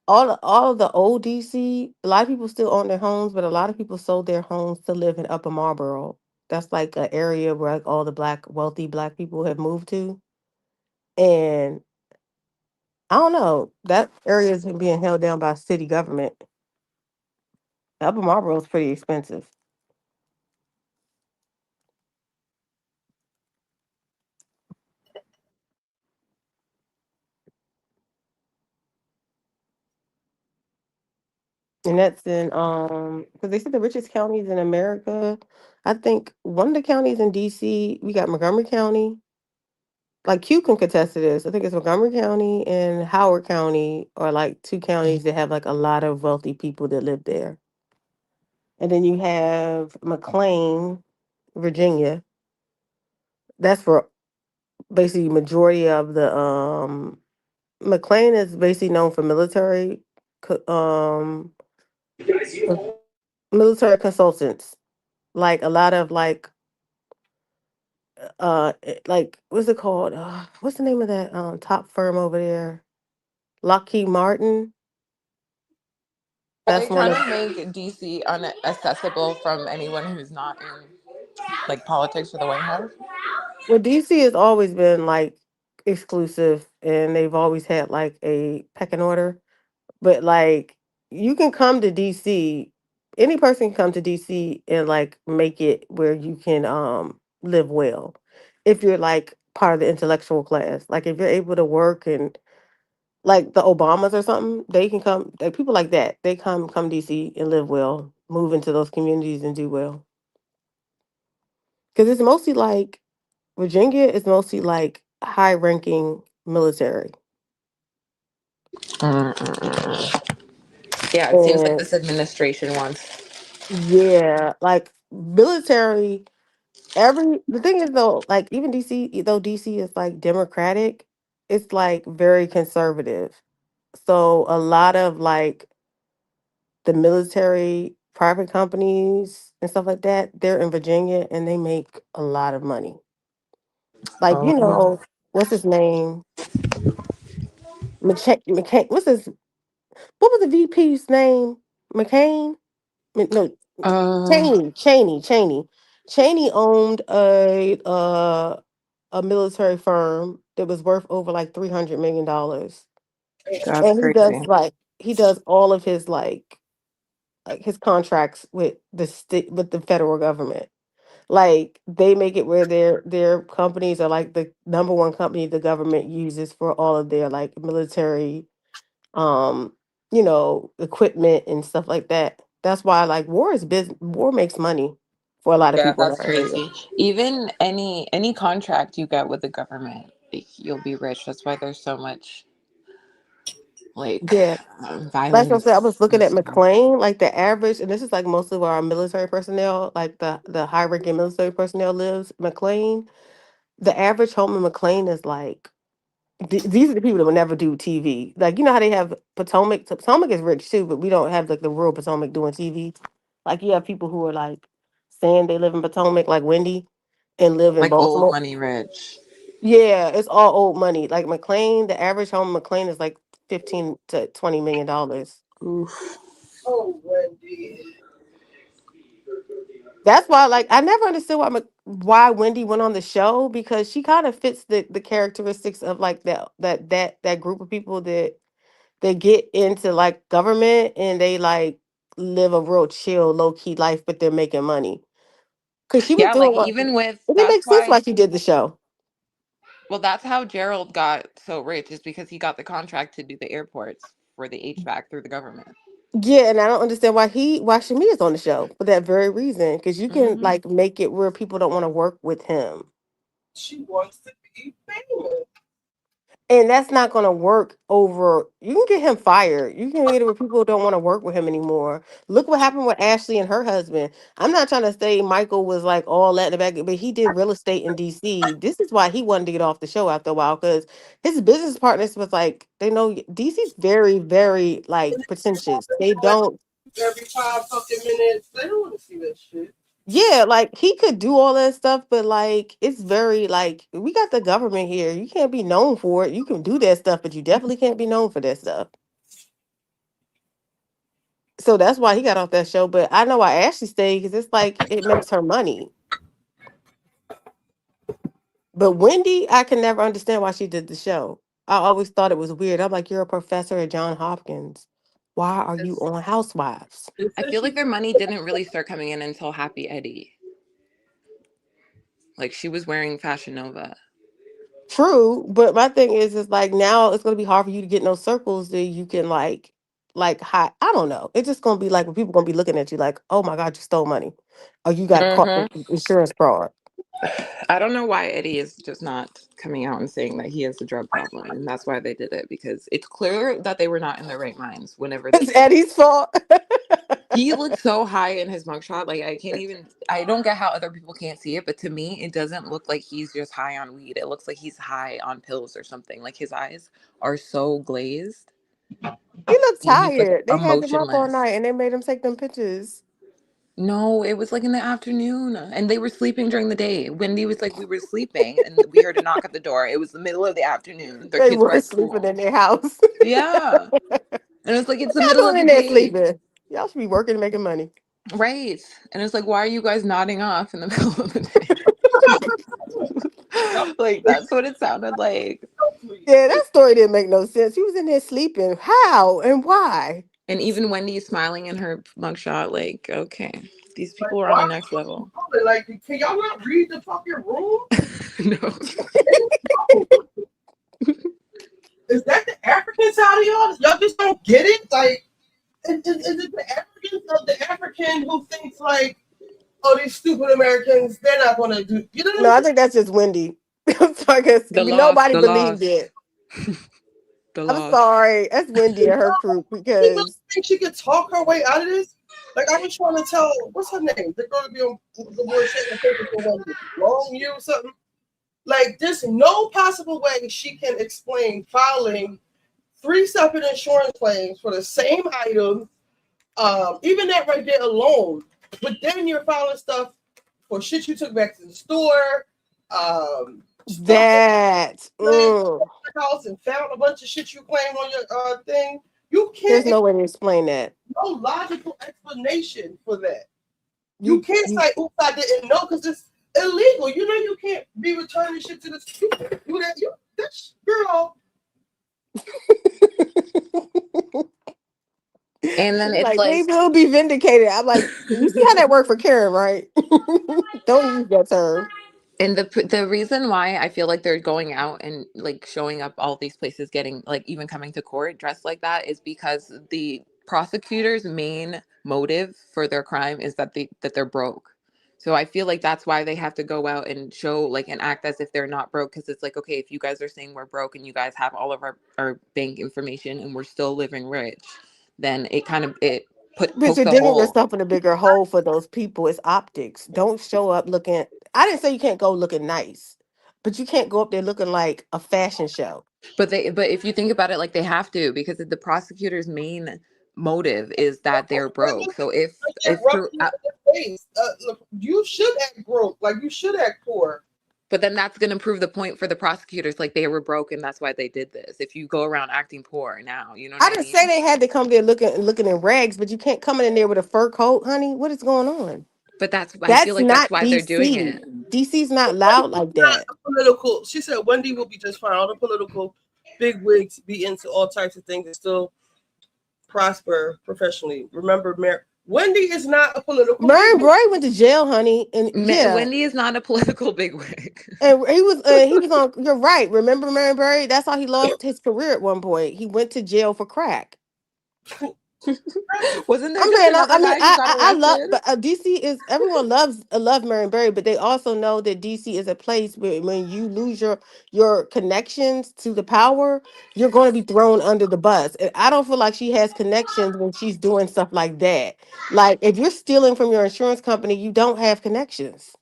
all of the old DC. A lot of people still own their homes, but a lot of people sold their homes to live in Upper Marlboro. That's like an area where like all the wealthy black people have moved to, and I don't know, that area is being held down by city government. Upper Marlboro is pretty expensive. And that's in because they said the richest counties in America. I think one of the counties in DC, we got Montgomery County. Like Q can contest to this. I think it's Montgomery County and Howard County are like two counties that have like a lot of wealthy people that live there. And then you have McLean, Virginia. That's for basically majority of the McLean is basically known for military consultants. Like a lot of like what's it called? What's the name of that top firm over there? Lockheed Martin. Are they That's one trying of to make DC unaccessible from anyone who's not in like politics or the White House? well, DC has always been like exclusive and they've always had like a pecking order. But like you can come to DC, any person can come to DC and like make it where you can live well. If you're like part of the intellectual class. Like if you're able to work and like the Obamas or something, they can come like people like that. They come DC and live well, move into those communities and do well. Cuz it's mostly like Virginia is mostly like high ranking military. Yeah, it seems like And this administration wants. yeah, like military the thing is though, like even DC, though DC is like democratic, it's like very conservative. So a lot of like the military private companies and stuff like that, they're in Virginia and they make a lot of money. Like, what's his name? McCain, what was the VP's name? McCain? No, Cheney owned a military firm that was worth over like $300 million, That's and crazy. he does all of his like his contracts with with the federal government. Like they make it where their companies are like the number one company the government uses for all of their like military um, equipment and stuff like that. That's why like war makes money for a lot of Yeah, people in that's that area. crazy. Even any contract you get with the government, like, you'll be rich. That's why there's so much like Yeah. Like I said, I was violence looking and at stuff. McLean, like the average, and this is like mostly where our military personnel, like the high ranking military personnel lives. McLean, the average home in McLean is like these are the people that would never do TV. Like how they have Potomac. Potomac is rich too, but we don't have like the rural Potomac doing TV. Like you have people who are like saying they live in Potomac, like Wendy, and live in Like old Baltimore. money rich. Yeah, it's all old money. Like McLean, the average home in McLean is like $15 to $20 million. Oof. Oh, Wendy. That's why, like, I never understood why Wendy went on the show because she kind of fits the characteristics of like that group of people that they get into like government and they like live a real chill, low key life, but they're making money. Cause she was Yeah, like doing what even with it didn't that's make sense why why she did the show. well that's how Gerald got so rich is because he got the contract to do the airports for the HVAC through the government. Yeah, and I don't understand why Shamia's on the show for that very reason. Cause you can Hmm. like make it where people don't want to work with him. She wants to be famous. And that's not going to work over. You can get him fired. You can get it where people don't want to work with him anymore. Look what happened with Ashley and her husband. I'm not trying to say Michael was like all that in the back, but he did real estate in DC. This is why he wanted to get off the show after a while because his business partners was like, they know DC's very, very like pretentious. They don't. Every 5 fucking minutes. They don't want to see that shit. Yeah, like he could do all that stuff, but like it's very like we got the government here. You can't be known for it. You can do that stuff, but you definitely can't be known for that stuff. So that's why he got off that show. But I know why Ashley stayed because it's like it makes her money. But Wendy, I can never understand why she did the show. I always thought it was weird. I'm like, you're a professor at Johns Hopkins. Why are you on Housewives? I feel like their money didn't really start coming in until Happy Eddie. Like she was wearing Fashion Nova. True, but my thing is like now it's gonna be hard for you to get no circles that you can like hide. I don't know. It's just gonna be like when people gonna be looking at you like, oh my god, you stole money, or you got caught with insurance fraud. I don't know why Eddie is just not coming out and saying that he has a drug problem, and that's why they did it, because it's clear that they were not in their right minds whenever they It's Eddie's fault. He looks so high in his mugshot. Like I don't get how other people can't see it, but to me, it doesn't look like he's just high on weed. It looks like he's high on pills or something. Like his eyes are so glazed. He looked And he's like tired. They had him up all emotionless. night and they made him take them pictures. No, it was like in the afternoon, and they were sleeping during the day. Wendy was like, we were sleeping, and we heard a knock at the door. It was the middle of the afternoon. Their They kids were were at sleeping school. in their house. Yeah, and it's like it's the Y'all middle of doing the in there day. sleeping? Y'all should be working and making money. Right. And it's like, why are you guys nodding off in the middle of the day? Like, that's what it sounded like. Yeah, that story didn't make no sense. He was in there sleeping. How and why? And even Wendy's smiling in her mugshot, like, okay, these people are on Why the next level. Like, can y'all not read the fucking room? No. Is that the African side of y'all? Y'all just don't get it? Like, is it the Africans or the African who thinks like, oh, these stupid Americans, they're not gonna do, you know what No, I I'm think that's just Wendy. I'm sorry, 'cause nobody believed it. I'm sorry, that's Wendy and her crew You because think she could talk her way out of this? Like I was trying to tell, what's her name? The girl to be on the board wrong you or something. Like there's no possible way she can explain filing 3 separate insurance claims for the same item. Even that right there alone. But then you're filing stuff for shit you took back to the store. that. House and found a bunch of shit you claimed on your thing. You can't. There's no way to explain that. No logical explanation for that. You can't say, "Oops, I didn't know," because it's illegal. You know you can't be returning shit to the people. Do that. That girl. And then it's like like, they will be vindicated. I'm like, you see how that worked for Karen, right? Don't use that term. and the reason why I feel like they're going out and like showing up all these places, getting like even coming to court dressed like that, is because the prosecutor's main motive for their crime is that they're broke. So I feel like that's why they have to go out and show like and act as if they're not broke, because it's like, okay, if you guys are saying we're broke and you guys have all of our bank information and we're still living rich, then it kind of But pokes you're a digging hole. yourself in a bigger hole for those people. It's optics. Don't show up looking. I didn't say you can't go looking nice, but you can't go up there looking like a fashion show. But if you think about it, like they have to, because the prosecutor's main motive is that they're broke. So if Look, you should act broke, like you should act poor. but then that's going to prove the point for the prosecutors, like they were broke and that's why they did this. If you go around acting poor now, you know what I I didn't mean? say they had to come there looking in rags, but you can't come in there with a fur coat, honey. What is going on? But I feel like that's not why they're doing it. DC's not loud like that. Political. She said Wendy will be just fine. All the political big wigs be into all types of things and still prosper professionally. Remember, Wendy is not a political. Marion Bray went to jail, honey, and Wendy is not a political bigwig. And he was on. You're right. Remember Marion Bray? That's how he lost his career at one point. He went to jail for crack. Wasn't there just another guy who got I love, arrested? but DC is everyone love Marion Barry, but they also know that DC is a place where when you lose your connections to the power, you're going to be thrown under the bus. And I don't feel like she has connections when she's doing stuff like that. Like if you're stealing from your insurance company, you don't have connections.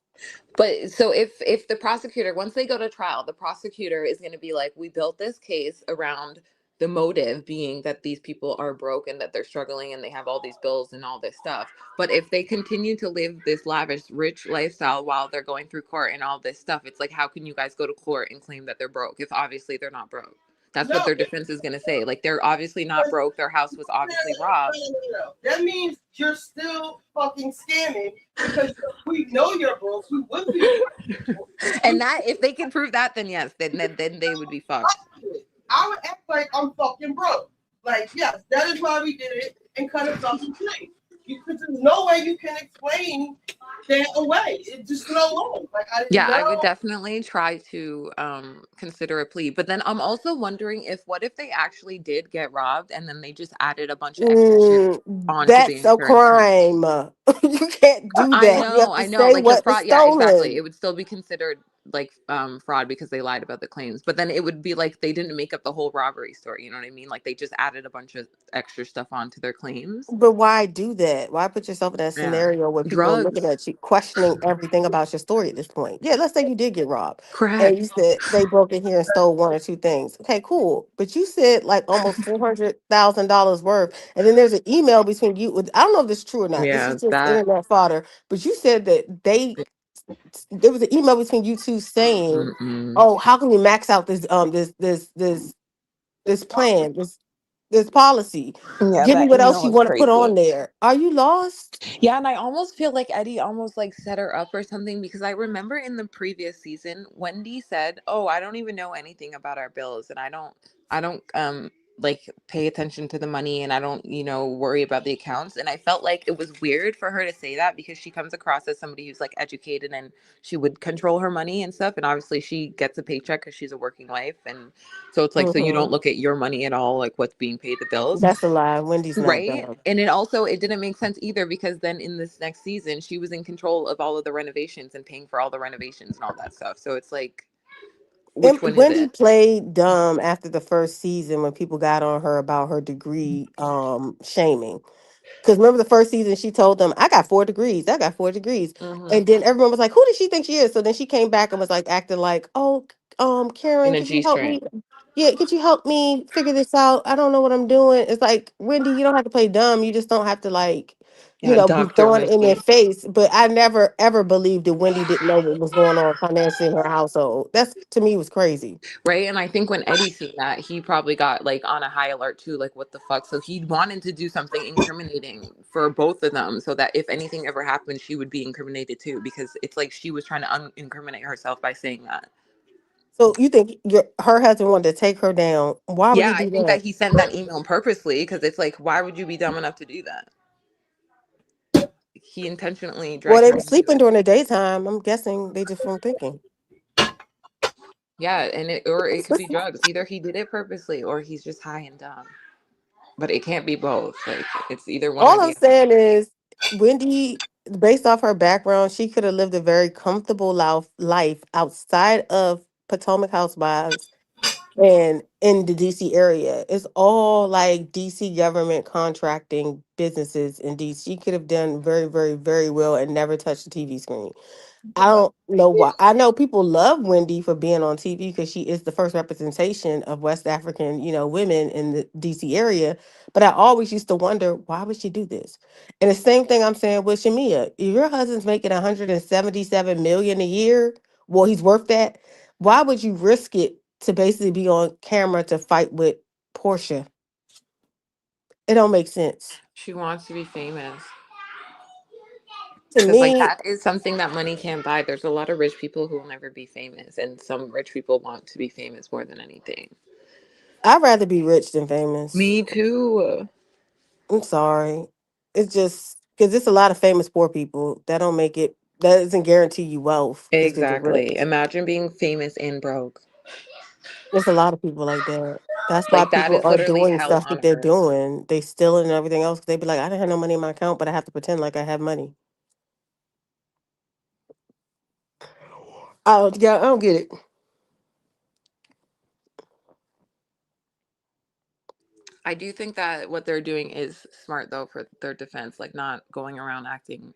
But so if the prosecutor, once they go to trial, the prosecutor is going to be like, we built this case around the motive being that these people are broke and that they're struggling and they have all these bills and all this stuff. But if they continue to live this lavish, rich lifestyle while they're going through court and all this stuff, it's like, how can you guys go to court and claim that they're broke if obviously they're not broke? That's what their defense is going to say. Like, they're obviously not broke. Their house was obviously robbed. That means you're still fucking scamming because we know you're broke. We would be. And that, if they can prove that, then yes, then they would be fucked. I would act like I'm fucking broke. Like, yes, that is why we did it and cut it fucking thing. Because there's no way you can explain that away. It's just no way. Like, I would definitely try to consider a plea. But then I'm also wondering what if they actually did get robbed and then they just added a bunch of extra shit onto the That's a insurance crime. You can't do that. You have I to know. say Like the what was fraud, yeah, exactly. stolen. It would still be considered like fraud because they lied about the claims. But then it would be like they didn't make up the whole robbery story. You know what I mean? Like they just added a bunch of extra stuff onto their claims. But why do that? Why put yourself in that Yeah. scenario where people are looking Drugs. at you, questioning everything about your story at this point? Yeah, let's say you did get robbed. Correct. And you said they broke in here and stole one or two things. Okay, cool. But you said like almost $400,000 worth. And then there's an email between you. I don't know if this is true or not. This Yeah, is just that. internet fodder. But you said that there was an email between you two saying, "Oh, how can we max out this this plan, this policy? Yeah, Give me that what else email you is want to put on crazy. there." Are you lost? Yeah, and I almost feel like Eddie almost like set her up or something because I remember in the previous season, Wendy said, "Oh, I don't even know anything about our bills, and I don't like pay attention to the money, and I don't worry about the accounts." And I felt like it was weird for her to say that because she comes across as somebody who's like educated and she would control her money and stuff. And obviously, she gets a paycheck because she's a working wife, and so it's like so you don't look at your money at all, like what's being paid the bills. That's a lie. Wendy's not Right. dumb. And it didn't make sense either because then in this next season, she was in control of all of the renovations and paying for all the renovations and all that stuff. So it's like, which one is Wendy it? played dumb after the first season when people got on her about her degree shaming. Because remember the first season, she told them, "I got 4 degrees. I got 4 degrees." And then everyone was like, "Who does she think she is?" So then she came back and was like acting like, "Oh, In Karen, a could you help me? G-string. Yeah, could you help me figure this out? I don't know what I'm doing." It's like, Wendy, you don't have to play dumb. You just don't have to like, Yeah, be Dr. throwing it in their Mikey. face. But I never ever believed that Wendy didn't know what was going on financially in her household. That's to me was crazy. Right. And I think when Eddie seen that, he probably got like on a high alert too, like what the fuck. So he wanted to do something incriminating for both of them so that if anything ever happened, she would be incriminated too, because it's like she was trying to incriminate herself by saying that. So you think her husband wanted to take her down? Why would Yeah, he I do think that? that he sent that email purposely because it's like, why would you be dumb enough to do that? He intentionally Well, dragged they her were into sleeping it. during the daytime. I'm guessing they just weren't thinking. Yeah, and it could be drugs. Either he did it purposely or he's just high and dumb. But it can't be both. Like it's either one or All I'm the other. saying is, Wendy, based off her background, she could have lived a very comfortable life outside of Potomac Housewives and in the DC area. It's all like DC government contracting businesses in DC. She could have done very, very, very well and never touched the TV screen. I don't know why. I know people love Wendy for being on TV because she is the first representation of West African, women in the DC area. But I always used to wonder, why would she do this? And the same thing I'm saying with Shamea. If your husband's making 177 million a year, well, he's worth that. Why would you risk it to basically be on camera to fight with Porsha? It don't make sense. She wants to be famous. To Because like me, that is something that money can't buy. There's a lot of rich people who will never be famous, and some rich people want to be famous more than anything. I'd rather be rich than famous. Me too. I'm sorry. It's just because it's a lot of famous poor people that don't make it. That doesn't guarantee you wealth just because you're Exactly. rich. Imagine being famous and broke. There's a lot of people like that. That's why Like that people is are literally doing hell stuff that on they're earth. doing. They stealing and everything else. They be like, I didn't have no money in my account, but I have to pretend like I have money. Oh yeah, I don't get it. I do think that what they're doing is smart though for their defense, like not going around acting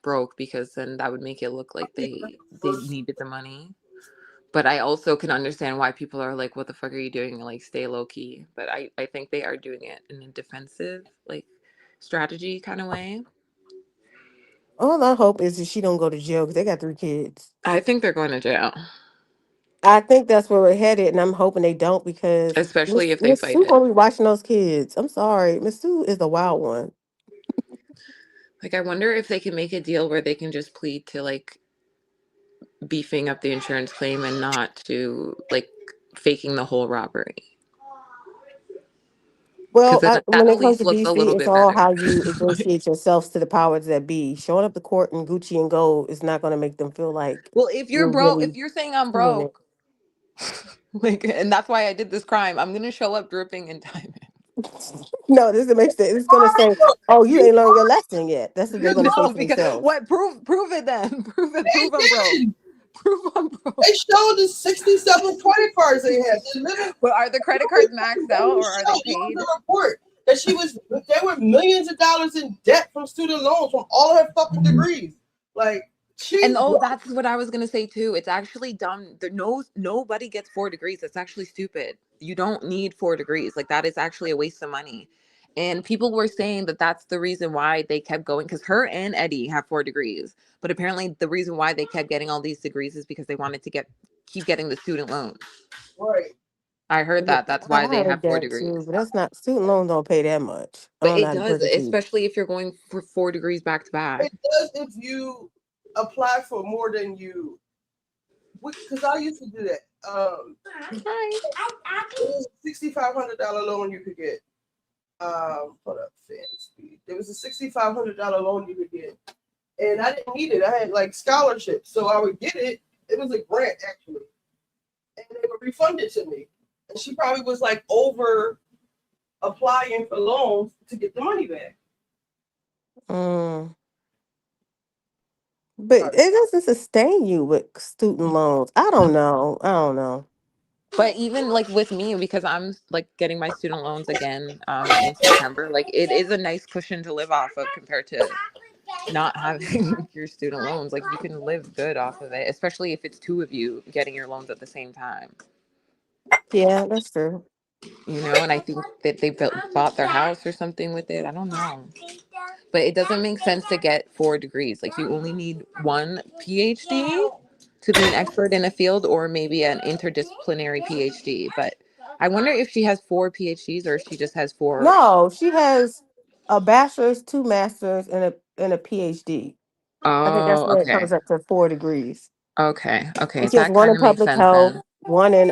broke because then that would make it look like they needed the money. But I also can understand why people are like, what the fuck are you doing? Like, stay low key. But I think they are doing it in a defensive, like, strategy kind of way. All I hope is that she don't go to jail because they got 3 kids. I think they're going to jail. I think that's where we're headed, and I'm hoping they don't because Especially if they Miss fight Sue it. gonna be watching those kids. I'm sorry, Miss Sue is the wild one. Like, I wonder if they can make a deal where they can just plead to, like, beefing up the insurance claim and not to, like, faking the whole robbery. Well, Because that when at it comes least to looks a DC, little it's bit all better. how you ingratiate yourselves to the powers that be. Showing up to court in Gucci and gold is not going to make them feel like Well, if you're you're broke, if really you're saying I'm doing it. broke, like, and that's why I did this crime, I'm gonna show up dripping in diamonds. No, this makes it. It's going to say, "Oh, you ain't learned your lesson yet." That's what they're going to say No, to because themselves. what? Prove it then. Prove it. Prove I'm broke. Prove I'm broke. They showed the 67 credit cards they had. But are the credit cards maxed out or are they It paid? was a report that there were millions of dollars in debt from student loans from all her fucking degrees. Like, And that's what I was gonna say too. It's actually dumb. Nobody gets 4 degrees. That's actually stupid. You don't need 4 degrees. Like, that is actually a waste of money. And people were saying that that's the reason why they kept going, because her and Eddie have 4 degrees. But apparently, the reason why they kept getting all these degrees is because they wanted to keep getting the student loans. Right. I heard that. That's I why they heard have 4 that too, degrees. but that's not student loans don't pay that much. I But don't know it how to does, break it to you. especially if you're going for 4 degrees back to back. It does if you apply for more than you. Because I used to do that. It was a $6,500 loan you could get. Hold up, fan speed. There was a $6,500 loan you could get, and I didn't need it. I had like scholarships, so I would get it. It was a grant actually, and they would refund it to me. And she probably was like over applying for loans to get the money back. But it doesn't sustain you with student loans. I don't know. But even like with me, because I'm like getting my student loans again in September, like it is a nice cushion to live off of compared to not having your student loans. Like, you can live good off of it, especially if it's 2 of you getting your loans at the same time. Yeah, that's true. You know, and I think that they bought their house or something with it. I don't know. But it doesn't make sense to get 4 degrees. Like, you only need 1 PhD to be an expert in a field, or maybe an interdisciplinary PhD. But I wonder if she has 4 PhDs or if she just has 4. No, she has a bachelor's, 2 masters, and a PhD. I think that's Oh, where it okay. comes up to 4 degrees. Okay. And she has That one kind in of makes public sense health, then. one in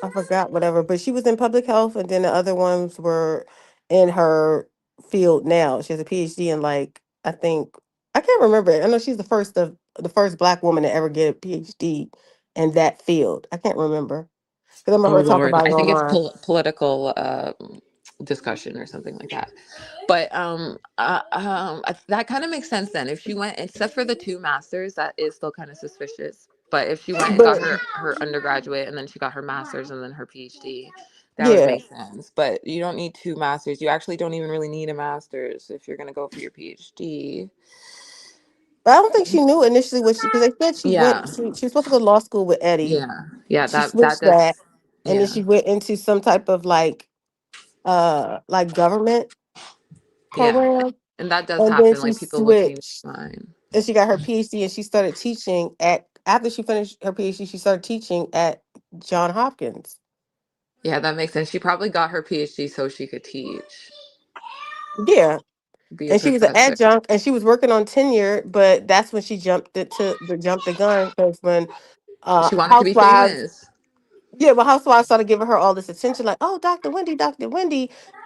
I forgot whatever, but she was in public health, and then the other ones were in her field now. She has a PhD in like I think I can't remember it. I know she's the first Black woman to ever get a PhD in that field. I can't rember because I Oh remember her talking Lord, about I it think it's online. political discussion or something like that. But that kind of makes sense then. If she went, except for the 2 masters, that is still kind of suspicious. But if she went and got But her undergraduate and then she got her master's and then her PhD, that would yeah, make sense. But you don't need 2 masters. You actually don't even really need a master's if you're gonna go for your PhD. but I don't think she knew initially what she because they said Yeah, she was supposed to go to law school with Eddie. yeah. She That switched does. that, and then Yeah, she went into some type of like government yeah. program, And that does and then happen. she Like, people will change switched, their mind. and she got her PhD, and she started teaching at after she finished her PhD, she started teaching at John Hopkins. Yeah, that makes sense. She probably got her PhD so she could teach, Yeah, be a and she was an professor. adjunct, and she was working on tenure, but that's when she jumped the gun because when She wanted to be Housewives. famous. Yeah, but Housewives started giving her all this attention, like, oh, Dr. Wendy.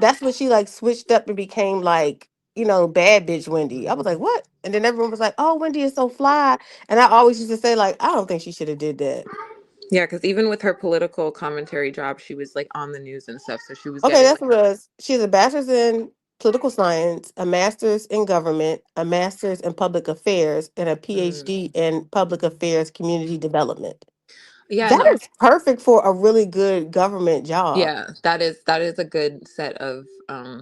That's when she like switched up and became like, bad bitch Wendy. I was like, what? And then everyone was like, oh, Wendy is so fly. And I always used to say, like, I don't think she should have did that. Yeah, because even with her political commentary job, she was like on the news and stuff. So she was Okay, getting that's like what it her. was. She has a bachelor's in political science, a master's in government, a master's in public affairs, and a Mm. PhD in public affairs community development. Yeah, That no. is perfect for a really good government job. Yeah, that is a good set of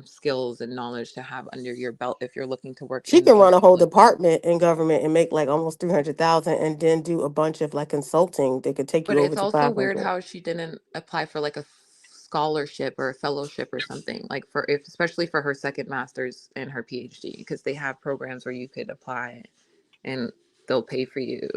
skills and knowledge to have under your belt if you're looking to work She in can run a whole like department in government and make like almost 300,000, and then do a bunch of like consulting that could take but you over it's to also weird 500. how she didn't apply for like a scholarship or a fellowship or something like for if especially for her second master's and her PhD because they have programs where you could apply and they'll pay for you.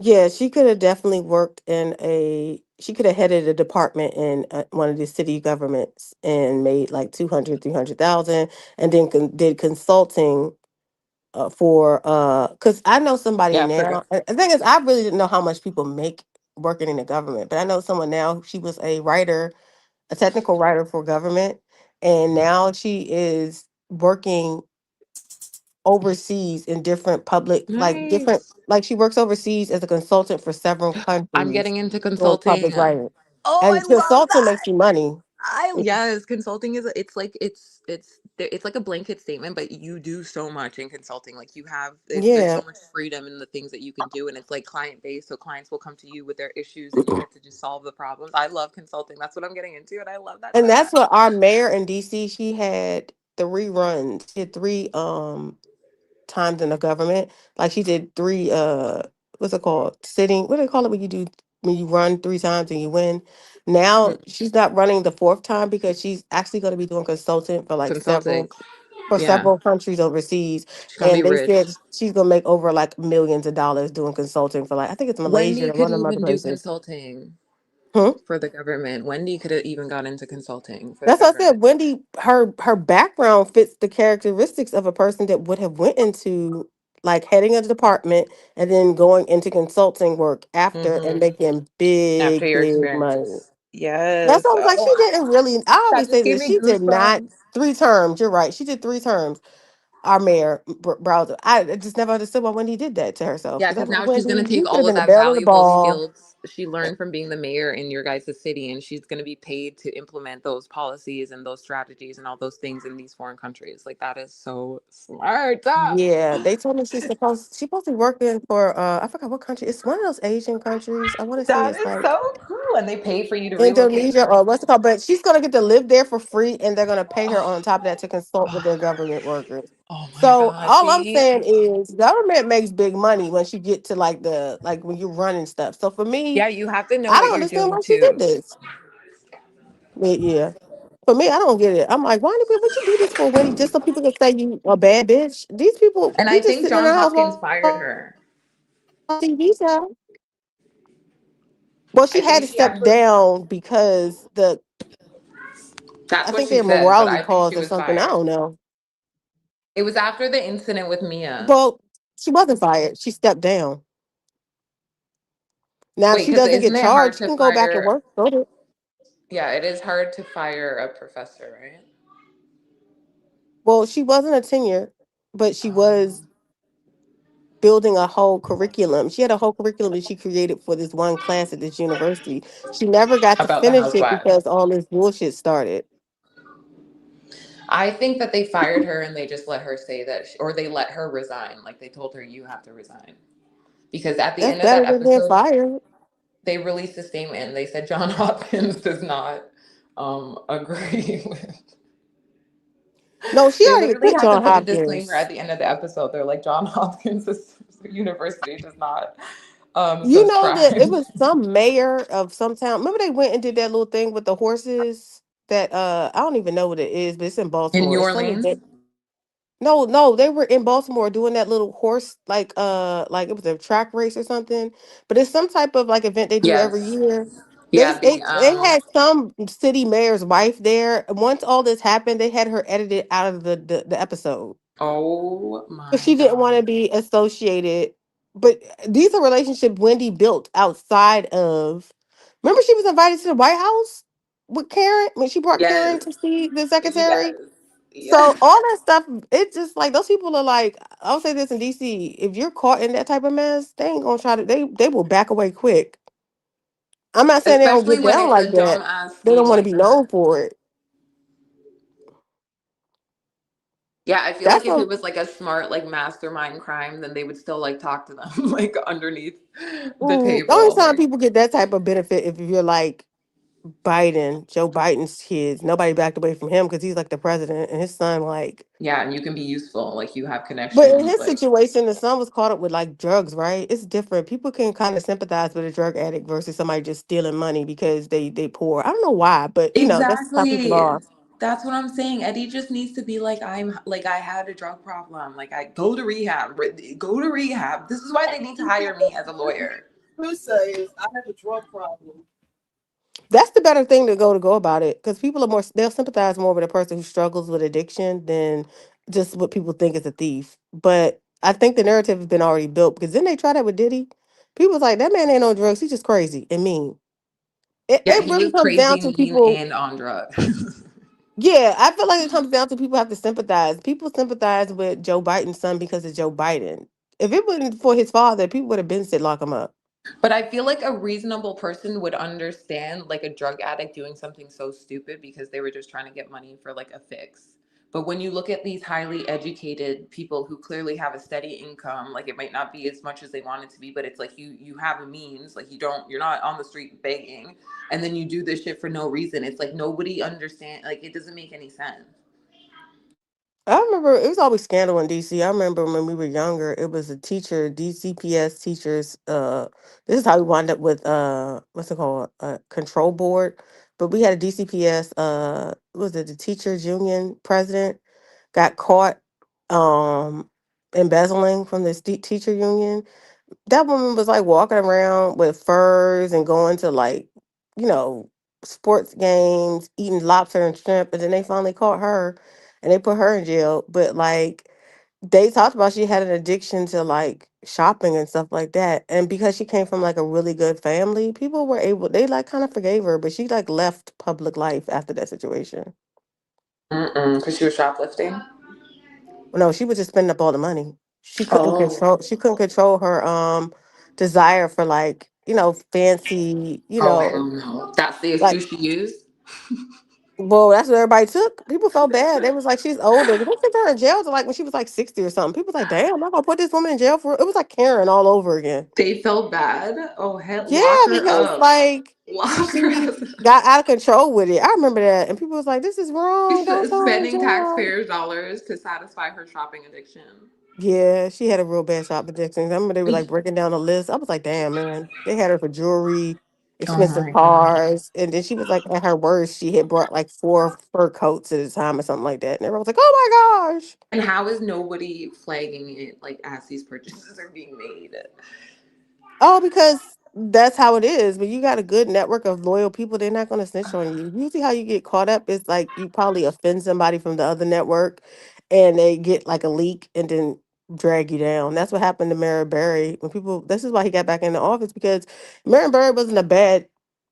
Yeah, she could have definitely worked in a. She could have headed a department in one of the city governments and made like 200, 300,000, and then did consulting for because I know somebody Yeah, for now. The thing is, I really didn't know how much people make working in the government, but I know someone now. She was a writer, a technical writer for government, and now she is working overseas in different public, like different, nice. like she works overseas as a consultant for several I'm countries getting into doing consulting. public writing. Oh, I And love consulting that. makes you money. Yes, consulting is it's like it's like a blanket statement, but you do so much in consulting. Like you have there's Yeah. so much freedom in the things that you can do, and it's like client based, so clients will come to you with their issues, and you get to just solve the problems. I love consulting. That's what I'm getting into, and I love that so And that's much. what our mayor in DC, she had 3 runs. She had 3 times in the government. Like she did 3 what's it called? Sitting, what do they call it when you do when you run 3 times and you win? Now Hmm. she's not running the 4th time because she's actually going to be doing consultant for like Consulting, yeah, several countries overseas. she's gonna be And they said rich. she's gonna make over like millions of dollars doing consulting for like I think it's Malaysia Wendy or could one of them other even do places. consulting Hmm? for the government. Wendy could have even got into consulting for the That's what I government. said. Wendy, her background fits the characteristics of a person that would have went into like heading a department and then going into consulting work after and Hmm. making After big, your big money. experience, That's yes. what I was like. Oh, She didn't really. I that always say just gave this. me She did not goosebumps. 3 terms. You're right. She did 3 terms. Our mayor, Browser. I just never understood why Wendy did that to herself Yeah, because because I'm like, now she's Wendy, gonna you take could have all been of the that belle of the valuable ball. skills she learned from being the mayor in your guys' city, and she's gonna be paid to implement those policies and those strategies and all those things in these foreign countries. Like that is so smart. Ah! Yeah, they told me she's supposed to be working for I forgot what country. It's one of those Asian countries. I want to say That it's is like so cool, and they pay for you to relocate Indonesia her. or what's it called, but she's gonna get to live there for free, and they're gonna pay her on top of that to consult with their government workers. Oh my So god! all I'm See, saying is government makes big money once you get to like when you're running stuff. So for me, yeah, you have to know I what don't you're understand doing why she did too. this. But yeah. For me, I don't get it. I'm like, why do people what you do this for, Wendy? Just so people can say you a bad bitch? These people, And we I just think sitting in John our house Hopkins fired watching her. TV show. Well, I she had think to she step actually. down because That's I what think she they're said, but morality I think cause she or was something. I fired. don't know. It was after the incident with Mia. Well, she wasn't fired. She stepped down. Now, if Wait, she because doesn't isn't get it hard charged, she to can go back and fire? work. Go to. Yeah, it is hard to fire a professor, right? Well, she wasn't a tenure, but she was building a whole curriculum. She had a whole curriculum that she created for this one class at this university. She never got to About the finish it housewives. because all this bullshit started. I think that they fired her and they just let her say that, or they let her resign. Like they told her, you have to resign. Because at the That's end of that better than being episode, fired. they released a statement and they said John Hopkins does not agree with. No, she They already literally quit had to John put a disclaimer Hopkins. at the end of the episode. They're like, John Hopkins University does not You know that it subscribe. was some mayor of some town. Remember they went and did that little thing with the horses that I don't even know what it is, but it's in In New Baltimore. It's some Orleans? event. No, no, they were in Baltimore doing that little horse like it was a track race or something. But it's some type of like event they do every Yes. year. They Yeah, they they had some city mayor's wife there. Once all this happened, they had her edited out of the episode. oh But my she didn't want to god. be associated. But these are relationships Wendy built outside of. Remember, she was invited to the White House with Karen when she brought Karen Yes. to see the Yes. secretary. Yes. So all that stuff, it's just like those people are like. I'll say this in DC: if you're caught in that type of mess, they ain't gonna try to. They will back away quick. I'm not saying they don't Especially get when down it's like a dumb that. ass They don't scheme want to like be that. known for it. Yeah, I feel That's like if what. it was like a smart like mastermind crime, then they would still like talk to them like underneath the The only table. time people get that type of benefit if you're like Biden, Joe Biden's kids. Nobody backed away from him because he's like the president, and his son like. Yeah, and you can be useful, like you have But in connections, his like situation, the son was caught up with like drugs, right? It's different. People can kind of sympathize with a drug addict versus somebody just stealing money because they poor. I don't know why, but that's how people exactly. are. That's what I'm saying. Eddie just needs to be like, I'm like, I had a drug problem. Like, I go to rehab. Go to rehab. This is why they need to hire me as a lawyer. Who says I have a drug problem? That's the better thing to go about it because people are more they'll sympathize more with a person who struggles with addiction than just what people think is a thief. But I think the narrative has been already built because then they try that with Diddy. People was like that man ain't on drugs. He's just crazy and mean. Yeah, It he really was comes crazy, down to mean, people. and on drugs. Yeah, I feel like it comes down to people have to sympathize. People sympathize with Joe Biden's son because of Joe Biden. If it wasn't for his father, people would have been said lock him up. But I feel like a reasonable person would understand like a drug addict doing something so stupid because they were just trying to get money for like a fix. But when you look at these highly educated people who clearly have a steady income, like it might not be as much as they want it to be, but it's like you have a means, like you're not on the street begging, and then you do this shit for no reason. It's like nobody understand, like it doesn't make any sense. I remember it was always scandal in DC. I remember when we were younger, it was a teacher, DCPS teachers. This is how we wound up with what's it called? A control board. But we had a DCPS, was it the teachers union president got caught embezzling from this teacher union. That woman was like walking around with furs and going to like, you know, sports games, eating lobster and shrimp, and then they finally caught her and they put her in jail. But like they talked about she had an addiction to like shopping and stuff like that. And because she came from like a really good family, people were able they like kind of forgave her, but she like left public life after that situation. Because she was shoplifting. No, she was just spending up all the money. Oh. She couldn't control her desire for like, fancy, Oh hell no. That's the like excuse she used. well, that's what everybody took. People felt bad. They was like, she's older. They took her in jail to like when she was like 60 or something. People was like, damn, I'm not gonna put this woman in jail for it was like Karen all over again. They felt bad. Oh hell, Yeah, lock her because up. like Lock her she up. got out of control with it. I remember that. And people was like, this is wrong. Don't throw her in Spending jail. taxpayers' dollars to satisfy her shopping addiction. Yeah, she had a real bad shop addiction. I remember they were like breaking down the list. I was like, damn, man. They had her for jewelry, Oh expensive my god. cars. And then she was like, at her worst, she had brought like 4 fur coats at a time or something like that. And everyone was like, oh my gosh. And how is nobody flagging it like as these purchases are being made? Oh, because that's how it is. But you got a good network of loyal people, they're not going to snitch on you. Usually, how you get caught up is like you probably offend somebody from the other network and they get like a leak and then drag you down. That's what happened to Mary Berry. When people, this is why he got back in the office because Mary Berry wasn't a bad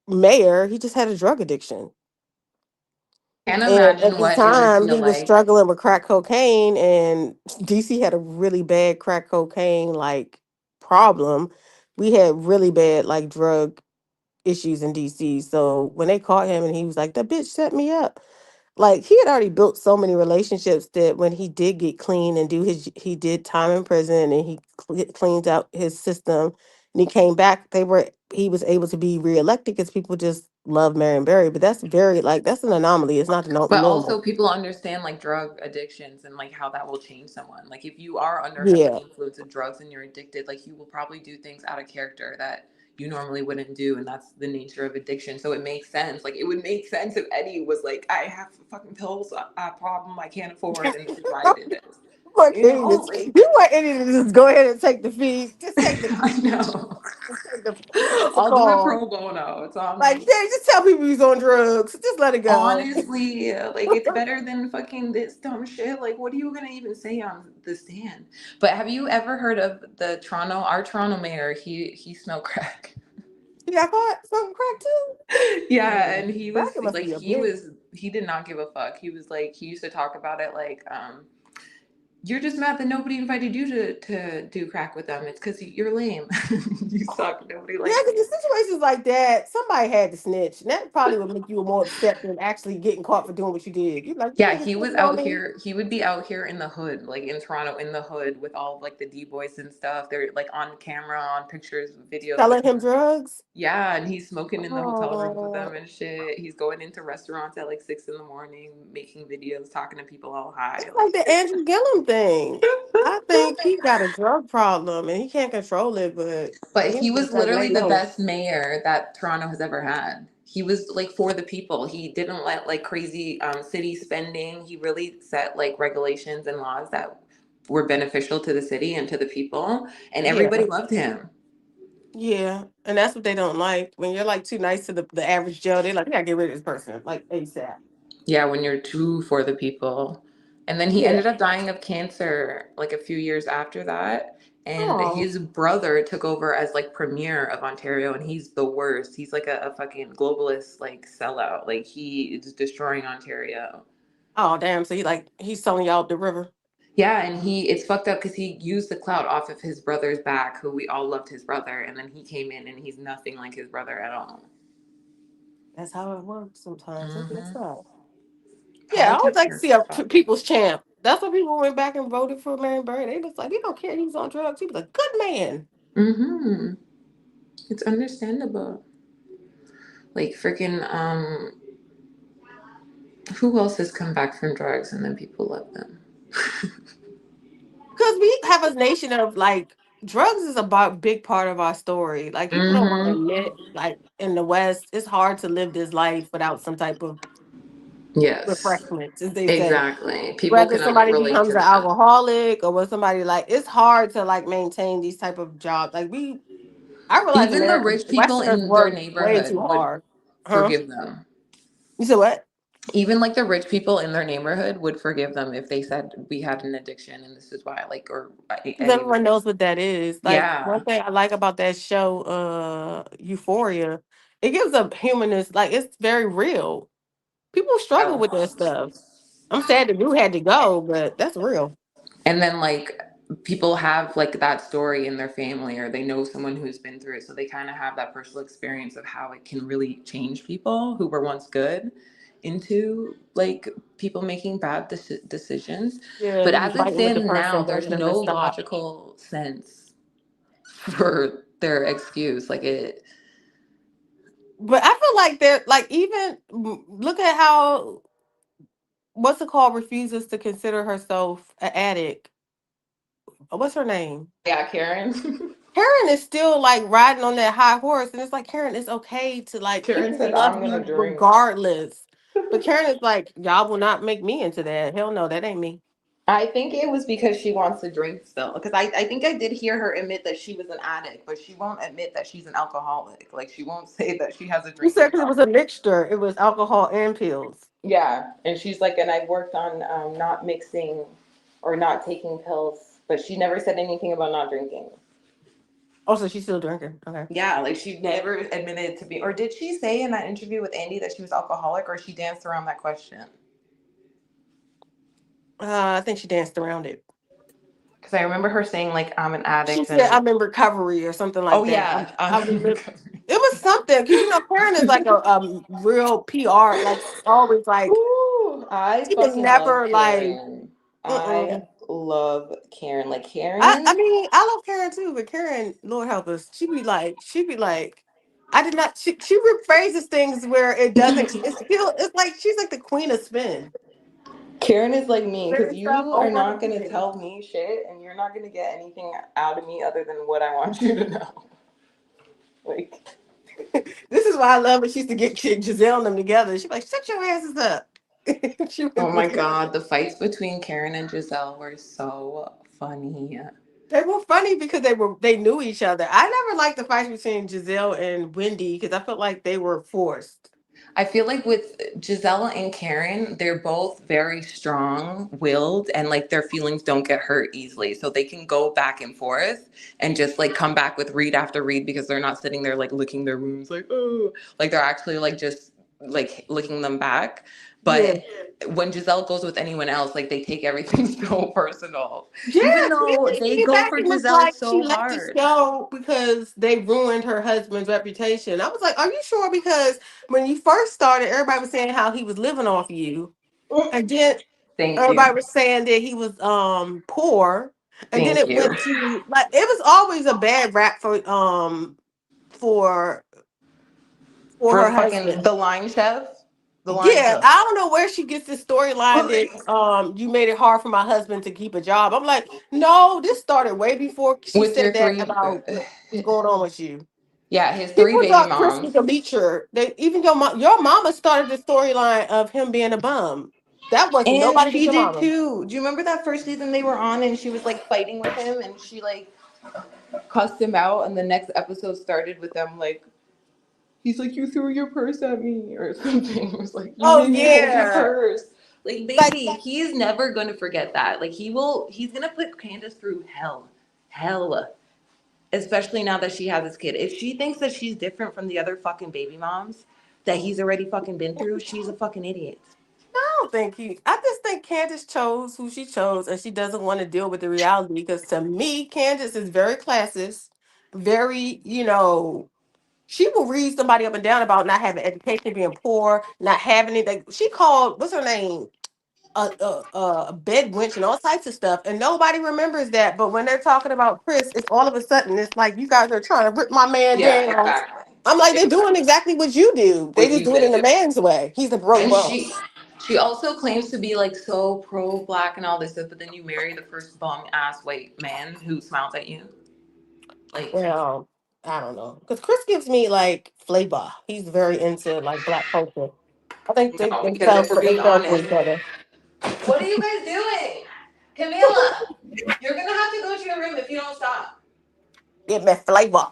mayor, he just had a drug addiction. Can't And at imagine the what it would time, feel he was like. struggling with crack cocaine, and DC had a really bad crack cocaine like problem. We had really bad like drug issues in DC. So when they caught him, and he was like, "The bitch set me up." Like he had already built so many relationships that when he did get clean and he did time in prison and he cleaned out his system and he came back, he was able to be reelected because people just love Marion Barry. But that's very like that's an anomaly. It's not the But normal. also people understand like drug addictions and like how that will change someone. Like if you are under heavy Yeah. influence of drugs and you're addicted, like you will probably do things out of character that you normally wouldn't do, and that's the nature of addiction. So it makes sense. Like it would make sense if Eddie was like, I have fucking pills, a problem I can't afford, and this is why I did this. You know, like You want any to just go ahead and take the fee. Just take the I know. what's the I'll do it call? pro bono. It's on Like, me. yeah, just tell people he's on drugs. Just let it go. Honestly, like it's better than fucking this dumb shit. Like, what are you gonna even say on the stand? But have you ever heard of our Toronto mayor? He smelled crack. He got caught smoking crack too. Yeah, and he was Crack must like, be a bitch. he did not give a fuck. He was like, he used to talk about it like, You're just mad that nobody invited you to do crack with them. It's because you're lame. You suck. Nobody likes Yeah, you. because in situations like that, somebody had to snitch. And that probably would make you more upset than actually getting caught for doing what you did. You're like, you Yeah, niggas he was snitching on out me. here. He would be out here in the hood, like in Toronto, in the hood with all like the D boys and stuff. They're like on camera, on pictures, videos with Selling him him. drugs. Yeah, and he's smoking in the hotel rooms with them Oh, and shit. He's going into restaurants at like 6 in the morning, making videos, talking to people all high. it's like the Andrew Gillum thing. I think he got a drug problem and he can't control it, but But he he was was just like, literally lay the low. best mayor that Toronto has ever had. He was like for the people. He didn't let like crazy city spending. He really set like regulations and laws that were beneficial to the city and to the people. And Yeah. everybody loved him. Yeah. And that's what they don't like. When you're like too nice to the average Joe, they're like, we gotta get rid of this person. Like ASAP. Yeah, when you're too for the people. And then he Yeah. ended up dying of cancer like a few years after that. And Oh. his brother took over as like premier of Ontario, and he's the worst. He's like a fucking globalist like sellout. Like he is destroying Ontario. Oh damn. So he's selling y'all the river. Yeah, and it's fucked up because he used the clout off of his brother's back, who we all loved his brother, and then he came in and he's nothing like his brother at all. That's how it works sometimes. That's messed Mm-hmm. up. Yeah, I always Politics like to are see a fucked. people's champ. That's why people went back and voted for Marion Barry. They was like, we don't care. He's on drugs. He was a good man. Mm-hmm. It's understandable. Like freaking who else has come back from drugs and then people love them? Because we have a nation of like drugs is a big part of our story. Like people don't want to Mm-hmm. admit, like in the West, it's hard to live this life without some type of Yes. refreshments, as they say. Exactly. People Whether can somebody relate becomes to an that. alcoholic or when somebody like it's hard to like maintain these type of jobs. Like I realize Even the Americans, rich people Westerners in their work way too neighborhood would hard. Huh? forgive them. You said what? Even like the rich people in their neighborhood would forgive them if they said we had an addiction and this is why, like, or Because any everyone reason. knows what that is. Like Yeah. one thing I like about that show, Euphoria, it gives a humanist, like it's very real. People struggle with that stuff. I'm sad the dude had to go, but that's real. And then like people have like that story in their family or they know someone who's been through it. So they kind of have that personal experience of how it can really change people who were once good into like people making bad decisions. Yeah, But to be as it fighting with the stands now, person, there's begging them to no stop. logical sense for their excuse. Like it. But I feel like they're like even look at how what's it called refuses to consider herself an addict. What's her name? Yeah, Karen. Karen is still like riding on that high horse, and it's like Karen, it's okay to like Karen people said, love I'm gonna you drink. regardless. But Karen is like, y'all will not make me into that. Hell no, that ain't me. I think it was because she wants to drink still. Because I think I did hear her admit that she was an addict, but she won't admit that she's an alcoholic. Like she won't say that she has a You said drinking because it was problem. a mixture. It was alcohol and pills. Yeah, and she's like, and I've worked on not mixing or not taking pills, but she never said anything about not drinking. Oh, so she's still drinking. Okay. Yeah, like she never admitted to be, or did she say in that interview with Andy that she was alcoholic, or she danced around that question? I think she danced around it. Because I remember her saying like I'm an addict. She said I'm in recovery or something like Oh that. yeah, I remember. It was something because Karen is like a real PR. Like always like Ooh, I she would fucking love never like. Karen. I Mm-mm. love Karen. Like I Karen. mean, I love Karen too, but Karen, Lord help us, she'd be like, I did not. She rephrases things where it doesn't. It's like she's like the queen of spin. Karen is like me because Saying you stuff are over not and gonna again. tell me shit, and you're not gonna get anything out of me other than what I want you to know. Like, this is why I love when she used to get Giselle and them together. She'd be like, "Shut your asses up." oh my god, the fights between Karen and Giselle were so funny. They were funny because they knew each other. I never liked the fights between Giselle and Wendy because I felt like they were forced. I feel like with Giselle and Karen, they're both very strong-willed and like their feelings don't get hurt easily. So they can go back and forth and just like come back with read after read because they're not sitting there like licking their wounds like, oh, like they're actually like just like licking them back. But when Giselle goes with anyone else, like they take everything so personal. Yeah, Even though she they came go back for and was Giselle like, she so left the hard. show because they ruined her husband's reputation. I was like, are you sure? Because when you first started, everybody was saying how he was living off you. And then Thank everybody you. was saying that he was poor. And then Thank it you. went to like it was always a bad rap for For her fucking husband. the line chef, the line Yeah, cook. I don't know where she gets this storyline that you made it hard for my husband to keep a job. I'm like, no, this started way before she With said your that three, about what's going on with you. yeah, his three People baby thought Chris moms. was a leecher. They even your mama started the storyline of him being a bum. That wasn't And nobody but she your did mama. too. Do you remember that first season they were on and she was like fighting with him and she like cussed him out and the next episode started with them like he's like, you threw your purse at me or something. It was like, you Oh made me hold your yeah. purse. Like, Like baby, he is never gonna forget that. Like he's gonna put Candace through hell. Hell. Especially now that she has this kid. If she thinks that she's different from the other fucking baby moms that he's already fucking been through, she's a fucking idiot. I don't think I just think Candace chose who she chose and she doesn't want to deal with the reality because to me, Candace is very classist, very, she will read somebody up and down about not having education, being poor, not having anything. She called, what's her name? A bed wench and all types of stuff. And nobody remembers that. But when they're talking about Chris, it's all of a sudden, it's like you guys are trying to rip my man Yeah, down. exactly. I'm like, they're doing exactly what you do. They What just you do it in did. the man's way. He's a broke And she boss. she also claims to be like so pro black and all this stuff, but then you marry the first bum ass white man who smiles at you. Like, Well, I don't know. Because Chris gives me like flavor. He's very into like black culture. I think they, no, they because fell if we're for they being fell for honest, each other. what are you guys doing? Camila, you're gonna have to go to your room if you don't stop. Give me flavor.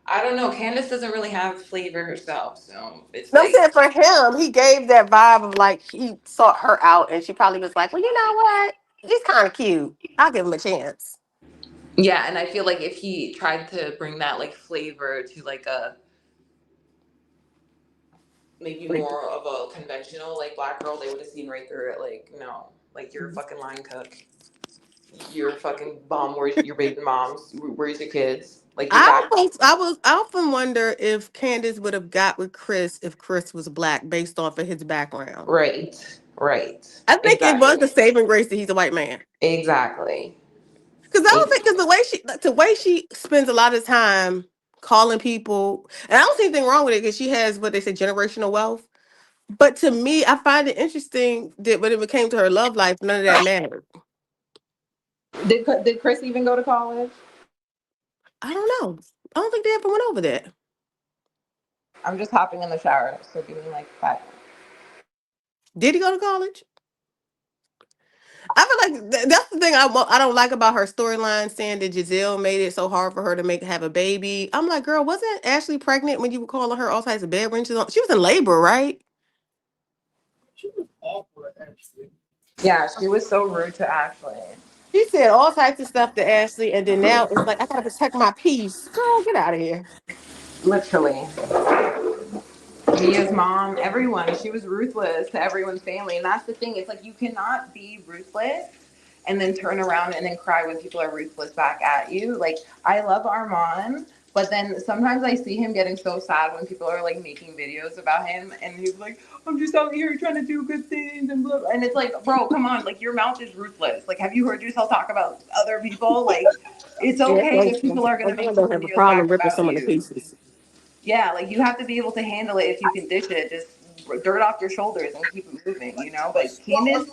I don't know. Candace doesn't really have flavor herself, so it's And I'm like saying for him, he gave that vibe of like he sought her out and she probably was like, well, you know what? He's kind of cute. I'll give him a chance. yeah, and I feel like if he tried to bring that like flavor to like a maybe more of a conventional like black girl, they would have seen right through it. Like, no, like you're a fucking line cook. You're a fucking bum. Where's your baby moms? Where's your kids? Like you're back. I often wonder if Candace would have got with Chris if Chris was black based off of his background. Right. I think it was the Exactly. saving grace that he's a white man. Exactly. Because I don't think because the way she spends a lot of time calling people, and I don't see anything wrong with it because she has what they say generational wealth. But to me, I find it interesting that when it came to her love life, none of that mattered. Did Chris even go to college? I don't know. I don't think they ever went over that. I'm just hopping in the shower, so give me like 5 minutes. Did he go to college? I feel like that's the thing I don't like about her storyline, saying that Giselle made it so hard for her to have a baby. I'm like, girl, wasn't Ashley pregnant when you were calling her all types of bed wrenches on? She was in labor, right? She was awkward, actually. Yeah, she was so rude to Ashley. She said all types of stuff to Ashley, and then now it's like I gotta protect my peace. Girl, get out of here. Literally. Mia's mom, everyone. She was ruthless to everyone's family. And that's the thing. It's like you cannot be ruthless and then turn around and then cry when people are ruthless back at you. Like, I love Armand, but then sometimes I see him getting so sad when people are like making videos about him and he's like, I'm just out here trying to do good things and blah, blah. And it's like, bro, come on, like your mouth is ruthless. Like, have you heard yourself talk about other people? Like, it's okay if people are gonna make I don't some have a videos back problem ripping about someone to you. pieces. Yeah, like you have to be able to handle it if you can dish it. Just dirt off your shoulders and keep it moving, you know? But Candace.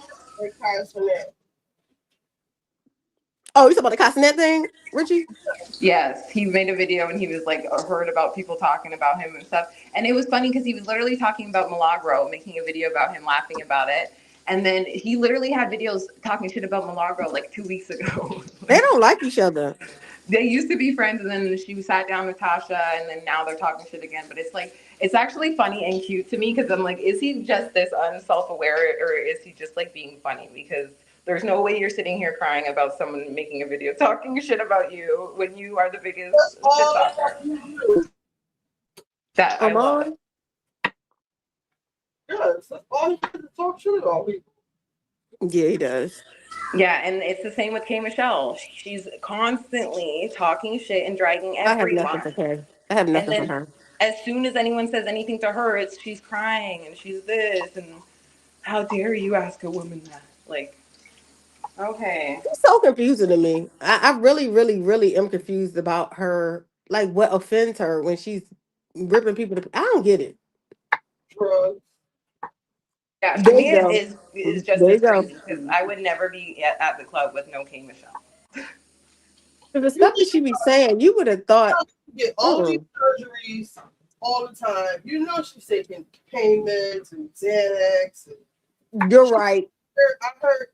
Oh, you talking about the Castanet thing, Richie? Yes, he made a video and he was like heard about people talking about him and stuff. And it was funny because he was literally talking about Milagro, making a video about him, laughing about it. And then he literally had videos talking shit about Milagro like 2 weeks ago. They don't like each other. They used to be friends and then she sat down with Tasha and then now they're talking shit again. But it's like, it's actually funny and cute to me because I'm like, is he just this unself-aware or is he just like being funny? Because there's no way you're sitting here crying about someone making a video talking shit about you when you are the biggest shit talker. That I love. Yes, that's all he does is talk shit about people. Yeah, he does. Yeah, and it's the same with K Michelle. She's constantly talking shit and dragging I have nothing everyone. for Kay. I have And nothing for then her. as soon as anyone says anything to her, it's she's crying and she's this and how dare you ask a woman that? Like, okay. It's so confusing to me. I really, really, really am confused about her. Like, what offends her when she's ripping people to. I don't get it. Drugs. Yeah, There you Shamea go. is just There you as go. crazy because I would never be at the club with no K Michelle. The stuff that she be saying, you would have thought. Get all these surgeries all the time. You know she's taking pain meds and Xanax. And You're right. I heard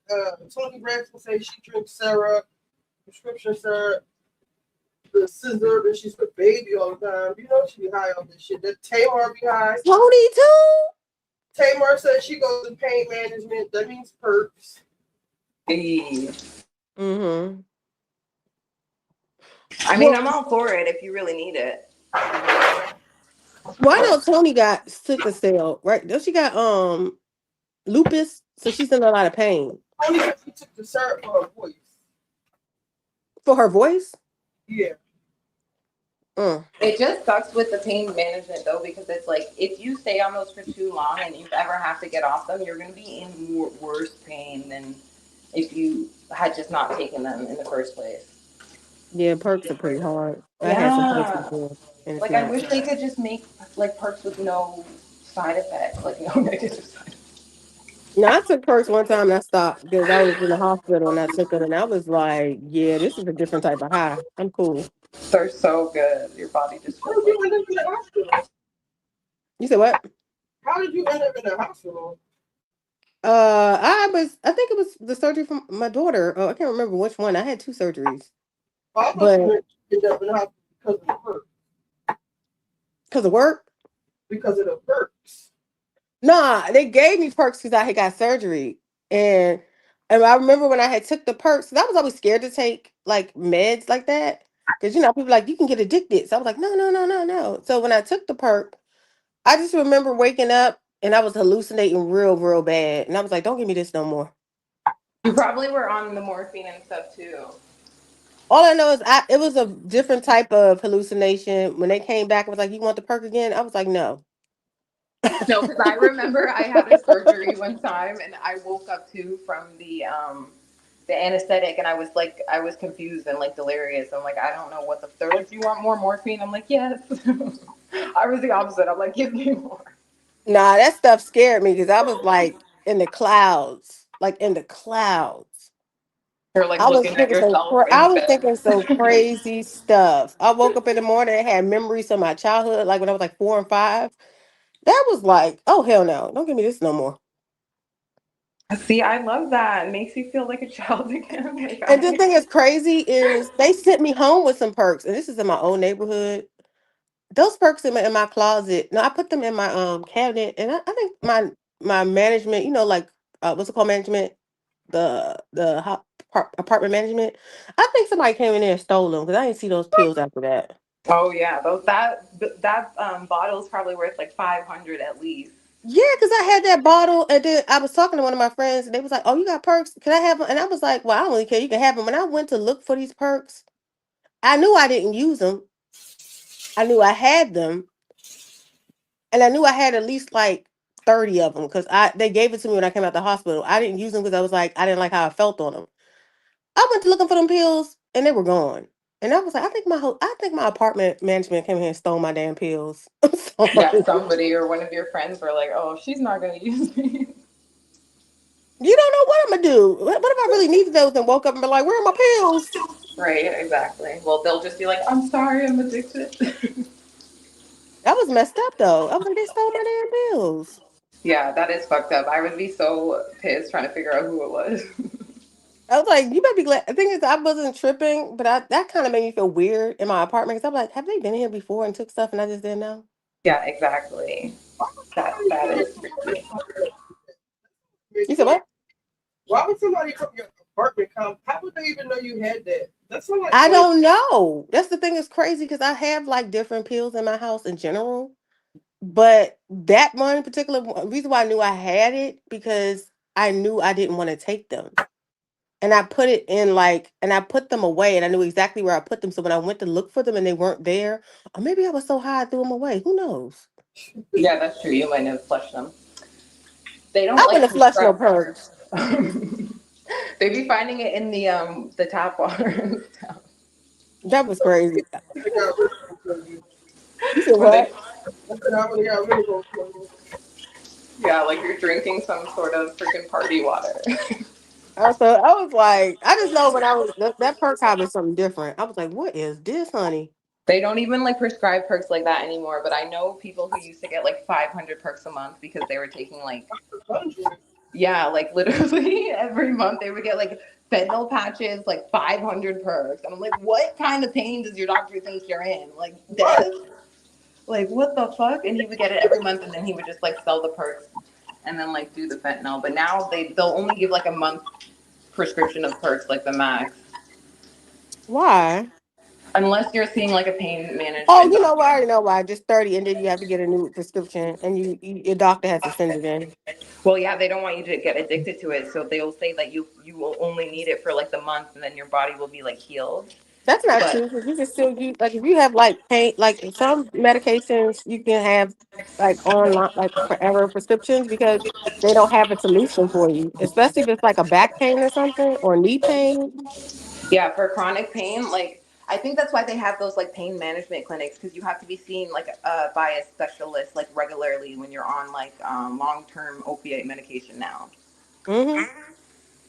Tony Braxton say she drinks syrup, prescription syrup, the scissor, and she's with baby all the time. You know she be high on this shit. That Tamar be high. Tony too. Tamar says she goes to pain management. That means perks. Hey. Mm-hmm. I mean, I'm all for it if you really need it. Well, I know Tony got sickle cell, right? Does she got lupus? So she's in a lot of pain. Tony said she took the syrup for her voice. For her voice? Yeah. It just sucks with the pain management though, because it's like if you stay on those for too long and you ever have to get off them, you're going to be in worse pain than if you had just not taken them in the first place. Yeah, perks are pretty hard. I had some perks Yeah. before. And it's Like I not. wish they could just make like perks with no side effects, like no negative side effects. No, I took perks one time and I stopped because I was in the hospital and I took it and I was like, yeah, this is a different type of high. I'm cool. They're so good. Your body just feels You end up in the hospital. You said what? How did you end up in the hospital? I think it was the surgery from my daughter. I can't remember which one. I had 2 surgeries. I But ended up in the hospital because of the perks. because of work? Because of the perks. Nah, they gave me perks because I had got surgery. And I remember when I had took the perks, 'cause I was always scared to take like meds like that. Because people like you can get addicted. So I was like, no. So when I took the perk, I just remember waking up and I was hallucinating real bad. And I was like, don't give me this no more. You probably were on the morphine and stuff too. All I know is it was a different type of hallucination. When they came back, I was like, you want the perk again? I was like, no. No, because I remember I had a surgery one time and I woke up too from the anesthetic and I was confused and like delirious. I'm like, I don't know what they're like, do you want more morphine? I'm like, yes. I was the opposite. I'm like, give me more. Nah, that stuff scared me because I was like in the clouds. Like in the clouds. You're like I was looking at thinking yourself in I the was bed. thinking some crazy stuff. I woke up in the morning and had memories of my childhood, like when I was like 4 and 5. That was like, oh hell no, don't give me this no more. See, I love that. It makes you feel like a child again. Like, And the thing is crazy is they sent me home with some perks, and this is in my old neighborhood. Those perks in my closet. No, I put them in my cabinet, and I think my management, like what's it called, management, the apartment management. I think somebody came in there and stole them because I didn't see those pills after that. Oh yeah, that bottle is probably worth like $500 at least. Yeah, because I had that bottle, and then I was talking to one of my friends, and they was like, "Oh, you got perks? Can I have them?" And I was like, "Well, I don't really care. You can have them." When I went to look for these perks, I knew I didn't use them. I knew I had them, and I knew I had at least like 30 of them because they gave it to me when I came out the hospital. I didn't use them because I was like, I didn't like how I felt on them. I went to looking for them pills, and they were gone. And I was like, I think my apartment management came here and stole my damn pills. Yeah, somebody or one of your friends were like, "Oh, she's not gonna use me." You don't know what I'm gonna do. What if I really needed those and woke up and be like, "Where are my pills?" Right, exactly. Well, they'll just be like, "I'm sorry, I'm addicted." That was messed up though. I was like, they stole my damn pills. Yeah, that is fucked up. I would be so pissed trying to figure out who it was. I was like, you better be glad. The thing is, I wasn't tripping, but that kind of made me feel weird in my apartment because I'm like, have they been here before and took stuff and I just didn't know? Yeah, exactly. That is freaky. You said what? Why would somebody come to your apartment? How would they even know you had that? That's not like I don't know. That's the thing is crazy because I have like different pills in my house in general. But that one particular reason why I knew I had it because I knew I didn't want to take them. And I put it in and I put them away and I knew exactly where I put them. So when I went to look for them and they weren't there, or maybe I was so high I threw them away. Who knows? Yeah, that's true. You might have flushed them. They don't I like wouldn't flush no prescribe perks. They be finding it in the tap water. That was crazy. They got rid of them. You said When they, what? I said I would have got rid of them. yeah, like you're drinking some sort of freaking party water. So I was like, I just know when I was that perk high was something different. I was like, what is this, honey? They don't even like prescribe perks like that anymore. But I know people who used to get like 500 perks a month because they were taking like, yeah, like literally every month they would get like fentanyl patches, like 500 perks. And I'm like, what kind of pain does your doctor think you're in? Like death? Like what the fuck? And he would get it every month, and then he would just like sell the perks, and then like do the fentanyl. But now they'll only give like a month prescription of perks, like the max. Why? Unless you're seeing like a pain management. Oh, you know why? I already know why. Just 30, and then you have to get a new prescription, and your doctor has to send it in. Well, yeah, they don't want you to get addicted to it, so they'll say that you will only need it for like the month, and then your body will be like healed. That's not But true because you can still use like if you have like pain, like some medications you can have like online like forever prescriptions because they don't have a solution for you, especially if it's like a back pain or something or knee pain. yeah, for chronic pain, like I think that's why they have those like pain management clinics, because you have to be seen like by a specialist like regularly when you're on like long-term opiate medication now. Mm-hmm.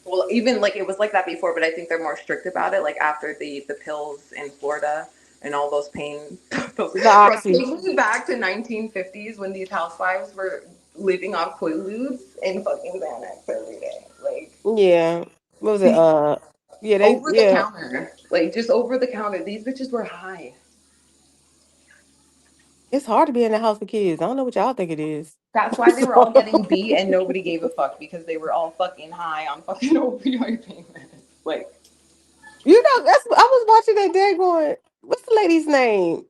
Well, even like it was like that before, but I think they're more strict about it. Like after the pills in Florida and all those pain. The oxy. Taking me back to 1950s when these housewives were living off Quaaludes and fucking Xanax every day. Like Yeah. What was it? Yeah, over the counter, like just over the counter. These bitches were high. It's hard to be in the house with kids. I don't know what y'all think it is. That's why they were all getting beat and nobody gave a fuck, because they were all fucking high on fucking opioid pain meds. Like, You know, I was watching that day going, what's the lady's name?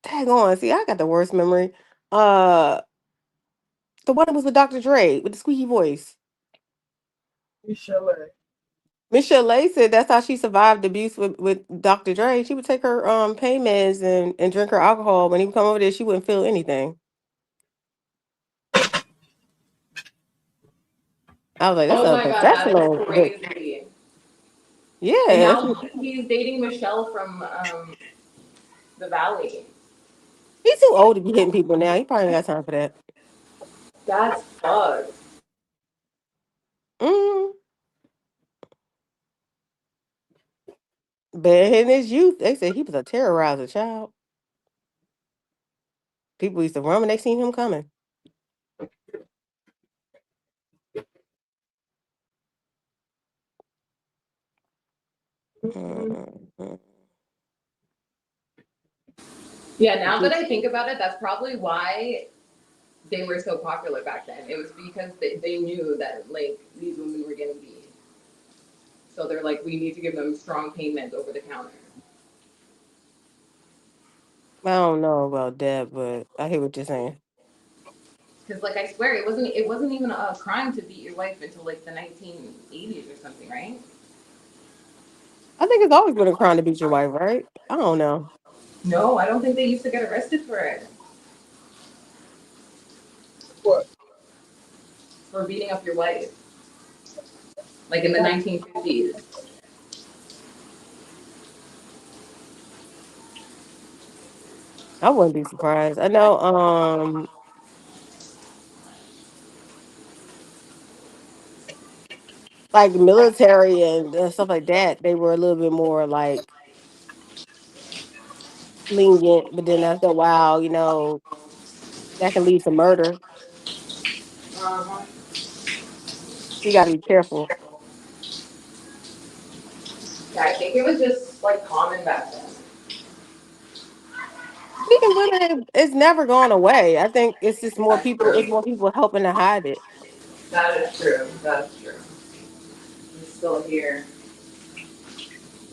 Tag on. See, I got the worst memory. Uh the one that was with Dr. Dre with the squeaky voice. Miss Chalet said that's how she survived abuse with Dr. Dre. She would take her pain meds and drink her alcohol. When he would come over there, she wouldn't feel anything. I was like, that's oh my god, that unprofessional. is crazy. Yeah. And now he's dating Michelle from the Valley. He's too old to be hitting people now. He probably ain't got time for that. That's fucked. But in his youth, they said he was a terrorizer child. People used to run when they seen him coming. Yeah, now that I think about it, that's probably why they were so popular back then. It was because they knew that like these women were getting beat. So they're like, we need to give them strong pain meds over the counter. I don't know about that, but I hear what you're saying. Because like I swear it wasn't even a crime to beat your wife until like the 1980s or something, right? I think it's always been a crime to beat your wife, right? I don't know. No, I don't think they used to get arrested for it. What? For beating up your wife. Like in the 1950s. I wouldn't be surprised. I know like military and stuff like that, they were a little bit more like lenient, but then after a while, you know, that can lead to murder. Uh-huh. You got to be careful. Yeah, I think it was just like common back then. Speaking women, it's never gone away. I think it's just more people. It's more people helping to hide it. That is true. That's true. It's still here.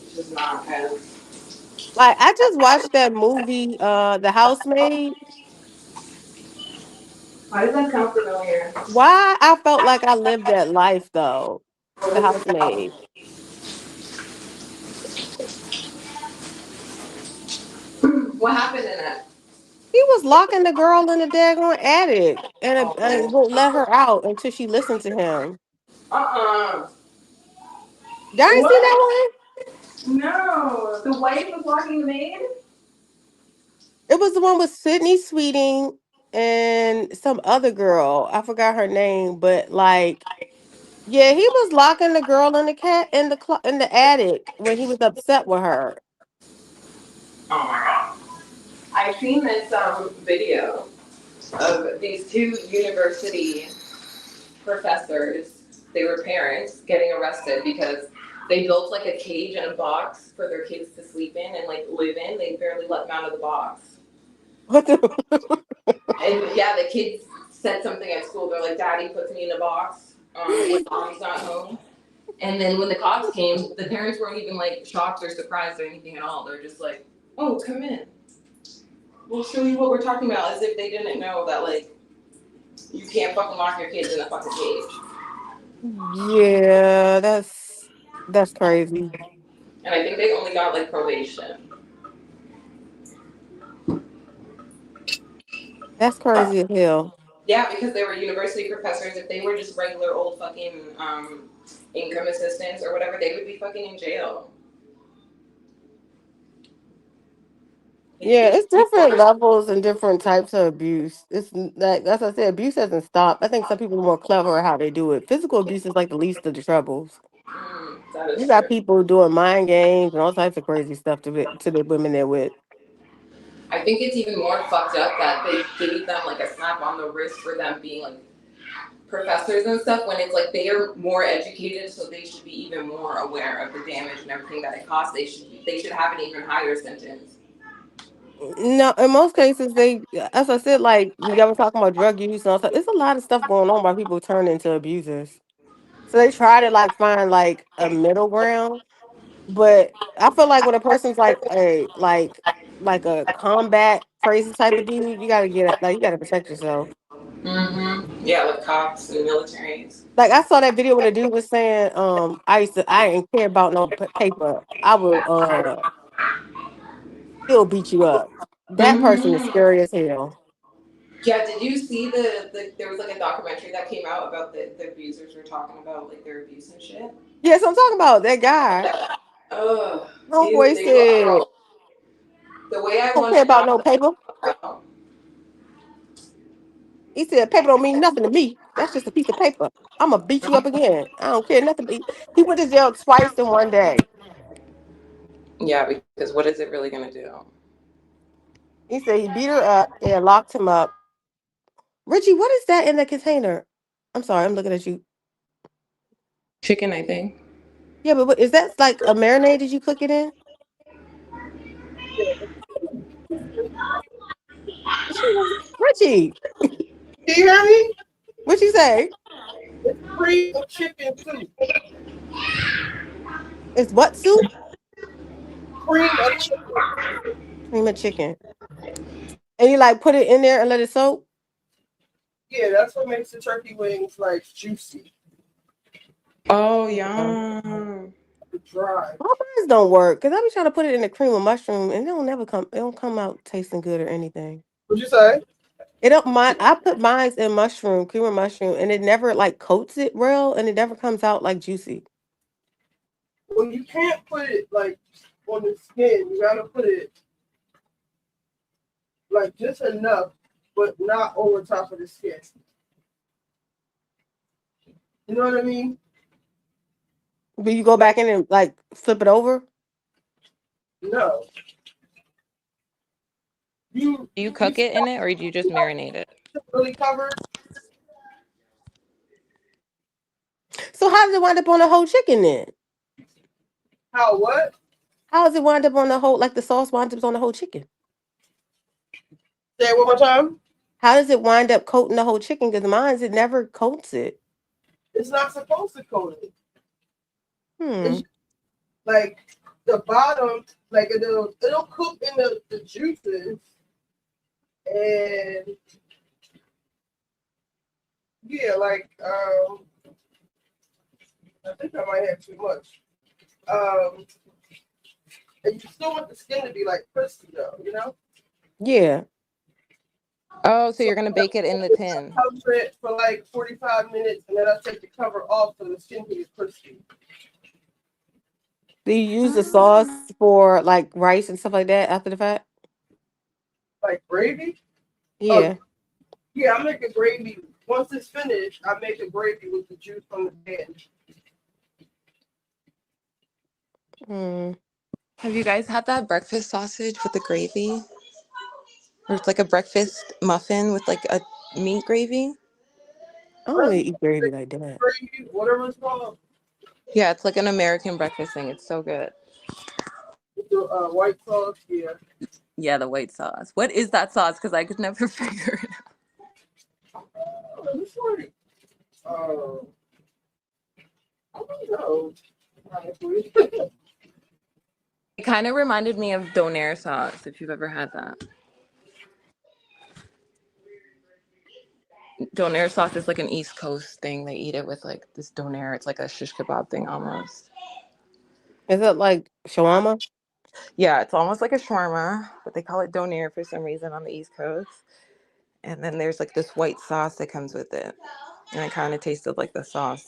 It's just not as. Like I just watched that movie, The Housemaid. Why does that sound familiar? Why I felt like I lived that life though. The housemaid. What happened in it? He was locking the girl in the daggone attic and won't let her out until she listened to him. Y'all ain't seen that one? No. The wife was locking the maid? It was the one with Sydney Sweeting and some other girl. I forgot her name, but like, yeah, he was locking the girl in the in the attic when he was upset with her. Oh my god. I've seen this video of these two university professors. They were parents getting arrested because they built like a cage and a box for their kids to sleep in and like live in. They barely let them out of the box. And yeah, the kids said something at school. They're like, "Daddy puts me in a box when Mommy's not home." And then when the cops came, the parents weren't even like shocked or surprised or anything at all. They're just like, "Oh, come in. We'll show you what we're talking about," as if they didn't know that like you can't fucking lock your kids in a fucking cage. Yeah, that's crazy. And I think they only got like probation. That's crazy as hell. Yeah, because they were university professors. If they were just regular old fucking income assistants or whatever, they would be fucking in jail. Yeah, it's different levels and different types of abuse. It's like as I said, abuse doesn't stop. I think some people are more clever at how they do it. Physical abuse is like the least of the troubles. That is You got true. people doing mind games and all types of crazy stuff to the women they're with. I think it's even more fucked up that they gave them like a slap on the wrist for them being like professors and stuff when it's like they are more educated, so they should be even more aware of the damage and everything that it costs. They should have an even higher sentence. No, in most cases, they, as I said, like we were talking about drug use and all that. It's a lot of stuff going on why people turn into abusers. So they try to like find like a middle ground, but I feel like when a person's like a combat crazy type of dude, you gotta you gotta protect yourself. Mm-hmm. Yeah, like cops and militaries. Like I saw that video when the dude was saying, I didn't care about no paper. I will still beat you up. That person is Mm-hmm. scary as hell. Yeah, did you see the there was like a documentary that came out about the abusers were talking about like their abuse and shit? Yes, I'm talking about that guy. Ugh. Homeboy They look said, raw. The way I don't want care to about knock no paper. them out. He said, paper don't mean nothing to me. That's just a piece of paper. I'm gonna beat you up again. I don't care nothing. He went to jail twice in one day. Yeah, because what is it really gonna do? He said he beat her up and locked him up. Richie, what is that in the container? I'm sorry, I'm looking at you. Chicken, I think. Yeah, but is that like a marinade? Did you cook it in? Richie, Can you hear me? what you say? It's cream of chicken soup. It's what soup? Cream of chicken. Cream of chicken. And you like put it in there and let it soak? Yeah, that's what makes the turkey wings like juicy. Oh yeah. Dry. My mine don't work because I be trying to put it in the cream of mushroom and it don't never come. It don't come out tasting good or anything. What'd you say? It don't mind. I put mine in mushroom, cream of mushroom, and it never like coats it well, and it never comes out like juicy. Well, you can't put it like on the skin. You gotta put it like just enough, but not over top of the skin. You know what I mean? But you go back in and like flip it over. No. Do you cook it in it or do you just marinate it? Really covered. So how does it wind up on the whole chicken then? How what? How does it wind up on the whole, like the sauce winds up on the whole chicken? Say it one more time. How does it wind up coating the whole chicken? Because mine's, it never coats it. It's not supposed to coat it. Hmm. Like the bottom, like it'll cook in the juices, and Yeah, like I think I might have too much. And you still want the skin to be like crispy though, you know? Yeah. Oh, so So you're gonna bake it in the tin. cover it for like 45 minutes, and then I take the cover off so the skin can be crispy. Do you use the sauce for like rice and stuff like that after the fact? Like gravy? Oh, Yeah. yeah, I make a gravy. Once it's finished, I make a gravy with the juice from the pan. Have you guys had that breakfast sausage with the gravy? Or it's like a breakfast muffin with like a meat gravy? I don't really eat gravy like that. Gravy, whatever it's called. Yeah, it's like an American breakfast thing. It's so good. The white sauce, yeah. Yeah, the white sauce. What is that sauce? Because I could never figure it out. It's like, I don't know. Honestly. It kind of reminded me of donair sauce, if you've ever had that. Donair sauce is like an East Coast thing. They eat it with like this donair. It's like a shish kebab thing almost. Is it like shawarma? Yeah, it's almost like a shawarma, but they call it donair for some reason on the East Coast. And then there's like this white sauce that comes with it. And it kind of tasted like the sauce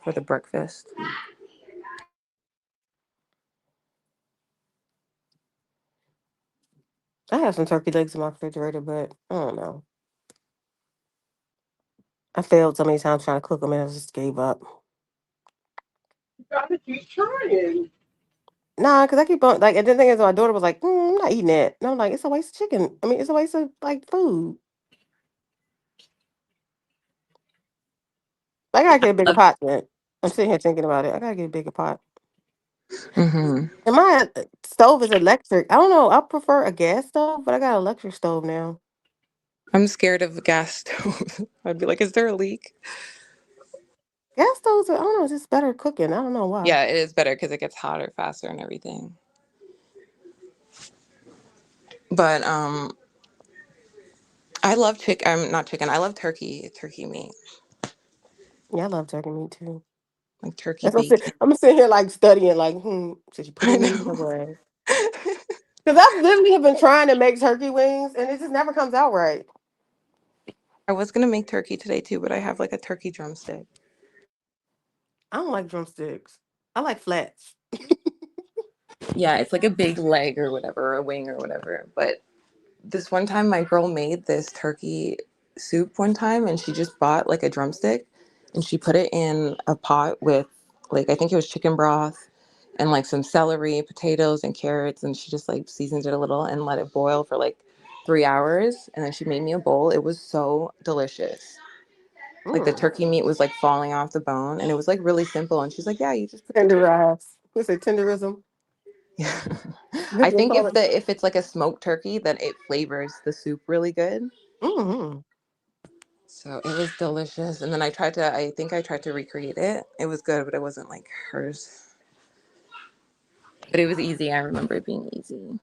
for the breakfast. I have some turkey legs in my refrigerator, but I don't know. I failed so many times trying to cook them and I just gave up. You gotta keep trying. Nah, because I keep on, like, and the thing is, my daughter was like, I'm not eating that. And I'm like, it's a waste of chicken. I mean, it's a waste of, like, food. I gotta get a bigger pot then. I'm sitting here thinking about it. I gotta get a bigger pot. Mm-hmm. And my stove is electric. I don't know. I prefer a gas stove, but I got an electric stove now. I'm scared of a gas stove. I'd be like, is there a leak? Gas stoves are, I don't know, it's just better cooking. I don't know why. Yeah, it is better because it gets hotter faster and everything. But I love chicken. Not chicken. I love turkey meat. Yeah, I love turkey meat too. Like turkey That's what bacon. I'm sitting here like studying, like, should you put I any meat in know. the way? Because I literally have been trying to make turkey wings and it just never comes out right. I was gonna make turkey today too, but I have like a turkey drumstick. I don't like drumsticks. I like flats. Yeah, it's like a big leg or whatever, a wing or whatever. But this one time my girl made this turkey soup one time and she just bought like a drumstick and she put it in a pot with like I think it was chicken broth and like some celery, potatoes and carrots, and she just like seasoned it a little and let it boil for like 3 hours, and then she made me a bowl. It was so delicious. Like the turkey meat was like falling off the bone and it was like really simple, and she's like, yeah, you just put Tenderize. What's it, tenderism? I think if it's like a smoked turkey, then it flavors the soup really good. Mm-hmm. So it was delicious. And then I think I tried to recreate it. It was good, but it wasn't like hers. But it was easy. I remember it being easy.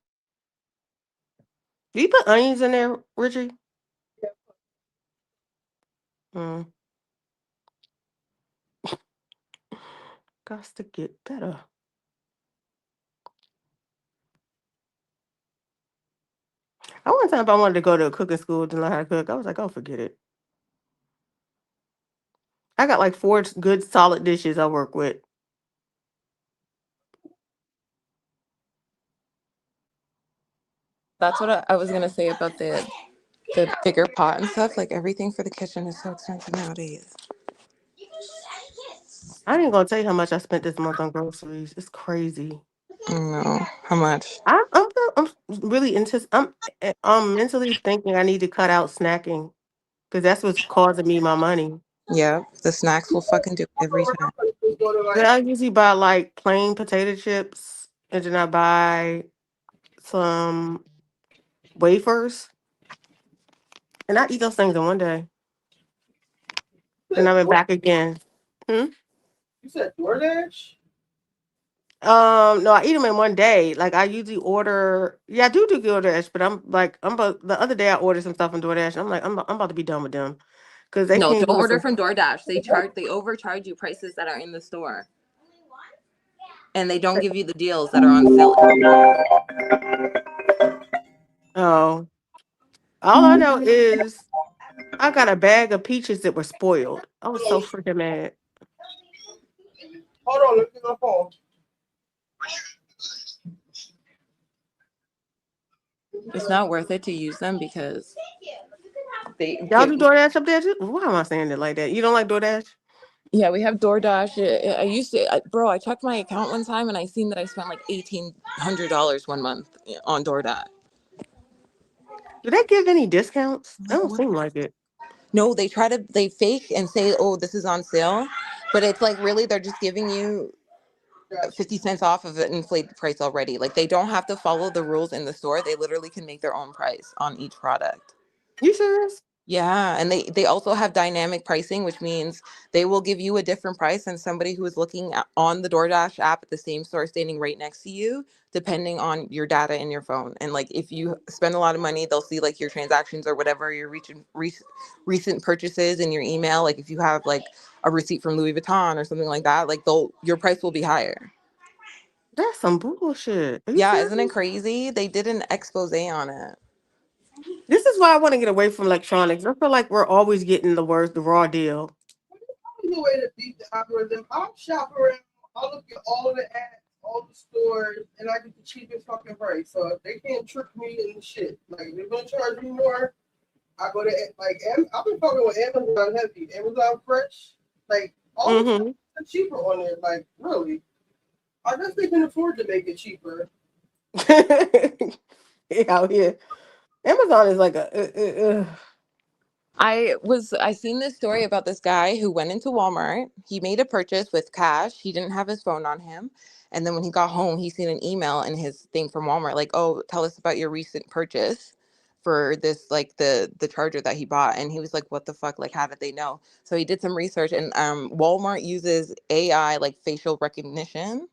Do you put onions in there, Ritchie? Mm. Got to get better. I one time I wanted to go to a cooking school to learn how to cook. I was like, oh, forget it. I got like 4 good solid dishes I work with. That's what I was gonna say about the bigger pot and stuff. Like everything for the kitchen is so expensive nowadays. I ain't gonna tell you how much I spent this month on groceries. It's crazy. No, how much? I'm really into. I'm mentally thinking I need to cut out snacking because that's what's causing me my money. Yeah, the snacks will fucking do it every time. But I usually buy like plain potato chips, and then I buy some wafers, and I eat those things in one day. And I'm back again. You said DoorDash? No, I eat them in one day. Like I usually order. Yeah, I do DoorDash, but I'm about the other day I ordered some stuff on DoorDash. I'm like, I'm about to be done with them. because they No, can't don't do it order for. from DoorDash. They overcharge you prices that are in the store. And they don't give you the deals that are on sale. Oh, all I know is I got a bag of peaches that were spoiled. I was so freaking mad. Hold on, let me get my phone. It's not worth it to use them because they Y'all give do DoorDash up there too? Why am I saying it like that? You don't like DoorDash? Yeah, we have DoorDash. I used to, bro. I checked my account one time and I seen that I spent like $1,800 one month on DoorDash. Do they give any discounts? That don't seem like it. No, they fake and say, "Oh, this is on sale," but it's like really they're just giving you 50 cents off of an inflated price already. Like they don't have to follow the rules in the store. They literally can make their own price on each product. You serious? Yeah, and they also have dynamic pricing, which means they will give you a different price than somebody who is looking on the DoorDash app at the same store standing right next to you, depending on your data in your phone. And like if you spend a lot of money, they'll see like your transactions or whatever your recent purchases in your email. Like if you have like a receipt from Louis Vuitton or something like that, like your price will be higher. That's some bullshit. Are you Yeah, serious? isn't it crazy? They did an expose on it. This is why I want to get away from electronics. I feel like we're always getting the raw deal. The way to beat the algorithm. I'll shop around. I'll look at all of the apps, all the stores, and I get the cheapest fucking price. So if they can't trick me and shit, like if they're gonna charge me more, I go to like I've been fucking with Amazon heavy, Amazon Fresh, like all the stuff is cheaper on there. Like really, I guess they can afford to make it cheaper. Out here, Amazon is like a. I seen this story about this guy who went into Walmart. He made a purchase with cash. He didn't have his phone on him. And then when he got home, he seen an email in his thing from Walmart, like, "Oh, tell us about your recent purchase for this, like the charger that he bought." And he was like, "What the fuck? Like, how did they know?" So he did some research, and Walmart uses AI, like facial recognition,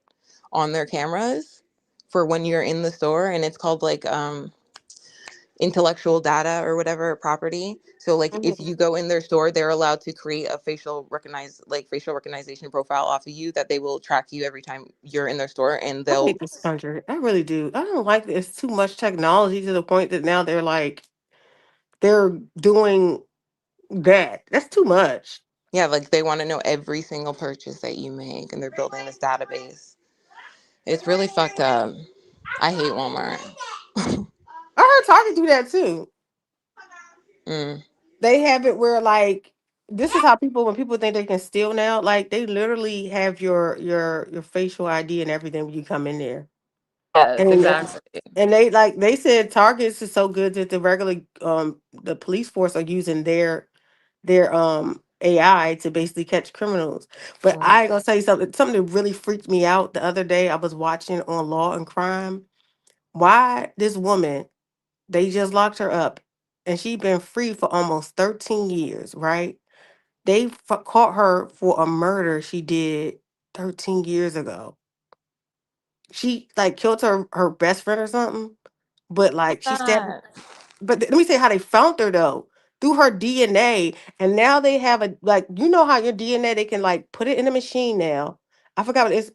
on their cameras for when you're in the store, and it's called like intellectual data or whatever property. So like if you go in their store, they're allowed to create a facial recognition profile off of you that they will track you every time you're in their store, and I they'll hate this country. I really do. I don't like it. It's too much technology to the point that now they're doing that. That's too much. yeah, like they want to know every single purchase that you make, and they're building this database. It's really fucked up. I hate Walmart. I heard Target do that too. Mm. They have it where like this is how when people think they can steal now, like they literally have your facial ID and everything when you come in there. Yes, And exactly. and they said Targets is so good that the police force are using their AI to basically catch criminals. But I ain't gonna tell you something that really freaked me out the other day. I was watching on Law and Crime. Why this woman, they just locked her up and she'd been free for almost 13 years, right? They caught her for a murder she did 13 years ago. She like killed her best friend or something, but like she stabbed. But let me say how they found her though, through her DNA, and now they have a like how your DNA they can like put it in a machine now. I forgot what it's.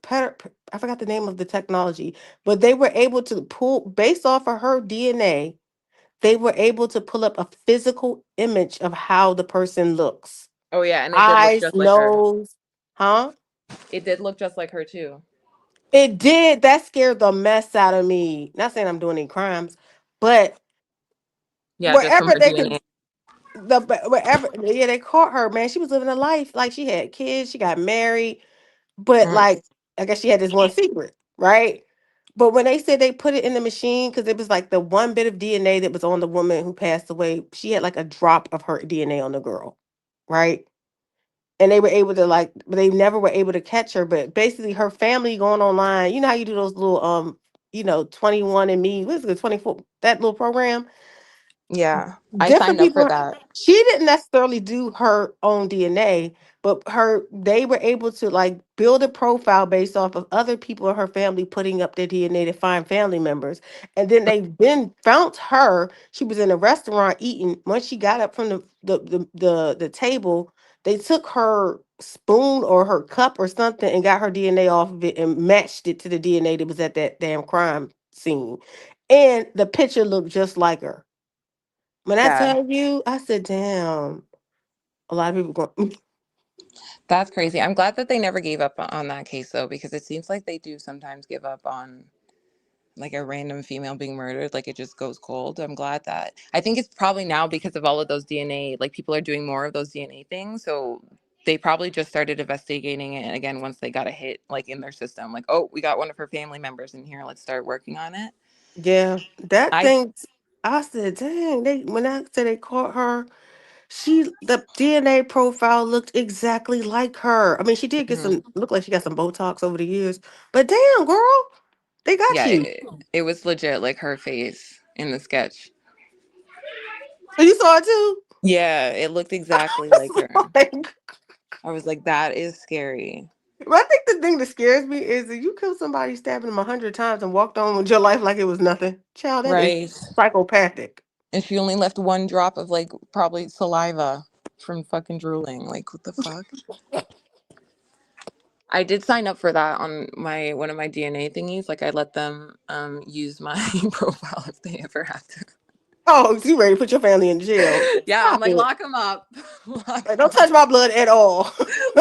I forgot the name of the technology, but they were able to pull based off of her DNA. They were able to pull up a physical image of how the person looks. Oh yeah, and it did look Eyes, just like her. nose, huh? It did look just like her too. It did. That scared the mess out of me. Not saying I'm doing any crimes, but Yeah, just from wherever her they can, DNA. wherever, yeah, they caught her, man. She was living a life like she had kids, she got married, but like, I guess she had this one secret, right? But when they said they put it in the machine, because it was like the one bit of DNA that was on the woman who passed away, she had like a drop of her DNA on the girl, right? And they were able to but they never were able to catch her. But basically, her family going online. You know how you do those little 21 and Me. What is it, 24? That little program. Yeah, I Different signed up for people. that. She didn't necessarily do her own DNA, but they were able to like build a profile based off of other people in her family putting up their DNA to find family members. And then they then found her. She was in a restaurant eating. Once she got up from the table, they took her spoon or her cup or something and got her DNA off of it and matched it to the DNA that was at that damn crime scene. And the picture looked just like her. When I Yeah, tell you, I said, damn, a lot of people going, that's crazy. I'm glad that they never gave up on that case though, because it seems like they do sometimes give up on like a random female being murdered, like it just goes cold. I'm glad that I think it's probably now because of all of those DNA, like people are doing more of those DNA things. So they probably just started investigating it again once they got a hit like in their system. Like, oh, we got one of her family members in here. Let's start working on it. yeah, that I thing. I said, dang, when I said they caught her, the DNA profile looked exactly like her. I mean, she did get Mhm. look like she got some Botox over the years, but damn, girl, they got Yeah, you. it was legit like her face in the sketch. So you saw it too? Yeah, it looked exactly like her. I was like, that is scary. But I think the thing that scares me is that you kill somebody, stabbing them 100 times, and walked on with your life like it was nothing. Child, that is Right. psychopathic. And she only left one drop of like probably saliva from fucking drooling. Like, what the fuck? I did sign up for that on one of my DNA thingies. Like, I let them use my profile if they ever have to. Oh, so you ready to put your family in jail? Yeah, I'm Stop like, it. lock them up. Like, don't touch my blood at all.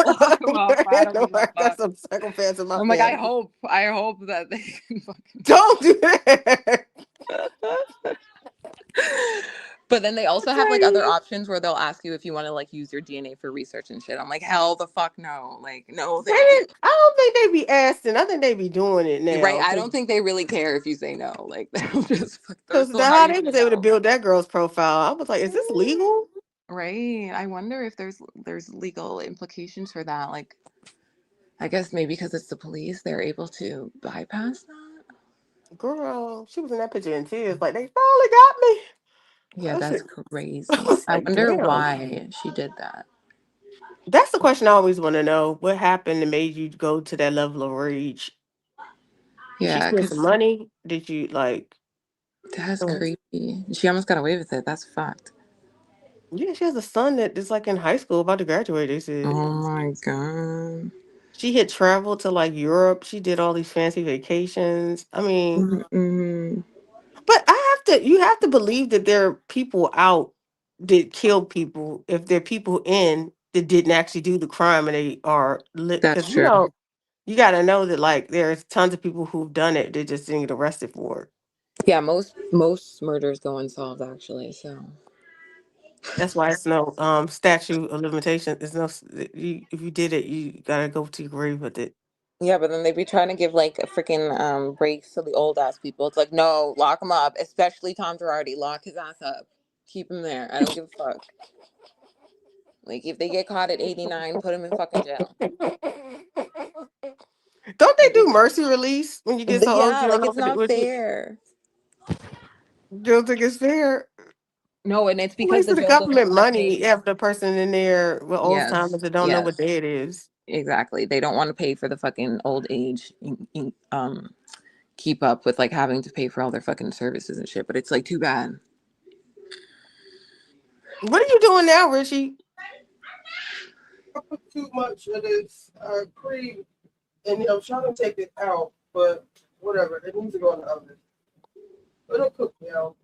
Lock them up. I don't give a I got fuck. some psychopaths in my I'm like, I family. hope that they can fucking. Don't do that. But then they also have like other Dang. options where they'll ask you if you want to like use your DNA for research and shit. I'm like, hell the fuck no. Like, no, They thank you. didn't, I don't think they be asking. I think they be doing it Right. now. I don't think they really care if you say no. Like, they'll just they're Because so how happy they for the was able to no. build that girl's profile. I was like, is this legal? Right. I wonder if there's legal implications for that. Like, I guess maybe because it's the police, they're able to bypass that. Girl, she was in that picture in tears. Like, they finally got me. Yeah, I that's said, I crazy. was I like, wonder damn. why she did that. That's the question I always want to know. What happened that made you go to that level of rage? She Yeah, spent some because money? Did you like? that's Oh, creepy. She almost got away with it. That's fucked. yeah, she has a son that is like in high school about to graduate. They said Oh my god. she had traveled to like Europe. She did all these fancy vacations. I mean, Mm-mm. but you have to believe that there are people out that kill people if there are people in that didn't actually do the crime and they are lit. That's Because true. you got to know that like there's tons of people who've done it. They just didn't get arrested for it. Yeah, most murders go unsolved actually. So That's why it's no statute of limitation. There's no if you did it, you gotta go to your grave with it. yeah, but then they be trying to give like a freaking breaks to the old ass people. It's like no, lock him up. Especially Tom Girardi, lock his ass up. Keep him there. I don't give a fuck. Like if they get caught at 89, put him in fucking jail. Don't they Like do mercy release when you get so old yeah, you don't like know it's what to do not with it? fair. You don't think it's fair? No, and it's Who because the wasting the jail doesn't government want to money pay. after the person in there with Yes, Alzheimer's that don't know what yes, day it is? exactly. They don't want to pay for the fucking old age. Keep up with like having to pay for all their fucking services and shit. But it's like too bad. What are you doing now, Richie? I put too much of this cream, and I'm trying to take it out, but whatever. It needs to go in the oven. It'll cook now.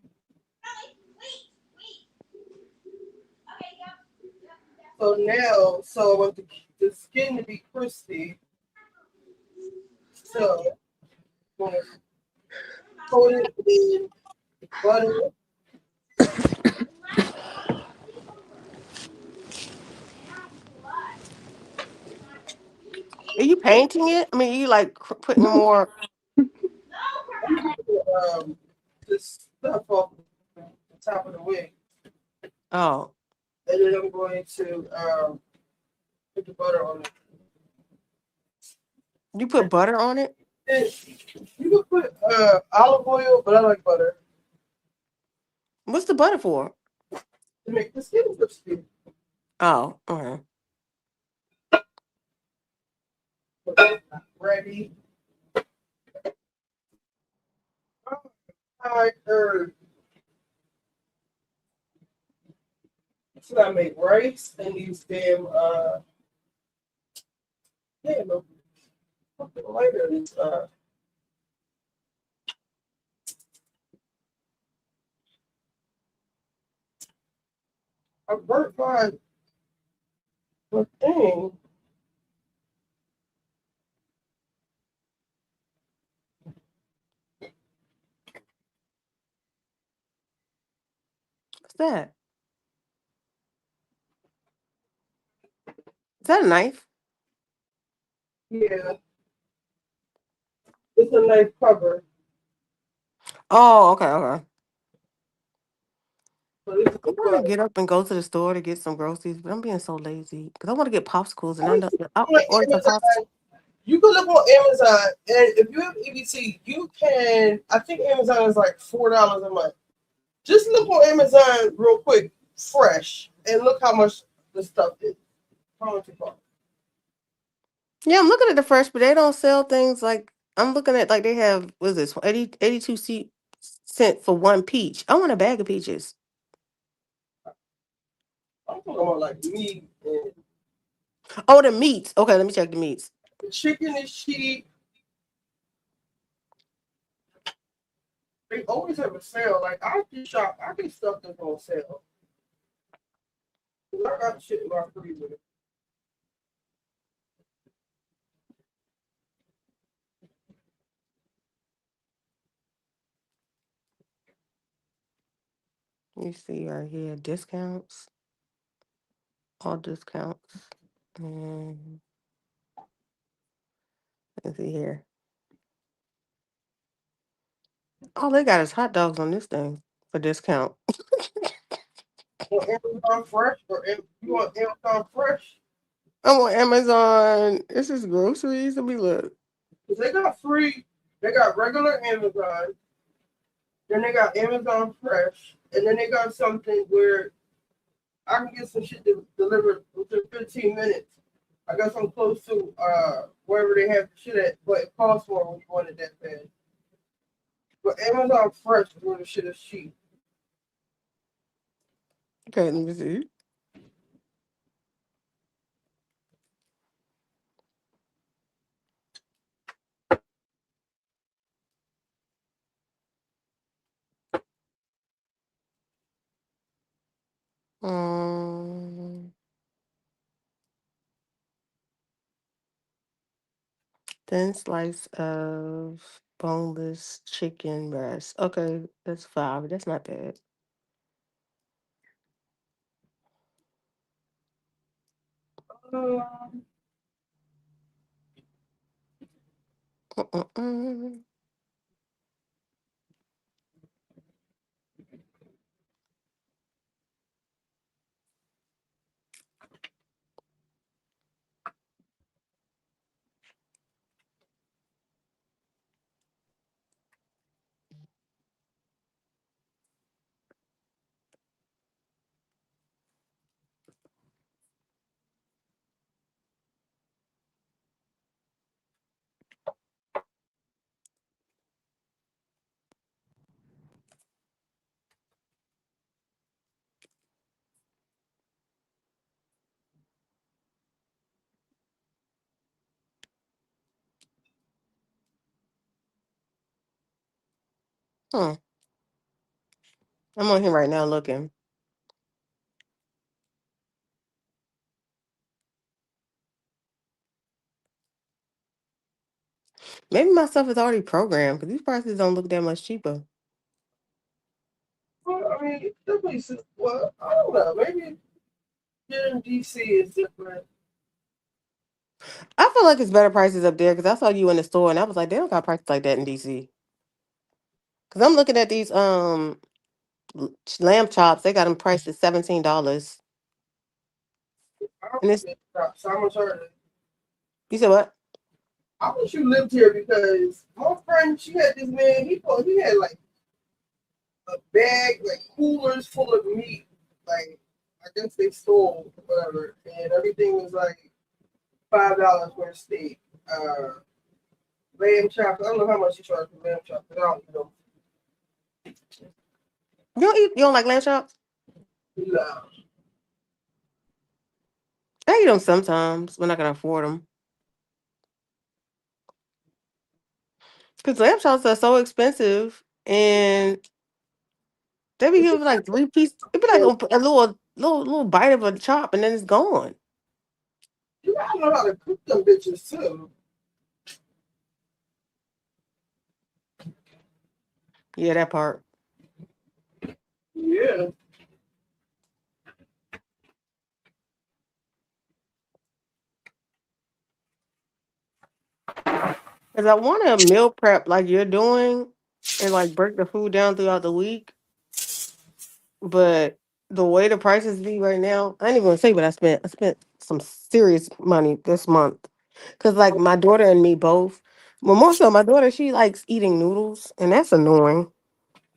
So I want the skin to be crispy. So I'm gonna coat it in butter. Are you painting it? I mean, you like putting more. This stuff off the top of the wing. Oh, And then I'm going to put the butter on it. you put butter on it? And you can put olive oil, but I like butter. What's the butter for? To make the skin crispy. Oh, okay. but I'm not ready. I heard. Should I make rice and these damn no something lighter is I burnt my thing. What's that? Is that a knife? Yeah. It's a nice cover. Oh, okay, okay. But it's I want to get up and go to the store to get some groceries, but I'm being so lazy because I want to get popsicles and I ordered some popsicles. You can look on Amazon, and if you have EBT, you can. I think Amazon is like $4 a month. Just look on Amazon real quick, fresh, and look how much the stuff is. How much it costs? Yeah, I'm looking at the fresh, but they don't sell things like I'm looking at like they have what is this 82 cents for one peach. I want a bag of peaches. I'm talking about like meat and Oh, the meats. Okay, let me check the meats. the chicken is cheap. They always have a sale. Like I can shop, I get stuff that's on sale. I got shit in my freezer. You see right here, discounts. All discounts. Let's see here. All they got is hot dogs on this thing for discount. On Amazon Fresh or you want Amazon Fresh? I'm on Amazon. This is groceries. Let me look. Cause they got free. They got regular Amazon. Then they got Amazon Fresh, and then they got something where I can get some shit delivered within 15 minutes. I got some close to wherever they have shit at, but it costs more when you want it that bad. But Amazon Fresh is where the shit is cheap. Okay, let me see. Thin slice of boneless chicken breast. Okay, that's $5. That's not bad. I'm on here right now looking. Maybe my stuff is already programmed because these prices don't look that much cheaper. Well, I mean, definitely. Well, I don't know. Maybe here in DC is different. I feel like it's better prices up there because I saw you in the store and I was like, they don't got prices like that in DC. Because I'm looking at these lamb chops. They got them priced at $17. And it's, So how much are they? you said what? I wish you lived here because my friend, she had this man. He had like a bag, like coolers full of meat. Like I guess they stole whatever, and everything was like $5 for a steak. lamb chops. I don't know how much you charge for lamb chops, but I don't know. You don't like lamb chops? No. I eat them sometimes when I can afford them. Because lamb chops are so expensive, and they be giving like 3 pieces. It be like a little bite of a chop, and then it's gone. You gotta know how to cook them bitches too. Yeah, that part. Yeah. Because I want to meal prep like you're doing, and like break the food down throughout the week. But the way the prices be right now, I ain't even gonna say what I spent. I spent some serious money this month. Cause like my daughter and me both. Well, more so my daughter, she likes eating noodles, and that's annoying.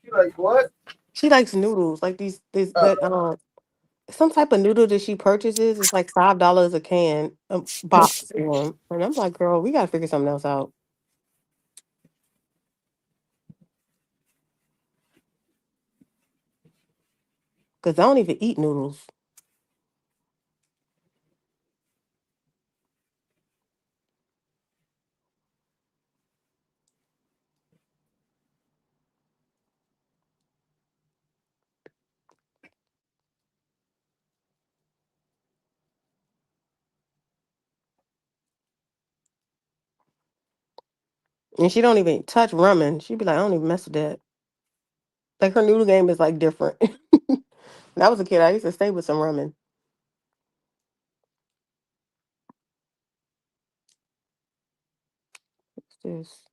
You like what? She likes noodles, like these that some type of noodle that she purchases. It's like $5 a can, a box of them. And I'm like, girl, we gotta figure something else out. Cause I don't even eat noodles. And she don't even touch ramen. She be like, I don't even mess with that. Like her noodle game is like different. When I was a kid, I used to stay with some ramen. What's this?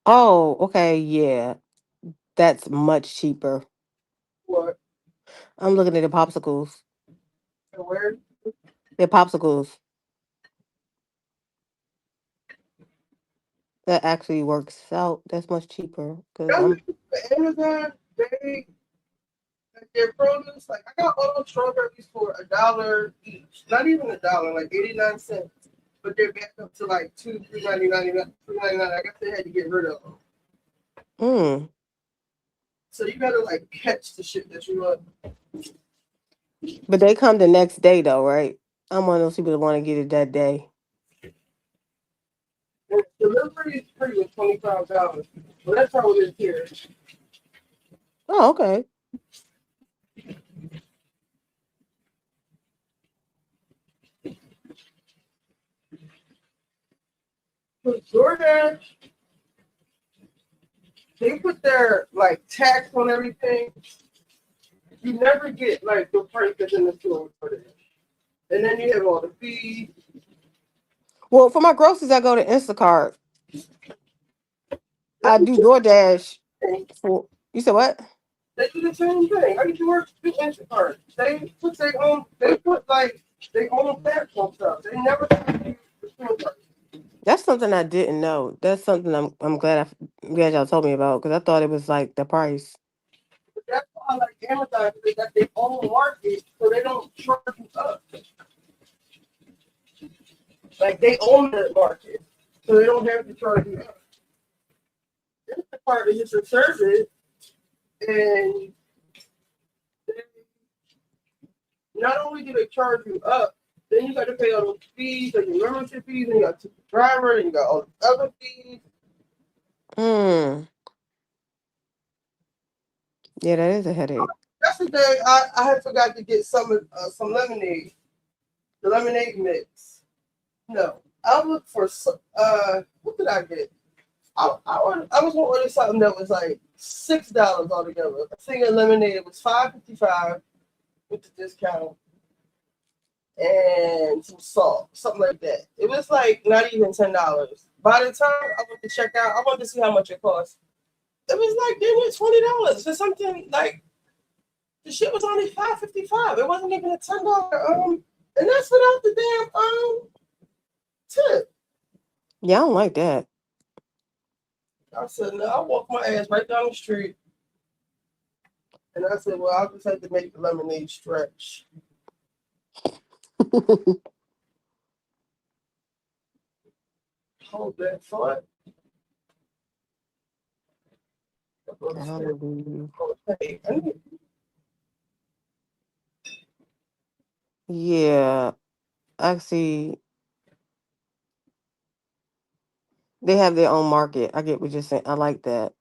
Oh, okay, yeah. That's much cheaper. What? I'm looking at the popsicles. Where? They're popsicles. That actually works out. That's much cheaper. Cause I'm Amazon, their produce, like I got all those strawberries for $1 each. Not even $1, like 89 cents. But they're back up to like $3.99. I guess they had to get rid of them. So you gotta like catch the shit that you love. But they come the next day though, right? I'm one of those people that want to get it that day. And delivery is free with $25. Well, that's how it is here. Oh, okay. With DoorDash, they put their like tax on everything. You never get like the price that's in the store for this. And then you have all the fees. Well, for my groceries, I go to Instacart. I do DoorDash. You said what? They do the same thing. I used to work with Instacart. They put their own. They put like their own tax on stuff. They never. That's something I didn't know. That's something I'm glad glad y'all told me about because I thought it was like the price. That's why I like Amazon. They got their own market, so they don't charge you up. Like they own that market, so they don't have to charge you up. Instacart is just a service, and not only do they charge you up, then you got to pay all those fees, like your membership fees, and you got the driver, and you got all the other fees. Yeah, that is a headache. Yesterday, I had forgot to get some lemonade, the lemonade mix. No, I looked for what did I get? I was gonna order something that was like $6 altogether. A thing of lemonade was $5.55 with the discount and some salt, something like that. It was like not even $10. By the time I went to check out, I wanted to see how much it cost. It was like they went $20 or something. Like the shit was only $5.55. It wasn't even a $10. And that's without the damn tip. Yeah, I don't like that. I said, no, I walked my ass right down the street. And I said, well, I'll just have to make the lemonade stretch. Hold that thought. Yeah, I see. They have their own market. I get what you're saying. I like that.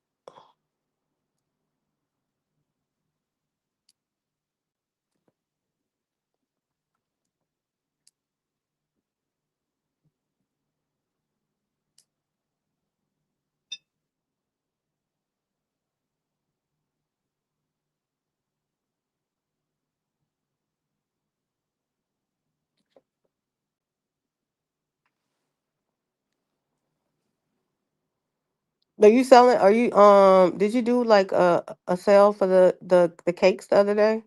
Are you selling? Are you Did you do like a sale for the cakes the other day?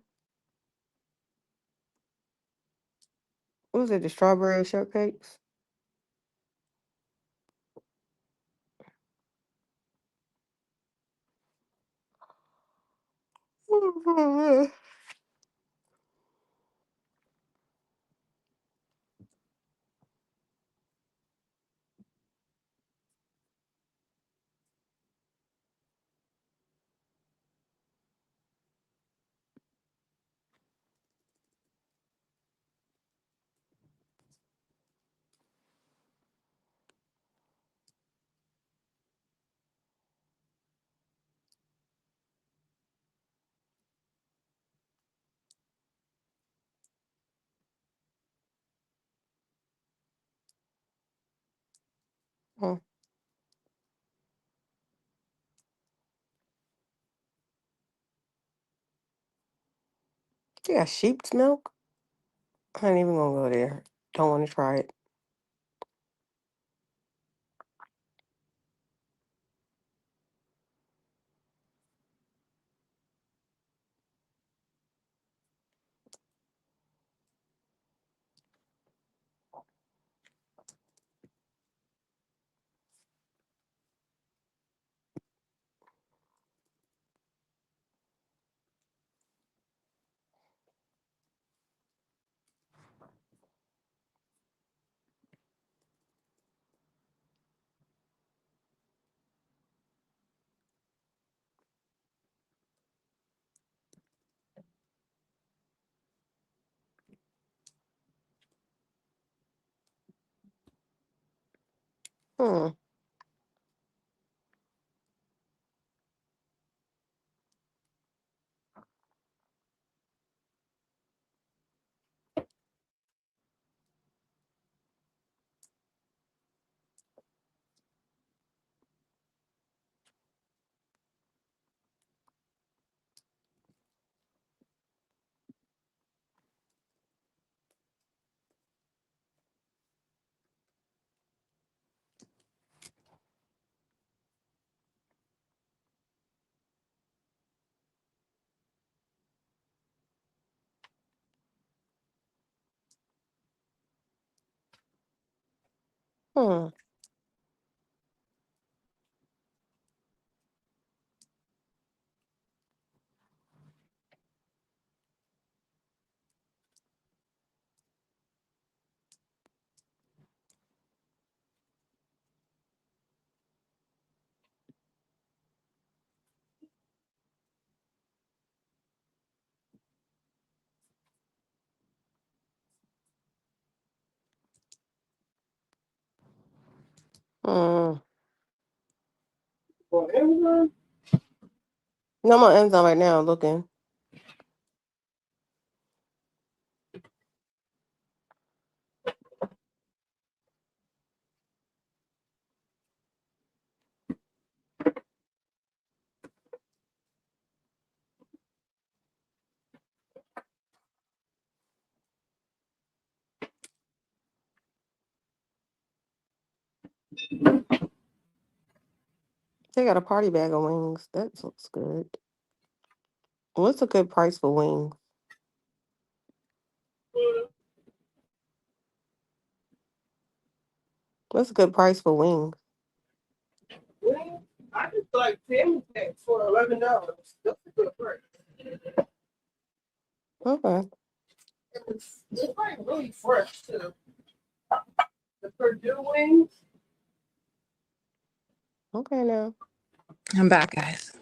What was it? The strawberry shortcakes? Hmm. They got sheep's milk? I ain't even gonna go there. Don't want to try it. Hmm. Hmm. Mm. On Amazon? No, I'm on Amazon right now looking. They got a party bag of wings. That looks good. What's a good price for wings? What's a good price for wings? Well, I just like 10 packs for $11. That's a good price. Okay. It's like really fresh too. The Purdue wings. Okay now. I'm back, guys.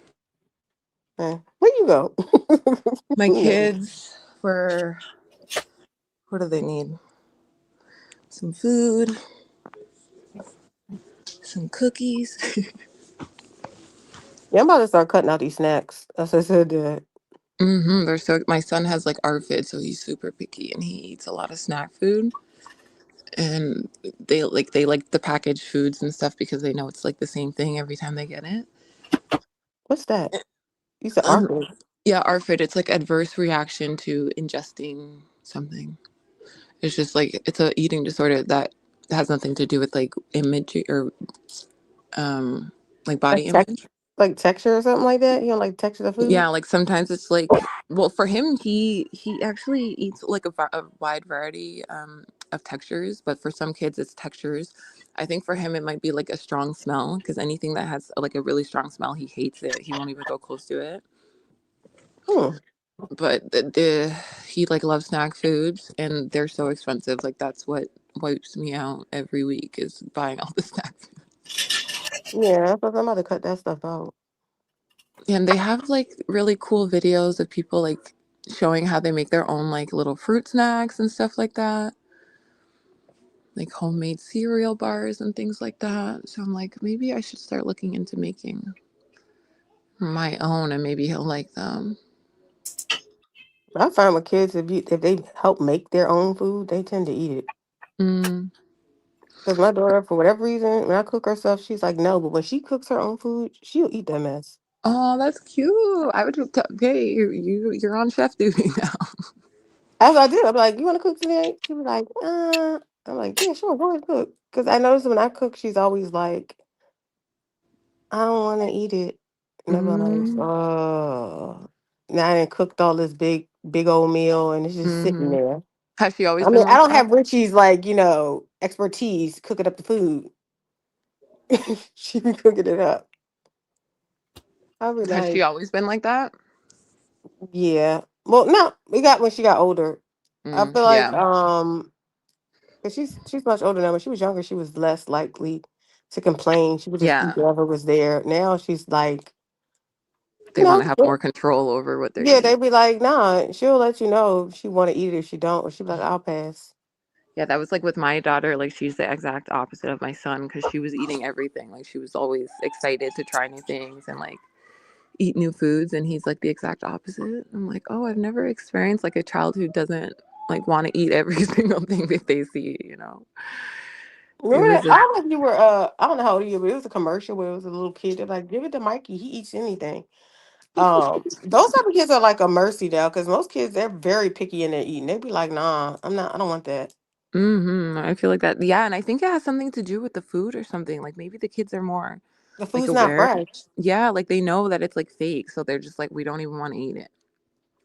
Where you go? My No. kids were, what do they need? Some food, some cookies. Yeah, I'm about to start cutting out these snacks. That's what I said that. They're so, my son has like ARFID, so he's super picky and he eats a lot of snack food. And they like the packaged foods and stuff because they know it's like the same thing every time they get it. What's that? You said Um, ARFID. yeah, ARFID. It's like adverse reaction to ingesting something. It's just like it's a eating disorder that has nothing to do with like image or like body image. Like texture or something like that? You don't like texture of food? Yeah, like sometimes it's like, well, for him, he actually eats like a wide variety of textures, but for some kids, it's textures. I think for him, it might be like a strong smell because anything that has like a really strong smell, he hates it. He won't even go close to it. But he like loves snack foods, and they're so expensive. Like that's what wipes me out every week is buying all the snack food. Yeah, but I'm about to cut that stuff out. And they have like really cool videos of people like showing how they make their own like little fruit snacks and stuff like that. Like homemade cereal bars and things like that. So I'm like, maybe I should start looking into making my own and maybe he'll like them. I find with kids, if they help make their own food, they tend to eat it. Mm. Because my daughter, for whatever reason, when I cook her stuff, she's like, no. But when she cooks her own food, she'll eat that mess. Oh, that's cute. I would okay, you're on chef duty now. As I did, I'm like, you want to cook today? She was like, I'm like, yeah, sure, go ahead cook. Because I noticed when I cook, she's always like, I don't want to eat it. And I'm like, oh. Now I done cooked all this big old meal and it's just sitting there. Has she always I been mean, I like don't that? have Ritchie's like, expertise cooking up the food. She be cooking it up. I be Has she like, always been like that? yeah. Well, no, we got when she got older. I feel like Yeah. 'cause she's much older now. When she was younger, she was less likely to complain. She would just eat Yeah. whatever was there. Now she's like, They want to have more control over what they're yeah, eating. they'd be like, nah, she'll let you know if she want to eat it. If she don't, or she'd be like, I'll pass. Yeah, that was like with my daughter. Like she's the exact opposite of my son because she was eating everything. Like she was always excited to try new things and like eat new foods. And he's like the exact opposite. I'm like, oh, I've never experienced like a child who doesn't like want to eat every single thing that they see. Remember It that? was I a don't know if you were, I don't know how old you were, but it was a commercial where it was a little kid. They're like, give it to Mikey. He eats anything. Those type of kids are like a mercy now because most kids, they're very picky in their eating. They'd be like, nah, I don't want that. I feel like that. Yeah, and I think it has something to do with the food or something. Like maybe the kids are more The like food's not aware. fresh. Yeah, like they know that it's like fake, so they're just like, we don't even want to eat it.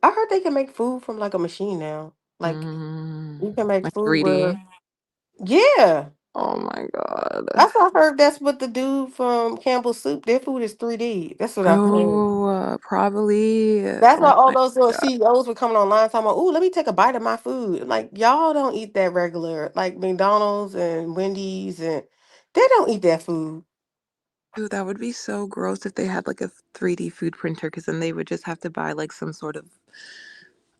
I heard they can make food from like a machine now. Like you can make Like food 3D. where, yeah. Oh my god. That's what I heard. That's what the dude from Campbell's Soup, their food is 3D. That's what I've heard. Probably. That's why Oh all my those little god. CEOs were coming online talking about, "Ooh, let me take a bite of my food." Like y'all don't eat that regular, like McDonald's and Wendy's, and they don't eat that food. Dude, that would be so gross if they had like a 3D food printer, because then they would just have to buy like some sort of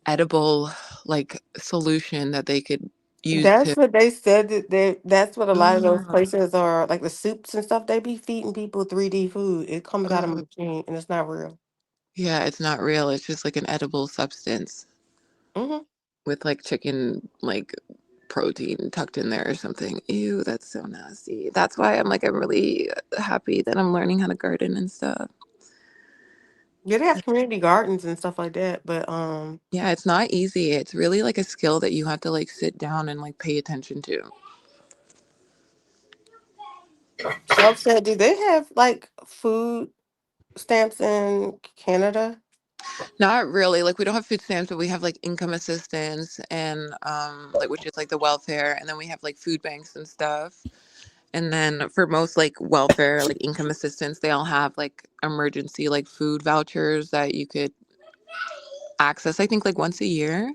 edible like solution that they could used That's to. what they said that's what a lot of those Ah, places are, like the soups and stuff. They be feeding people 3D food. It comes out of a uh, machine and it's not real. yeah, it's not real. It's just like an edible substance Hmm. with like chicken like protein tucked in there or something. Ew, that's so nasty. That's why I'm really happy that I'm learning how to garden and stuff. Yeah, they have community gardens and stuff like that, but Yeah, it's not easy. It's really like a skill that you have to like sit down and like pay attention to. so I'm saying, do they have like food stamps in Canada? Not really. Like we don't have food stamps, but we have like income assistance and like which is like the welfare, and then we have like food banks and stuff. And then for most like welfare, like income assistance, they all have like emergency like food vouchers that you could access, I think like once a year.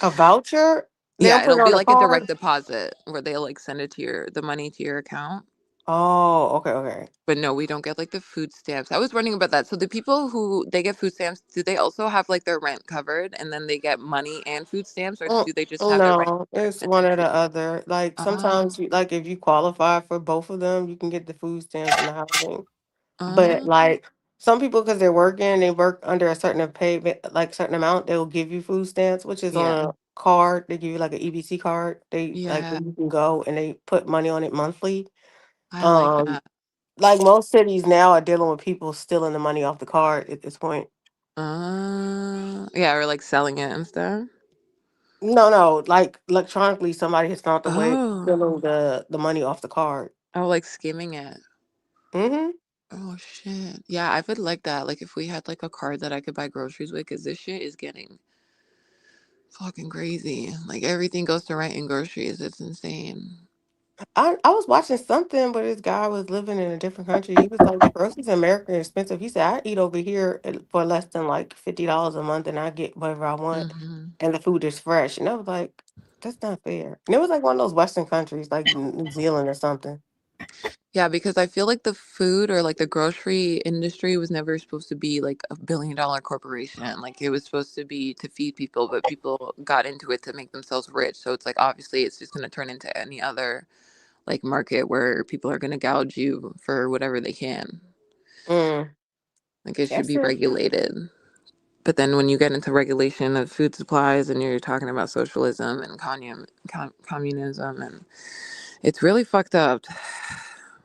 A voucher? They don't Yeah, put it'll it be on a like a card? direct deposit where they'll like send it to the money to your account. Oh, okay. But no, we don't get like the food stamps. I was wondering about that. So the people who they get food stamps, do they also have like their rent covered and then they get money and food stamps, or Mm, do they just have their rent no, covered it's and one then or the food? other. Like Ah, sometimes, like if you qualify for both of them, you can get the food stamps and the housing. But ah, like some people, because they're working, they work under a certain pay, like certain amount, they will give you food stamps, which is yeah, on a card. They give you like an EBC card. They like yeah. where you can go and they put money on it monthly. I like Um, that. like most cities now are dealing with people stealing the money off the card at this point. Yeah, or like selling it and stuff. No, like electronically, somebody has found a way of Oh, stealing the money off the card. oh, like skimming it. Hmm. Oh shit. Yeah, I would like that. Like if we had like a card that I could buy groceries with, because this shit is getting fucking crazy. Like everything goes to rent and groceries. It's insane. I was watching something where this guy was living in a different country. He was like, groceries in America are expensive. He said, I eat over here for less than like $50 a month and I get whatever I want Hmm. and the food is fresh. And I was like, that's not fair. And it was like one of those Western countries like New Zealand or something. Yeah, because I feel like the food or like the grocery industry was never supposed to be like a $1 billion corporation. Like it was supposed to be to feed people, but people got into it to make themselves rich. So it's like obviously it's just going to turn into any other like market where people are going to gouge you for whatever they can. Mm, Like it should that's be it. regulated. But then when you get into regulation of food supplies and you're talking about socialism and communism, and it's really fucked up.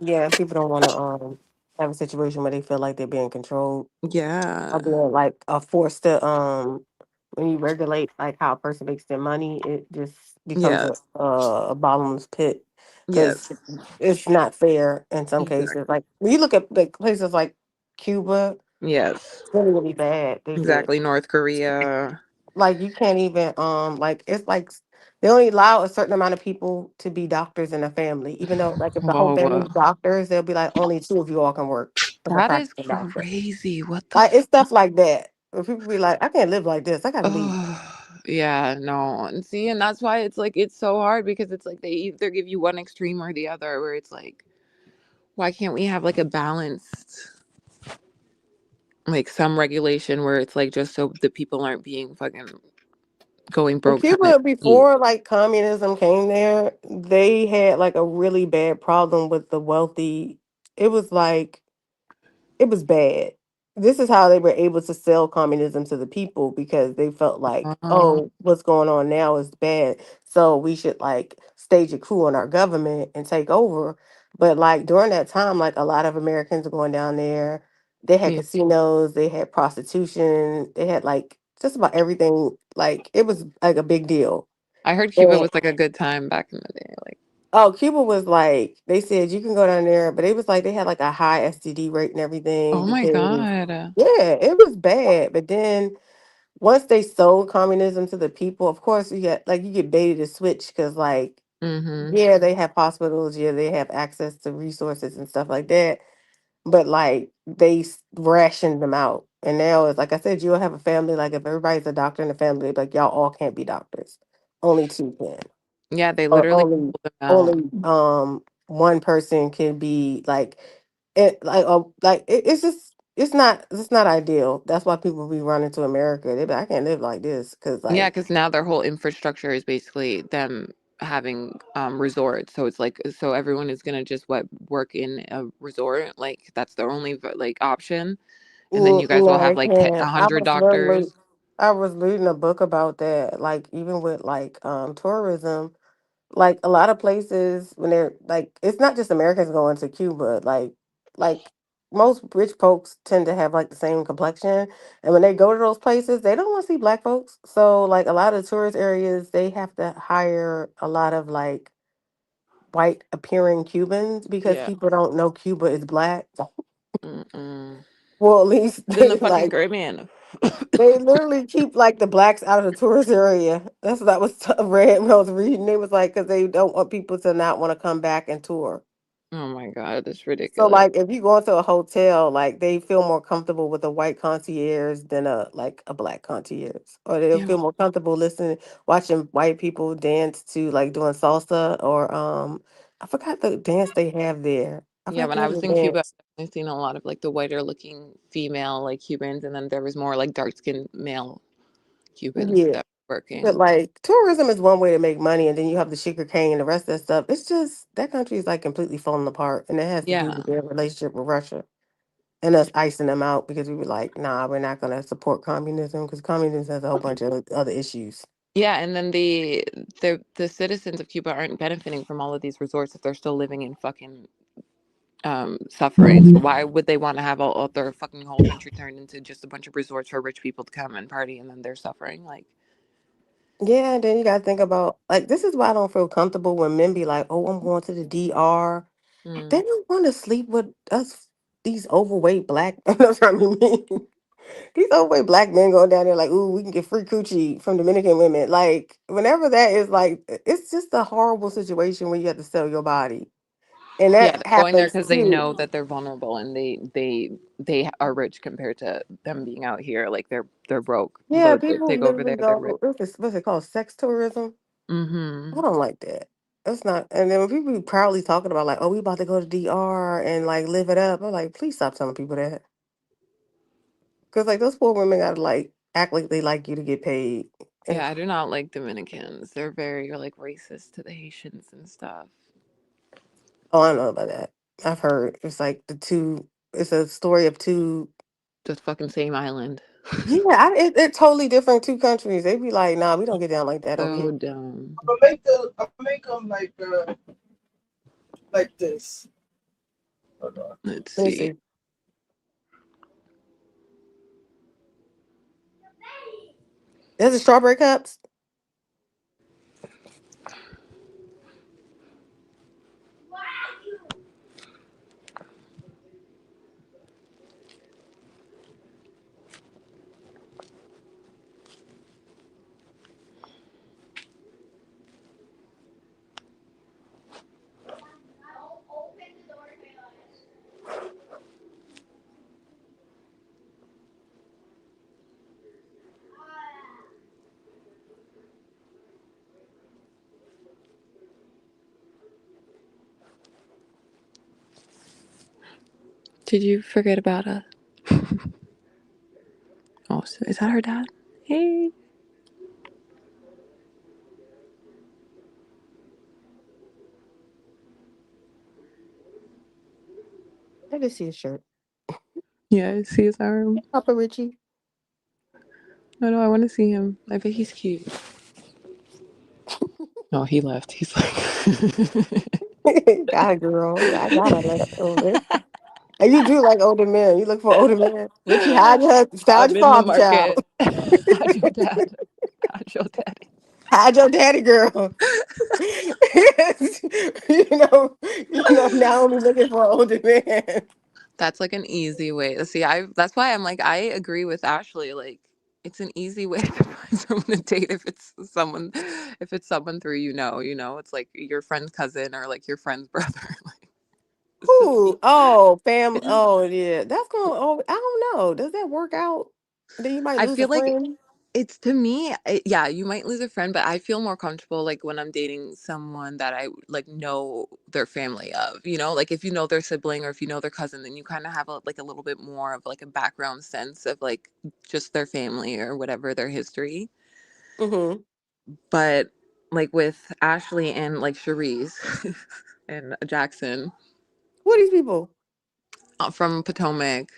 Yeah, people don't want to have a situation where they feel like they're being controlled Yeah. or being like forced to when you regulate like how a person makes their money, it just becomes Yes. a bottomless pit because Yes. it's not fair in some cases. Exactly. Like when you look at like places like Cuba, Yes. it's really bad. They get Exactly. North Korea. like you can't even like it's like they only allow a certain amount of people to be doctors in a family. Even though like if the whole Whoa, family whoa. is doctors, they'll be like only two of you all can work as a That is practicing doctor. crazy. What the Like it's stuff like that. Where people be like, I can't live like this. I gotta leave. Oh, yeah, no. And see, and that's why it's like it's so hard because it's like they either give you one extreme or the other, where it's like, why can't we have like a balanced, like some regulation where it's like just so the people aren't being fucking going In broke trying Cuba, to eat. before like communism came there, they had like a really bad problem with the wealthy. It was like it was bad. This is how they were able to sell communism to the people because they felt like, Uh, oh, what's going on now is bad. So we should like stage a coup on our government and take over. But like during that time, like a lot of Americans are going down there. They had yeah. casinos, they had prostitution, they had like just about everything. Like it was like a big deal. I heard Cuba was like a good time back in the day. Like, Oh, Cuba was like they said you can go down there, but it was like they had like a high STD rate and everything oh my because God. yeah, it was bad. But then once they sold communism to the people, of course you get baited to switch because like Mm-hmm. yeah, they have hospitals, yeah, they have access to resources and stuff like that. But like rationed them out. And now it's like I said, you'll have a family, like if everybody's a doctor in the family, like y'all all can't be doctors. Only two can Yeah, they or literally only pulled them out. only one person can be like it like it's just it's not ideal. That's why people be running to America. They be like, I can't live like this because Yeah, like because now their whole infrastructure is basically them having resorts. So it's like so everyone is gonna just work in a resort. Like that's their only like option. And then you guys will no, have they like can't. 100 doctors. I was reading a book about that. Like even with like tourism, like a lot of places when they're like it's not just Americans going to Cuba, like most rich folks tend to have like the same complexion. And when they go to those places, they don't want to see black folks. So like a lot of tourist areas, they have to hire a lot of like white appearing Cubans because Yeah. people don't know Cuba is black. Mm-mm. Well, at least In the they fucking like Caribbean. they literally keep like the blacks out of the tourist area. That's what I was read when I was reading. They was like because they don't want people to not want to come back and tour. Oh my God, that's So ridiculous. like if you go into a hotel, like they feel more comfortable with a white concierge than a black concierge. Or they'll Yeah. feel more comfortable listening watching white people dance to like doing salsa or I forgot the dance they have there. I Yeah, forgot when the I name was of the in Cuba, dance. I've definitely seen a lot of like the whiter looking female like Cubans, and then there was more like dark skinned male Cubans Yeah. that were But working. like tourism is one way to make money and then you have the sugar cane and the rest of that stuff. It's just that country is like completely falling apart and it has to do Yeah. with their relationship with Russia. And us icing them out because we were like, nah, we're not gonna support communism because communism has a whole bunch of other issues. Yeah, and then the citizens of Cuba aren't benefiting from all of these resorts if they're still living in fucking suffering. So why would they want to have all of their fucking whole country turned into just a bunch of resorts for rich people to come and party and then they're suffering? Like, Yeah, and then you gotta think about like this is why I don't feel comfortable when men be like, oh, I'm going to the DR. They mm, don't want to sleep with us, these overweight black. That's what I mean. These overweight black men going down there like, ooh, we can get free coochie from Dominican women. Like, whenever that is like, it's just a horrible situation when you have to sell your body, and yeah, that they're going there happens because they too. know that they're vulnerable and they are rich compared to them being out here. Like they're broke, Yeah, but if people they go over literally there, they're rich. go. What's it called? Sex tourism. I Mm-hmm. don't like that. That's not. And then when people be proudly talking about like, oh, we about to go to DR and like live it up, I'm like, please stop telling people that. Because like those poor women gotta like act like they like you to get paid. And Yeah, I do not like Dominicans. They're very like racist to the Haitians and stuff. oh, I don't know about that. I've heard it's like the two. It's a story of two. The fucking same island. Yeah, it's totally different two countries. They be like, nah, we don't get down like that over here. So dumb. I'm gonna make them like this. Hold on. Let's Let me see. see. There's the strawberry cups. Did you forget about us? Oh, so is that her dad? Hey. I just see a shirt. Yeah, I see his arm. Papa Richie. No, no, I want to see him. I bet he's cute. No, he left. He's like, Got a girl. I got a left older. And you do like older men. You look for older men. Richie, hide I'm your in the father, child. market. Hide your dad. Hide your daddy. Hide your daddy, girl. Naomi looking for an older man. That's like an easy way. See, that's why I'm like, I agree with Ashley. Like, it's an easy way to find someone to date if it's someone through it's like your friend's cousin or like your friend's brother. Like, it's just Ooh, oh, fam. Oh, yeah. That's going. Oh, I don't know. Does that work out? Then you might I lose a feel like friend. It's to me, yeah, you might lose a friend, but I feel more comfortable like when I'm dating someone that I like know their family of, you know, like if you know their sibling or if you know their cousin, then you kind of have like a little bit more of like a background sense of like just their family or whatever their history. Mm-hmm. But like with Ashley and like Cherise and Jackson. Who are these people? From Potomac.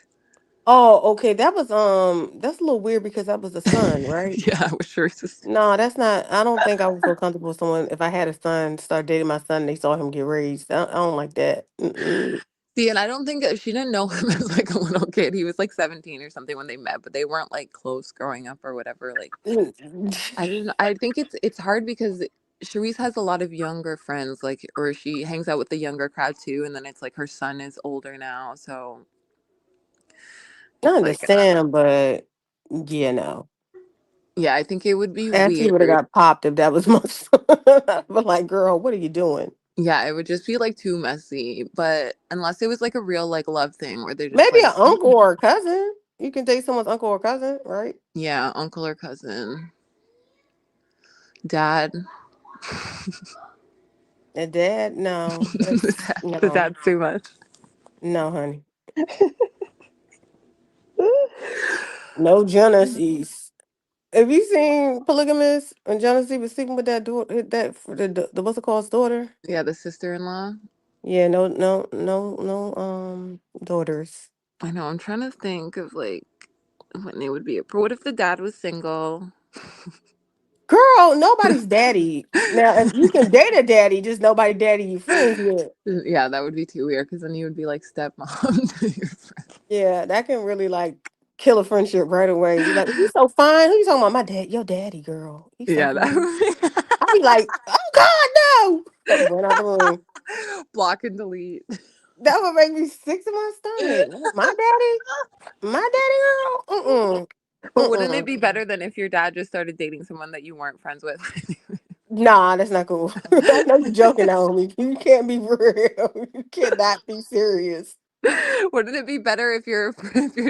Oh, okay. That's a little weird because that was the son, right? Yeah, with Cherise's. No, that's not. I don't think I would feel comfortable with someone if I had a son, start dating my son, and they saw him get raised. I don't like that. Mm-mm. See, and I don't think she didn't know him as like a little kid. He was like 17 or something when they met, but they weren't like close growing up or whatever. Like, I think it's hard because Cherise has a lot of younger friends, like, or she hangs out with the younger crowd too, and then it's like her son is older now, so I it's like, understand, but yeah, no. yeah, I think it would be Ashley would have weird. got popped if that was my son. But like, girl, what are you doing? Yeah, it would just be like too messy. But unless it was like a real like love thing where they're just Maybe like, an uncle or a cousin. You can date someone's uncle or cousin, right? yeah, uncle or cousin, dad. A dad? No, that's The no, dad's too much. no, honey. No jealousies. Have you seen Polygamous and jealousy was sleeping with that the what's it called daughter? Yeah, the sister-in-law. Yeah, no, daughters. I know. I'm trying to think of like when they would be. What if the dad was single? Girl, nobody's daddy. Now, if you can date a daddy, just nobody daddy you friends with. Yeah, that would be too weird because then you would be like stepmom to your friend. Yeah, that can really like kill a friendship right away. You're like, he's so fine. Who you talking about? My dad, your daddy, girl. He's so Yeah, that fine. would be I'll be like, oh God, no. Run out the room. block and delete. That would make me sick to my stomach. My daddy girl. But wouldn't it be better than if your dad just started dating someone that you weren't friends with? Nah, that's not cool. I know you're joking on me. You can't be real. You cannot be serious. Wouldn't it be better if your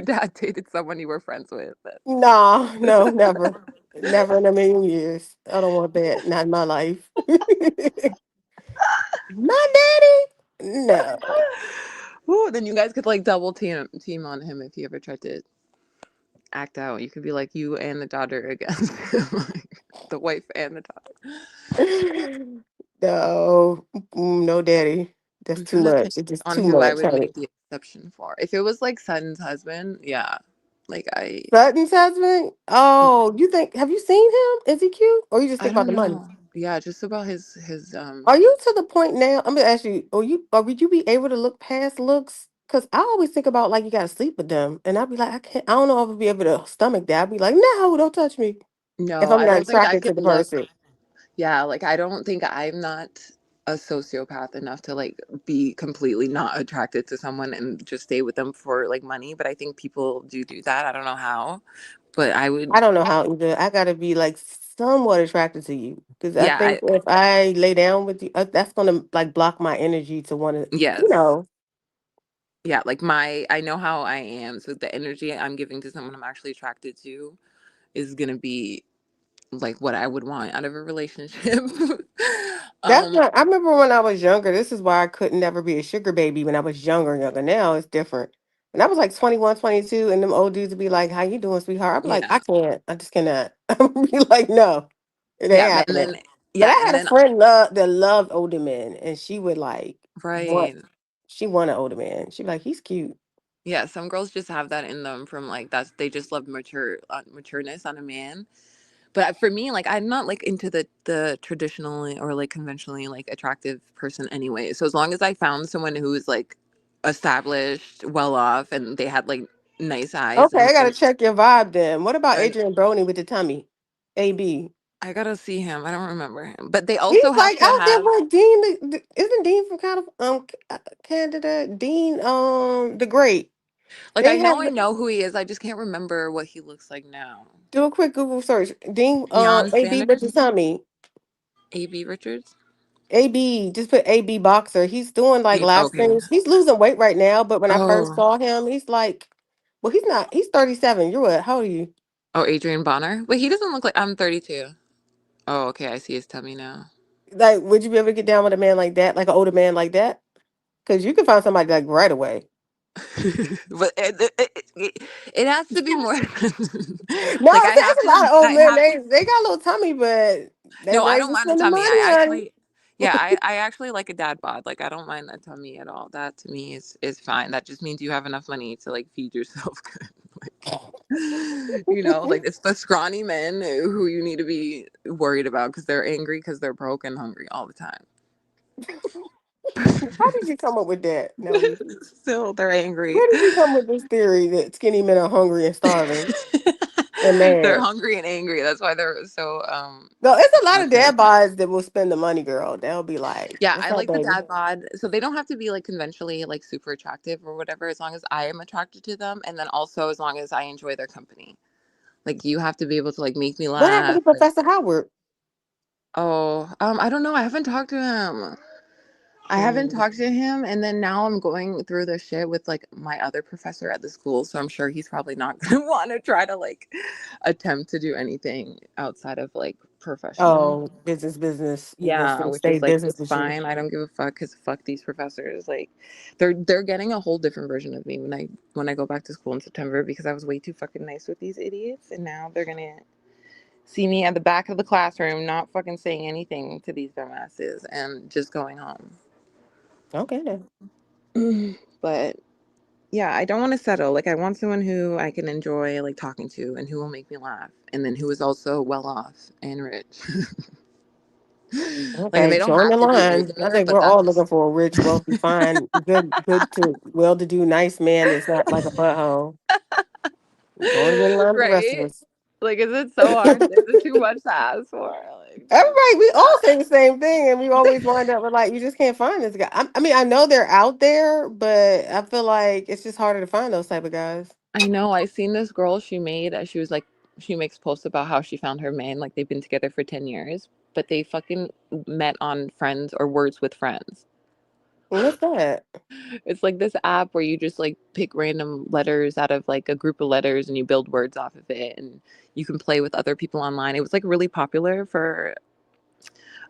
dad dated someone you were friends with? Nah, no, never. Never in a million years. I don't want that. Not in my life. My daddy? No. Ooh, then you guys could like double team on him if he ever tried to act out. You could be like you and the daughter against him, like the wife and the daughter. No, no, daddy. That's I'm too trying to much. think It's just on too who I much, would honey. make the exception for. If it was like Sutton's husband, yeah, like Sutton's husband? Oh, have you seen him? Is he cute? Or you just I think about don't the money? know. Yeah, just about his Are you to the point now? I'm gonna ask you, would you be able to look past looks? Because I always think about like you gotta sleep with them. And I'd be like, I don't know if I'd be able to stomach that. I'd be like, no, don't touch me. If No, I'm I not don't think I attracted to could the look. person. Yeah, like I don't think I'm not a sociopath enough to like be completely not attracted to someone and just stay with them for like money. But I think people do that. I don't know how, but I would. I don't know how either. I gotta be like somewhat attracted to you. Because I Yeah, think if I lay down with you, that's gonna like block my energy to want to, yes. you know. Yeah, like I know how I am. So the energy I'm giving to someone I'm actually attracted to is gonna be like what I would want out of a relationship. That's um not. I remember when I was younger. This is why I could never be a sugar baby when I was younger. Now it's different. When I was like 21, 22, and them old dudes would be like, "How you doing, sweetheart?" I'd be like, yeah. "I can't. I just cannot." I'd be like, "No, it ain't Yeah, and happening." then But I yeah, and had a then friend that loved older men, and she would like want. right. She wanted an older man. She'd be like, "He's cute." Yeah, some girls just have that in them from like that's they just love matureness on a man. But for me, like I'm not like into the traditionally or like conventionally like attractive person anyway. So as long as I found someone who's like established, well off, and they had like nice eyes Okay, I gotta and check your vibe then. What about and Adrian Brony with the tummy? AB. I gotta see him. I don't remember him, but they He's also have like to out there have with Dean. Isn't Dean from Canada? Dean, the Great. like They have I know who he is. I just can't remember what he looks like now. do a quick Google search. Dean, Deion AB with the Sanders, tummy. AB Richards. AB, just put AB boxer. He's doing like last Okay. things. He's losing weight right now, but when I first Oh, saw him, he's like, well, he's not. He's 37. You're what? How old are you? Oh, Adrian Bonner. Wait, he doesn't look like I'm 32. Oh, okay. I see his tummy now. Like, would you be able to get down with a man like that, like an older man like that? Because you can find somebody like right away. But it has to be more. No, Like I have it's a lot to. of old I men. have. They got a little tummy, but they No, I ready don't to mind the spend the tummy. money on. I actually like a dad bod. Like I don't mind that tummy at all. That to me is fine. That just means you have enough money to like feed yourself good. Like it's the scrawny men who you need to be worried about because they're angry because they're broke and hungry all the time. How did you come up with that? No, Still, they're angry. where did you come with this theory that skinny men are hungry and starving and They're mad? hungry and angry. That's why they're so No, it's a lot of dad aggressive. bods that will spend the money, girl. They'll be like, Yeah, "What's I up, like the baby?" dad bod. So they don't have to be like conventionally like super attractive or whatever, as long as I am attracted to them, and then also as long as I enjoy their company. Like you have to be able to like make me What happened to laugh. Like, Professor Howard? oh, I don't know. I haven't talked to him. I haven't talked to him, and then now I'm going through the shit with like my other professor at the school, so I'm sure he's probably not gonna want to try to like attempt to do anything outside of like professional. Oh, business. He wants Yeah, to which stay is like business it's with you. fine. I don't give a fuck because fuck these professors. Like they're getting a whole different version of me when I go back to school in September because I was way too fucking nice with these idiots, and now they're gonna see me at the back of the classroom not fucking saying anything to these dumbasses and just going home. Okay then. But yeah, I don't want to settle. Like I want someone who I can enjoy like talking to and who will make me laugh, and then who is also well off and rich. Like Okay, they don't join have the to be line. I older, think but we're all that's just looking for a rich, wealthy, fine, good to well-to-do, nice man that's not like a butthole. Go and get in line with the rest of right. us. Like, is it so hard? Is it too much to ask for? Like, Everybody, we all say the same thing, and we always wind up with like, you just can't find this guy. I mean, I know they're out there, but I feel like it's just harder to find those type of guys. I know. I seen this girl she was like, she makes posts about how she found her man. Like, they've been together for 10 years, but they fucking met on Friends or Words with Friends. What's that? It's like this app where you just like pick random letters out of like a group of letters and you build words off of it and you can play with other people online. It was like really popular for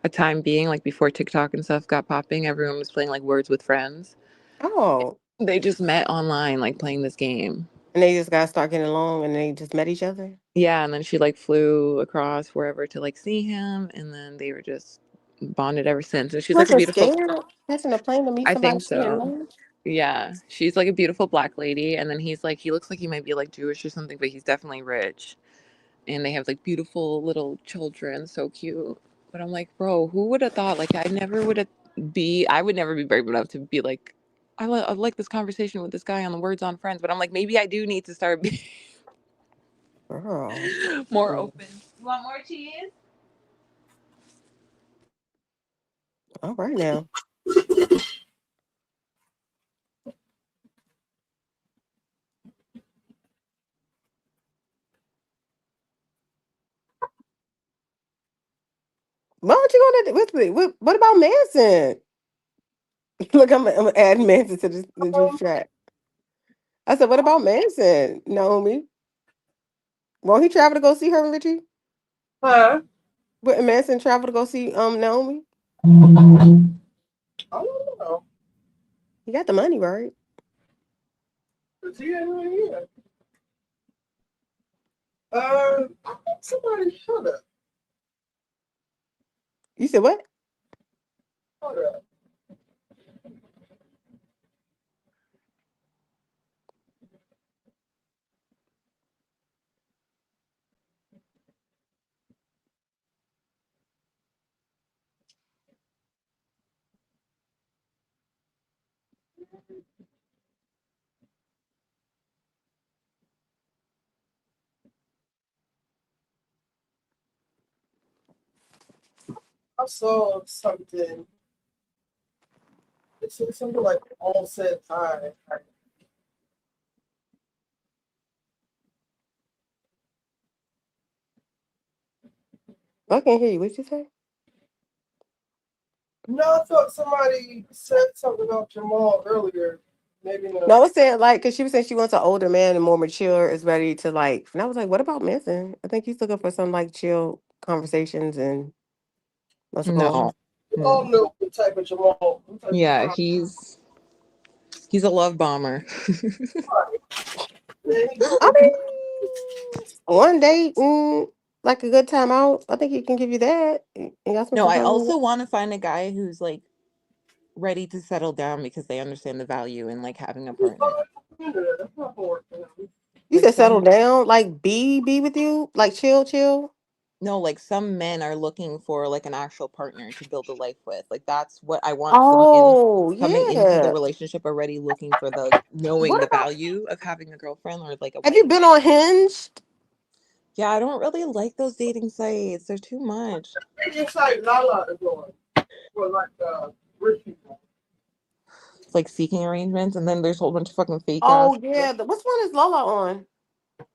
a time being, like before TikTok and stuff got popping. Everyone was playing like Words with Friends. Oh, They just met online, like playing this game. and they just got to start getting along, and they just met each other. Yeah, and then she like flew across wherever to like see him, and then they were just bonded ever since. And she's like a Wasn't beautiful. scared catching a plane to meet I somebody think she didn't so. know. Yeah, she's like a beautiful black lady, and then he's like he looks like he might be like Jewish or something, but he's definitely rich. And they have like beautiful little children, so cute. But I'm like, bro, who would have thought? Like, I would never be brave enough to be like, I like this conversation with this guy on the Words on Friends. But I'm like, maybe I do need to start being Girl. more open. You want more cheese? All right now. Why don't you go to with me? What about Manson? Look, I'm adding Manson to the group chat. I said, what about Manson, Naomi? Won't he travel to go see her, Ritchie? Huh? Wouldn't Manson travel to go see Naomi? I don't know. He got the money, right? But yeah. I think somebody shut up. You said what? Hold up. I saw something. It's something like all said hi. I can't hear you. What'd you say? No, I thought somebody said something about Jamal earlier. Maybe not. No, it said like because she was saying she wants an older man and more mature is ready to like. And I was like, what about Manson? I think he's looking for some like chill conversations and what's it called? No. We all know the type of Jamal. What type of Yeah, time. he's a love bomber. I mean, one date, like a good time out. I think he can give you that. And got some No, I compatible- also want to find a guy who's like ready to settle down because they understand the value in like having a partner. That's not gonna work for him. You Like said settle some down, like be with you, like chill. no, like some men are looking for like an actual partner to build a life with. Like that's what I want Oh coming into the yeah. relationship already looking for the knowing What the about? value of having a girlfriend or like a Have you wife. been on Hinge? Yeah, I don't really like those dating sites. They're too much. They just like Lala is on for like rich people. It's like seeking arrangements, and then there's a whole bunch of fucking fake ass. Oh yeah. Which one is Lola on?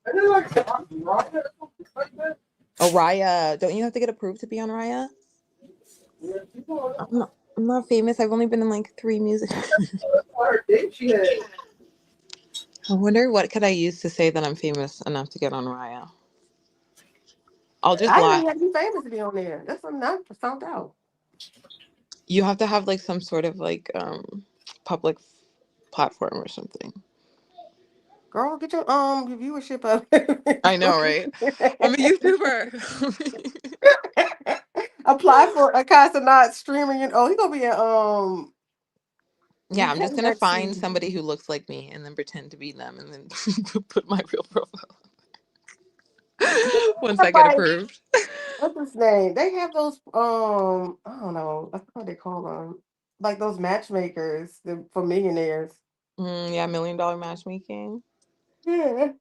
And then like Raya or something like that. Oh, Raya. Don't you have to get approved to be on Raya? Yeah, people on that. I'm not famous. I've only been in like 3 music. That's why her date she had. I wonder what could I use to say that I'm famous enough to get on Raya. I'll just I didn't lie. even have to be famous to be on there. That's something I found out. You have to have like some sort of like public platform or something. Girl, get your viewership up. I know, right? I'm a YouTuber. Apply for a Casanat streaming. He gonna be at Yeah, I'm just gonna let's find see. somebody who looks like me and then pretend to be them and then put my real profile once I get Like, approved. what's his name? They have those I don't know. I forgot what they call them. Like those matchmakers for millionaires. Yeah, $1 million matchmaking. Yeah.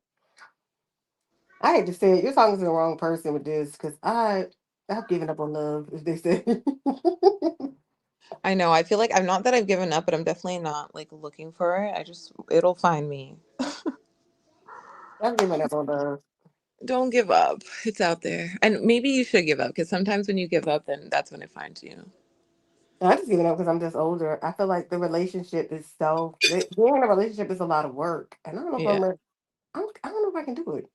I hate to say it, you're talking to the wrong person with this because I've given up on love, if they say. I know. I feel like I'm not that I've given up, but I'm definitely not like looking for it. It'll find me. I've given up on love. Don't give up. It's out there. And maybe you should give up because sometimes when you give up, then that's when it finds you. I just given up because I'm just older. I feel like the relationship is being in a relationship is a lot of work, and I don't know if Yeah. I don't know if I can do it.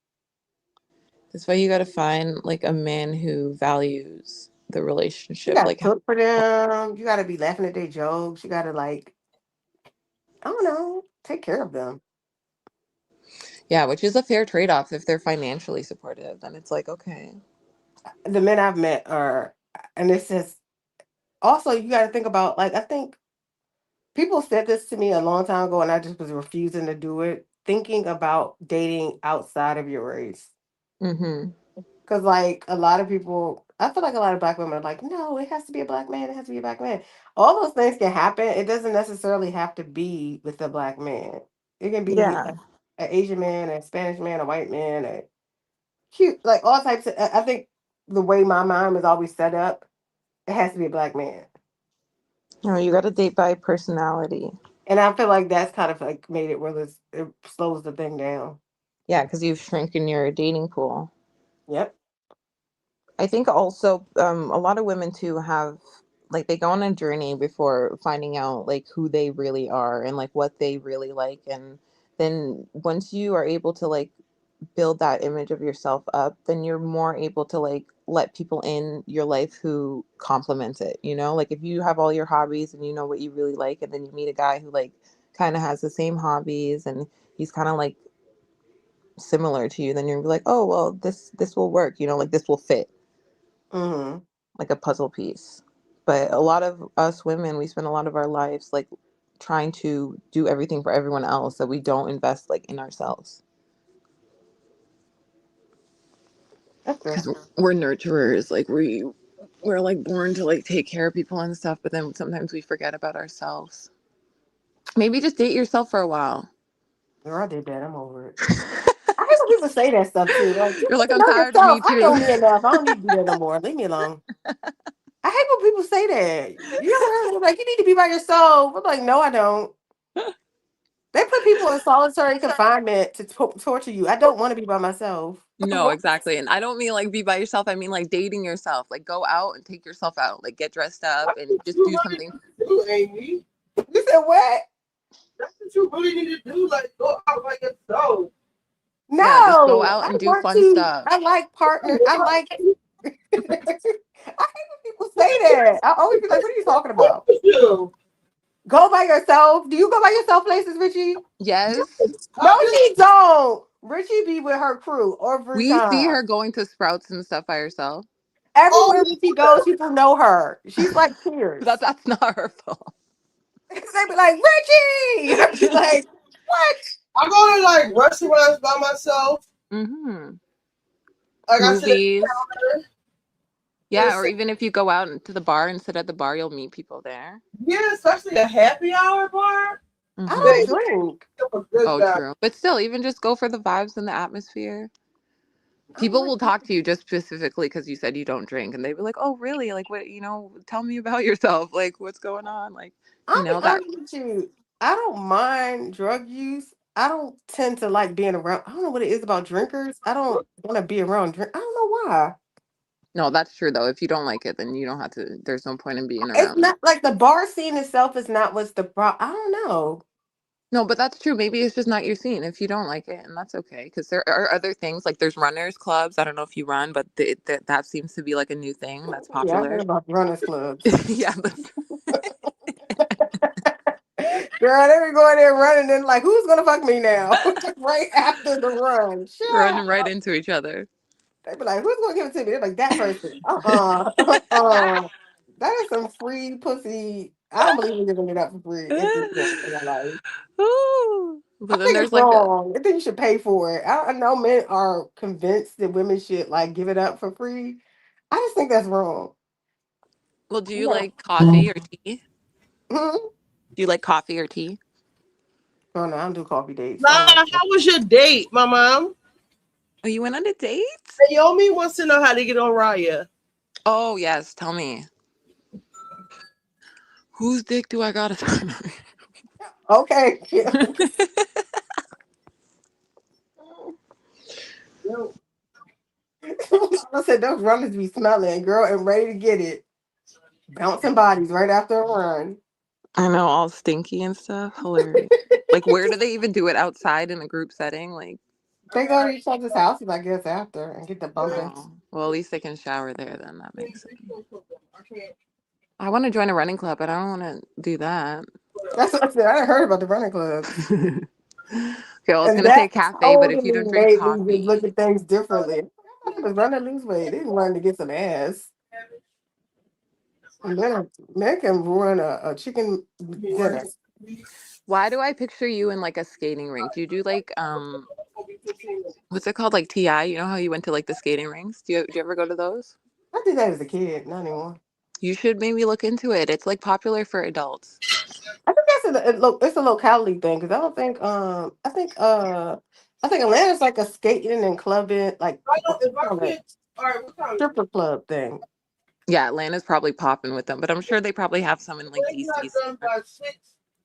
That's why you got to find like a man who values the You relationship. got to Like, cook for them. You got to be laughing at their jokes. You got to like, I don't know, take care of them. yeah, which is a fair trade off if they're financially supportive. Then it's like, okay. The men I've met are, and it's just also you got to think about like I think people said this to me a long time ago, and I just was refusing to do it. Thinking about dating outside of your race. Mm-hmm. Because, like, a lot of people, I feel like a lot of Black women are like, no, it has to be a Black man. It has to be a Black man. All those things can happen. It doesn't necessarily have to be with a Black man. It can be Yeah. an Asian man, a Spanish man, a white man, a cute, like all types of. I think the way my mind is always set up, it has to be a Black man. No, you got to date by personality. And I feel like that's kind of like made it where it slows the thing down. Yeah, because you've shrunken your dating pool. Yep. I think also a lot of women too have like they go on a journey before finding out like who they really are and like what they really like, and then once you are able to like build that image of yourself up, then you're more able to like let people in your life who complement it, you know? Like if you have all your hobbies and you know what you really like and then you meet a guy who like kind of has the same hobbies and he's kind of like similar to you, then you're like, oh well, this will work, you know, like this will fit Mm-hmm. like a puzzle piece. But a lot of us women, we spend a lot of our lives like trying to do everything for everyone else that we don't invest like in ourselves. That's true. Because we're nurturers, like we're like born to like take care of people and stuff, but then sometimes we forget about ourselves. Maybe just date yourself for a while. Girl, I did that. I'm over it. I hate when people say that stuff too. Like, you You're like, need to I'm know tired of me yourself. I know too. me enough. I don't need to do that no more. Leave me alone. I hate when people say that. You ever heard of like you need to be by yourself? I'm like, no, I don't. They put people in solitary confinement to torture you. I don't want to be by myself. No, exactly. And I don't mean like be by yourself. I mean like dating yourself. Like go out and take yourself out. Like get dressed up and just do something. You, Amy. You said what? That's what you really need to do. Like, go out by yourself. Yeah, just go No, out I and do want fun to. stuff. I like partner. I like. I hate when people say that. I always be like, "What are you talking about? Go by yourself? Do you go by yourself places, Richie? Yes. No, she don't. Richie be with her crew every We see time. her going to Sprouts and stuff by herself. Everywhere Richie goes, people know her. She's like peers. That's not her fault. They be like, Richie! And I be like, what? I go to like restaurants by myself. Mm-hmm. Like I sit at the Movies. counter. Yeah, or even if you go out to the bar and sit at the bar, you'll meet people there. Yeah, especially a happy hour bar. I don't drink. Oh, true. But still, even just go for the vibes and the atmosphere. People will talk to you just specifically because you said you don't drink, and they be like, "Oh, really? Like, what? You know, tell me about yourself. Like, what's going on? Like, you I'll be know that." honest with you. I don't mind drug use. I don't tend to like being around. I don't know what it is about drinkers. I don't want to be around drink. I don't know why. No, that's true though. If you don't like it, then you don't have to. There's no point in being It's around it. not like the bar scene itself is not what's the problem. I don't know. No, but that's true. Maybe it's just not your scene if you don't like it, and that's okay. Because there are other things like there's runners clubs. I don't know if you run, but that seems to be like a new thing that's Yeah, I heard popular. about runners clubs. Yeah, Girl, they be going there running and like, who's gonna fuck me now? Right after the run. running right into each other. They be like, who's gonna give it to me? They're like, that person. That is some free pussy. I don't believe in giving it up for free at this point in my life. Ooh. I But then think there's it's like a wrong. I think you should pay for it. I know men are convinced that women should like give it up for free. I just think that's wrong. well, do you Yeah. like coffee or tea? Hmm? Do you like coffee or tea? Oh no, I don't do coffee dates. Nah, how was your date, my mom? Oh, you went on a date? Naomi wants to know how to get on Raya. Oh yes, tell me. Whose dick do I gotta turn? Okay. I said those runners be smelling, girl, and ready to get it. Bouncing bodies right after a run. I know, all stinky and stuff. Hilarious. Like, where do they even do it? Outside in a group setting? Like, They go to each other's houses, I guess, after and get the bumping. oh, well, at least they can shower there. Then that makes sense. I want to join a running club, but I don't want to do that. That's what I said. I heard about the running clubs. Okay, well, I was And gonna say that cafe, but if you totally don't drink made me coffee, look at things differently. I was running to lose weight. They didn't run to get some ass. And then men can run a chicken dinner. why do I picture you in like a skating rink? Do you do like what's it called, like TI? You know how you went to like the skating rinks? Do you ever go to those? I did that as a kid, not anymore. You should maybe look into it. It's like popular for adults. I think it's a locality thing because I don't think I think Atlanta's like a skating and clubbing like stripper club thing. Yeah, Atlanta's probably popping with them, but I'm sure they probably have some in like It's not DC. done by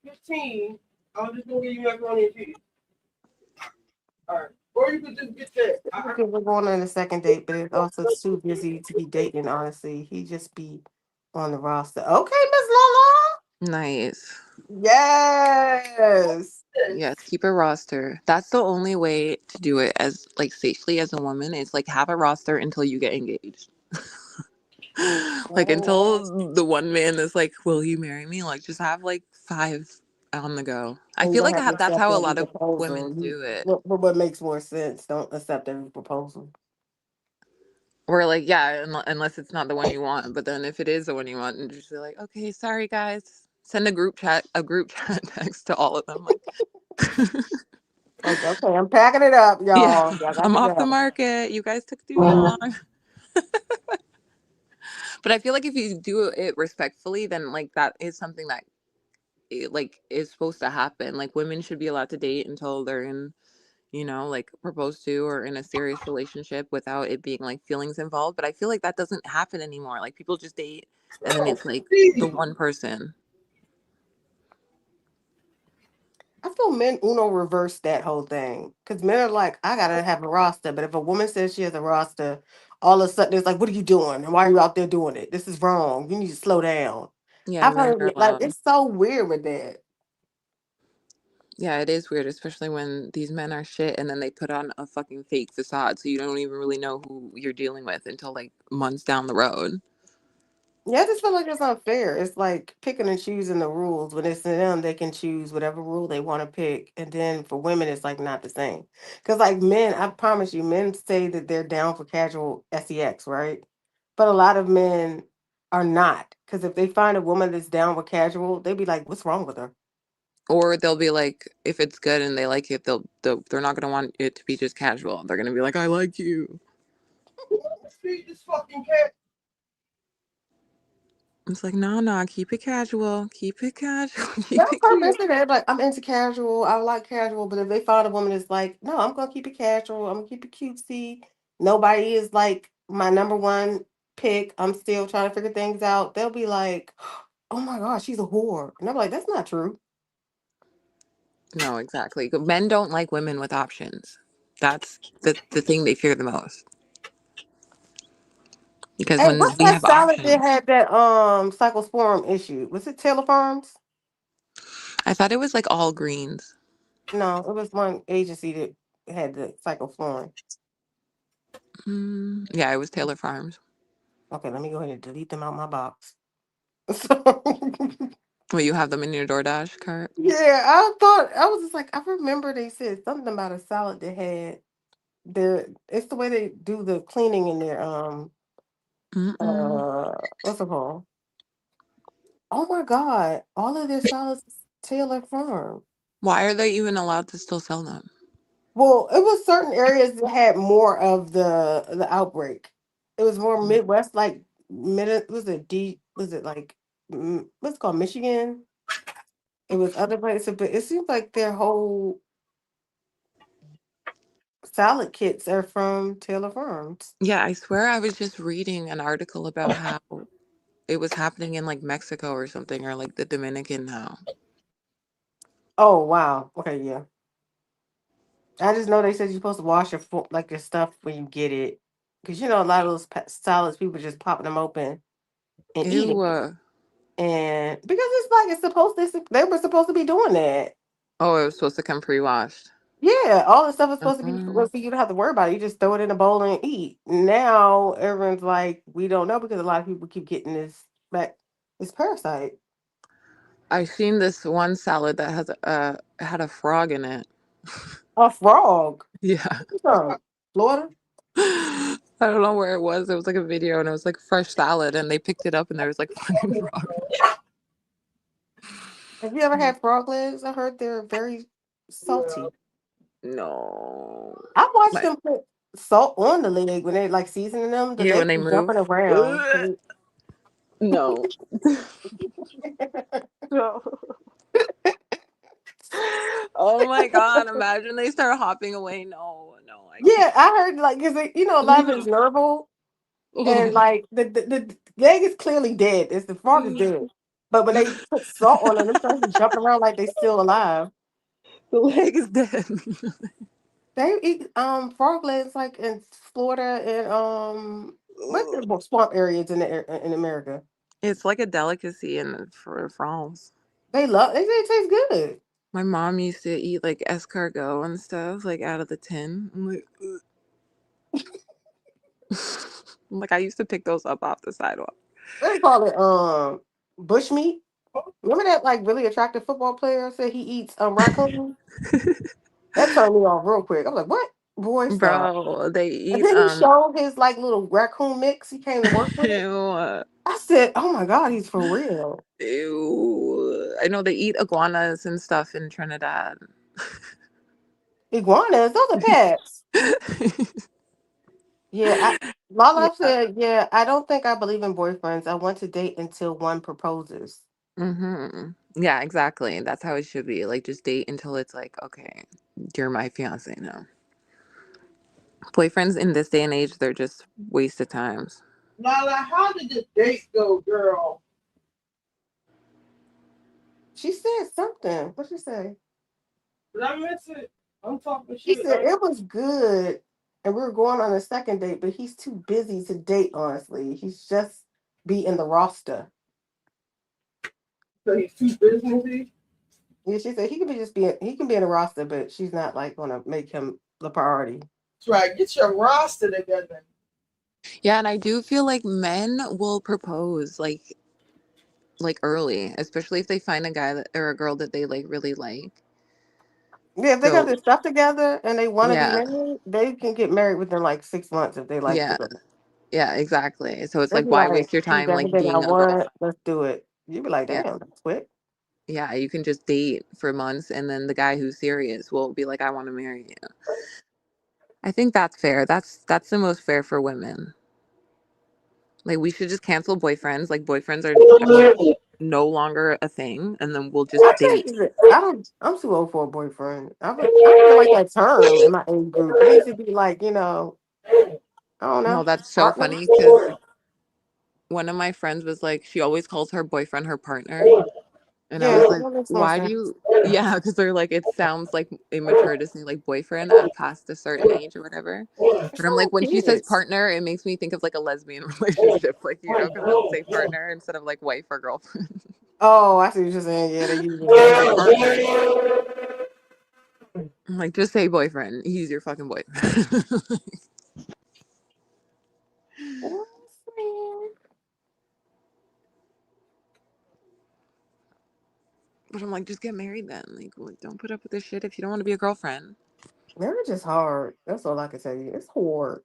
6:15. I'm just gonna give you macaroni and cheese. All right, or you could just get that. Because we're going on a second date, but it's also too busy to be dating. Honestly, he just be on the roster. Okay, Miss Lola. Nice. Yes. Yes, keep a roster. That's the only way to do it as like safely as a woman is like have a roster until you get engaged. Like until the one man is like, "Will you marry me?" Like just have like 5 on the go. I And you feel don't like have to that's accept how a every lot of women proposal. do it. What makes more sense? Don't accept every proposal. Or like, yeah, unless it's not the one you want. But then if it is the one you want, and just be like, "Okay, sorry guys." Send a group chat text to all of them. Like, okay, I'm packing it up, Yeah, y'all. Y'all got I'm to off the go. market. You guys took too long. But I feel like if you do it respectfully, then like that is something that like is supposed to happen. Like women should be allowed to date until they're in, like proposed to or in a serious relationship without it being like feelings involved. But I feel like that doesn't happen anymore. Like people just date and then it's like the one person. I feel men Uno reverse that whole thing because men are like, I gotta have a roster, but if a woman says she has a roster, all of a sudden it's like, what are you doing? And why are you out there doing it? This is wrong. You need to slow down. Yeah, I've men heard are it like loud. it's so weird with that. Yeah, it is weird, especially when these men are shit and then they put on a fucking fake facade, so you don't even really know who you're dealing with until like months down the road. Yeah, I just feel like it's unfair. It's like picking and choosing the rules. When it's to them, they can choose whatever rule they want to pick. And then for women, it's like not the same. Because like men, I promise you, men say that they're down for casual sex, right? But a lot of men are not. Because if they find a woman that's down with casual, they'd be like, "What's wrong with her?" Or they'll be like, if it's good and they like it, they're not gonna want it to be just casual. They're gonna be like, I like you. Feed this fucking cat. It's like, no, keep it casual. Keep it casual. Yeah, Keep it some men cute. say that like I'm into casual. I like casual, but if they find a woman that's like, no, I'm gonna keep it casual. I'm gonna keep it cutesy. Nobody is like my number one pick. I'm still trying to figure things out. They'll be like, oh my gosh, she's a whore, and I'm like, that's not true. No, exactly. Men don't like women with options. That's the thing they fear the most. Because Hey, when what's we that have salad that options, had that cyclosporum issue? Was it Taylor Farms? I thought it was like all greens. No, it was one agency that had the cyclosporum. Yeah, it was Taylor Farms. Okay, let me go ahead and delete them out my box. Well, you have them in your DoorDash cart? Yeah, I thought I was just like, I remember they said something about a salad that had it's the way they do the cleaning in their Mm-mm. what's it called? Oh my god, all of their salads is Taylor Farm. Why are they even allowed to still sell them? Well, it was certain areas that had more of the outbreak. It was more Midwest, like was it like what's it called, Michigan? It was other places, but it seems like their whole salad kits are from Taylor Farms. Yeah, I swear I was just reading an article about how it was happening in like Mexico or something, or like the Dominican now. Oh wow. Okay, yeah. I just know they said you're supposed to wash like your stuff when you get it, because you know a lot of those salads people just popping them open and eating it, Ew. and because it's like they were supposed to be doing that. Oh, it was supposed to come pre-washed. Yeah, all the stuff is supposed to be Uh-huh. for you to have to worry about it. You just throw it in a bowl and eat. Now everyone's like, we don't know because a lot of people keep getting this parasite. I seen this one salad that has had a frog in it. A frog? Yeah. From Florida? I don't know where it was. It was like a video and it was like fresh salad and they picked it up and there was like fucking frog. Have you ever had frog legs? I heard they're very salty. No. I watched them put salt on the leg when they like seasoning them. The Yeah, when legs they be move. jumping around. No. No. Oh my god, imagine they start hopping away. No, I Yeah, I heard like because a lot of it's nerval and can't. like the leg is clearly dead. It's the frog is dead. But when they put salt on them starts to jumping around like they still alive. The leg is dead. They eat frog legs like in Florida and what's the swamp areas in America. It's like a delicacy for France. They say it tastes good. My mom used to eat like escargot and stuff like out of the tin. I'm like, like I used to pick those up off the sidewalk. They call it bush meat. Remember that like really attractive football player said he eats raccoon? That turned me off real quick. I was like, what? Boy, stop. Bro, they And eat then he showed his like little raccoon mix he came to work with. ew, I said, oh my God, he's for real. ew. I know they eat iguanas and stuff in Trinidad. Iguanas, those are pets. Yeah, Lala Yeah. said, yeah, I don't think I believe in boyfriends. I want to date until one proposes. Yeah, exactly. That's how it should be. Like just date until it's like, okay, you're my fiance now. Boyfriends in this day and age, they're just wasted times. Lala, how did the date go, girl? She said something. What'd she say? Did I miss it? I'm talking She shit. said it was good and we were going on a second date, but he's too busy to date, honestly. He's just be in the roster. So he's too businessy? Yeah, she said he can be in a roster, but she's not like gonna make him the priority. That's right. Get your roster together. Yeah, and I do feel like men will propose like early, especially if they find a guy or a girl that they like really like. Yeah, if they got So their stuff together and they want to be yeah, married, they can get married within like 6 months if they like the yeah, girl. yeah, exactly. So it's They'll like, be why like, waste your "He's time like everything I being a girl? want. Let's do it." You'd be like, Yeah, "Damn, that's quick." yeah. You can just date for months, and then the guy who's serious will be like, I want to marry you. I think that's fair. That's the most fair for women. Like we should just cancel boyfriends. Like boyfriends are like no longer a thing, and then we'll just I date. think I don't. I'm too old for a boyfriend. I don't even like that term in my age group. It needs to be like I don't No, know, that's so partner. funny because one of my friends was like, she always calls her boyfriend her partner. And I Yeah, was like, that makes more why do sense. you? Yeah, because they're like, it sounds like immature to say like boyfriend past a certain age or whatever. It's But I'm like, not when she says kids. partner, it makes me think of like a lesbian relationship, like, you know, because they'll say partner instead of like wife or girlfriend. Oh, I see what you're saying. Yeah, they use it as like partner. I'm like, just say boyfriend. He's your fucking boyfriend. But I'm like, just get married then. Like, don't put up with this shit if you don't want to be a girlfriend. Marriage is hard. That's all I can tell you. It's hard.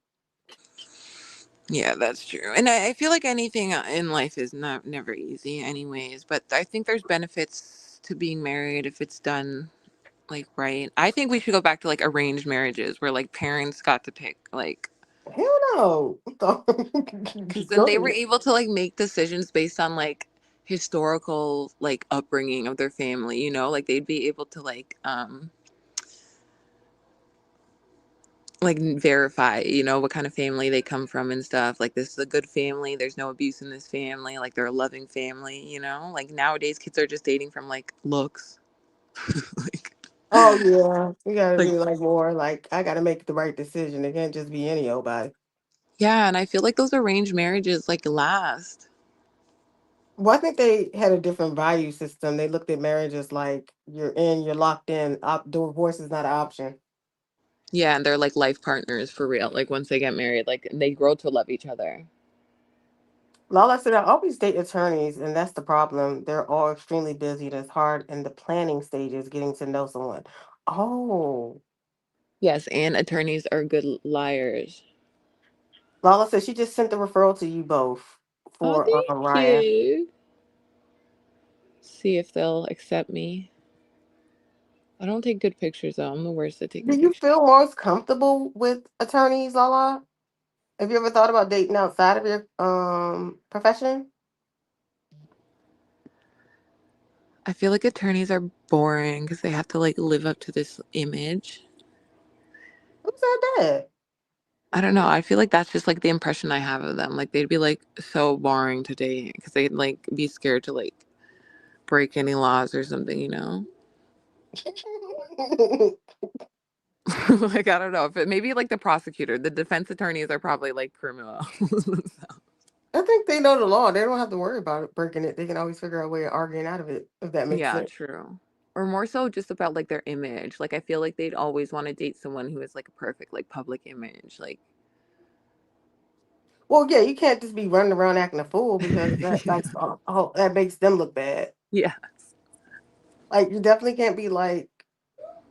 Yeah, that's true. And I feel like anything in life is never easy anyways, but I think there's benefits to being married if it's done like right. I think we should go back to like arranged marriages where like parents got to pick like, Hell no. because then Go they were ahead. able to like make decisions based on like historical like upbringing of their family, you know, like they'd be able to like verify, you know, what kind of family they come from and stuff. Like this is a good family. There's no abuse in this family. Like they're a loving family, you know? Like nowadays kids are just dating from like looks. Oh yeah, you gotta Like be like more like I gotta make the right decision. It can't just be any old body. yeah, and I feel like those arranged marriages like last. Well, I think they had a different value system. They looked at marriage as like you're locked in. Divorce is not an option. Yeah, and they're like life partners for real. Like once they get married, like they grow to love each other. Lala said I always date attorneys, and that's the problem. They're all extremely busy. It's hard in the planning stages getting to know someone. Oh, Yes, and attorneys are good liars. Lala said she just sent the referral to you both Oh, for thank Ryan. you. See if they'll accept me. I don't take good pictures though. I'm the worst at Do taking you pictures. feel more comfortable with attorneys, Lala? Have you ever thought about dating outside of your profession? I feel like attorneys are boring because they have to like live up to this image. Who said that? I don't know. I feel like that's just like the impression I have of them. Like they'd be like so boring to date because they'd like be scared to like break any laws or something, you know? Like I don't know if it maybe like the prosecutor, the defense attorneys are probably like criminal. I think they know the law. They don't have to worry about it, breaking it. They can always figure out a way of arguing out of it, if that makes Yeah, sense. true. Or more so just about like their image. Like I feel like they'd always want to date someone who has like a perfect like public image. Like Well, yeah, you can't just be running around acting a fool because that makes them look bad. yeah. Like you definitely can't be like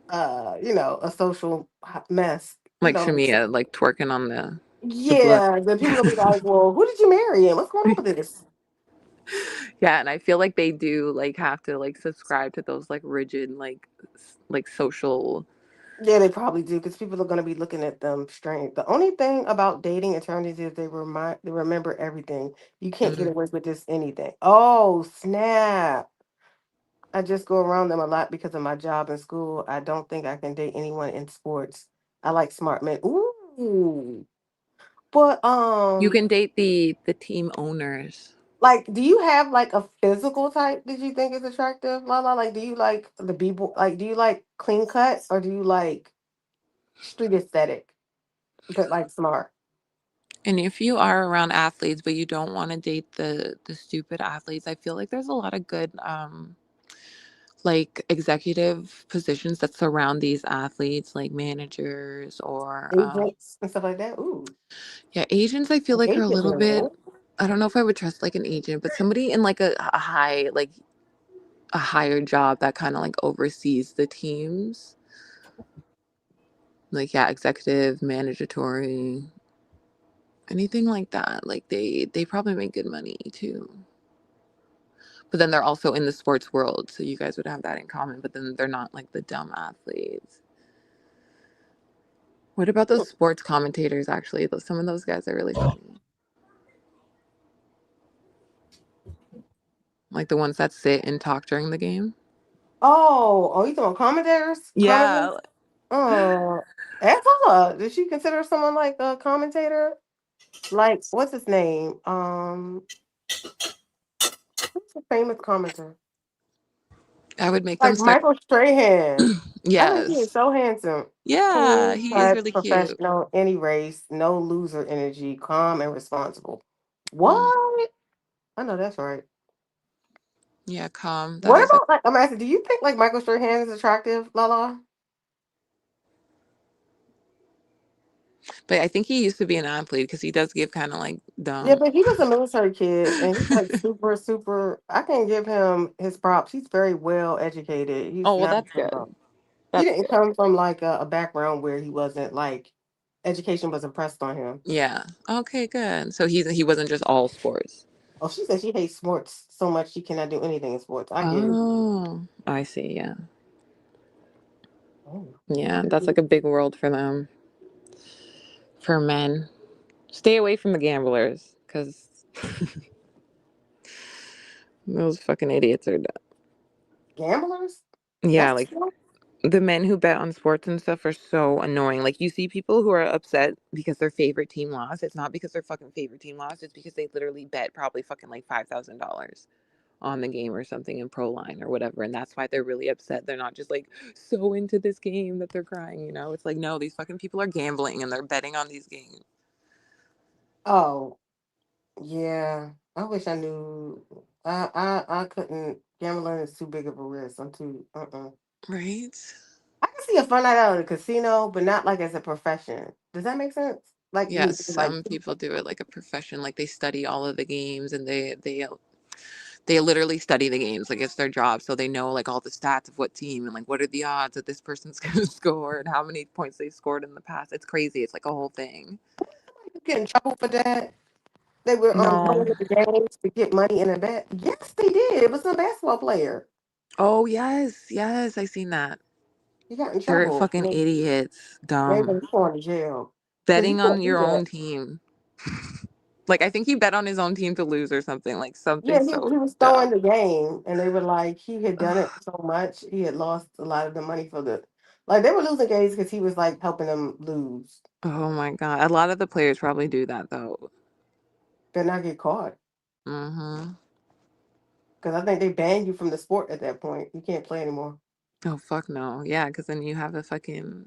a social mess. Like Shamea, like twerking on the blunt. Yeah, then people gonna be like, "Well, who did you marry and what's going on with this?" Yeah, and I feel like they do like have to like subscribe to those like rigid like social. Yeah, they probably do because people are gonna be looking at them strange. The only thing about dating attorneys is they remember everything. You can't get Mhm. away with just anything. Oh snap! I just go around them a lot because of my job in school. I don't think I can date anyone in sports. I like smart men. Ooh, but You can date the team owners. like, do you have like a physical type that you think is attractive, Lala? Like, do you like the people? Like, do you like clean cut or do you like street aesthetic, but like smart? And if you are around athletes but you don't want to date the stupid athletes, I feel like there's a lot of good like executive positions that surround these athletes, like managers or Agents and stuff like that. Ooh. yeah, agents I feel like are a Agent little bit. level. I don't know if I would trust like an agent, but somebody in like a high like a higher job that kind of like oversees the teams. Like yeah, executive, mandatory, anything like that. Like they probably make good money too. But then they're also in the sports world, so you guys would have that in common. But then they're not like the dumb athletes. What about those sports commentators? Actually, some of those guys are really funny. Like the ones that sit and talk during the game. Oh, you talking commentators? Yeah. Commentators? Oh, ask her. Did she consider someone like a commentator? Like, what's his name? Who's the famous commentator? I would make them Like start. Michael Strahan. I think he is Yes. so handsome. Yeah, Cool, he is type, really cute. professional, any race, no loser energy, calm and responsible. Mm. What? I know that's right. Yeah, calm. That What is a. about like I'm asking, do you think like Michael Strahan is attractive, Lala? But I think he used to be an athlete because he does give kind of like Yeah, dumb. but he was a military kid and he's like super, super. I can give him his props. He's very well educated. He's Oh well, not that's good. he That's didn't good. come from like a background where he wasn't like education was impressed on him. Yeah. Okay, good. So he wasn't just all sports. Oh, she said she hates sports so much she cannot do anything in sports. I get it. Oh, I see. Yeah. Oh, Yeah, that's like a big world for them. For men, stay away from the gamblers because those fucking idiots are. gamblers? Yeah, That's like the men who bet on sports and stuff are so annoying. Like you see people who are upset because their favorite team lost. It's not because their fucking favorite team lost. It's because they literally bet probably fucking like $5,000 on the game or something in Pro Line or whatever, and that's why they're really upset. They're not just like so into this game that they're crying. You know, it's like no, these fucking people are gambling and they're betting on these games. oh yeah. I wish I knew. I couldn't. Gambling is too big of a risk. I'm too. Right? I can see a fun night out at a casino, but not like as a profession. Does that make sense? Like you Yes, like some people do it like a profession. Like they study all of the games and they literally study the games like it's their job, so they know like all the stats of what team and like what are the odds that this person's going to score and how many points they scored in the past. It's crazy. It's like a whole thing. you get in trouble for that. They were No. going to the games to get money in a bet. Yes, they did. It was a basketball player. Oh yes, I seen that. He got in They're trouble. fucking idiots. They were Dumb. going to jail because you Betting on can't do your that. own team. Like I think he bet on his own team to lose or something. Like Yeah, something he so was throwing dumb. the game, and they were like, he had done it so much, he had lost a lot of the money for the, like they were losing games because he was like helping them lose. Oh my god. A lot of the players probably do that though. Better not get caught Mm-hmm. because I think they ban you from the sport at that point. You can't play anymore. Oh fuck no. Yeah, because then you have a fucking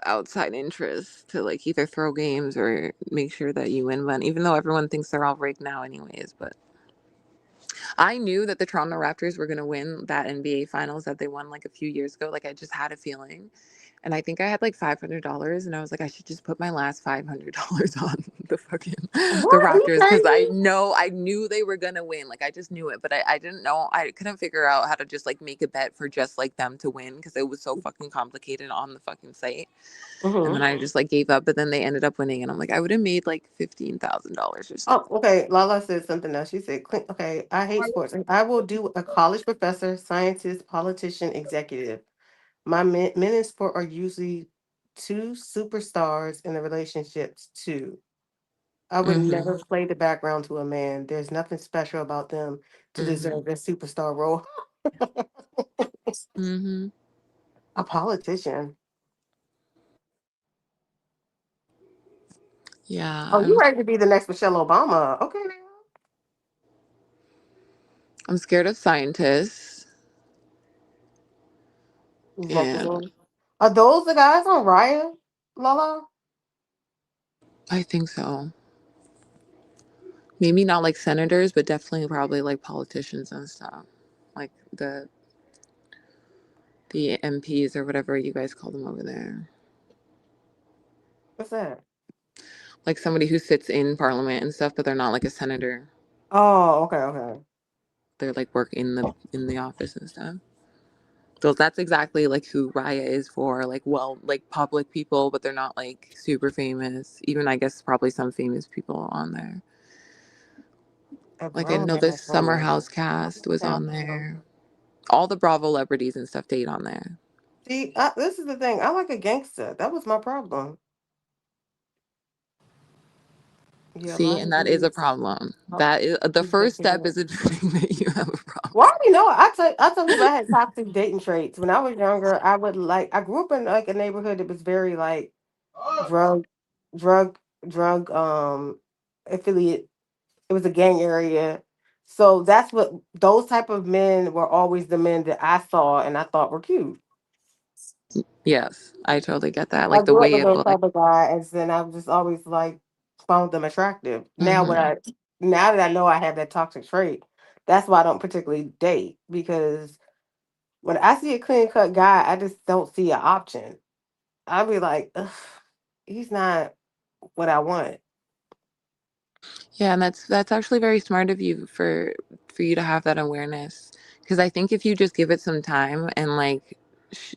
outside interest to like either throw games or make sure that you win money, even though everyone thinks they're all rigged now anyways. But I knew that the Toronto Raptors were going to win that NBA finals that they won like a few years ago. Like I just had a feeling. And I think I had like $500 and I was like, I should just put my last $500 on the fucking the What? Are you Raptors because crazy? I knew they were gonna win. Like I just knew it, but I didn't know. I couldn't figure out how to just like make a bet for just like them to win because it was so fucking complicated on the fucking site. And then I just like gave up, but then they ended up winning and I'm like, I would have made like $15,000 or Oh, something. okay. Lala said something else. She said, okay, I hate sports. I will do a college professor, scientist, politician, executive. My men in sport are usually two superstars in the relationships too. I would Mm-hmm. never play the background to a man. There's nothing special about them to Mm-hmm. deserve a superstar role. Mm-hmm. A politician. Yeah, Oh, you ready to be the next Michelle Obama? Okay, now. I'm scared of scientists. And Executive. Are those the guys on Raya, Lala? I think so. Maybe not like senators, but definitely probably like politicians and stuff. like the MPs or whatever you guys call them over there. What's that? Like somebody who sits in parliament and stuff, but they're not like a senator. Oh, okay. They're like work in the office and stuff. So that's exactly like who Raya is for, like, well, like public people, but they're not like super famous. Even I guess probably some famous people on there. Like I know the Summer House cast was on there. All the Bravo celebrities and stuff stayed on there. See, this is the thing. I like a gangster. That was my problem. Yeah, See, and that is a problem. That is the first step is admitting that you have a problem. Well, you know, I tell people I had toxic dating traits. When I was younger, I grew up in like a neighborhood that was very like drug drug drug affiliate. It was a gang area. So that's what those type of men were always the men that I saw and I thought were cute. Yes, I totally get that. I Like the grew up way with of those like type of guys, and I just always like found them attractive. Now Mhm. now that I know I have that toxic trait, that's why I don't particularly date, because when I see a clean cut guy, I just don't see an option. I'll be like, ugh, he's not what I want. Yeah, and that's actually very smart of you for you to have that awareness. Because I think if you just give it some time and like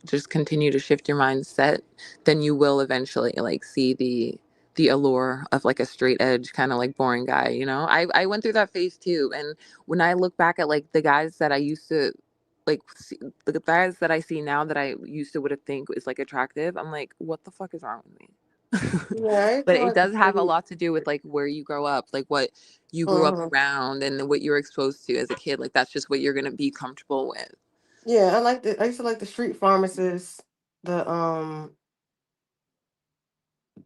just continue to shift your mindset, then you will eventually like see the allure of like a straight edge kind of like boring guy. You know, I went through that phase too, and when I look back at like the guys that I used to like see, the guys that I see now that I used to would have think is like attractive, I'm like, what the fuck is wrong with me? Yeah, I But feel it like the does have a street. lot to do with like where you grow up, like what you grew up Mhm. around and what you're exposed to as a kid. Like that's just what you're gonna be comfortable with. Yeah, I used to like the street pharmacists, the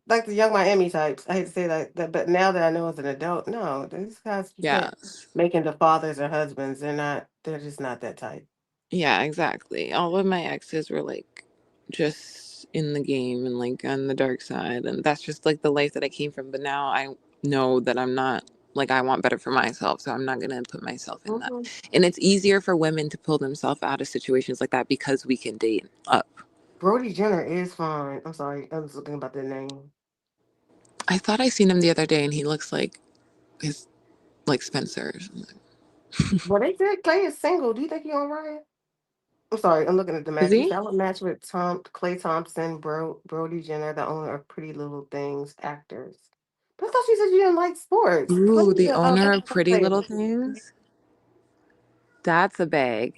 like the young Miami types. I hate to say that, but now that I know as an adult, no, these guys you can't Yes. make into fathers or husbands. They're just not that type. Yeah, exactly. All of my exes were like just in the game and like on the dark side, and that's just like the life that I came from. But now I know that I'm not like I want better for myself, so I'm not gonna put myself in that. Mhm. And it's easier for women to pull themselves out of situations like that because we can date up. Brody Jenner is fine. I'm sorry, I was looking about the name. I thought I seen him the other day, and he looks like his like Spencer or something. Well, they said Clay is single. Do you think he all right? I'm sorry, I'm looking at the Is match. He he? said I would match with Clay Thompson, Brody Jenner, the owner of Pretty Little Things actors. But I thought she said you didn't like sports. Ooh, Clay's the a owner of basketball Pretty player. Little Things. That's a bag.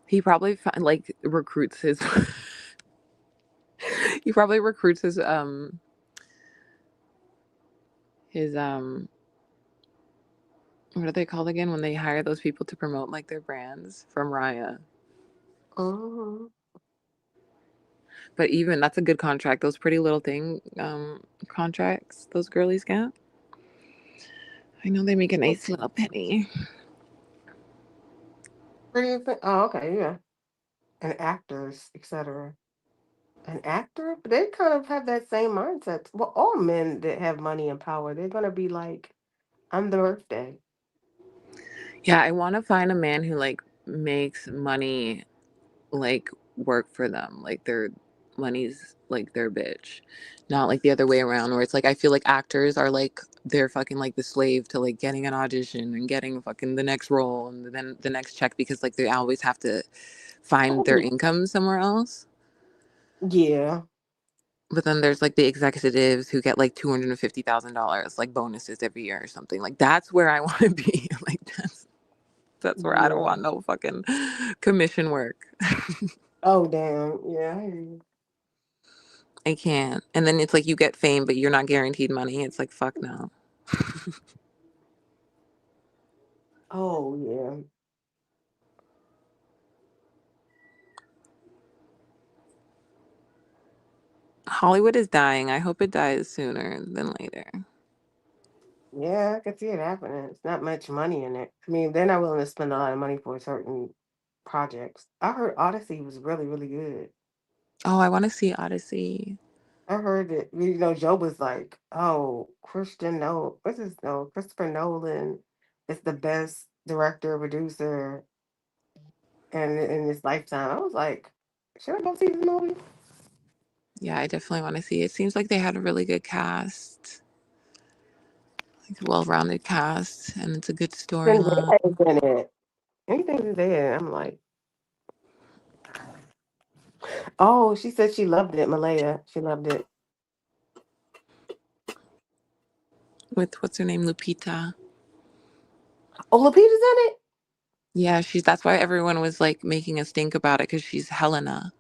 He probably like recruits his. He probably recruits his what are they called again when they hire those people to promote like their brands from Raya. Mhm. But even that's a good contract. Those Pretty Little Thing contracts those girlies get. I know they make a nice little penny. Oh, okay, yeah. And actors, etc. An actor, but they kind of have that same mindset. Well, all men that have money and power, they're gonna be like, "I'm the birthday." Yeah, I want to find a man who like makes money like work for them, like their money's like their bitch, not like the other way around where it's like I feel like actors are like they're fucking like the slave to like getting an audition and getting fucking the next role and then the next check because like they always have to find their Oh, income somewhere else. yeah. But then there's like the executives who get like $250,000 like bonuses every year or something. Like that's where I want to be. Like that's where I don't Yeah. want no fucking commission work. Oh, damn. Yeah, I hear you. I can't. And then it's like you get fame, but you're not guaranteed money. It's like, fuck no. Oh, yeah. Hollywood is dying. I hope it dies sooner than later. Yeah, I can see it happening. It's not much money in it. I mean, they're not willing to spend a lot of money for certain projects. I heard Odyssey was really, really good. Oh, I want to see Odyssey. I heard that, Joe was like, oh, Christopher Nolan it's the best director, producer, and in his lifetime. I was like, should I go see this movie? Yeah, I definitely want to see. It seems like they had a really good cast, like a well-rounded cast, and it's a good storyline. Zendaya is in it. Anything Zendaya, I'm like, oh, she said she loved it, Malaya. She loved it. With what's her name, Lupita. Oh, Lupita's in it? Yeah, that's why everyone was like making a stink about it because she's Helena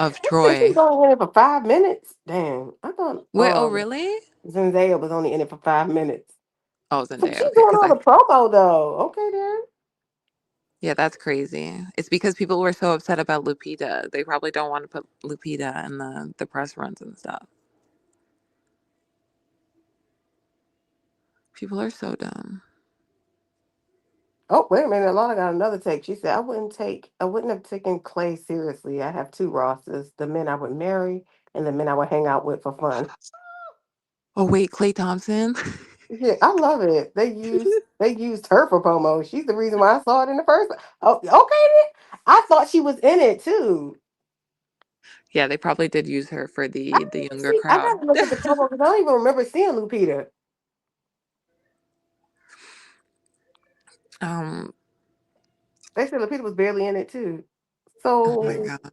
of She said she was Troy. only in it for 5 minutes. Damn, I thought Wait, oh really? Zendaya was only in it for 5 minutes. Oh, So Zendaya. she's Okay, doing because all the promo though. Okay then. yeah, that's crazy. It's because people were so upset about Lupita. They probably don't want to put Lupita in the press runs and stuff. People are so dumb. Oh, wait a minute. Alana got another take. She said, I wouldn't have taken Clay seriously. I have two Rosses, the men I would marry and the men I would hang out with for fun. Oh wait, Klay Thompson. Yeah, I love it. They used her for promo. She's the reason why I saw it in the first. Oh, okay then. I thought she was in it too. Yeah, they probably did use her for the younger See, I crowd. gotta look at the promo because I don't even remember seeing Lupita. Um. They said Lupita was barely in it too. Oh my So god.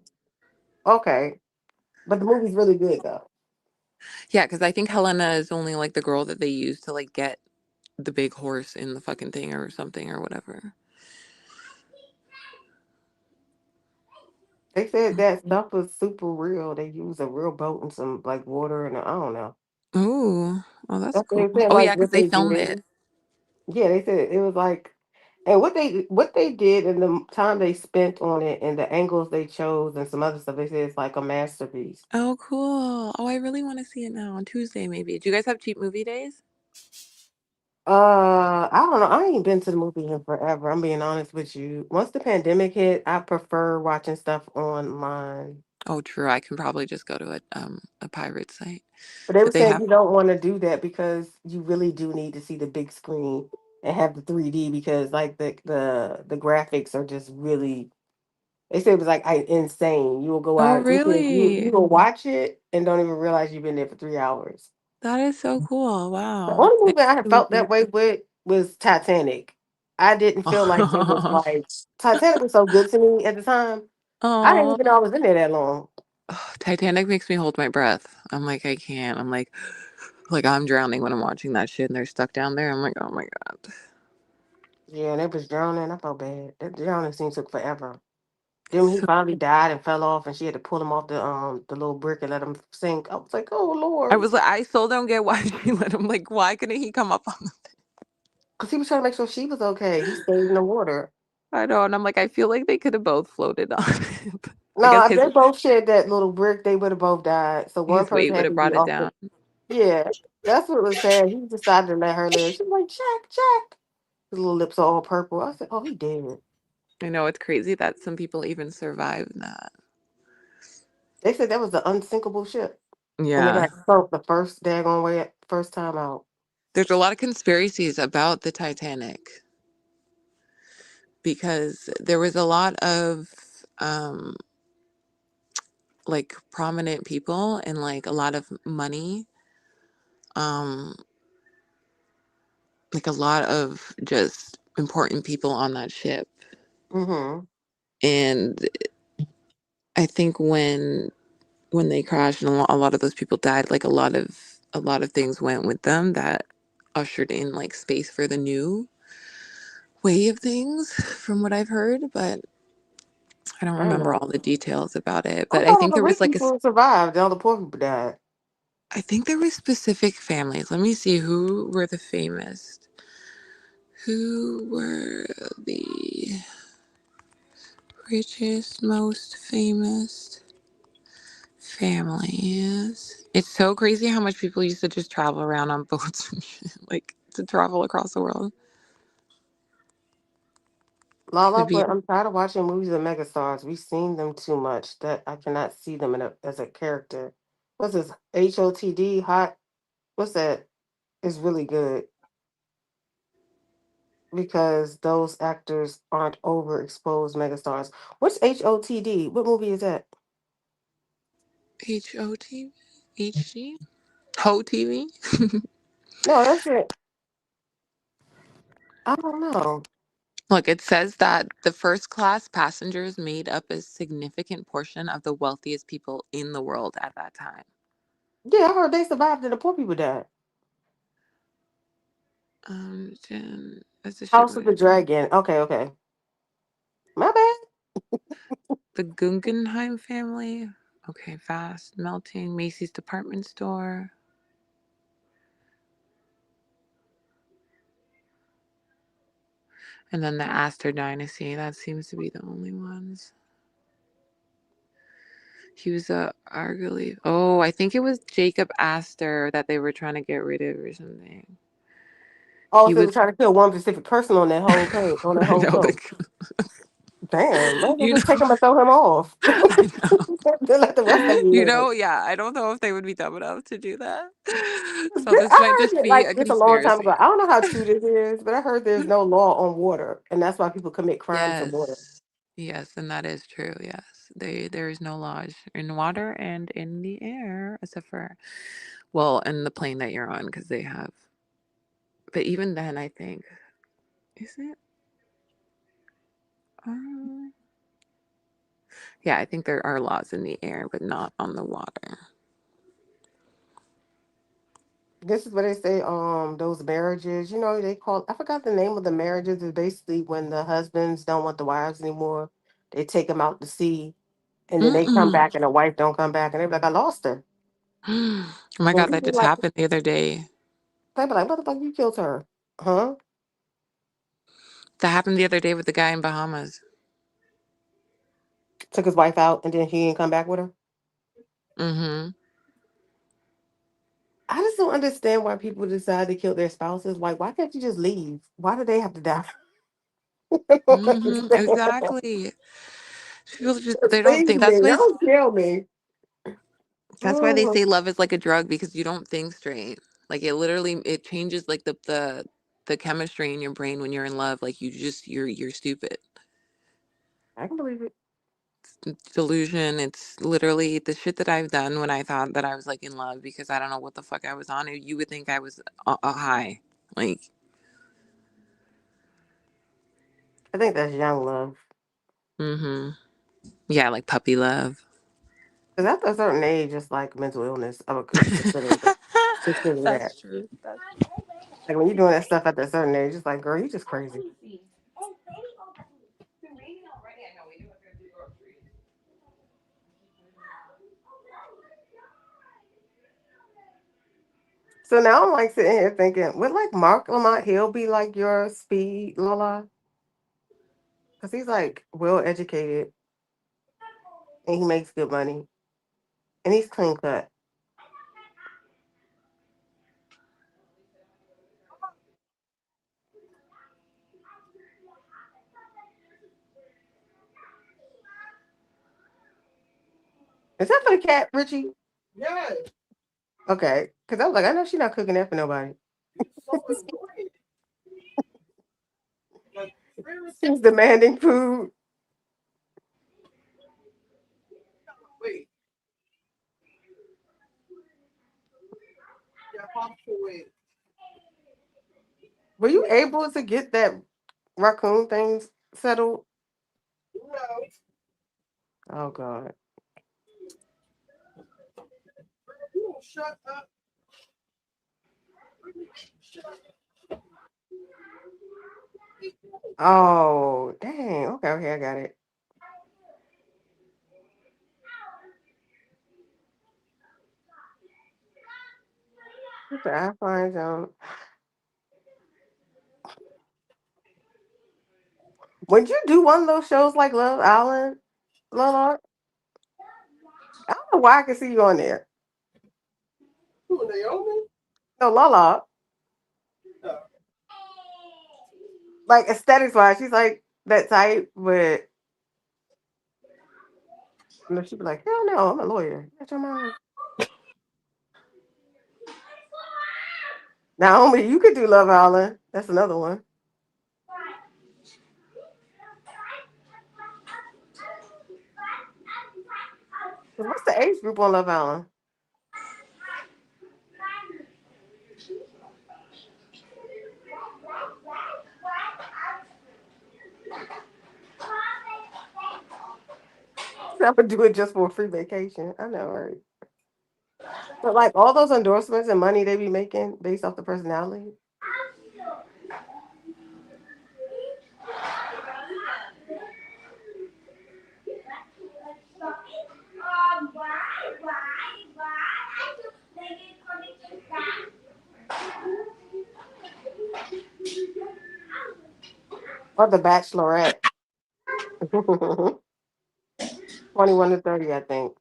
okay, but the movie's really good though. Yeah, because I think Helena is only like the girl that they use to like get the big horse in the fucking thing or something or whatever. They said that stuff was super real. They used a real boat and some like water and I don't know. Ooh, oh that's That's cool. what they said, Oh like yeah, because what they they filmed did. it. Yeah, they said it was like, and what they did and the time they spent on it and the angles they chose and some other stuff. They said it's like a masterpiece. Oh cool. Oh, I really want to see it now on Tuesday maybe. Do you guys have cheap movie days? I don't know. I ain't been to the movie in forever. I'm being honest with you. Once the pandemic hit, I prefer watching stuff online. Oh, true. I can probably just go to a pirate site. But they were But they saying have. you don't want to do that because you really do need to see the big screen and have the 3D because like the graphics are just really. They said it was like insane. You will go Oh, out, you really? will watch it and don't even realize you've been there for 3 hours. That is so cool. The Wow. only movie Maybe I have it would felt be- that way with was Titanic. I didn't feel like it was like Titanic was so good to me at the time. I didn't Oh, even know I was in there that long. Titanic makes me hold my breath. I'm like, I can't. I'm like I'm drowning when I'm watching that shit and they're stuck down there. I'm like, oh my god. Yeah, and it was drowning. I felt bad. That drowning scene took forever. Then he So finally died and fell off, and she had to pull him off the little brick and let him sink. I was like, oh I Lord, was like, I still don't get why she let him. Like, why couldn't he come up on the because he was trying to make sure she was okay. He stayed in the water. I know, and I'm like, I feel like they could have both floated on it. I No, guess if they both shared that little brick, they would have both died. So one his weight person would had have to be brought it off the. down. Yeah, that's what was sad. He decided to let her live. She was like, Jack, Jack. His little lips are all purple. I said, oh, he dead. I know it's crazy that some people even survive that. They said that was the unsinkable ship, and it Yeah. got sunk the first daggone way, first time out. There's a lot of conspiracies about the Titanic because there was a lot of um like prominent people and like a lot of money, um like a lot of just important people on that ship. Mm-hmm. And I think when they crashed and a lot of those people died, like a lot of things went with them that ushered in like space for the new way of things from what I've heard, but I don't I remember know. all the details about it. I But I thought all think the there was rich like people survived. All the poor people died. I think there were specific families. Let me see who were the famous. Who were the richest, most famous families? It's so crazy how much people used to just travel around on boats and shit, like to travel across the world. Lala, It'd be but I'm tired of watching movies of megastars. We've seen them too much that I cannot see them as a character. What's this? HOTD? Hot? What's that? It's really good. because those actors aren't overexposed megastars. What's HOTD? What movie is that? HOT HG Ho TV. No, that's it. I don't know. Look, it says that the first class passengers made up a significant portion of the wealthiest people in the world at that time. Yeah, I heard they survived and the poor people died. That's a shit House of the movie. Dragon. Okay. My bad. The Guggenheim family. Okay, fast melting. Macy's department store. And then the Astor dynasty. That seems to be the only ones. He was arguably. Oh, I think it was Jacob Astor that they were trying to get rid of or something. Oh, He so they were was. trying to kill one specific person on that whole page, on that I whole know. show. Damn, might as well You just take him and throw him off. Then let the rest of them live. Yeah, I don't know if they would be dumb enough to do that. So I this might heard just it be like a this a long time ago. conspiracy. I don't know how true this is, but I heard there's no law on water, and that's why people commit crimes in water. Yes, and that is true. Yes, there is no laws in water and in the air, except for, well, in the plane that you're on, because they have. But even then, I think, is it? Yeah, I think there are laws in the air, but not on the water. This is what they say. Those marriages, they call. I forgot the name of the marriages. Is basically when the husbands don't want the wives anymore, they take them out to sea, and then they come back, and the wife don't come back, and they're like, "I lost her." Oh my And God, that people just like, happened the other day. they be like, "What the fuck? You killed her, huh?" That happened the other day with the guy in Bahamas. Took his wife out, and then he didn't come back with her. Mm-hmm. I just don't understand why people decide to kill their spouses. Like, why can't you just leave? Why do they have to die? Mm-hmm. Exactly. People just they don't Leave think. me. Don't kill me. That's why they say love is like a drug, because you don't think straight. Like it changes like the chemistry in your brain when you're in love. Like you're stupid. I can believe it. Delusion. It's literally the shit that I've done when I thought that I was like in love, because I don't know what the fuck I was on. You would think I was high. Like, I think that's young love. mm-hmm. Yeah, like puppy love. Because after a certain age, it's like mental illness. I would consider that. That's true. Like when you're doing that stuff at a certain age, it's like, girl, you just crazy. So now I'm like sitting here thinking, would like Mark Lamont Hill be like your speed Lala? Because he's like well educated and he makes good money and he's clean cut. Is that for the cat, Ritchie? Yes. Okay. Because I was like, I know she's not cooking that for nobody. She's demanding food. Wait. Were you able to get that raccoon thing settled? No. Oh God. Shut up. Oh, dang. Okay, I got it. Put the iPhone zone. Would you do one of those shows like Love Island, Lola? I don't know why I can see you on there. Who, Naomi? No, Lala. Like aesthetics wise, she's like that type, but she'd be like, hell no, I'm a lawyer. Get your mind. Naomi, you could do Love Island. That's another one. What's the age group on Love Island? I would do it just for a free vacation. I know, right? But like all those endorsements and money they be making based off the personality. Or the Bachelorette. 21 to 30, I think.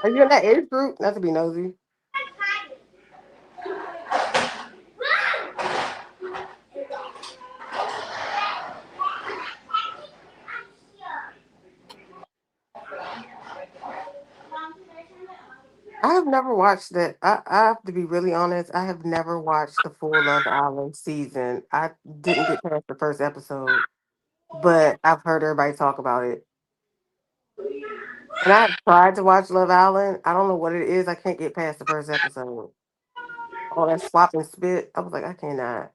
Are you in that age group? Not to be nosy. I have never watched that. I have to be really honest. I have never watched the full Love Island season. I didn't get past the first episode, but I've heard everybody talk about it. And I have tried to watch Love Island. I don't know what it is. I can't get past the first episode. All that swap and spit. I was like, I cannot.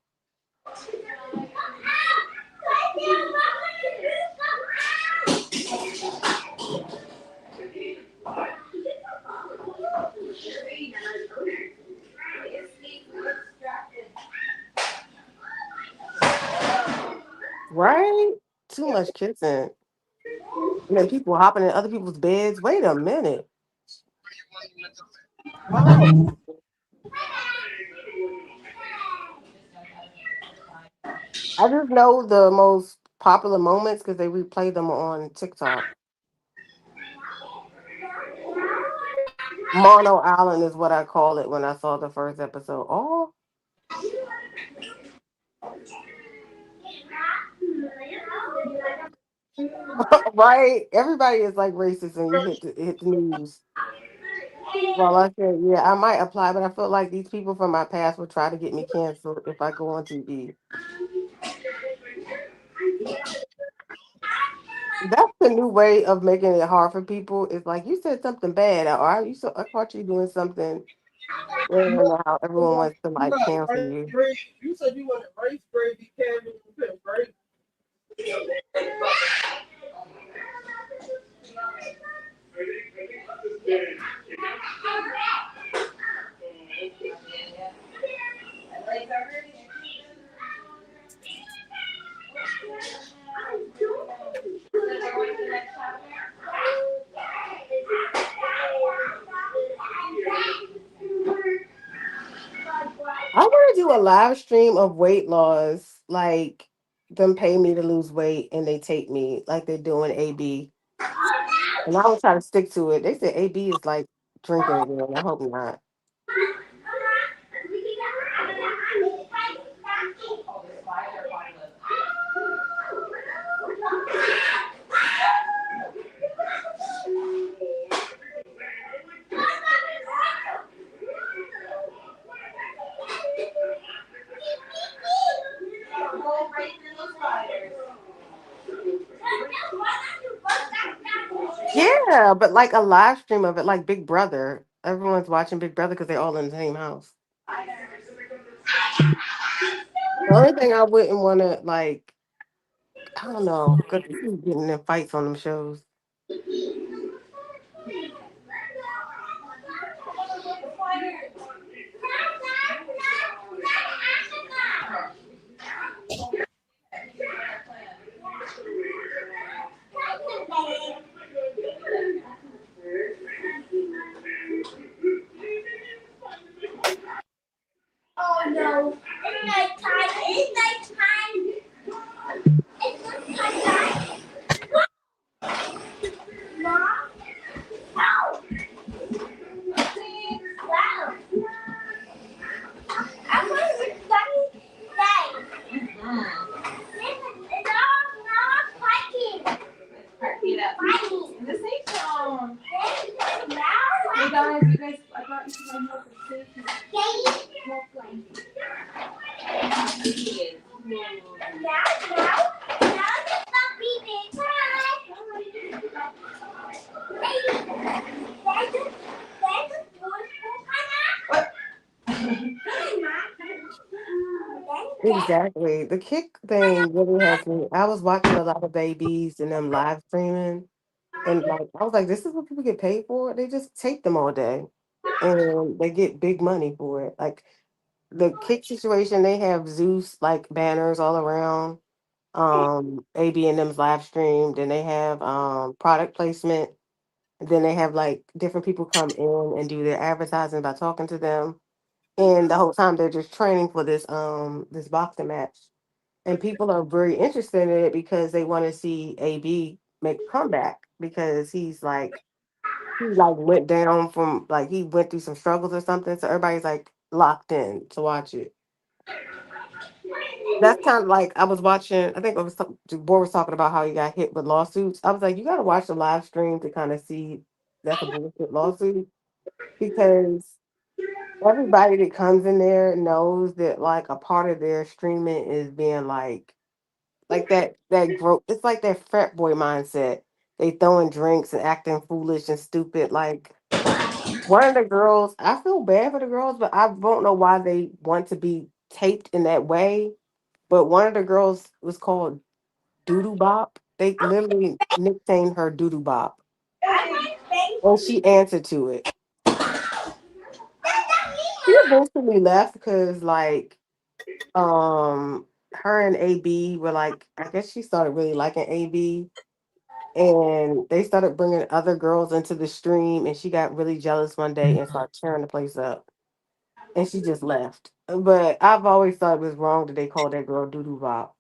Right? Too much kissing. And then people hopping in other people's beds. Wait a minute. Wow. I just know the most popular moments because they replay them on TikTok. Mono Island is what I call it when I saw the first episode. Oh. Right? Everybody is like racist and you hit the news. Well, I said, yeah, I might apply, but I feel like these people from my past will try to get me canceled if I go on TV. That's the new way of making it hard for people. It's like you said something bad, or I caught you doing something. And now everyone wants to like cancel you. You said you wanted race gravy, cabbage, and right? I want to do a live stream of weight loss, like them pay me to lose weight and they take me like they're doing AB. And I will try to stick to it. They said AB is like drinking again. I hope not. Yeah, but like a live stream of it, like Big Brother. Everyone's watching Big Brother because they're all in the same house. The only thing I wouldn't want to like, I don't know, because getting in fights on them shows. Oh no, it's nighttime. It's nighttime. It's nighttime. Mom? No. Wow. I'm going to sunny day. It's all not fighting. Fighting. This ain't song. Now? Hey guys, you guys, I brought you some more food. Now, Exactly. The kick thing really has me. I was watching a lot of babies and them live streaming, and like I was like, this is what people get paid for. They just tape them all day, and they get big money for it. Like the kick situation, they have Zeus like banners all around. AB and them's live streamed, and they have product placement. And then they have like different people come in and do their advertising by talking to them. And the whole time they're just training for this boxing match. And people are very interested in it because they want to see AB make a comeback because he went down from like he went through some struggles or something. So everybody's like locked in to watch it. That's kind of like I was watching. I think it was Boy was talking about how he got hit with lawsuits. I was like, you got to watch the live stream to kind of see that's a bullshit lawsuit because everybody that comes in there knows that like a part of their streaming is being like that growth. It's like that frat boy mindset. They throwing drinks and acting foolish and stupid. Like one of the girls, I feel bad for the girls, but I don't know why they want to be taped in that way. But one of the girls was called Doodoo Bop. They literally nicknamed her Doodoo Bop, and she answered to it. She eventually left because her and AB were like, I guess she started really liking AB, and they started bringing other girls into the stream, and she got really jealous one day and started tearing the place up, and she just left. But I've always thought it was wrong that they called that girl Doodoo Bop.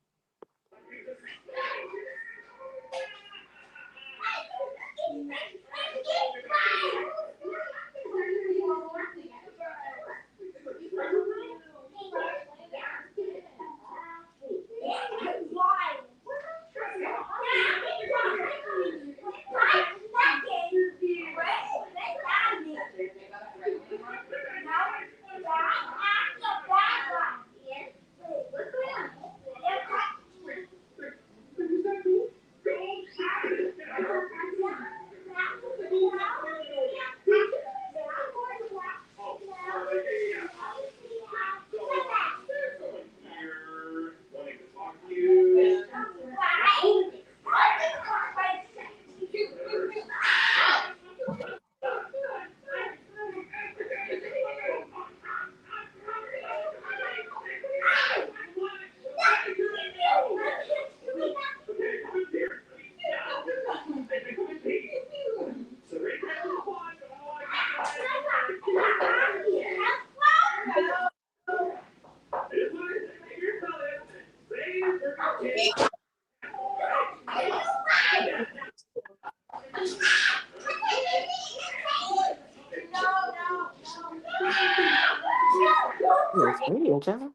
Yes, brilliant, Jenna.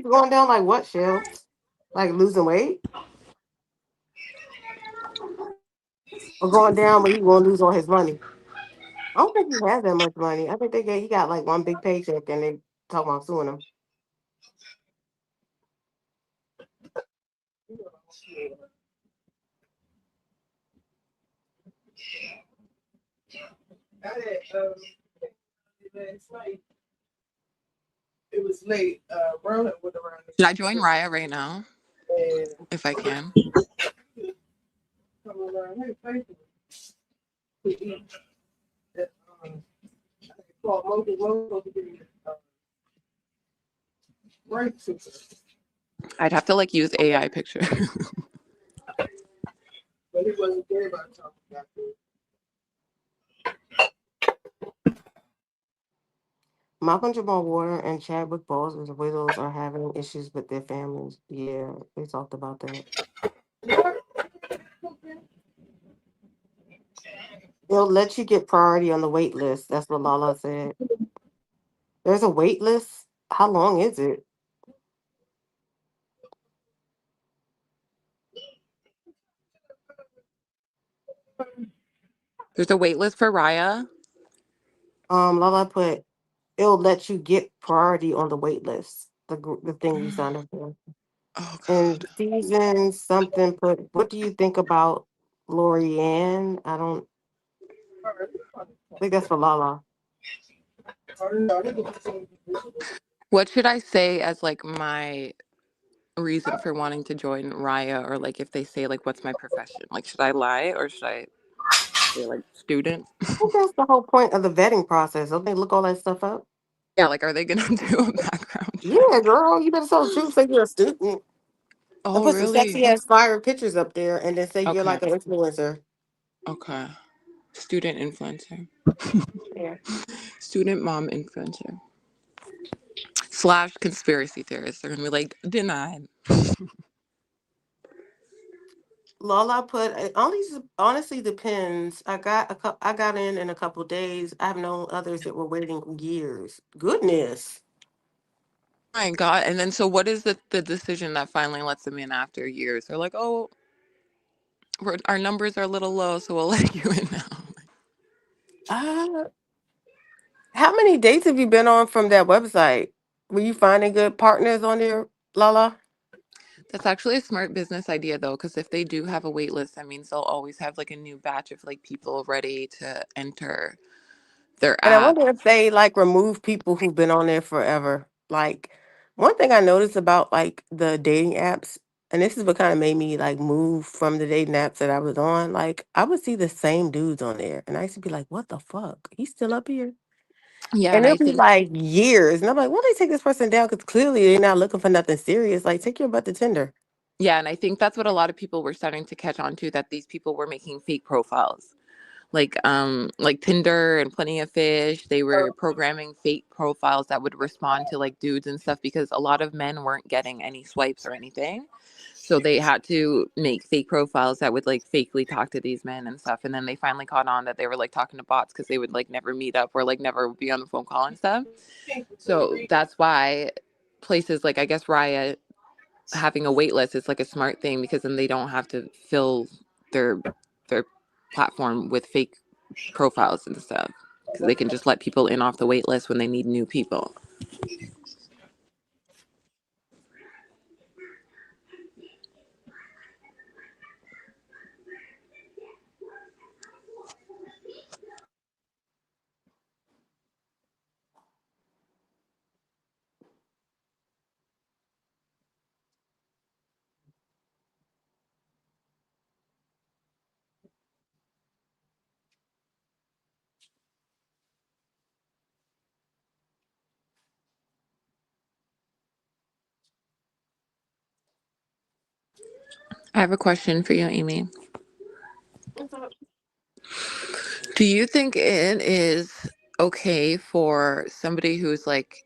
Going down like what, Shell? Like losing weight? Or going down where he gonna lose all his money? I don't think he has that much money. I think he got like one big paycheck and they talking about suing him. It was late. Round with around. Should I join Raya right now? And If I can. come around. Hey, thank you. To eat. That, called Mojo to give me right super. I'd have to like use AI picture. But he wasn't there by the time we got there. Malcolm Jamal Warner and Chadwick Boseman's widows are having issues with their families. Yeah, they talked about that. They'll let you get priority on the wait list. That's what Lala said. There's a wait list? How long is it? There's a wait list for Raya. Lala put, it'll let you get priority on the wait list. The thing you signed up for. Oh, and season something put, what do you think about Lorianne? I think that's for Lala. What should I say as like my reason for wanting to join Raya, or like if they say like what's my profession? Like should I lie or should I say like student? I think that's the whole point of the vetting process. Don't they look all that stuff up? Yeah, like are they gonna do a background check? Yeah, girl, you better tell the truth. Say you're a student. I Oh put some really? sexy ass fire pictures up there, and then say you're Okay. like an influencer. Okay. Student influencer. Yeah. Student mom influencer. / conspiracy theorist. They're gonna be like, denied. Lala put, it honestly depends. I got in a couple days. I've known others that were waiting years. Goodness. My God. And then so what is the decision that finally lets them in after years? They're like, oh, our numbers are a little low, so we'll let you in now. How many dates have you been on from that website? Were you finding good partners on there, Lala? That's actually a smart business idea though, because if they do have a wait list, that means they'll always have like a new batch of like people ready to enter their And I app. wonder if they like remove people who've been on there forever. Like one thing I noticed about like the dating apps, and this is what kind of made me like move from the dating apps that I was on. Like I would see the same dudes on there, and I used to be like, "What the fuck? He's still up here?" Yeah, And and I it'll be think like years, and I'm like, "Why they take this person down? Because clearly they're not looking for nothing serious. Like take your butt to Tinder." yeah, and I think that's what a lot of people were starting to catch on to, that these people were making fake profiles. Like Tinder and Plenty of Fish, they were programming fake profiles that would respond to like dudes and stuff because a lot of men weren't getting any swipes or anything. So they had to make fake profiles that would like fakely talk to these men and stuff. And then they finally caught on that they were like talking to bots because they would like never meet up or like never be on the phone call and stuff. So that's why places like I guess Raya having a wait list is like a smart thing, because then they don't have to fill their platform with fake profiles and stuff, because they can just let people in off the wait list when they need new people. I have a question for you, Amy. Do you think it is okay for somebody who's like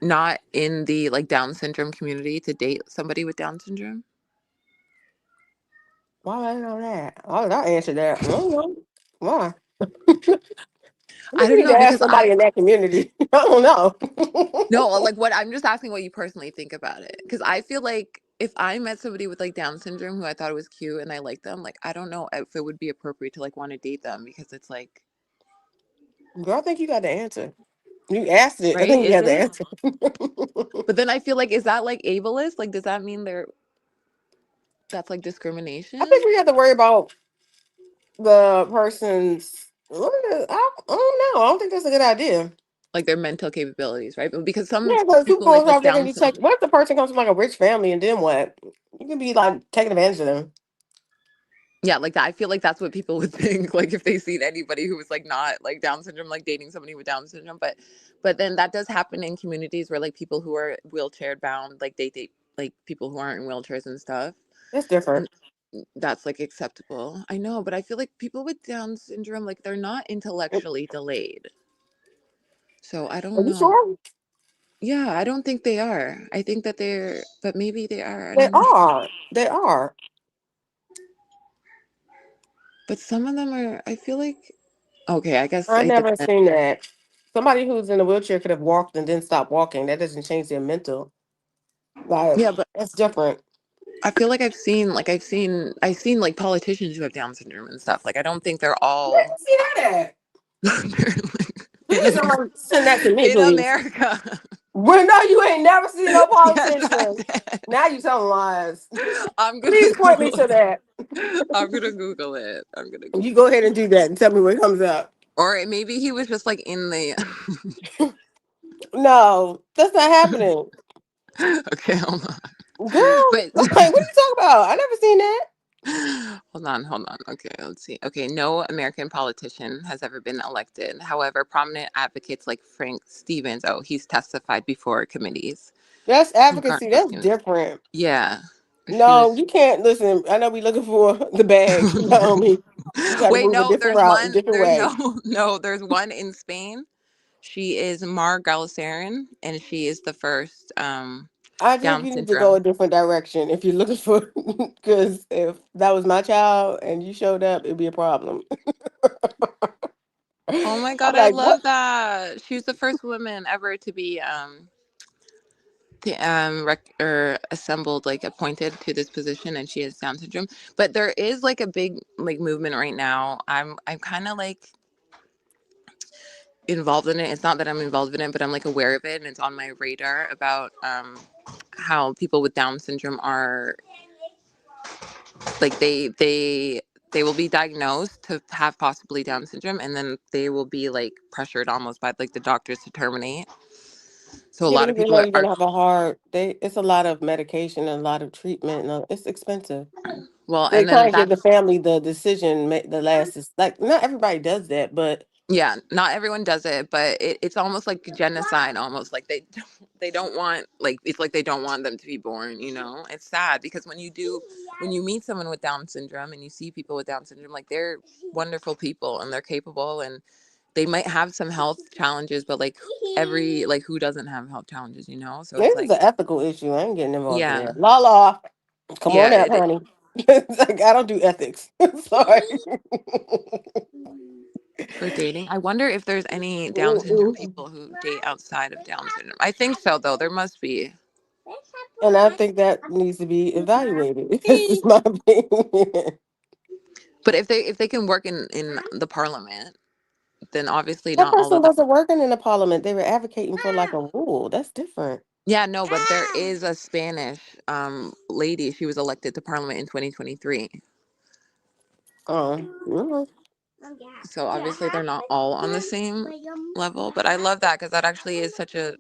not in the like Down syndrome community to date somebody with Down syndrome? Why would I know that? Why would I answer that? I don't know. Why? I think you need to ask somebody in that community. I don't know. No, like what I'm just asking what you personally think about it. Because I feel like if I met somebody with like Down syndrome who I thought was cute and I liked them, like I don't know if it would be appropriate to like want to date them because it's like, Girl, I think you got the answer. You asked it. I right? think you Is have the it? answer. But then I feel like, is that like ableist? Like, does that mean that's like I discrimination? think we have to worry about the person's. I don't know. I don't think that's a good idea. Like their mental capabilities, right? Because some Yeah, because people people like go with out there and Down be take. syndrome. What if the person comes from like a rich family and then what? You can be like taking advantage of them. Yeah, like that. I feel like that's what people would think, like if they seen anybody who was like not like Down syndrome, like dating somebody with Down syndrome. But then that does happen in communities where like people who are wheelchair bound, like they date like people who aren't in wheelchairs and stuff. That's different. And that's like acceptable. I know, but I feel like people with Down syndrome, like they're not intellectually delayed. So I Are don't you know. sure? Yeah, I don't think they are. I think that but maybe they are. I They don't know. are. They are. But some of them are, I feel like, okay, I guess I it never depends. seen that. Somebody who's in a wheelchair could have walked and then stopped walking. That doesn't change their mental. Like Yeah, but that's different. I feel like I've seen like politicians who have Down syndrome and stuff. Like I don't think they're Where all you see that at? in Please America. don't send that to me, In please. America. Well, no, you ain't never seen no Yes, I politician. did. Now you telling lies. I'm gonna Please point me Google to it. that. I'm gonna Google it. I'm gonna You Google go it. ahead and do that and tell me what comes up. Or maybe he was just like in the No, that's not happening. Okay, hold on. Girl, But like, what are you talking about? I never seen that. hold on. Okay, let's see. Okay, no American politician has ever been elected. However, prominent advocates like Frank Stevens, he's testified before committees. That's advocacy. Regardless, That's different. yeah. She No, was. you can't listen. I know we looking for the bag. No, me. You got to Wait, move a no, different route, a different there's way. no, there's one in Spain. She is Mar Galceran, and she is the first I think Down you need to go syndrome. a different direction if you're looking for. Because if that was my child and you showed up, it'd be a problem. Oh my I'm God, I like, what? love that. She was the first woman ever to be or assembled, like appointed to this position, and she has Down syndrome. But there is like a big like movement right now. I'm kind of like involved in it. It's not that I'm involved in it, but I'm like aware of it, and it's on my radar about how people with Down syndrome are like they will be diagnosed to have possibly Down syndrome, and then they will be like pressured almost by like the doctors to terminate. So a Yeah, lot but of even people though are, you're gonna have a heart, it's a lot of medication and a lot of treatment. And it's expensive. well, They and then kind of give the that's family the decision. The last is like not everybody does that, but yeah, not everyone does it, but it's almost like genocide, almost like they don't want, like it's like they don't want them to be born, you know. It's sad because when you meet someone with Down syndrome and you see people with Down syndrome, like they're wonderful people and they're capable and they might have some health challenges, but like who doesn't have health challenges, you know? So it's this is like, an ethical issue. I ain't getting involved in yeah, that. La, come on yeah, up, honey. It's like, I don't do ethics. Sorry. for dating. I wonder if there's any Down syndrome people who date outside of Down syndrome. I think so, though. There must be. And I think that needs to be evaluated. This is my opinion. But if they can work in the parliament, then obviously That not all person of them. wasn't working in the parliament. They were advocating for like a rule. That's different. Yeah, no, but there is a Spanish lady. She was elected to parliament in 2023. Mhm. So obviously they're not all on the same level. But I love that because that actually is such a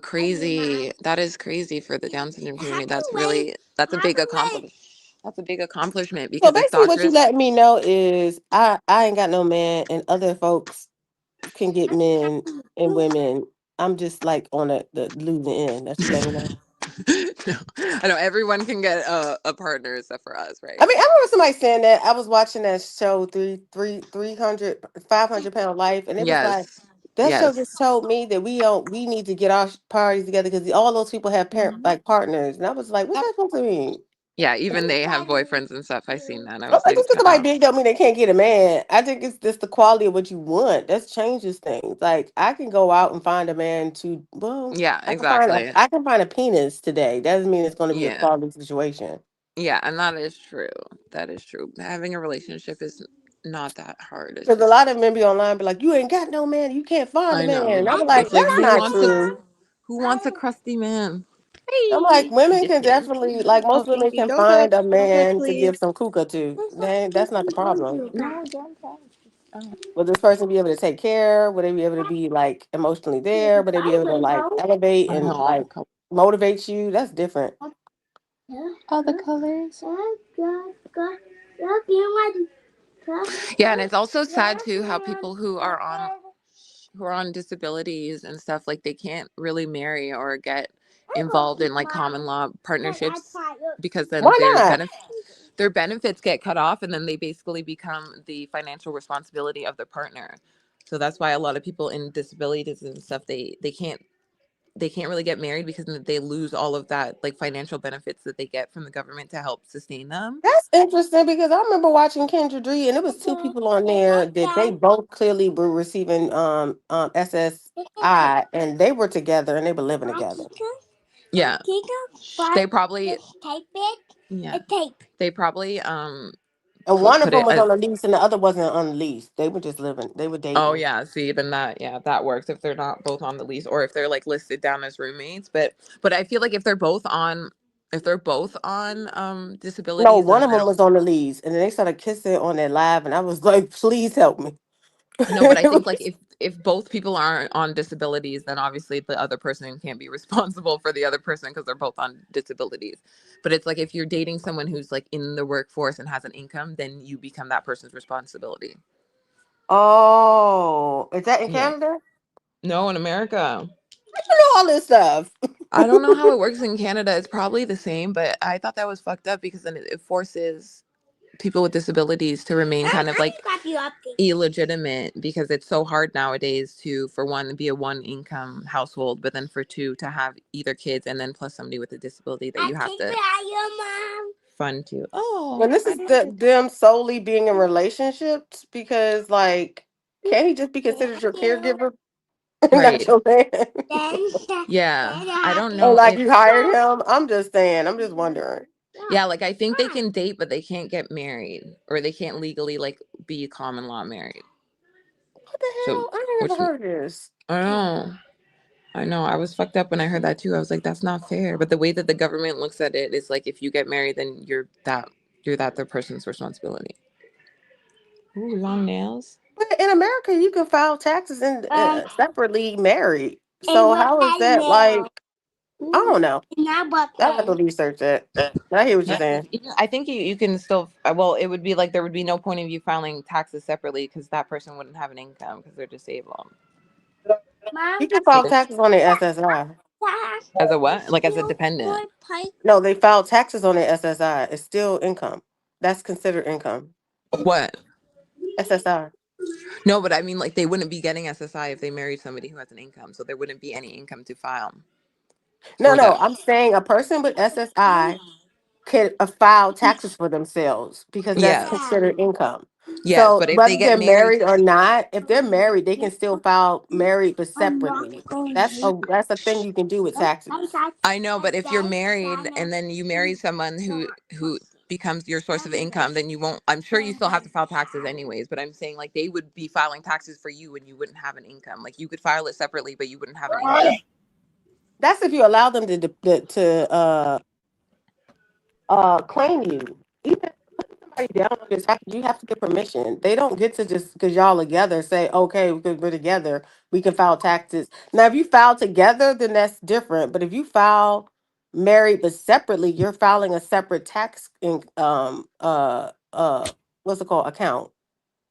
crazy. That is crazy for the Down syndrome community. That's a big accomplishment. That's a big accomplishment So because if basically, what you doctors. letting me know is I ain't got no man, and other folks can get men and women. I'm just like on the losing end. That's what you let me know. No, I know everyone can get a partner except for us, right? I mean, I remember somebody saying that. I was watching that show, 300, 500 pound life, and it was like Yes. that show Yes. just told me that we need to get our parties together because all those people have parent like partners, and I was like, what's that supposed to mean? Yeah, even they have boyfriends and stuff. I seen that. I I was like, just because somebody big don't mean they can't get a man. I think it's just the quality of what you want. That changes things. Like I can go out and find a man to yeah, exactly. I can find a penis today. Doesn't mean it's going to be a Yeah. quality situation. Yeah, and that is true. That is true. Having a relationship is not that hard. It's Because a just lot of men be online, be like, "You ain't got no man. You can't find a I man." know. And I'm like, It's like "That's not true." who wants a crusty man? I'm like, women Just can kidding. definitely, like, Oh, most women thank you. can Don't touch. find a Don't touch, man to please. give some kuka to. That's not the problem. No, don't touch. Oh. Will this person be able to take care? Will they be able to be like emotionally there? Will they be able to like elevate I know and all the like colors. motivate you? That's different. All the colors. Yeah, and it's also sad too how people who are on disabilities and stuff, like they can't really marry or get involved in like common law partnerships because then Why not? their benefits get cut off and then they basically become the financial responsibility of their partner. So that's why a lot of people in disabilities and stuff they can't really get married because they lose all of that like financial benefits that they get from the government to help sustain them. That's interesting because I remember watching Kendra Dree and it was two people on there that they both clearly were receiving SSI and they were together and they were living together. Yeah. They probably yeah. They probably And one of put them it was as, on the lease and the other wasn't on the lease. They were just living, they were dating. oh yeah, see then that works if they're not both on the lease or if they're like listed down as roommates. But I feel like if they're both on disabilities, No, one then of them was on the lease and then they started kissing on their live and I was like, please help me. no, but I think like if both people aren't on disabilities, then obviously the other person can't be responsible for the other person because they're both on disabilities. But it's like if you're dating someone who's like in the workforce and has an income, then you become that person's responsibility. Oh, is that in Yeah. Canada? No, in America. How you know all this stuff? I don't know how it works in Canada. It's probably the same, but I thought that was fucked up because then it forces people with disabilities to remain kind of like illegitimate because it's so hard nowadays to, for one, be a one income household, but then for two, to have either kids and then plus somebody with a disability that you have to fund to. Oh, And this is them solely being in relationships because, like, can't he just be considered your caregiver? right. Not your man. Yeah, I don't Oh, know like if you hired him? I'm just saying. I'm just wondering. yeah, like I think they can date, but they can't get married or they can't legally like be common law married. What the hell? So, I ain't never heard this. I know. I was fucked up when I heard that too. I was like, that's not fair. But the way that the government looks at it is like, if you get married, then you're that the person's responsibility. Ooh, long nails. But in America, you can file taxes and separately married. So how is that like? I don't know. I have to research that. I hear what you're saying. I think you can still. Well, it would be like there would be no point of you filing taxes separately because that person wouldn't have an income because they're disabled. You can file taxes on their SSI. As a what? Like as a dependent? No, they file taxes on their SSI. It's still income. That's considered income. What? SSI. No, but I mean, like they wouldn't be getting SSI if they married somebody who has an income, so there wouldn't be any income to file. No, I'm saying a person with SSI can file taxes for themselves because that's considered income. Yes, So but if they whether get they're married, married or not, if they're married, they can still file married but separately. That's a thing you can do with taxes. I know, but if you're married and then you marry someone who becomes your source of income, then you won't. I'm sure you still have to file taxes anyways. But I'm saying like they would be filing taxes for you when you wouldn't have an income. Like you could file it separately, but you wouldn't have an income. That's if you allow them to claim you. Even putting somebody down on this, you have to get permission. They don't get to just because y'all together say, okay, because we're together, we can file taxes. Now, if you file together, then that's different. But if you file married but separately, you're filing a separate tax what's it called, account.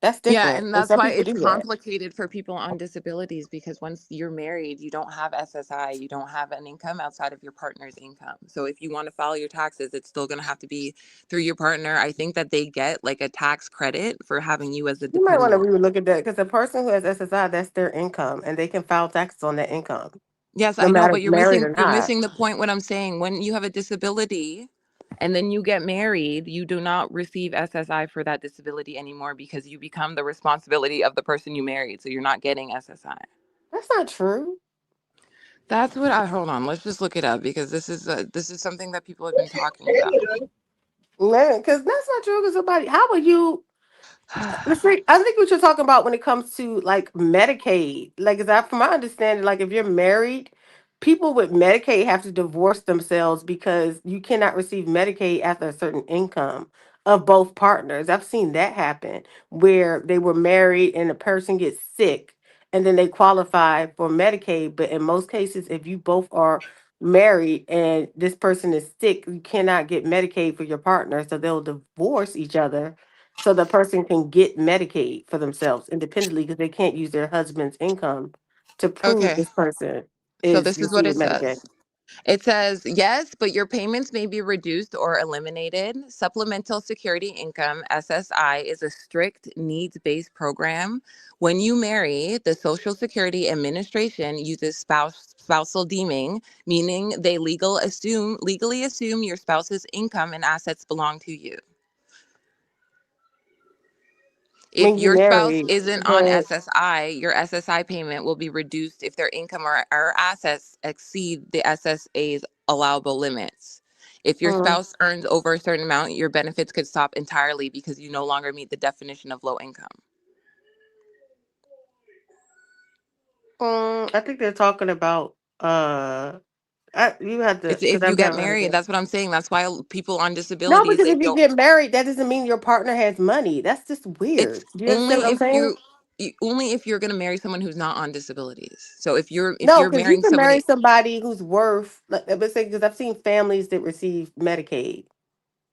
That's Yeah, different. and And that's some why people it's do that. complicated for people on disabilities because once you're married, you don't have SSI, you don't have an income outside of your partner's income. So if you want to file your taxes, it's still going to have to be through your partner. I think that they get like a tax credit for having you as a You might want to dependent. look at that because the person who has SSI, that's their income, and they can file taxes on that income, Yes, no I know, matter but if married or you're not. missing the point what I'm saying. When you have a disability, and then you get married, you do not receive SSI for that disability anymore because you become the responsibility of the person you married. So you're not getting SSI. That's not true. That's what I hold on. Let's just look it up because this is something that people have been talking about. Man, because that's not true. Because somebody, how would you? I think what you're talking about when it comes to like Medicaid, like is that from my understanding, like if you're married, people with Medicaid have to divorce themselves because you cannot receive Medicaid after a certain income of both partners. I've seen that happen where they were married and the person gets sick and then they qualify for Medicaid. But in most cases, if you both are married and this person is sick, you cannot get Medicaid for your partner. So they'll divorce each other so the person can get Medicaid for themselves independently because they can't use their husband's income to prove Okay. this person So is this is what receiving it Medicaid. says. It says, yes, but your payments may be reduced or eliminated. Supplemental Security Income, SSI, is a strict needs-based program. When you marry, the Social Security Administration uses spousal deeming, meaning they legally assume your spouse's income and assets belong to you. If When you your spouse marry, isn't on but SSI, your SSI payment will be reduced if their income or assets exceed the SSA's allowable limits. If your spouse earns over a certain amount, your benefits could stop entirely because you no longer meet the definition of low income. I think they're talking about you have to It's because if you I've get never heard of married, it. that's what I'm saying. That's why people on No, disabilities, because they if you don't. get married, that doesn't mean your partner has money. That's just weird. It's Do you understand only what I'm if saying? only if you're going to marry someone who's not on disabilities. So if you're No, because you marrying can marry somebody, somebody who's worth, like, let's say, because I've seen families that receive Medicaid,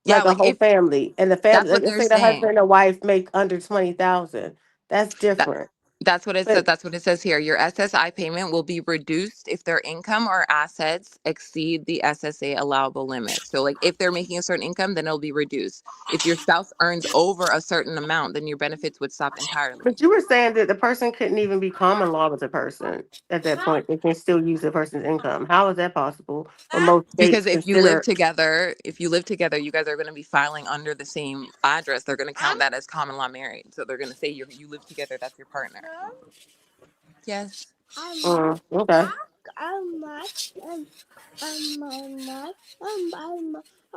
yeah, like a like whole if family, and the family, that's like, what let's they're say the saying. husband and wife make under 20,000. That's That different. that's what it says. But That's what it says here. Your SSI payment will be reduced if their income or assets exceed the SSA allowable limit. So like if they're making a certain income, then it'll be reduced. If your spouse earns over a certain amount, then your benefits would stop entirely. you were saying that the person couldn't even be common law with a person at that point. They can still use the person's income. How is that possible? When most Because states consider. if you live together, you guys are going to be filing under the same address. They're going to count that as common law married. So they're going to say you live together. That's your partner. Yes. Okay.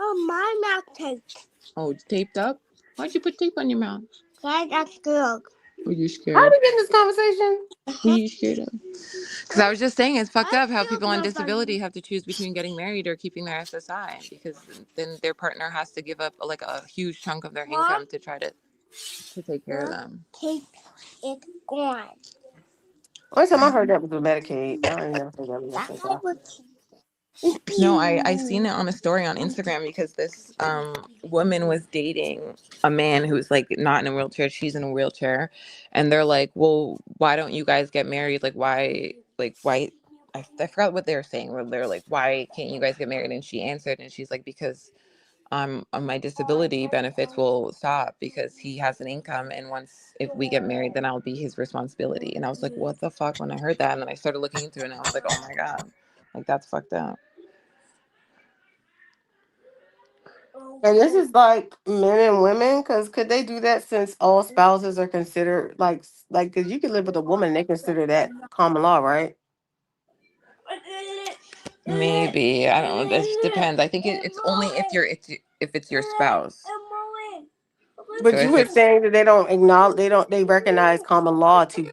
My mouth taped. Oh, it's taped up? Why'd you put tape on your mouth? That's good. Were you How scared? are we getting this conversation? Who are you scared of? Because I was just saying it's fucked up how people on disability have to choose between getting married or keeping their SSI because then their partner has to give up like a huge chunk of their income to try to take care of them. Tape it gone. Only time I heard that was with Medicaid. I ain't never heard that with SSI. No, I seen it on a story on Instagram because this woman was dating a man who's like not in a wheelchair. She's in a wheelchair, and they're like, "Well, why don't you guys get married? Why? I forgot what they were saying. Where they're like, "Why can't you guys get married?" And she answered, and she's like, "Because my disability benefits will stop because he has an income, and if we get married, then I'll be his responsibility." And I was like, "What the fuck?" When I heard that, and then I started looking into it, and I was like, "Oh my god, like that's fucked up." And this is like men and women, because could they do that since all spouses are considered like because you can live with a woman and they consider that common law, right? Maybe I don't know. This depends. I think it's only if it's your spouse. So But you if were it's saying that they don't acknowledge, they recognize common law to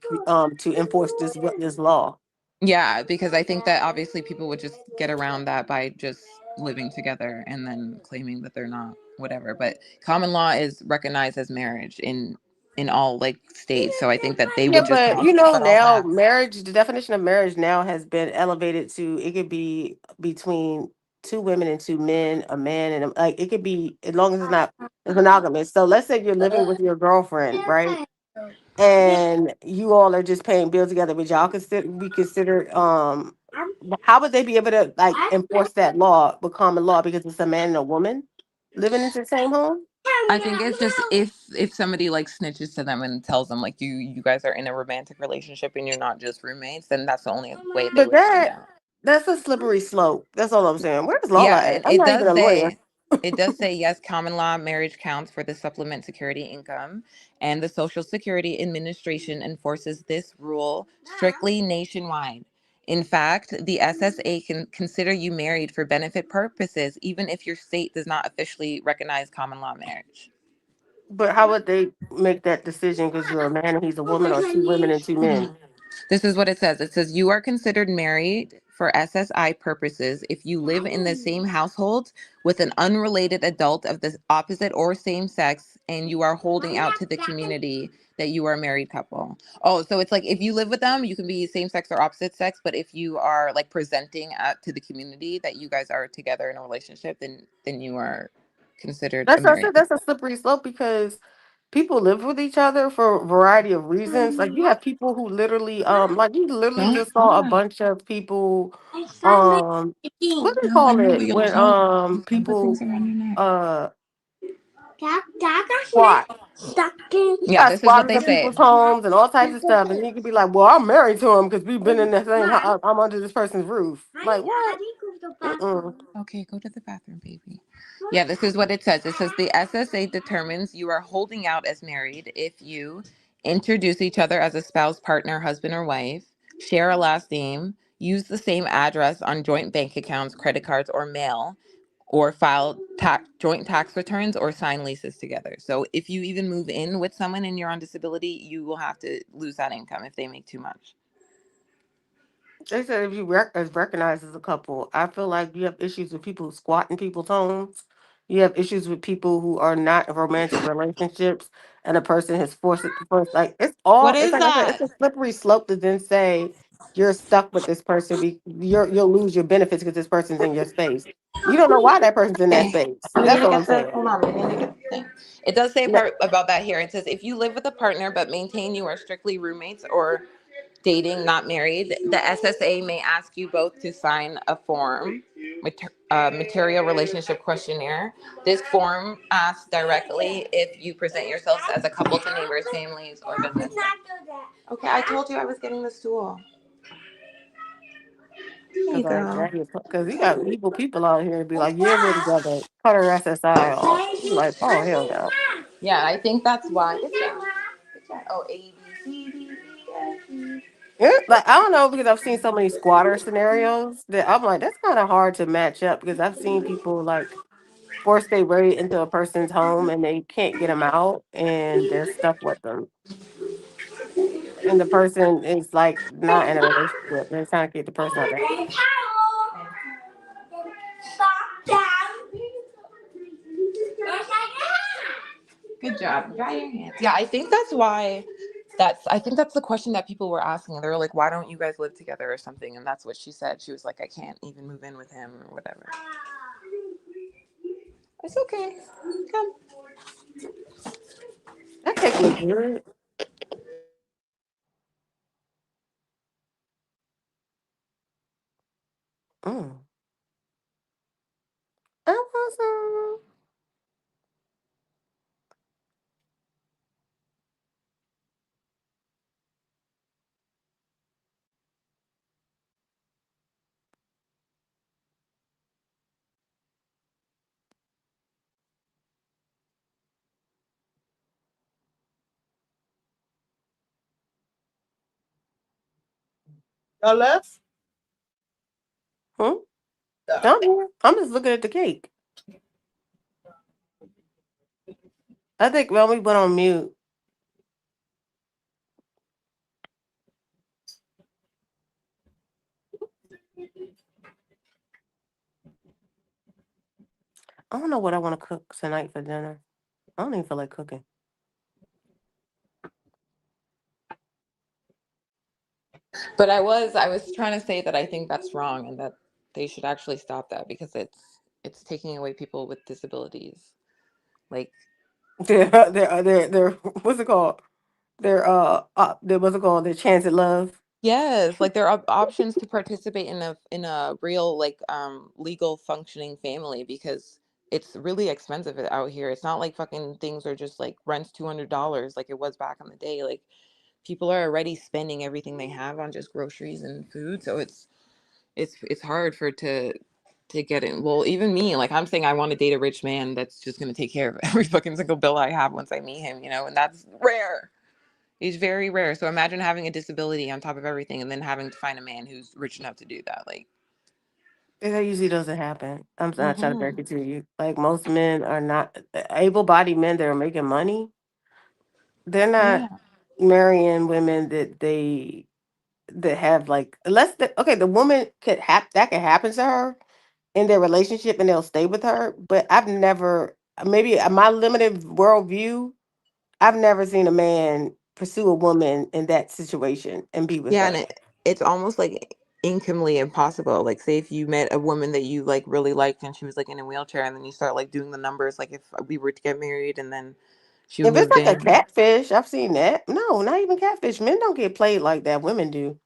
enforce this law. yeah, because I think that obviously people would just get around that by just living together and then claiming that they're not whatever. But common law is recognized as marriage in all like states. So I think that they Yeah, would just but have to cut all now that. marriage, the definition of marriage now has been elevated to it could be between two women and two men, a man and like it could be as long as it's not monogamous. So let's say you're living with your girlfriend, right? And you all are just paying bills together, but y'all be considered how would they be able to like enforce that law with common law because it's a man and a woman living in the same home? I think it's just if somebody like snitches to them and tells them like you guys are in a romantic relationship and you're not just roommates, then that's the only way they But would find out. that's a slippery slope. That's all I'm saying. Where's Lola Yeah, at? I'm it not even does a lawyer. say It does say yes, common law marriage counts for the supplement security income, and the Social Security Administration enforces this rule strictly nationwide. In fact, the SSA can consider you married for benefit purposes, even if your state does not officially recognize common law marriage. But how would they make that decision because you're a man and he's a woman, or two women and two men? This is what it says. It says you are considered married for SSI purposes if you live in the same household with an unrelated adult of the opposite or same sex and you are holding out to the community that you are a married couple. Oh, so it's like if you live with them, you can be same sex or opposite sex, but if you are like presenting to the community that you guys are together in a relationship, then you are considered a That's what I married said. That's a slippery slope because people live with each other for a variety of reasons. Like you have people who literally, like you literally just saw a bunch of people, what do they call it when people squat. Yeah, Got this is what squatters they in say. people's homes and all types of stuff, and you could be like, "Well, I'm married to him because we've been in the same. I'm under this person's roof." Like what? Mm-mm. Okay, go to the bathroom, baby. Yeah, this is what it says. It says the SSA determines you are holding out as married if you introduce each other as a spouse, partner, husband, or wife, share a last name, use the same address on joint bank accounts, credit cards, or mail, or file joint tax returns or sign leases together. So if you even move in with someone and you're on disability, you will have to lose that income if they make too much. They said if you is recognized as a couple, I feel like you have issues with people who squat in people's homes. You have issues with people who are not in romantic relationships, and a person has forced it first. Like it's all. What It's is like I said. It's that? a slippery slope to then say you're stuck with this person. You'll lose your benefits because this person's in your space. You don't know why that person's in that Okay. space. We need That's to all get I'm the saying. hold on. We need to get the thing. It does say a No, part about that here. It says if you live with a partner but maintain you are strictly roommates or dating, not married, the SSA may ask you both to sign a form, material relationship questionnaire. This form asks directly if you present yourselves as a couple to neighbors, families, or business. Okay, I told you I was getting the stool. There you go. because you got people out here to be like, yeah, we're together. Cut her SSI off. You're like, oh hell no. Yeah, I think that's why. Good job. Good job. Oh, A, B, C, D, E, F, G. Yeah, like I don't know because I've seen so many squatter scenarios that I'm like, that's kind of hard to match up because I've seen people like force their way into a person's home and they can't get them out and they're stuck with them. And the person is like not in a relationship. They're trying to get the person out there. Good job. Dry your hands. Yeah, I think that's why. I think that's the question that people were asking. They were like, "Why don't you guys live together or something?" And that's what she said. She was like, "I can't even move in with him or whatever." It's okay. Come. That cake looks good. Mm. I want some. Y'all left? Hmm? I'm here. I'm just looking at the cake. I think Melanie went on mute. I don't know what I want to cook tonight for dinner. I don't even feel like cooking. But I was trying to say that I think that's wrong and that they should actually stop that because it's taking away people with disabilities. Like They're what's it called? What's it called? Their chance at love. yes, like there are options to participate in a real like legal functioning family because it's really expensive out here. It's not like fucking things are just like rent's $200 like it was back in the day. Like people are already spending everything they have on just groceries and food, so it's hard for to to get in. Well, even me, like I'm saying I want to date a rich man that's just going to take care of every fucking single bill I have once I meet him, and that's rare. It's very rare. So imagine having a disability on top of everything and then having to find a man who's rich enough to do that. Like, That usually doesn't happen. I'm not trying to break mhm. it to you. Like most men are not able-bodied men that are making money. They're not Yeah. marrying women that have like okay, the woman that could happen to her in their relationship and they'll stay with her. But I've never, maybe my limited worldview, I've never seen a man pursue a woman in that situation and be with Yeah, her. and it's almost like incomely impossible. Like, say if you met a woman that you like really liked and she was like in a wheelchair, and then you start like doing the numbers, like if we were to get married and then she If it's moved like a in. catfish, I've seen that. No, not even catfish. Men don't get played like that. Women do.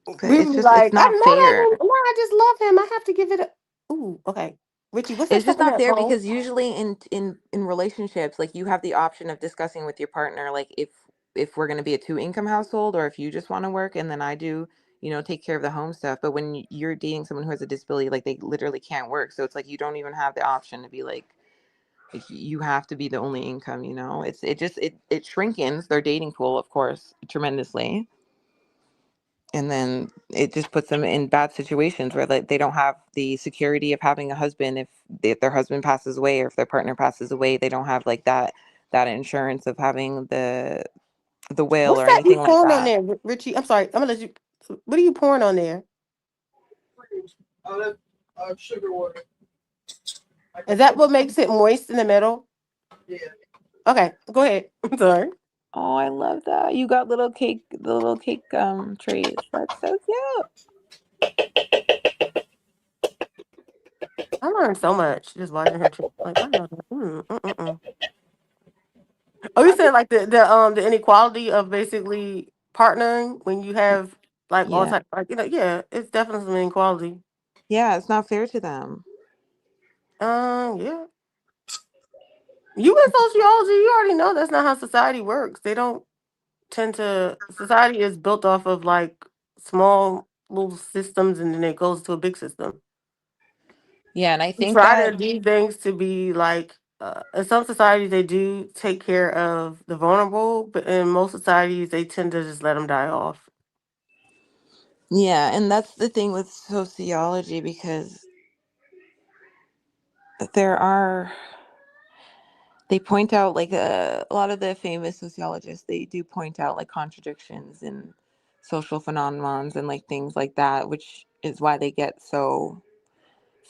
But We it's be just it's like, I not know that fair. man. No, I just love him. I have to give it a. Ooh, okay. Richie, what's that It's stuff just in not that fair bowl? because usually in relationships, like you have the option of discussing with your partner, like if we're going to be a two income household or if you just want to work and then I do, take care of the home stuff. But when you're dating someone who has a disability, like they literally can't work, so it's like you don't even have the option to be like you have to be the only income. It shrinkens their dating pool, of course, tremendously. And then it just puts them in bad situations where they don't have the security of having a husband if their husband passes away or if their partner passes away. They don't have like that insurance of having the will What's or that you anything like pouring on that. there, Richie? I'm sorry. I'm gonna let you. What are you pouring on there? Sugar water. Is that what makes it moist in the middle? Yeah. Okay, go ahead. I'm sorry. Oh, I love that. You got the little cake trays. That's so cute. I learned so much just watching her. Like, I know. Oh, you said like the inequality of basically partnering when you have like all Yeah. type like yeah, it's definitely some inequality. Yeah, it's not fair to them. Yeah. You in sociology, you already know that's not how society works. They don't tend to. Society is built off of like small little systems, and then it goes to a big system. Yeah, and I We think try that to do things to be like. In some societies, they do take care of the vulnerable, but in most societies, they tend to just let them die off. yeah, and that's the thing with sociology because there are they point out like a lot of the famous sociologists they do point out like contradictions in social phenomenons and like things like that, which is why they get so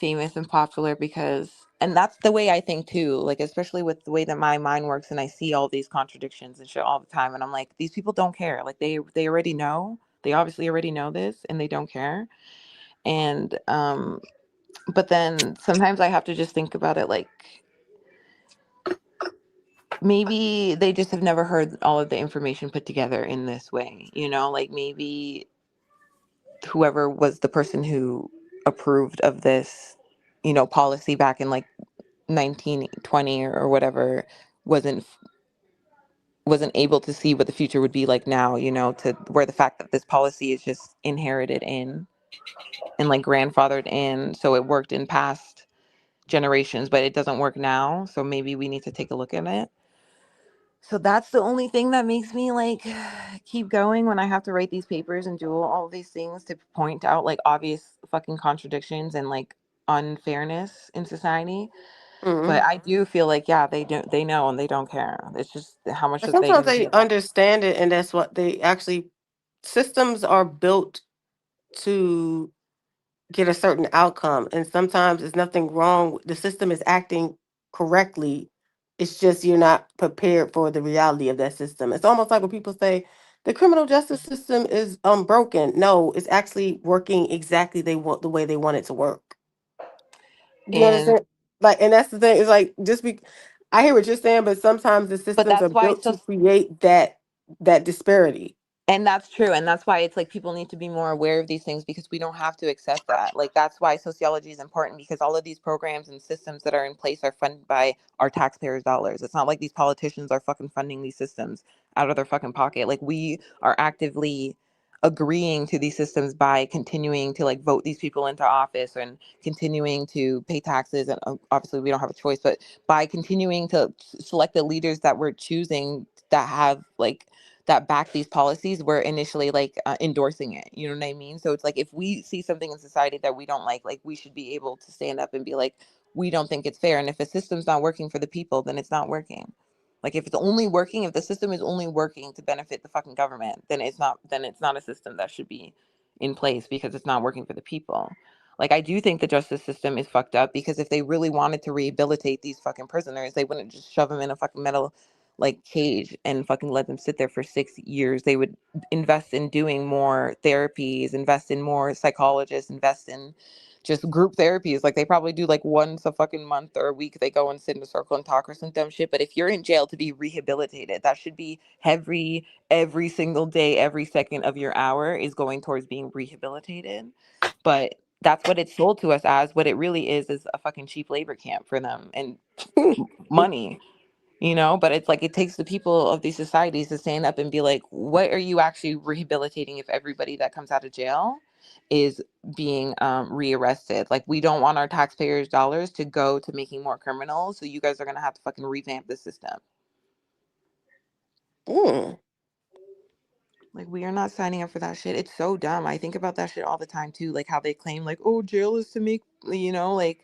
famous and popular because and that's the way I think too, like especially with the way that my mind works and I see all these contradictions and shit all the time and I'm like these people don't care, like they already know, they obviously already know this and they don't care. And but then sometimes I have to just think about it like maybe they just have never heard all of the information put together in this way, like maybe whoever was the person who approved of this, policy back in like 1920 or whatever wasn't able to see what the future would be like now, to where the fact that this policy is just inherited in and like grandfathered in, so it worked in past generations but it doesn't work now, so maybe we need to take a look at it. So that's the only thing that makes me like keep going when I have to write these papers and do all these things to point out like obvious fucking contradictions and like unfairness in society. But I do feel like yeah, they know and they don't care. It's just how much And are they sometimes going to they do about understand it, and that's what they actually systems are built to get a certain outcome. And sometimes there's nothing wrong. The system is acting correctly. It's just you're not prepared for the reality of that system. It's almost like when people say the criminal justice system is broken. No, it's actually working exactly the way they want it to work. it. You And understand? Like, and that's the thing. It's like I hear what you're saying, but sometimes the but systems are that's why built to create that disparity. and that's true. And that's why it's like people need to be more aware of these things because we don't have to accept that. Like, that's why sociology is important because all of these programs and systems that are in place are funded by our taxpayers' dollars. It's not like these politicians are fucking funding these systems out of their fucking pocket. Like, we are actively agreeing to these systems by continuing to like vote these people into office and continuing to pay taxes, and obviously we don't have a choice, but by continuing to select the leaders that we're choosing that have like that back these policies, we're initially like endorsing it, you know what I mean? So it's like if we see something in society that we don't like we should be able to stand up and be like, we don't think it's fair. And if a system's not working for the people, then it's not working. Like if it's only working, if the system is only working to benefit the fucking government, then it's not a system that should be in place because it's not working for the people. Like I do think the justice system is fucked up because if they really wanted to rehabilitate these fucking prisoners, they wouldn't just shove them in a fucking metal like cage and fucking let them sit there for 6 years. They would invest in doing more therapies, invest in more psychologists, invest in just group therapies. Like they probably do like once a fucking month or a week. They go and sit in a circle and talk or some dumb shit. But if you're in jail to be rehabilitated, that should be every single day, every second of your hour is going towards being rehabilitated. But that's what it's sold to us as. What it really is a fucking cheap labor camp for them and money. You know, but it's like it takes the people of these societies to stand up and be like, what are you actually rehabilitating if everybody that comes out of jail is being rearrested? Like we don't want our taxpayers' dollars to go to making more criminals, so you guys are gonna have to fucking revamp the system. Like we are not signing up for that shit. It's so dumb. I think about that shit all the time too, like how they claim like, oh, jail is to make, you know, like,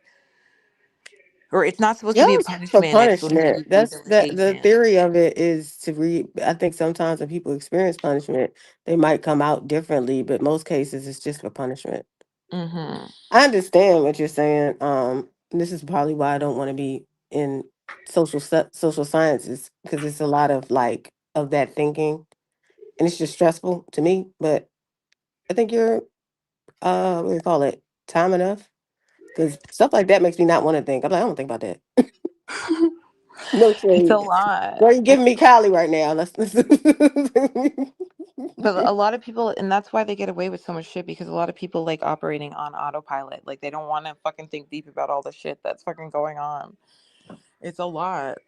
or it's not supposed to Jail be a is for punishment, it's supposed to be punishment. That's the rehabilitation. theory of it is to I think sometimes when people experience punishment, they might come out differently, but most cases it's just for punishment. Mm-hmm. I understand what you're saying. This is probably why I don't want to be in social sciences because it's a lot of like of that thinking, and it's just stressful to me. But I think you're what do you call it, time enough, because stuff like that makes me not want to think. I'm like, I don't think about that. No It's a shade. lot. Why are you giving me Kylie right now? Let's But a lot of people, and that's why they get away with so much shit, because a lot of people like operating on autopilot. Like they don't want to fucking think deep about all the shit that's fucking going on. It's a lot.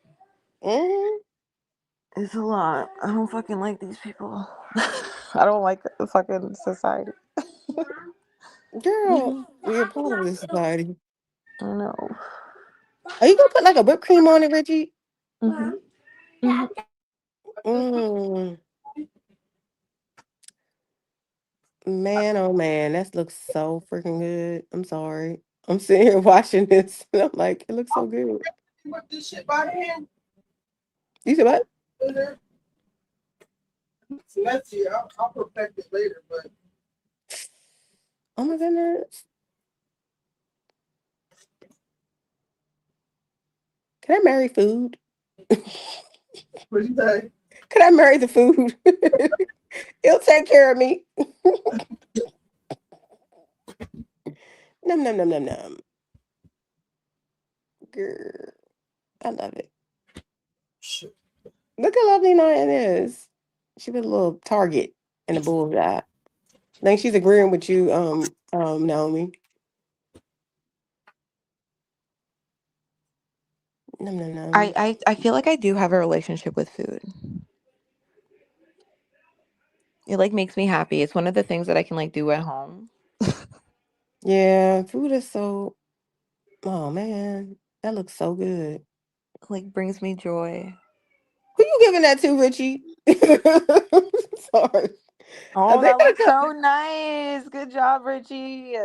It's a lot. I don't fucking like these people. I don't like the fucking society. Girl, we're part of this society. I know. Are you gonna put like a whipped cream on it, Ritchie? Mm-hmm. Man, oh man, that looks so freaking good. I'm sorry. I'm sitting here watching this and I'm like, it looks so good. Whip this shit by hand. You said what? It's messy. I'll perfect it later, but Oh my goodness. Can I marry food? what do you say? Can I marry the food? It'll take care of me. Num num num num num. Girl, I love it. Look how lovely Naya is. She put a little target in the bullseye. I think she's agreeing with you, Naomi. Num num num. I feel like I do have a relationship with food. It like makes me happy. It's one of the things that I can like do at home. Yeah, food is so. Oh man, that looks so good. Like brings me joy. Who you giving that to, Ritchie? Sorry. Oh, that looks so nice. Good job, Ritchie.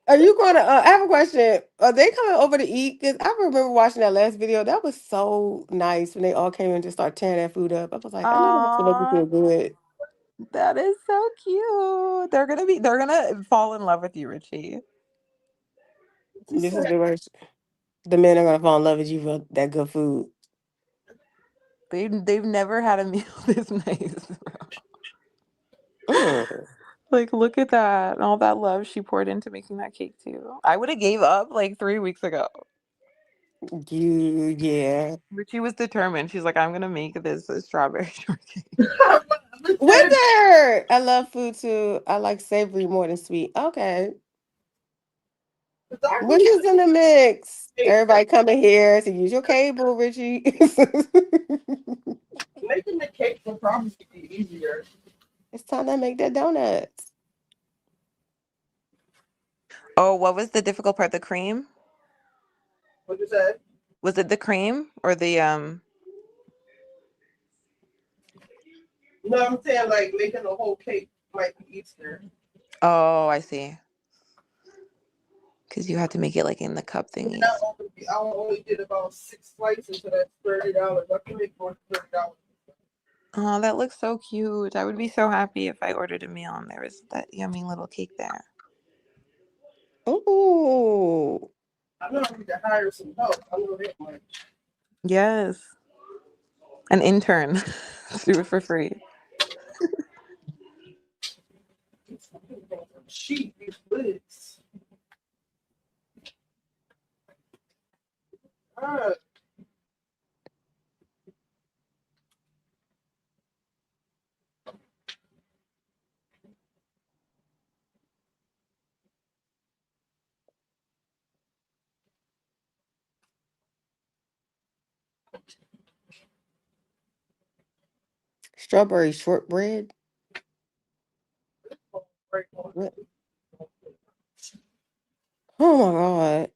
Are you gonna? I have a question. Are they coming over to eat? Because I remember watching that last video. That was so nice when they all came and just started tearing that food up. I was like, I know that's gonna make me feel good. That is so cute. They're gonna fall in love with you, Ritchie. This is the worst. The men are gonna fall in love with you for that good food. They've never had a meal this nice. Like, look at that. And all that love she poured into making that cake too. I would have gave up like 3 weeks ago. Yeah. Ritchie was determined. She's like, I'm gonna make this strawberry shortcake. Winter! I love food too. I like savory more than sweet. Okay. Winter's in the mix. Everybody coming here to use your cable, Ritchie. Making the cake will probably be easier. It's time to make that donuts. Oh, what was the difficult part? The cream? What you say? Was it the cream or the You know what I'm saying? Like making a whole cake might be easier. Oh, I see. Because you had to make it like in the cup I thingies. only did about 6 slices, so that's $30. I can make more than $30. Oh, that looks so cute. I would be so happy if I ordered a meal and there was that yummy little cake there. Ooh. I know I need to hire some help. I know that much. Yes. An intern. Do it for free. Cheap, these lids. Alright. Strawberry shortbread. What? Oh my God.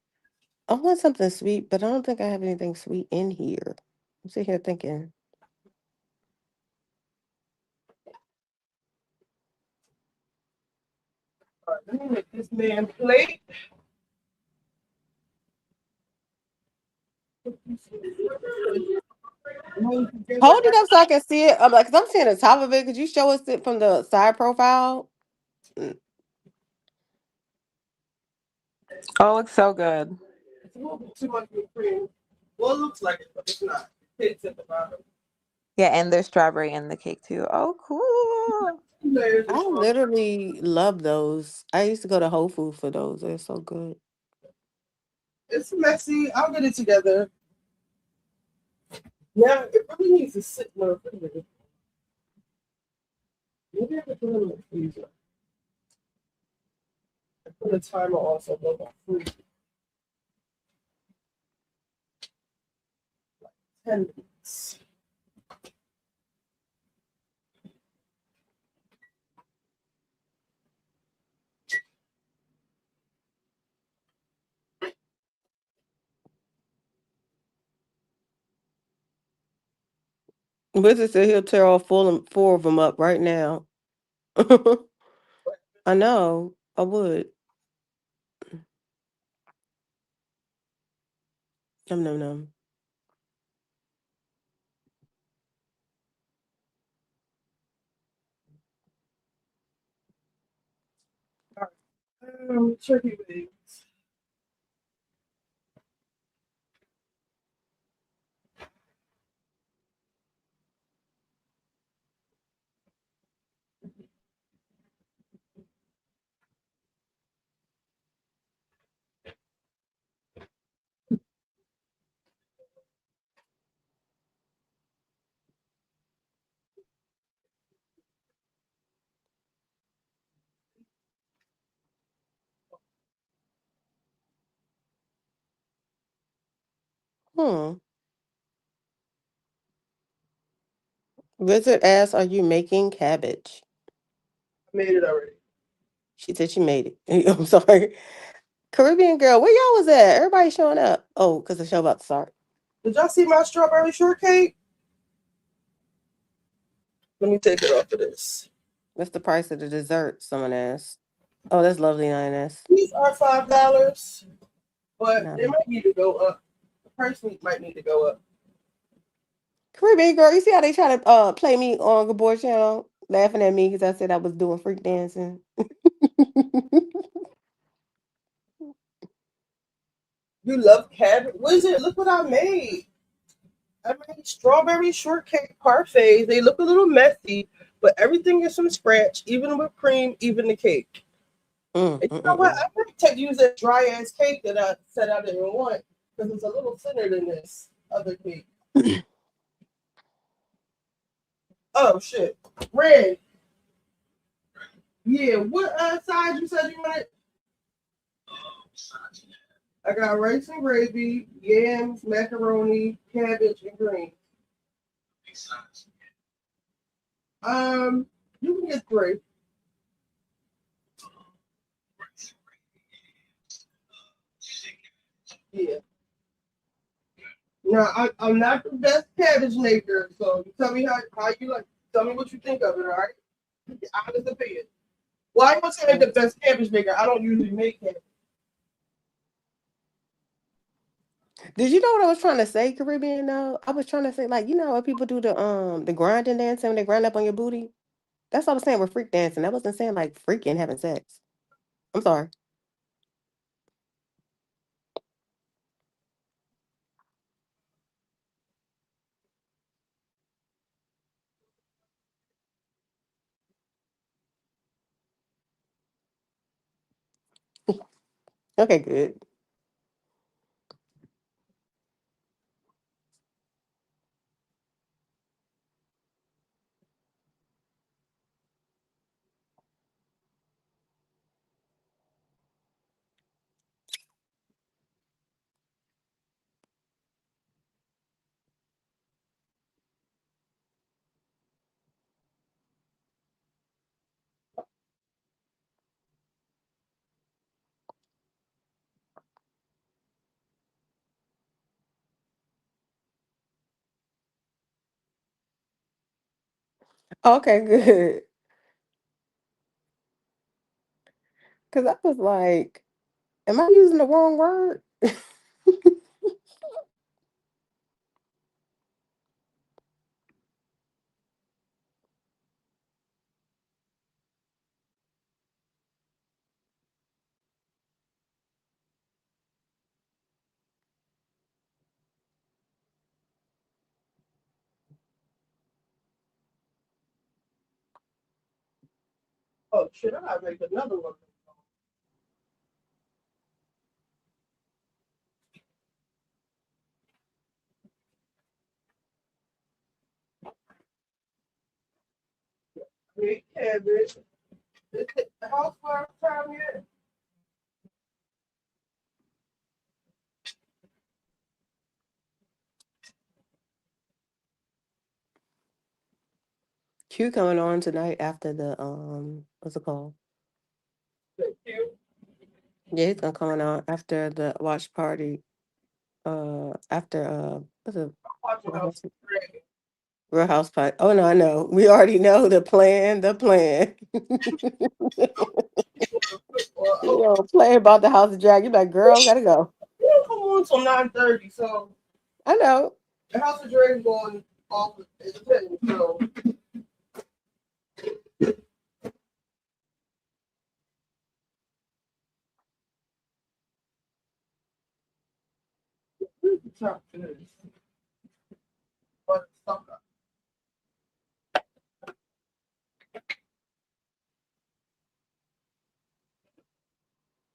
I want something sweet, but I don't think I have anything sweet in here. I'm sitting here thinking. Alright, let me make this man plate. Hold it up so I can see it. I'm like, cause I'm seeing the top of it. Could you show us it from the side profile? Oh, it looks so good. It's a little bit too much whipped cream. Well, it looks like it, but it's not. It's at the bottom. Yeah, and there's strawberry in the cake too. Oh, cool. I literally love those. I used to go to Whole Foods for those. They're so good. It's messy. I'll get it together. Yeah, it really needs to sit in the refrigerator. Maybe I could put it in the freezer. I put a timer also on my freezer. 10 minutes. Wizard said he'll tear all four of them up right now. I know. I would. Num num num. Turkey wings. Wizard asked, "Are you making cabbage?" I made it already. She said she made it. I'm sorry. Caribbean girl, where y'all was at? Everybody showing up. Oh, because the show about to start. Did y'all see my strawberry shortcake? Let me take it off of this. What's the price of the dessert? Someone asked. Oh, that's lovely, Lioness. These are $5, but they might need to go up. The price might need to go up. Caribbean girl, you see how they try to play me on Gabor channel, laughing at me because I said I was doing freak dancing. You love cabbage? Wizard, look what I made. I made strawberry shortcake parfaits. They look a little messy, but everything is from scratch, even with cream, even the cake. And you know what? I might use that dry ass cake that I said I didn't want because it's a little thinner than this other cake. Oh shit. Red. Yeah, what size you said you wanted? I got rice and gravy, yams, macaroni, cabbage, and greens. You can get 3. Yeah. Now I'm not the best cabbage maker, so you tell me how you like. Tell me what you think of it. All right. Honest opinion. Well, I won't say I'm the best cabbage maker. I don't usually make cabbage. Did you know what I was trying to say, Caribbean? Though I was trying to say, like, you know, when people do the grinding dancing when they grind up on your booty. That's what I was saying with freak dancing. I wasn't saying like freaking having sex. I'm sorry. Okay, good. Okay, good. Because I was like, am I using the wrong word? Oh shit! I gotta make another one. Big cabbage. Is it the housewife time yet? Q coming on tonight after the what's it called? Q. Yeah, he's gonna come on after the watch party. After what's it? Real House Party. Oh no, I know. We already know the plan. The plan. You know, play about the House of Drag. You're like, girl, gotta go. You don't come on till 9:30, so I know. the House of Dragons going off at 10. So where's the top to this? What stuff?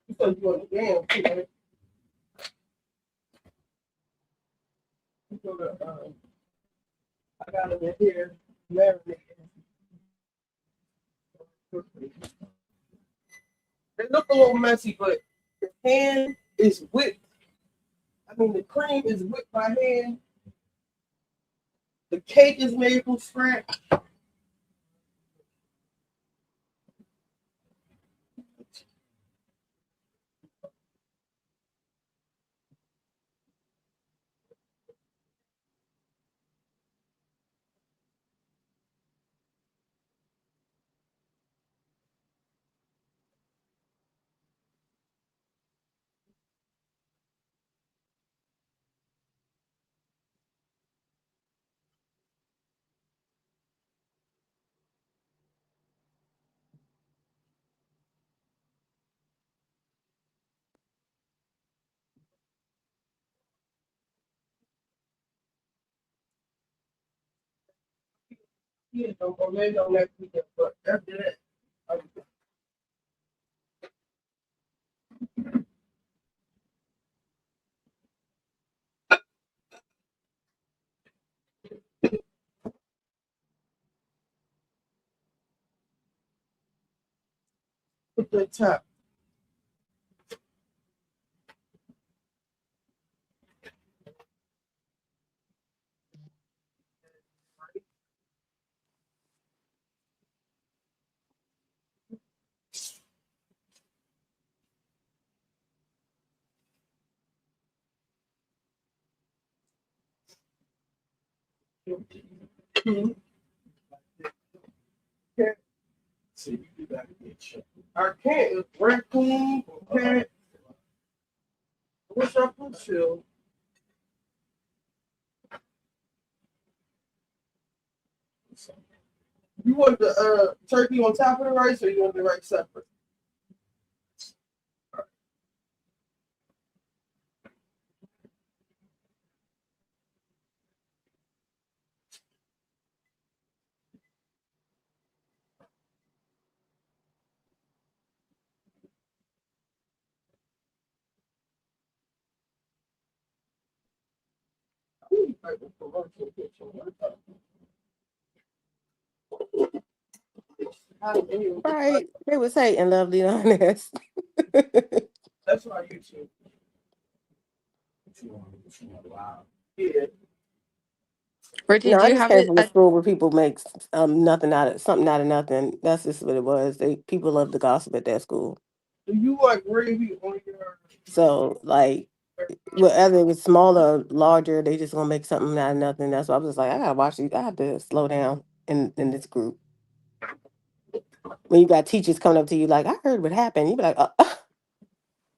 You said you want the game, too, right? So, I got it in here, marinated. It look a little messy, but the hand is whipped. I mean, the cream is whipped by hand. The cake is made from scratch. Yeah, or maybe on next weekend, but after that, I'll put the top. Our cat is raccoon, cat. What's our food chill? You want the turkey on top of the rice, or you want the rice separate? Right. They was hating Lovely Honest. That's my YouTube. Yeah. Richie, No, do I you just have came it? from a school where people make nothing out of something out of nothing. That's just what it was. People love the gossip at that school. Do you like gravy on your? So like whether it was smaller or larger, they just gonna make something out of nothing. That's why I was just like, I gotta watch these. I have to slow down in this group. When you got teachers coming up to you like, I heard what happened, you be like,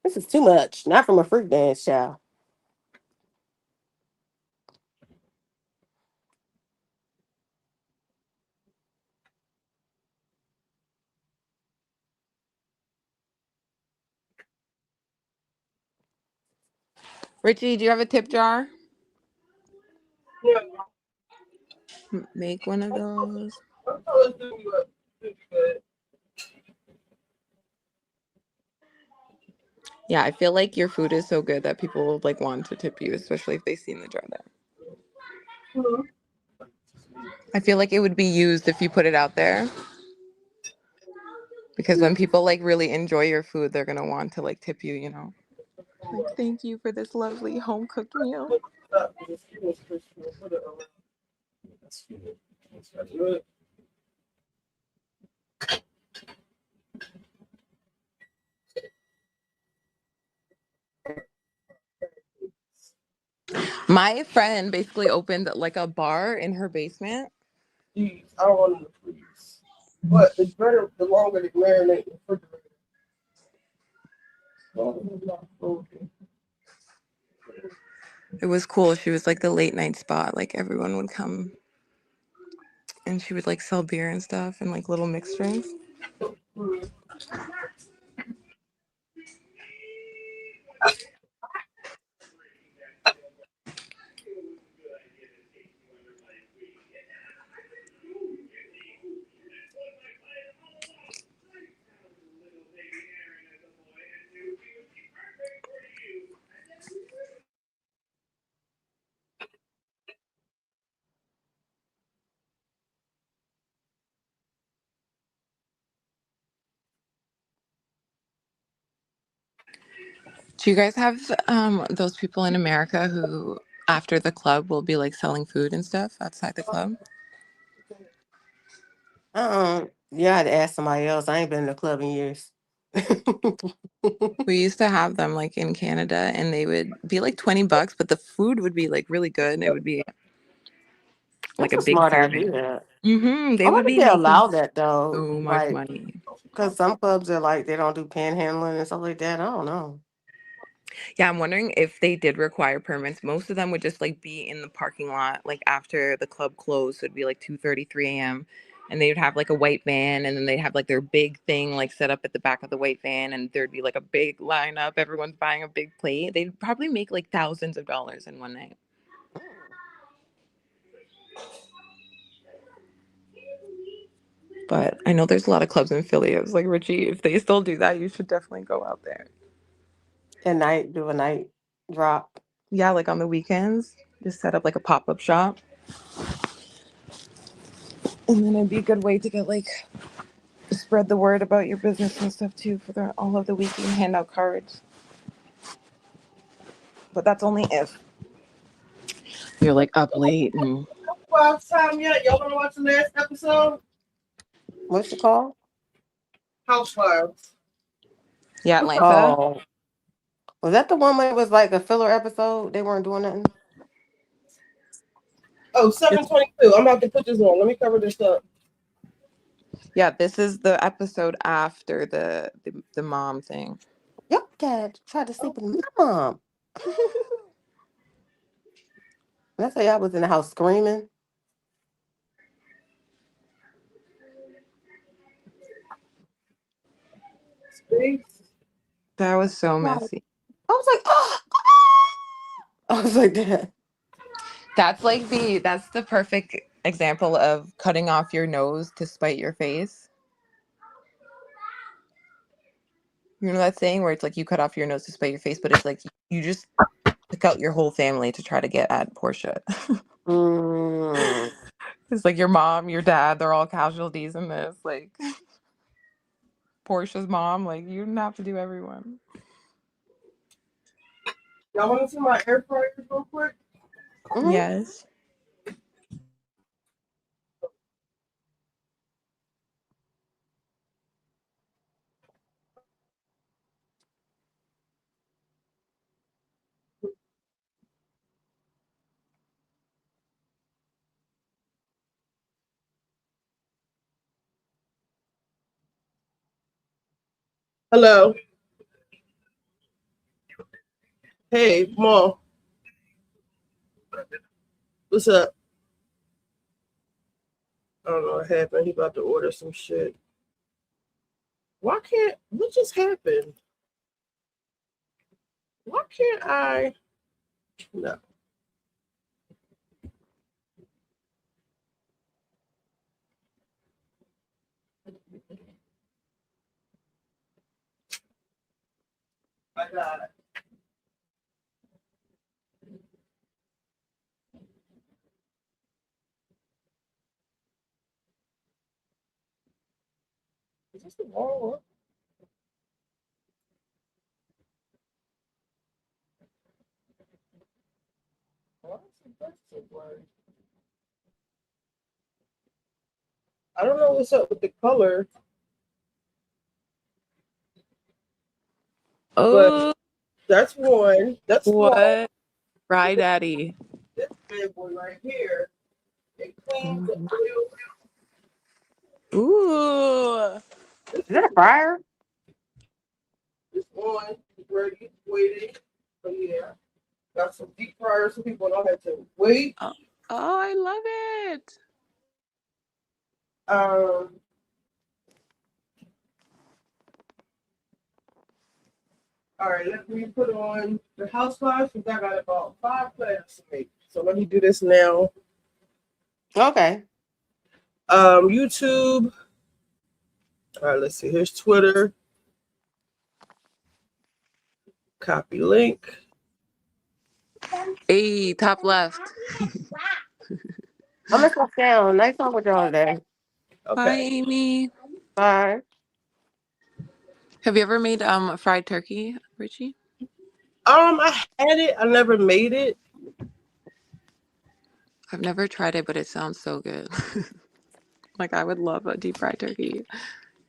this is too much. Not from a freak dance, child. Richie, do you have a tip jar? Yeah. Make one of those. Yeah, I feel like your food is so good that people will like want to tip you, especially if they seen the jar there. I feel like it would be used if you put it out there. Because when people like really enjoy your food, they're gonna want to like tip you, you know. Like, thank you for this lovely home cooked meal. My friend basically opened like a bar in her basement. Jeez, I don't want them to freeze. But it's better the longer they marinate in the refrigerator. It was cool. She was like the late night spot. Like everyone would come and she would like sell beer and stuff and like little mixed drinks. Do you guys have those people in America who after the club will be like selling food and stuff outside the club? You had to ask somebody else. I ain't been in the club in years. We used to have them like in Canada and they would be like $20, but the food would be like really good and it would be like That's a a big smart serving. idea. They I would wonder if be they making allow that though. so much Like, money. because some clubs are like they don't do panhandling and stuff like that. I don't know. Yeah, I'm wondering if they did require permits. Most of them would just like be in the parking lot, like after the club closed. So it'd be like 2:33 a.m. And they would have like a white van, and then they'd have like their big thing like set up at the back of the white van, and there'd be like a big lineup. Everyone's buying a big plate. They'd probably make like thousands of dollars in one night. But I know there's a lot of clubs in Philly. I was like, Richie, if they still do that, you should definitely go out there. At night, do a night drop. Yeah, like on the weekends, just set up like a pop-up shop. And then it'd be a good way to get like spread the word about your business and stuff too for all of the week. You can hand out cards. But that's only if you're like up late and Housewives time yet? Y'all wanna watch the last episode? What's it called? Housewives. yeah, Atlanta. Oh, was that the one where it was like a filler episode? They weren't doing nothing. Oh, 7:22. I'm about to put this on. Let me cover this up. Yeah, this is the episode after the mom thing. Your dad tried to sleep with my mom. That's why I was in the house screaming. That was so Right. messy. I was like, oh, I was like that. That's the perfect example of cutting off your nose to spite your face. You know that saying where it's like you cut off your nose to spite your face, but it's like you just took out your whole family to try to get at Porsha. It's like your mom, your dad, they're all casualties in this. Like Portia's mom, like you didn't have to do everyone. Y'all want to see my air fryer real quick? Yes. Hello. Hey, Mom. What's up? I don't know what happened. He about to order some shit. What just happened? Why can't I? No. I got it. Is this the wrong one? Why is the text so blurry? I don't know what's up with the color. Oh, but that's one. That's one. what? Rye Daddy. This big one right here. It cleans the oil. Ooh. Is that a fryer? This one is ready, waiting. So yeah, got some deep fryers so people don't have to wait. Oh, I love it. All right, let me put on the housewives because I got about 5 classes to make. So let me do this now. Okay. YouTube. All right, let's see. Here's Twitter. Copy link. Hey, top left. I'm gonna stop down. Nice talk with y'all today. Okay. Bye, Amy. Bye. Have you ever made fried turkey, Richie? I had it. I never made it. I've never tried it, but it sounds so good. Like I would love a deep fried turkey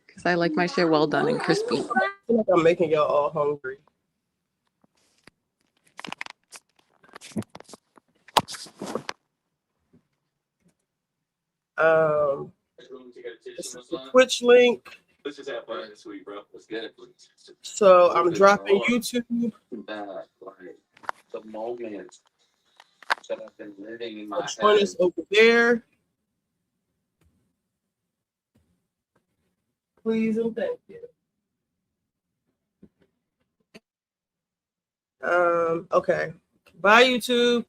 because I like my shit well done and crispy. I feel like I'm making y'all all hungry. This is the Twitch link. So I'm dropping YouTube. Which one is over there? Please and thank you. Okay. Bye, YouTube.